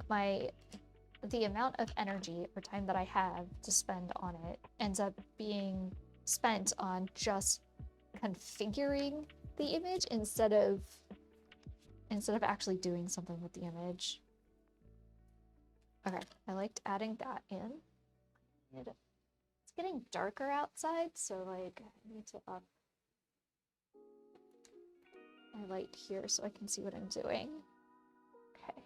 [SPEAKER 1] the amount of energy or time that I have to spend on it ends up being spent on just configuring the image instead of actually doing something with the image. Okay, I liked adding that in. It's getting darker outside, so like I need to up my light here so I can see what I'm doing. Okay.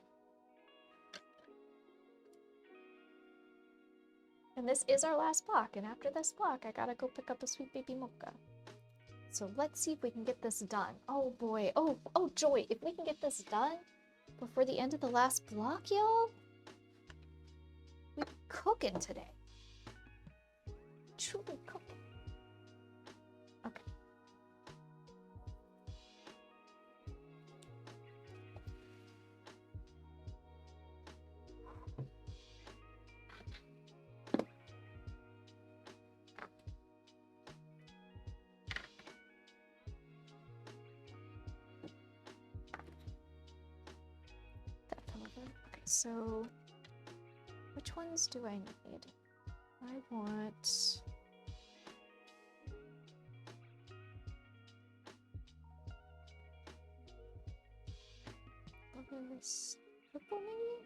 [SPEAKER 1] And this is our last block, and after this block, I gotta go pick up a sweet baby mocha. So let's see if we can get this done. Oh boy, oh joy, if we can get this done before the end of the last block, y'all, we're cooking today. Truly cooking. Okay. Okay, so which ones do I need? I want... this purple maybe?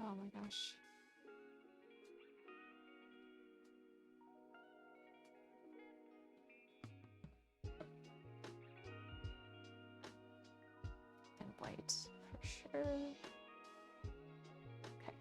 [SPEAKER 1] Oh my gosh. And white for sure. Okay.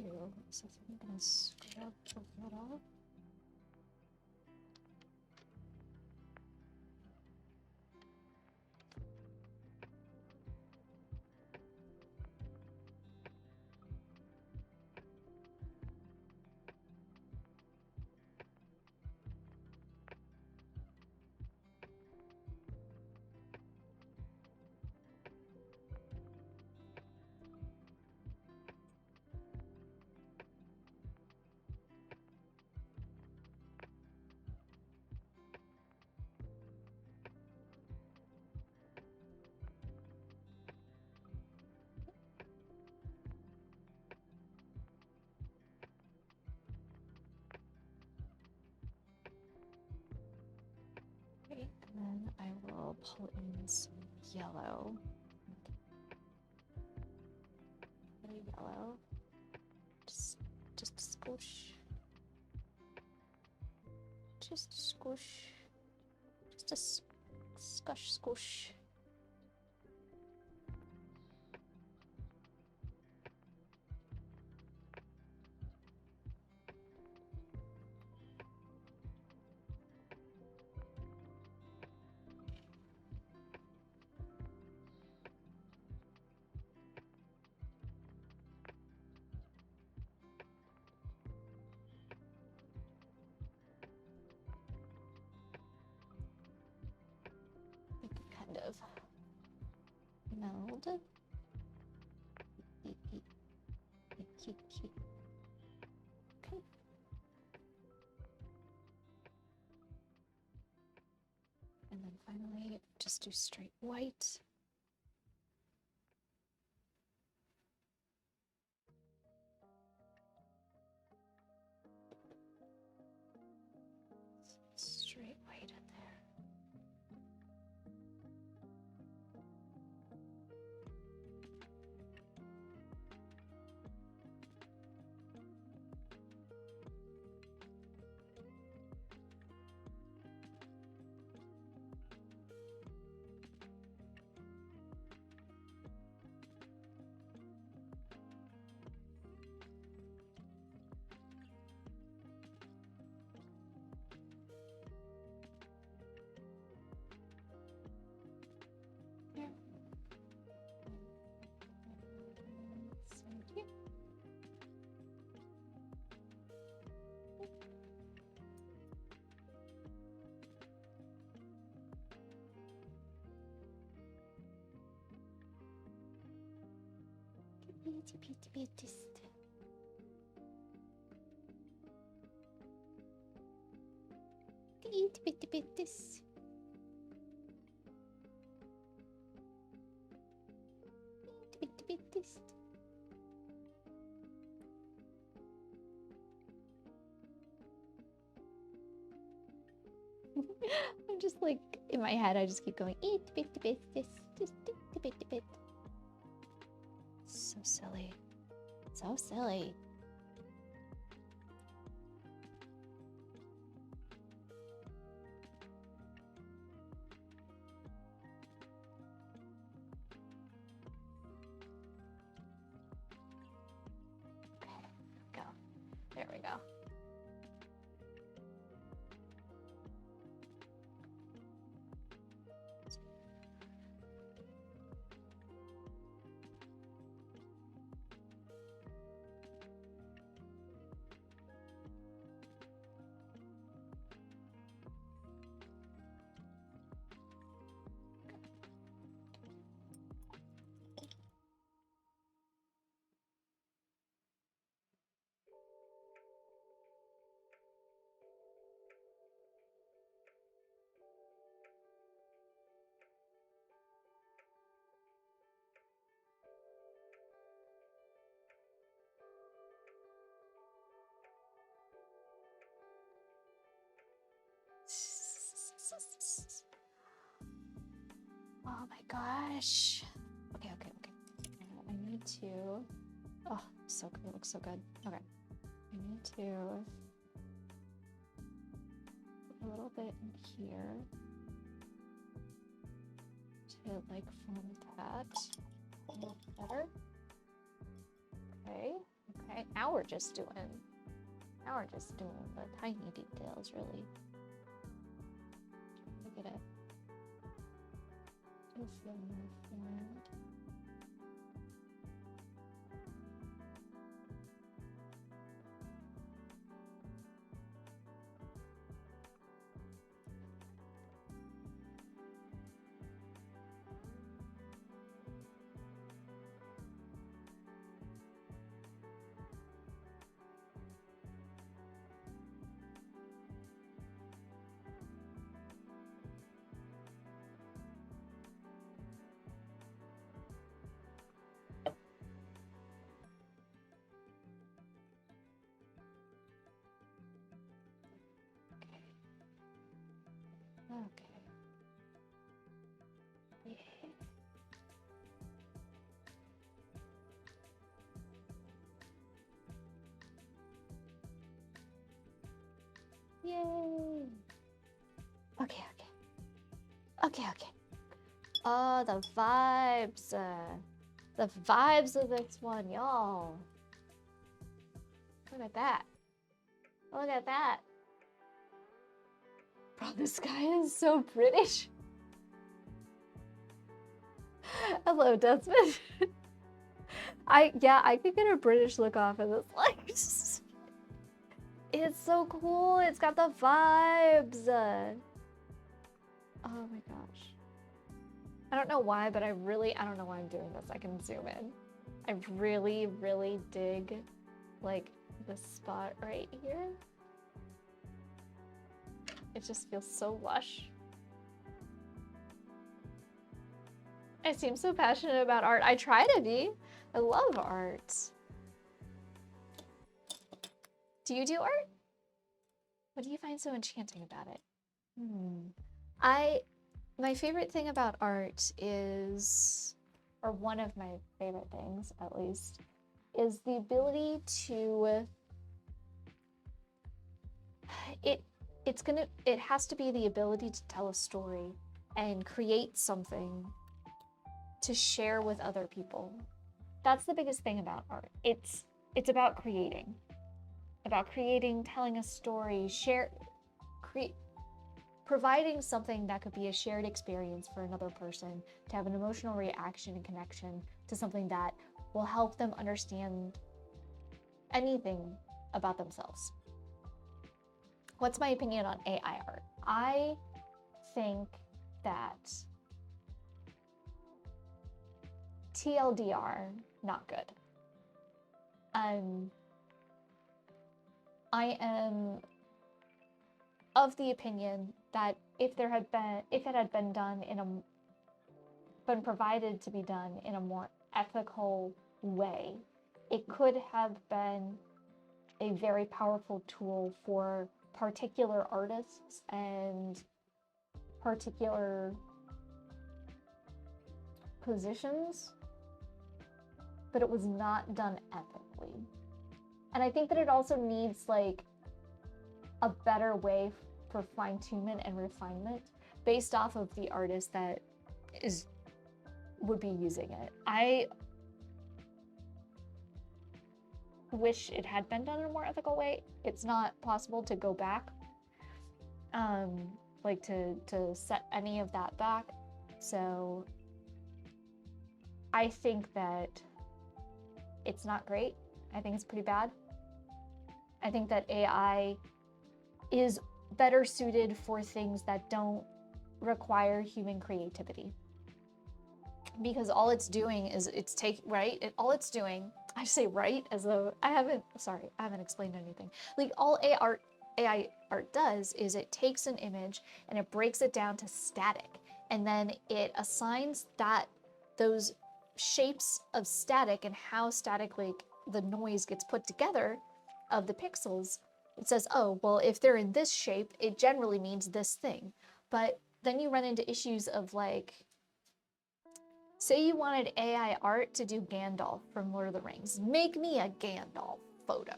[SPEAKER 1] do is I think I'm gonna scrub that off. Okay, and then I will pull in some yellow. Yellow. Just a squish. Just a squish. Just a squash squish. Kind of meld. Okay. And then finally, just do straight white. Straight white in there. There. Same here. I'm just like in my head, I just keep going. So silly. So silly. Okay, go. There we go. Oh my gosh. Okay. I need to. Oh, so good. It looks so good. Okay. I need to put a little bit in here to like form that a little better. Okay. right? Now we're just doing the tiny details, really. Look at it. Okay. Yeah. Yay. Okay. Okay. Oh, the vibes. The vibes of this one, y'all. Look at that. Look at that. Bro, this guy is so British. Hello, Desmond. I could get a British look off of this. Like, it's so cool. It's got the vibes. Oh my gosh. I don't know why, but I don't know why I'm doing this. I can zoom in. I really, really dig like this spot right here. It just feels so lush. I seem so passionate about art. I try to be. I love art. Do you do art? What do you find so enchanting about it? My favorite thing about art is, or one of my favorite things at least, is the ability to, it has to be the ability to tell a story and create something to share with other people. That's the biggest thing about art. It's about creating, telling a story, providing something that could be a shared experience for another person, to have an emotional reaction and connection to something that will help them understand anything about themselves. What's my opinion on AI art? I think that TLDR, not good. I am of the opinion that if it had been done been provided to be done in a more ethical way, it could have been a very powerful tool for particular artists and particular positions, but it was not done ethically. And I think that it also needs like a better way for fine-tunement and refinement based off of the artist that would be using it. I wish it had been done in a more ethical way. It's not possible to go back, like to set any of that back. So I think that it's not great. I think it's pretty bad. I think that AI is better suited for things that don't require human creativity. Because all it's doing is all it's doing, I say right as though I haven't explained anything. Like all AI art does is it takes an image and it breaks it down to static, and then it assigns those shapes of static and how static, like the noise gets put together of the pixels. It says, oh, well, if they're in this shape, it generally means this thing. But then you run into issues of like, say you wanted AI art to do Gandalf from Lord of the Rings. Make me a Gandalf photo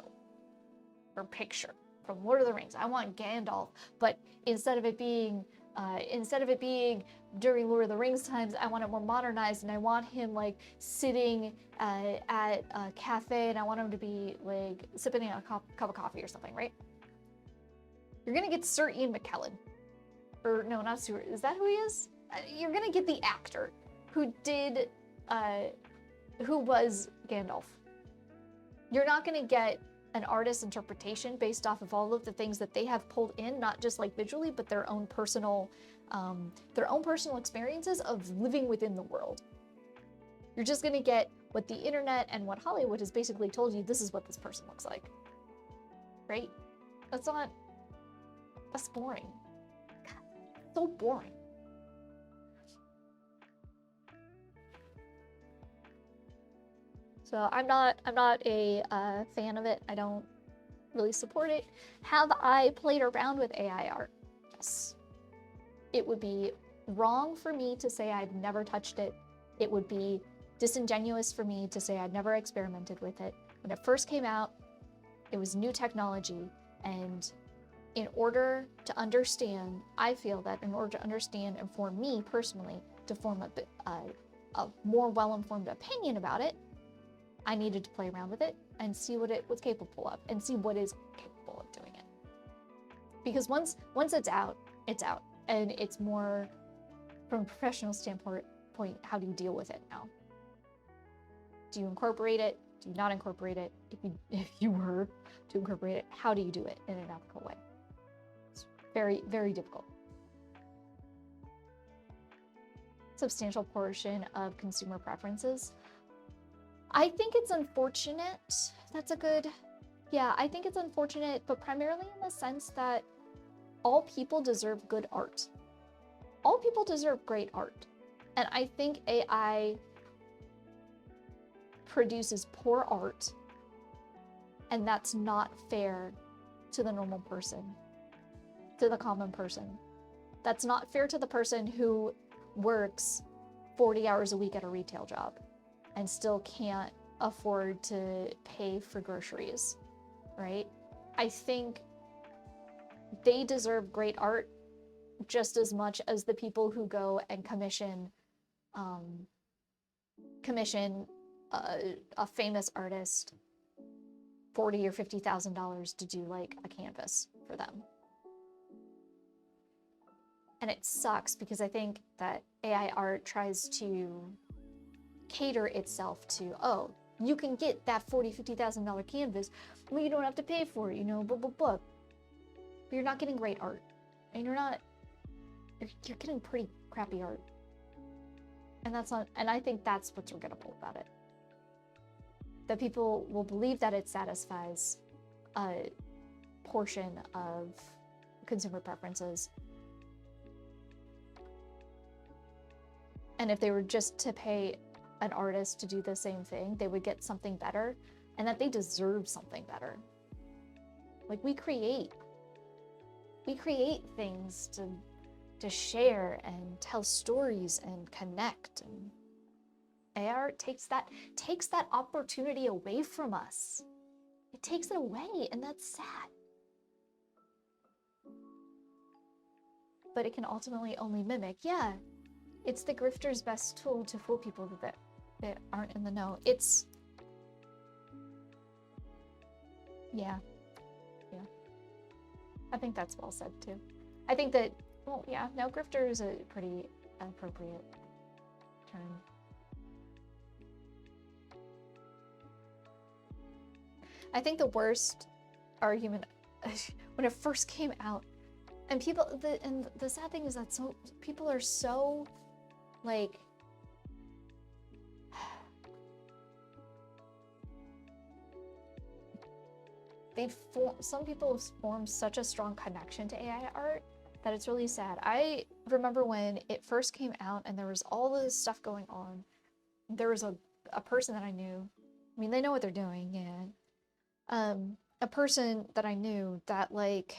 [SPEAKER 1] or picture from Lord of the Rings. I want Gandalf, but instead of it being Instead of it being during Lord of the Rings times, I want it more modernized, and I want him like sitting at a cafe, and I want him to be like sipping a cup of coffee or something, right? You're gonna get Sir Ian McKellen, or no, not Sir. Is that who he is? You're gonna get the actor who did, who was Gandalf. You're not gonna get an artist's interpretation based off of all of the things that they have pulled in, not just like visually, but their own personal experiences of living within the world. You're just gonna get what the internet and what Hollywood has basically told you, this is what this person looks like, right? That's boring. God, so boring. So I'm not a fan of it. I don't really support it. Have I played around with AI art? Yes. It would be wrong for me to say I've never touched it. It would be disingenuous for me to say I'd never experimented with it. When it first came out, it was new technology, and in order to understand, I feel that in order to understand and for me personally to form a more well-informed opinion about it, I needed to play around with it and see what it was capable of and see what is capable of doing it. Because once it's out, and it's more from a professional standpoint, how do you deal with it now? Do you incorporate it? Do you not incorporate it? If you were to incorporate it, how do you do it in an ethical way? It's very, very difficult. Substantial portion of consumer preferences. I think it's unfortunate. I think it's unfortunate, but primarily in the sense that all people deserve good art. All people deserve great art. And I think AI produces poor art, and that's not fair to the normal person, to the common person. That's not fair to the person who works 40 hours a week at a retail job and still can't afford to pay for groceries, right? I think they deserve great art just as much as the people who go and commission a famous artist $40,000 or $50,000 to do like a canvas for them. And it sucks because I think that AI art tries to cater itself to, oh, you can get that $40,000, $50,000 canvas, but you don't have to pay for it, blah, blah, blah. But you're not getting great art. And you're getting pretty crappy art. And I think that's what's regrettable about it. That people will believe that it satisfies a portion of consumer preferences. And if they were just to pay an artist to do the same thing, they would get something better, and that they deserve something better. Like we create things to share and tell stories and connect, and AI takes that opportunity away from us. It takes it away, and that's sad. But it can ultimately only mimic. Yeah, it's the grifter's best tool to fool people that aren't in the know. Yeah. I think that's well said too. I think that, well, yeah, no, grifter is a pretty appropriate term. I think the worst argument when it first came out, and the sad thing is that people are so like some people have formed such a strong connection to AI art that it's really sad. I remember when it first came out and there was all this stuff going on. There was a person that I knew. I mean, they know what they're doing, yeah. A person that I knew that like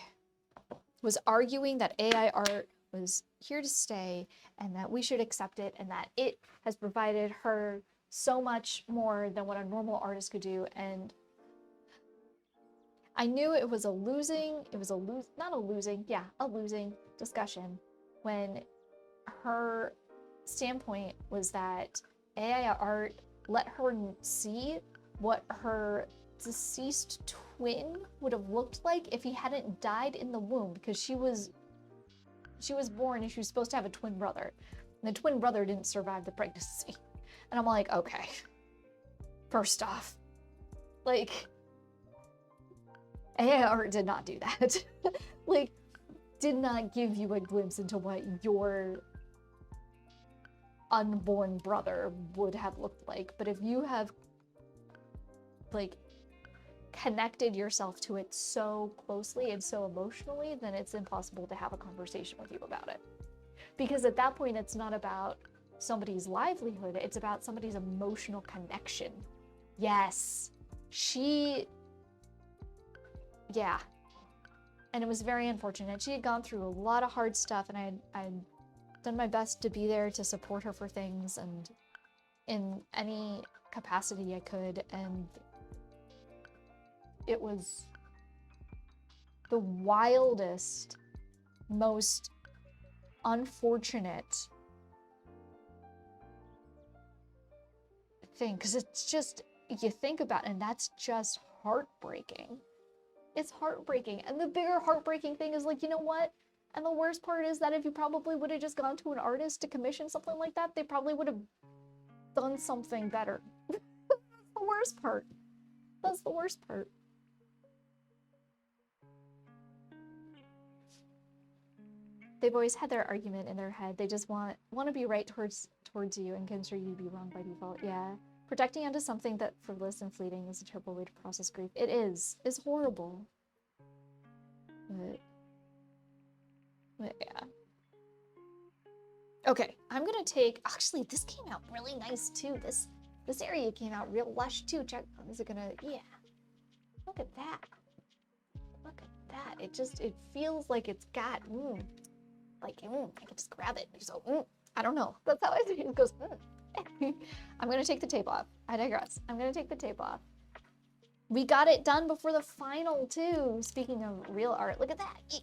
[SPEAKER 1] was arguing that AI art was here to stay and that we should accept it and that it has provided her so much more than what a normal artist could do. And I knew it was a losing discussion. when her standpoint was that AI art let her see what her deceased twin would have looked like if he hadn't died in the womb, because she was born and she was supposed to have a twin brother. And the twin brother didn't survive the pregnancy. And I'm like, okay. First off, like, AI art did not do that. Like, did not give you a glimpse into what your unborn brother would have looked like. But if you have, like, connected yourself to it so closely and so emotionally, then it's impossible to have a conversation with you about it. Because at that point, it's not about somebody's livelihood, it's about somebody's emotional connection. Yes, yeah. And it was very unfortunate. She had gone through a lot of hard stuff, and I'd done my best to be there to support her for things and in any capacity I could, and it was the wildest, most unfortunate thing, because it's just, you think about it, and that's just heartbreaking. It's heartbreaking. And the bigger heartbreaking thing is, like, you know what? And the worst part is that if you probably would have just gone to an artist to commission something like that, they probably would have done something better. That's the worst part. That's the worst part. They've always had their argument in their head. They just want to be right towards you and consider you to be wrong by default. Yeah. Projecting onto something that frivolous and fleeting is a terrible way to process grief. It is. It's horrible. But yeah. Okay, I'm gonna take, actually, this came out really nice too. This area came out real lush too. Check, is it gonna, yeah. Look at that. Look at that. It feels like it's got, I can just grab it. So, I don't know. That's how I think it goes, I'm gonna take the tape off. I digress. I'm gonna take the tape off. We got it done before the final too. Speaking of real art, look at that.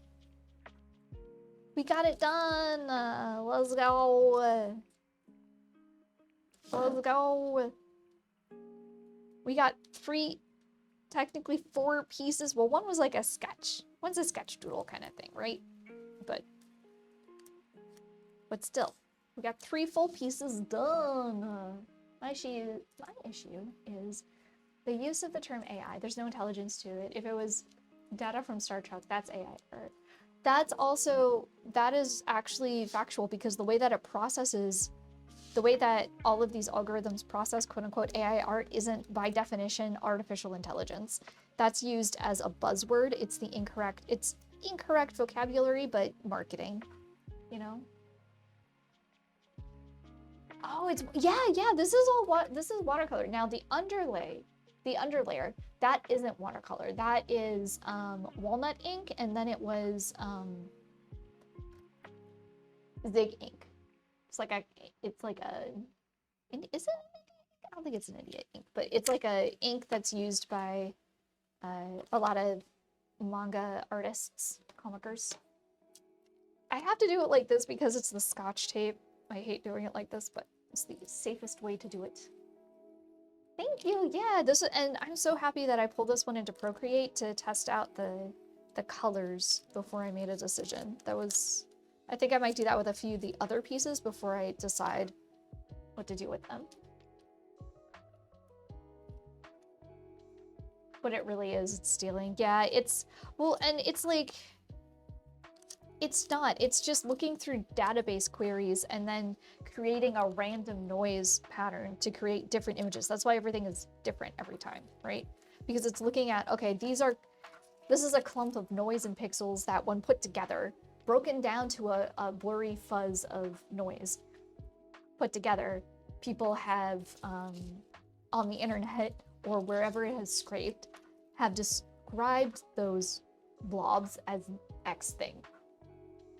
[SPEAKER 1] We got it done. Let's go. Let's go. We got technically 4 pieces. Well, one was like a sketch. One's a sketch doodle kind of thing, right? But still, we got 3 full pieces done. My issue is the use of the term AI. There's no intelligence to it. If it was data from Star Trek, that's AI art. That is actually factual, because the way that it processes, the way that all of these algorithms process quote unquote AI art isn't by definition artificial intelligence. That's used as a buzzword. It's incorrect vocabulary, but marketing, you know? Oh, this is watercolor. Now the underlayer, that isn't watercolor. That is walnut ink, and then it was Zig ink. Is it? I don't think it's an India ink, but it's like a ink that's used by a lot of manga artists, comicers. I have to do it like this because it's the Scotch tape. I hate doing it like this, but it's the safest way to do it. Thank you. Yeah, and I'm so happy that I pulled this one into Procreate to test out the colors before I made a decision. I think I might do that with a few of the other pieces before I decide what to do with them. What it really is, it's stealing. Yeah, and it's like, it's not. It's just looking through database queries and then creating a random noise pattern to create different images. That's why everything is different every time, right? Because it's looking at, okay, this is a clump of noise and pixels that when put together, broken down to a blurry fuzz of noise put together, people have, on the internet or wherever it has scraped, have described those blobs as X thing.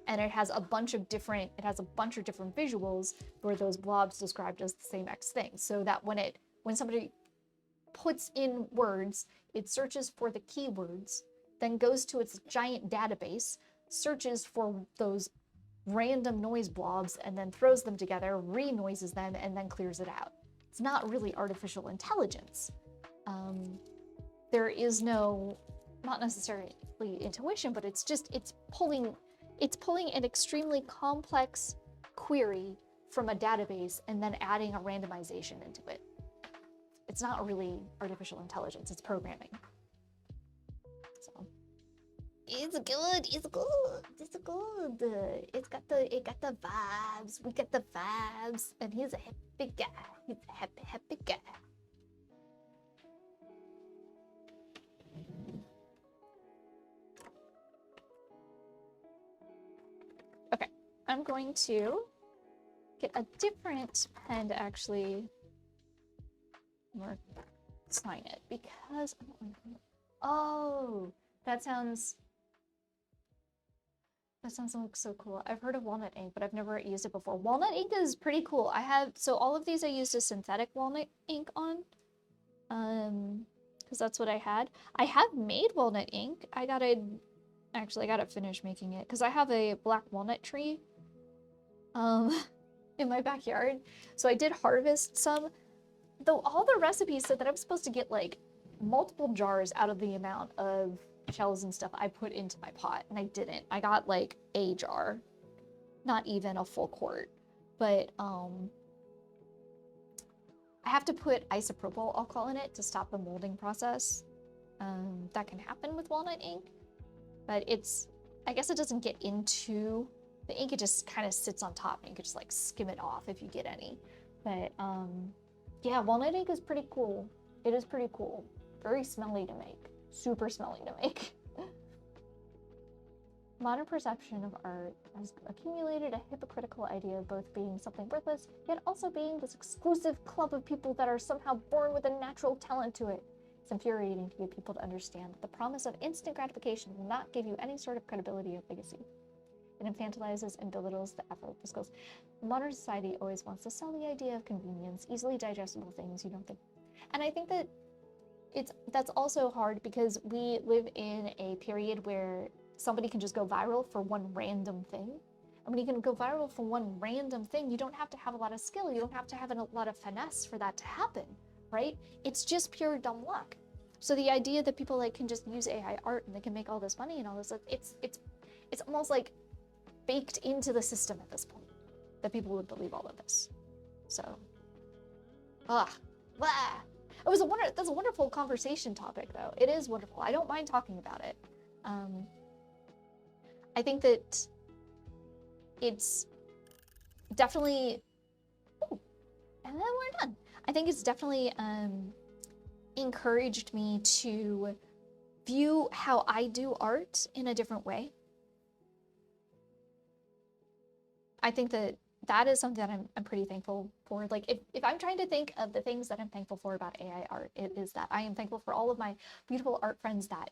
[SPEAKER 1] And it has a bunch of different visuals where those blobs described as the same X thing. So that when somebody puts in words, it searches for the keywords, then goes to its giant database, searches for those
[SPEAKER 2] random noise blobs and then throws them together, re-noises them, and then clears it out. It's not really artificial intelligence. There is no, not necessarily intuition, but it's pulling an extremely complex query from a database and then adding a randomization into it. It's not really artificial intelligence, it's programming. So it's good, it's good, it's good. It got the vibes. We got the vibes. And he's a happy guy. He's a happy guy. Okay, I'm going to get a different pen to actually sign it because oh, that sounds like so cool. I've heard of walnut ink, but I've never used it before. Walnut ink is pretty cool. So all of these I used a synthetic walnut ink on, because that's what I had. I have made walnut ink. I gotta finish making it because I have a black walnut tree, in my backyard. So I did harvest some, though all the recipes said that I'm supposed to get like multiple jars out of the amount of shells and stuff I put into my pot, and I didn't. I got like a jar, not even a full quart. But I have to put isopropyl alcohol in it to stop the molding process. That can happen with walnut ink, but I guess it doesn't get into the ink. It just kind of sits on top, and you could just like skim it off if you get any. But yeah, walnut ink is pretty cool. It is pretty cool. Very smelly to make. Super smelly to make. Modern perception of art has accumulated a hypocritical idea of both being something worthless, yet also being this exclusive club of people that are somehow born with a natural talent to it. It's infuriating to get people to understand that the promise of instant gratification will not give you any sort of credibility or legacy. It infantilizes and belittles the effort of skills. Modern society always wants to sell the idea of convenience, easily digestible things you don't think. And I think that that's also hard because we live in a period where somebody can just go viral for one random thing. And when you can go viral for one random thing, you don't have to have a lot of skill. You don't have to have a lot of finesse for that to happen, right? It's just pure dumb luck. So the idea that people like can just use AI art and they can make all this money and all this, it's almost like baked into the system at this point that people would believe all of this. So, that's a wonderful conversation topic, though. It is wonderful. I don't mind talking about it. I think that it's definitely, and then we're done. I think it's definitely encouraged me to view how I do art in a different way. I think that is something that I'm pretty thankful for. Like, if I'm trying to think of the things that I'm thankful for about AI art, it is that I am thankful for all of my beautiful art friends that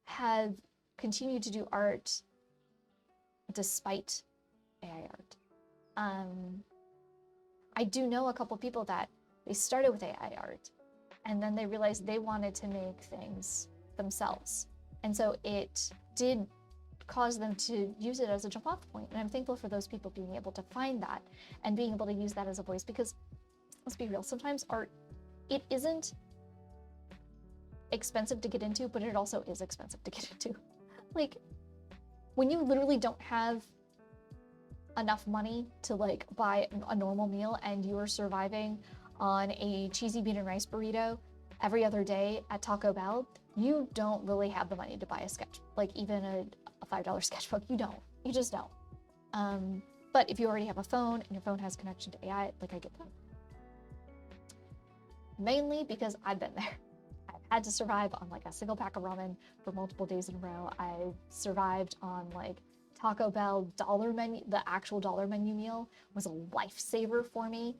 [SPEAKER 2] have continued to do art despite AI art. I do know a couple people that they started with AI art and then they realized they wanted to make things themselves. And so it did cause them to use it as a jump off point. And I'm thankful for those people being able to find that and being able to use that as a voice, because let's be real, sometimes art, it isn't expensive to get into, but it also is expensive to get into. Like, when you literally don't have enough money to like buy a normal meal and you're surviving on a cheesy bean and rice burrito every other day at Taco Bell, you don't really have the money to buy a sketch, like even a $5 sketchbook. You just don't. But if you already have a phone and your phone has connection to AI, like I get that. Mainly because I've been there. I've had to survive on like a single pack of ramen for multiple days in a row. I've survived on like Taco Bell dollar menu. The actual dollar menu meal was a lifesaver for me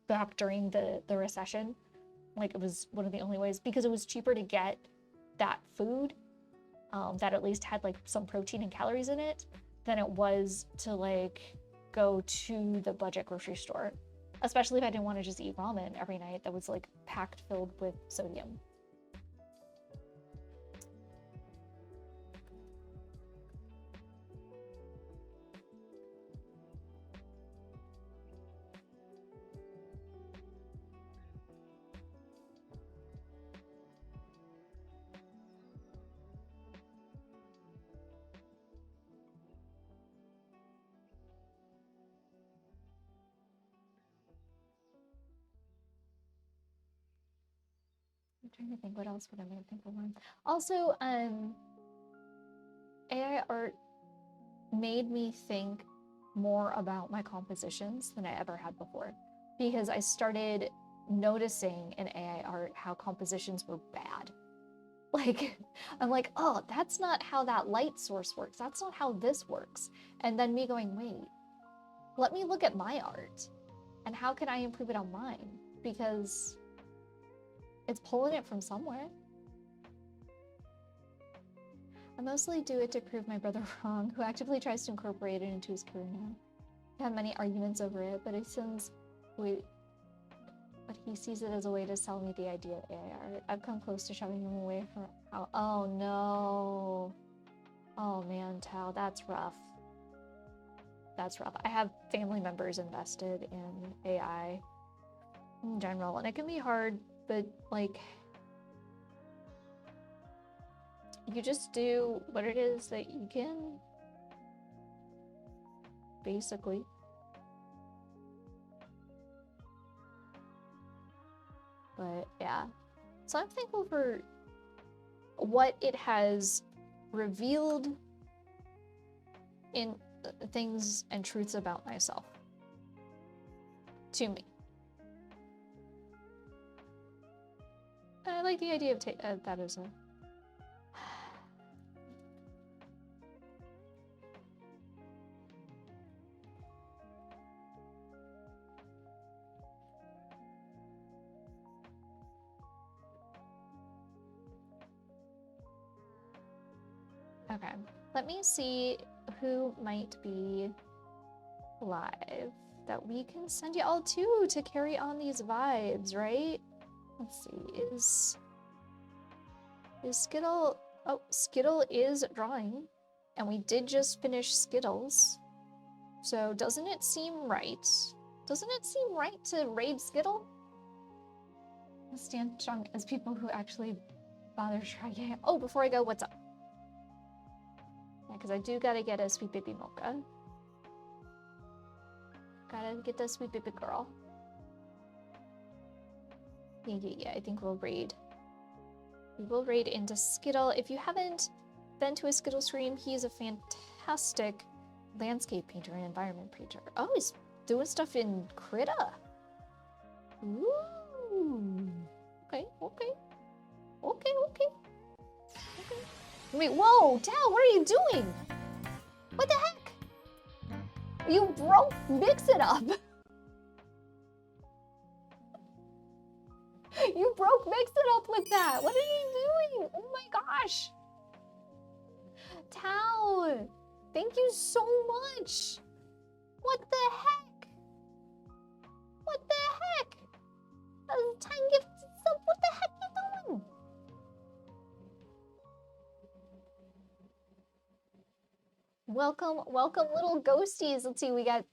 [SPEAKER 2] back during the recession. Like, it was one of the only ways, because it was cheaper to get that food that at least had like some protein and calories in it than it was to like go to the budget grocery store, especially if I didn't want to just eat ramen every night that was like packed filled with sodium. trying to think what else would I make think of one. Also, AI art made me think more about my compositions than I ever had before, because I started noticing in AI art how compositions were bad. Like, I'm like, oh, that's not how that light source works. That's not how this works. And then me going, wait, let me look at my art and how can I improve it on mine? Because it's pulling it from somewhere. I mostly do it to prove my brother wrong, who actively tries to incorporate it into his career now. I have many arguments over it, but he sees it as a way to sell me the idea of AI art. I've come close to shoving him away from how. Oh no. Oh man, Tao, that's rough. That's rough. I have family members invested in AI in general, and it can be hard, but like, you just do what it is that you can, basically. But yeah, so I'm thankful for what it has revealed in things and truths about myself to me. And I like the idea of that as a okay, let me see who might be live that we can send you all to carry on these vibes, right? Let's see, is Skittle... Oh, Skittle is drawing, and we did just finish Skittles. So doesn't it seem right? Doesn't it seem right to raid Skittle? Let's stand strong as people who actually bother trying. Yeah. Oh, before I go, what's up? Yeah, because I do gotta get a sweet baby mocha. Gotta get the sweet baby girl. Yeah, I think we'll raid. We will raid into Skittle. If you haven't been to a Skittle stream, he is a fantastic landscape painter and environment painter. Oh, he's doing stuff in Krita. Ooh. Okay. Wait, whoa, Tao, what are you doing? What the heck? You broke Mix It Up. You broke Mix It Up with that. What are you doing? Oh my gosh. Tao, thank you so much. What the heck? What the heck? That was 10 gifts and stuff. What the heck are you doing? Welcome little ghosties. Let's see, we got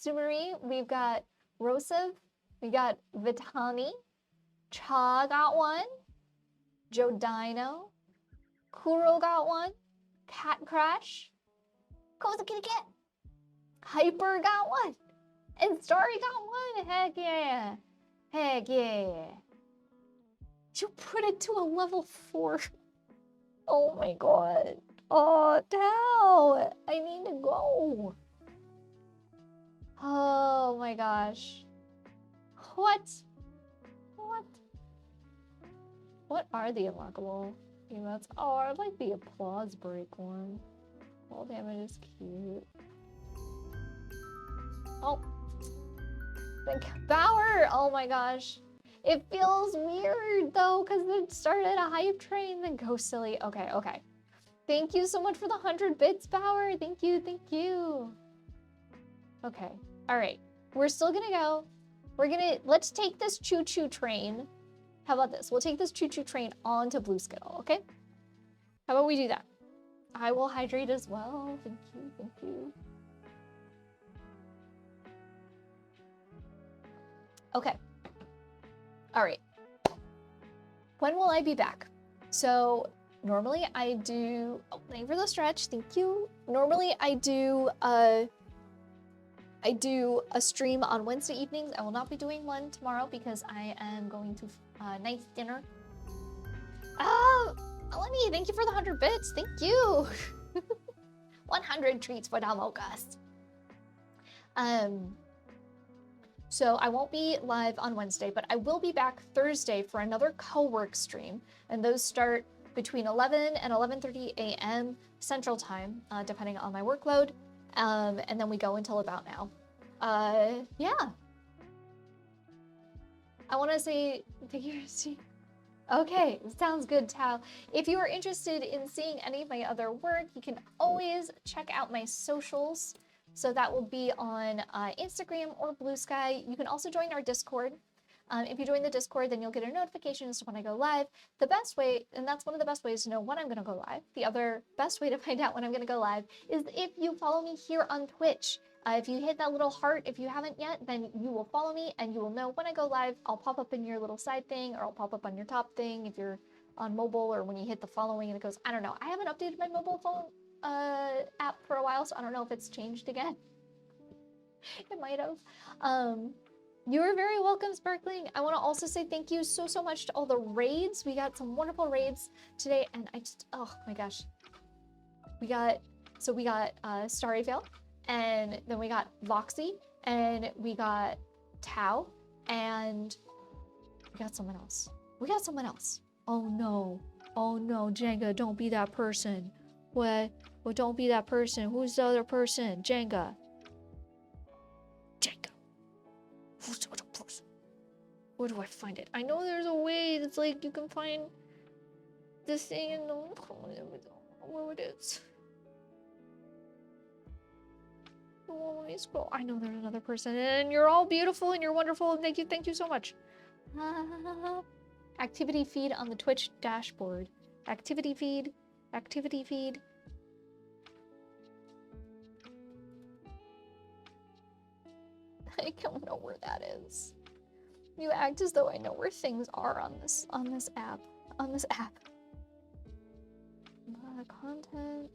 [SPEAKER 2] Sumari, we've got Rosev, we got Vitani, Cha got one, Joe Dino, Kuro got one, Cat Crash, Koza Kitty Cat, Hyper got one, and Starry got one. Heck yeah. Heck yeah. You put it to a level 4. Oh my god. Oh, Tao, I need to go. Oh my gosh. What? What are the unlockable emotes? Oh, I like the applause break one. Fall damage is cute. Oh. Bauer! Oh my gosh. It feels weird though, because it started a hype train, then go silly. Okay. Thank you so much for the 100 bits, Bauer. Thank you. Okay. All right. We're still gonna go. Let's take this choo-choo train. How about this? We'll take this choo-choo train onto Blue Skittle, okay? How about we do that? I will hydrate as well. Thank you. Okay. All right. When will I be back? So normally I do, thank you for the stretch, thank you. Normally I do a stream on Wednesday evenings. I will not be doing one tomorrow because I am going to nice dinner Eleni, thank you for the 100 bits. Thank you. 100 treats for Dalmokas. So I won't be live on Wednesday, but I will be back Thursday for another co-work stream, and those start between 11 and 11:30 a.m. Central Time, depending on my workload, and then we go until about now. Yeah. I want to say thank you. Okay, sounds good, Tao. If you are interested in seeing any of my other work, you can always check out my socials. So that will be on Instagram or Blue Sky. You can also join our Discord. If you join the Discord, then you'll get a notification as to when I go live. The best way, and that's one of the best ways to know when I'm going to go live. The other best way to find out when I'm going to go live is if you follow me here on Twitch. If you hit that little heart, if you haven't yet, then you will follow me and you will know when I go live. I'll pop up in your little side thing, or I'll pop up on your top thing if you're on mobile, or when you hit the following and it goes, I don't know. I haven't updated my mobile phone app for a while, so I don't know if it's changed again. It might have. You are very welcome, Sparkling. I want to also say thank you so much to all the raids. We got some wonderful raids today, and I just, oh my gosh. We got Starry Veil, and then we got Voxy, and we got Tao, and we got someone else. Oh no, Jenga, don't be that person. What? Well, don't be that person. Who's the other person? Jenga. Who's the other person? Where do I find it? I know there's a way that's like you can find this thing in the where it is. Let me scroll. I know there's another person, and you're all beautiful and you're wonderful, and thank you so much. Activity feed on the Twitch dashboard. Activity feed. I don't know where that is. You act as though I know where things are on this app. Content.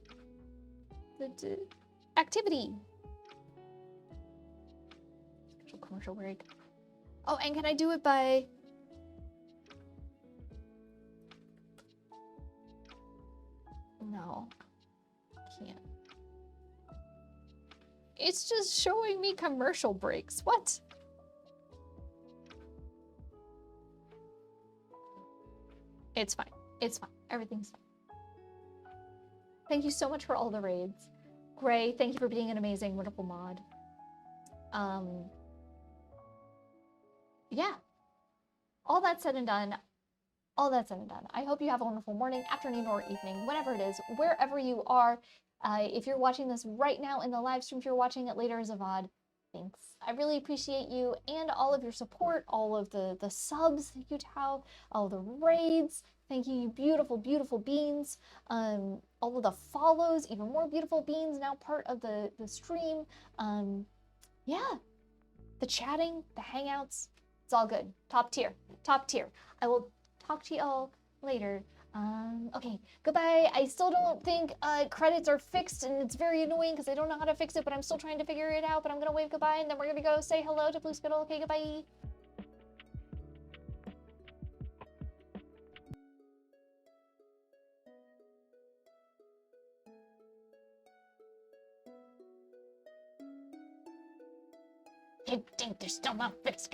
[SPEAKER 2] Activity. Special commercial break. Oh, and can I do it by? No, can't. It's just showing me commercial breaks. What? It's fine. Everything's fine. Thank you so much for all the raids. Gray, thank you for being an amazing, wonderful mod. Yeah. All that said and done, I hope you have a wonderful morning, afternoon, or evening, whatever it is, wherever you are. If you're watching this right now in the live stream, if you're watching it later as a VOD, thanks. I really appreciate you and all of your support, all of the subs, thank you, Tao, all the raids, thank you, you beautiful, beautiful beans, all of the follows, even more beautiful beans, now part of the stream. Yeah, the chatting, the hangouts, it's all good. Top tier. I will talk to you all later. Okay, goodbye. I still don't think credits are fixed, and it's very annoying because I don't know how to fix it, but I'm still trying to figure it out. But I'm gonna wave goodbye, and then we're gonna go say hello to Blue Spittle. Okay, goodbye. I think there's still not fixed.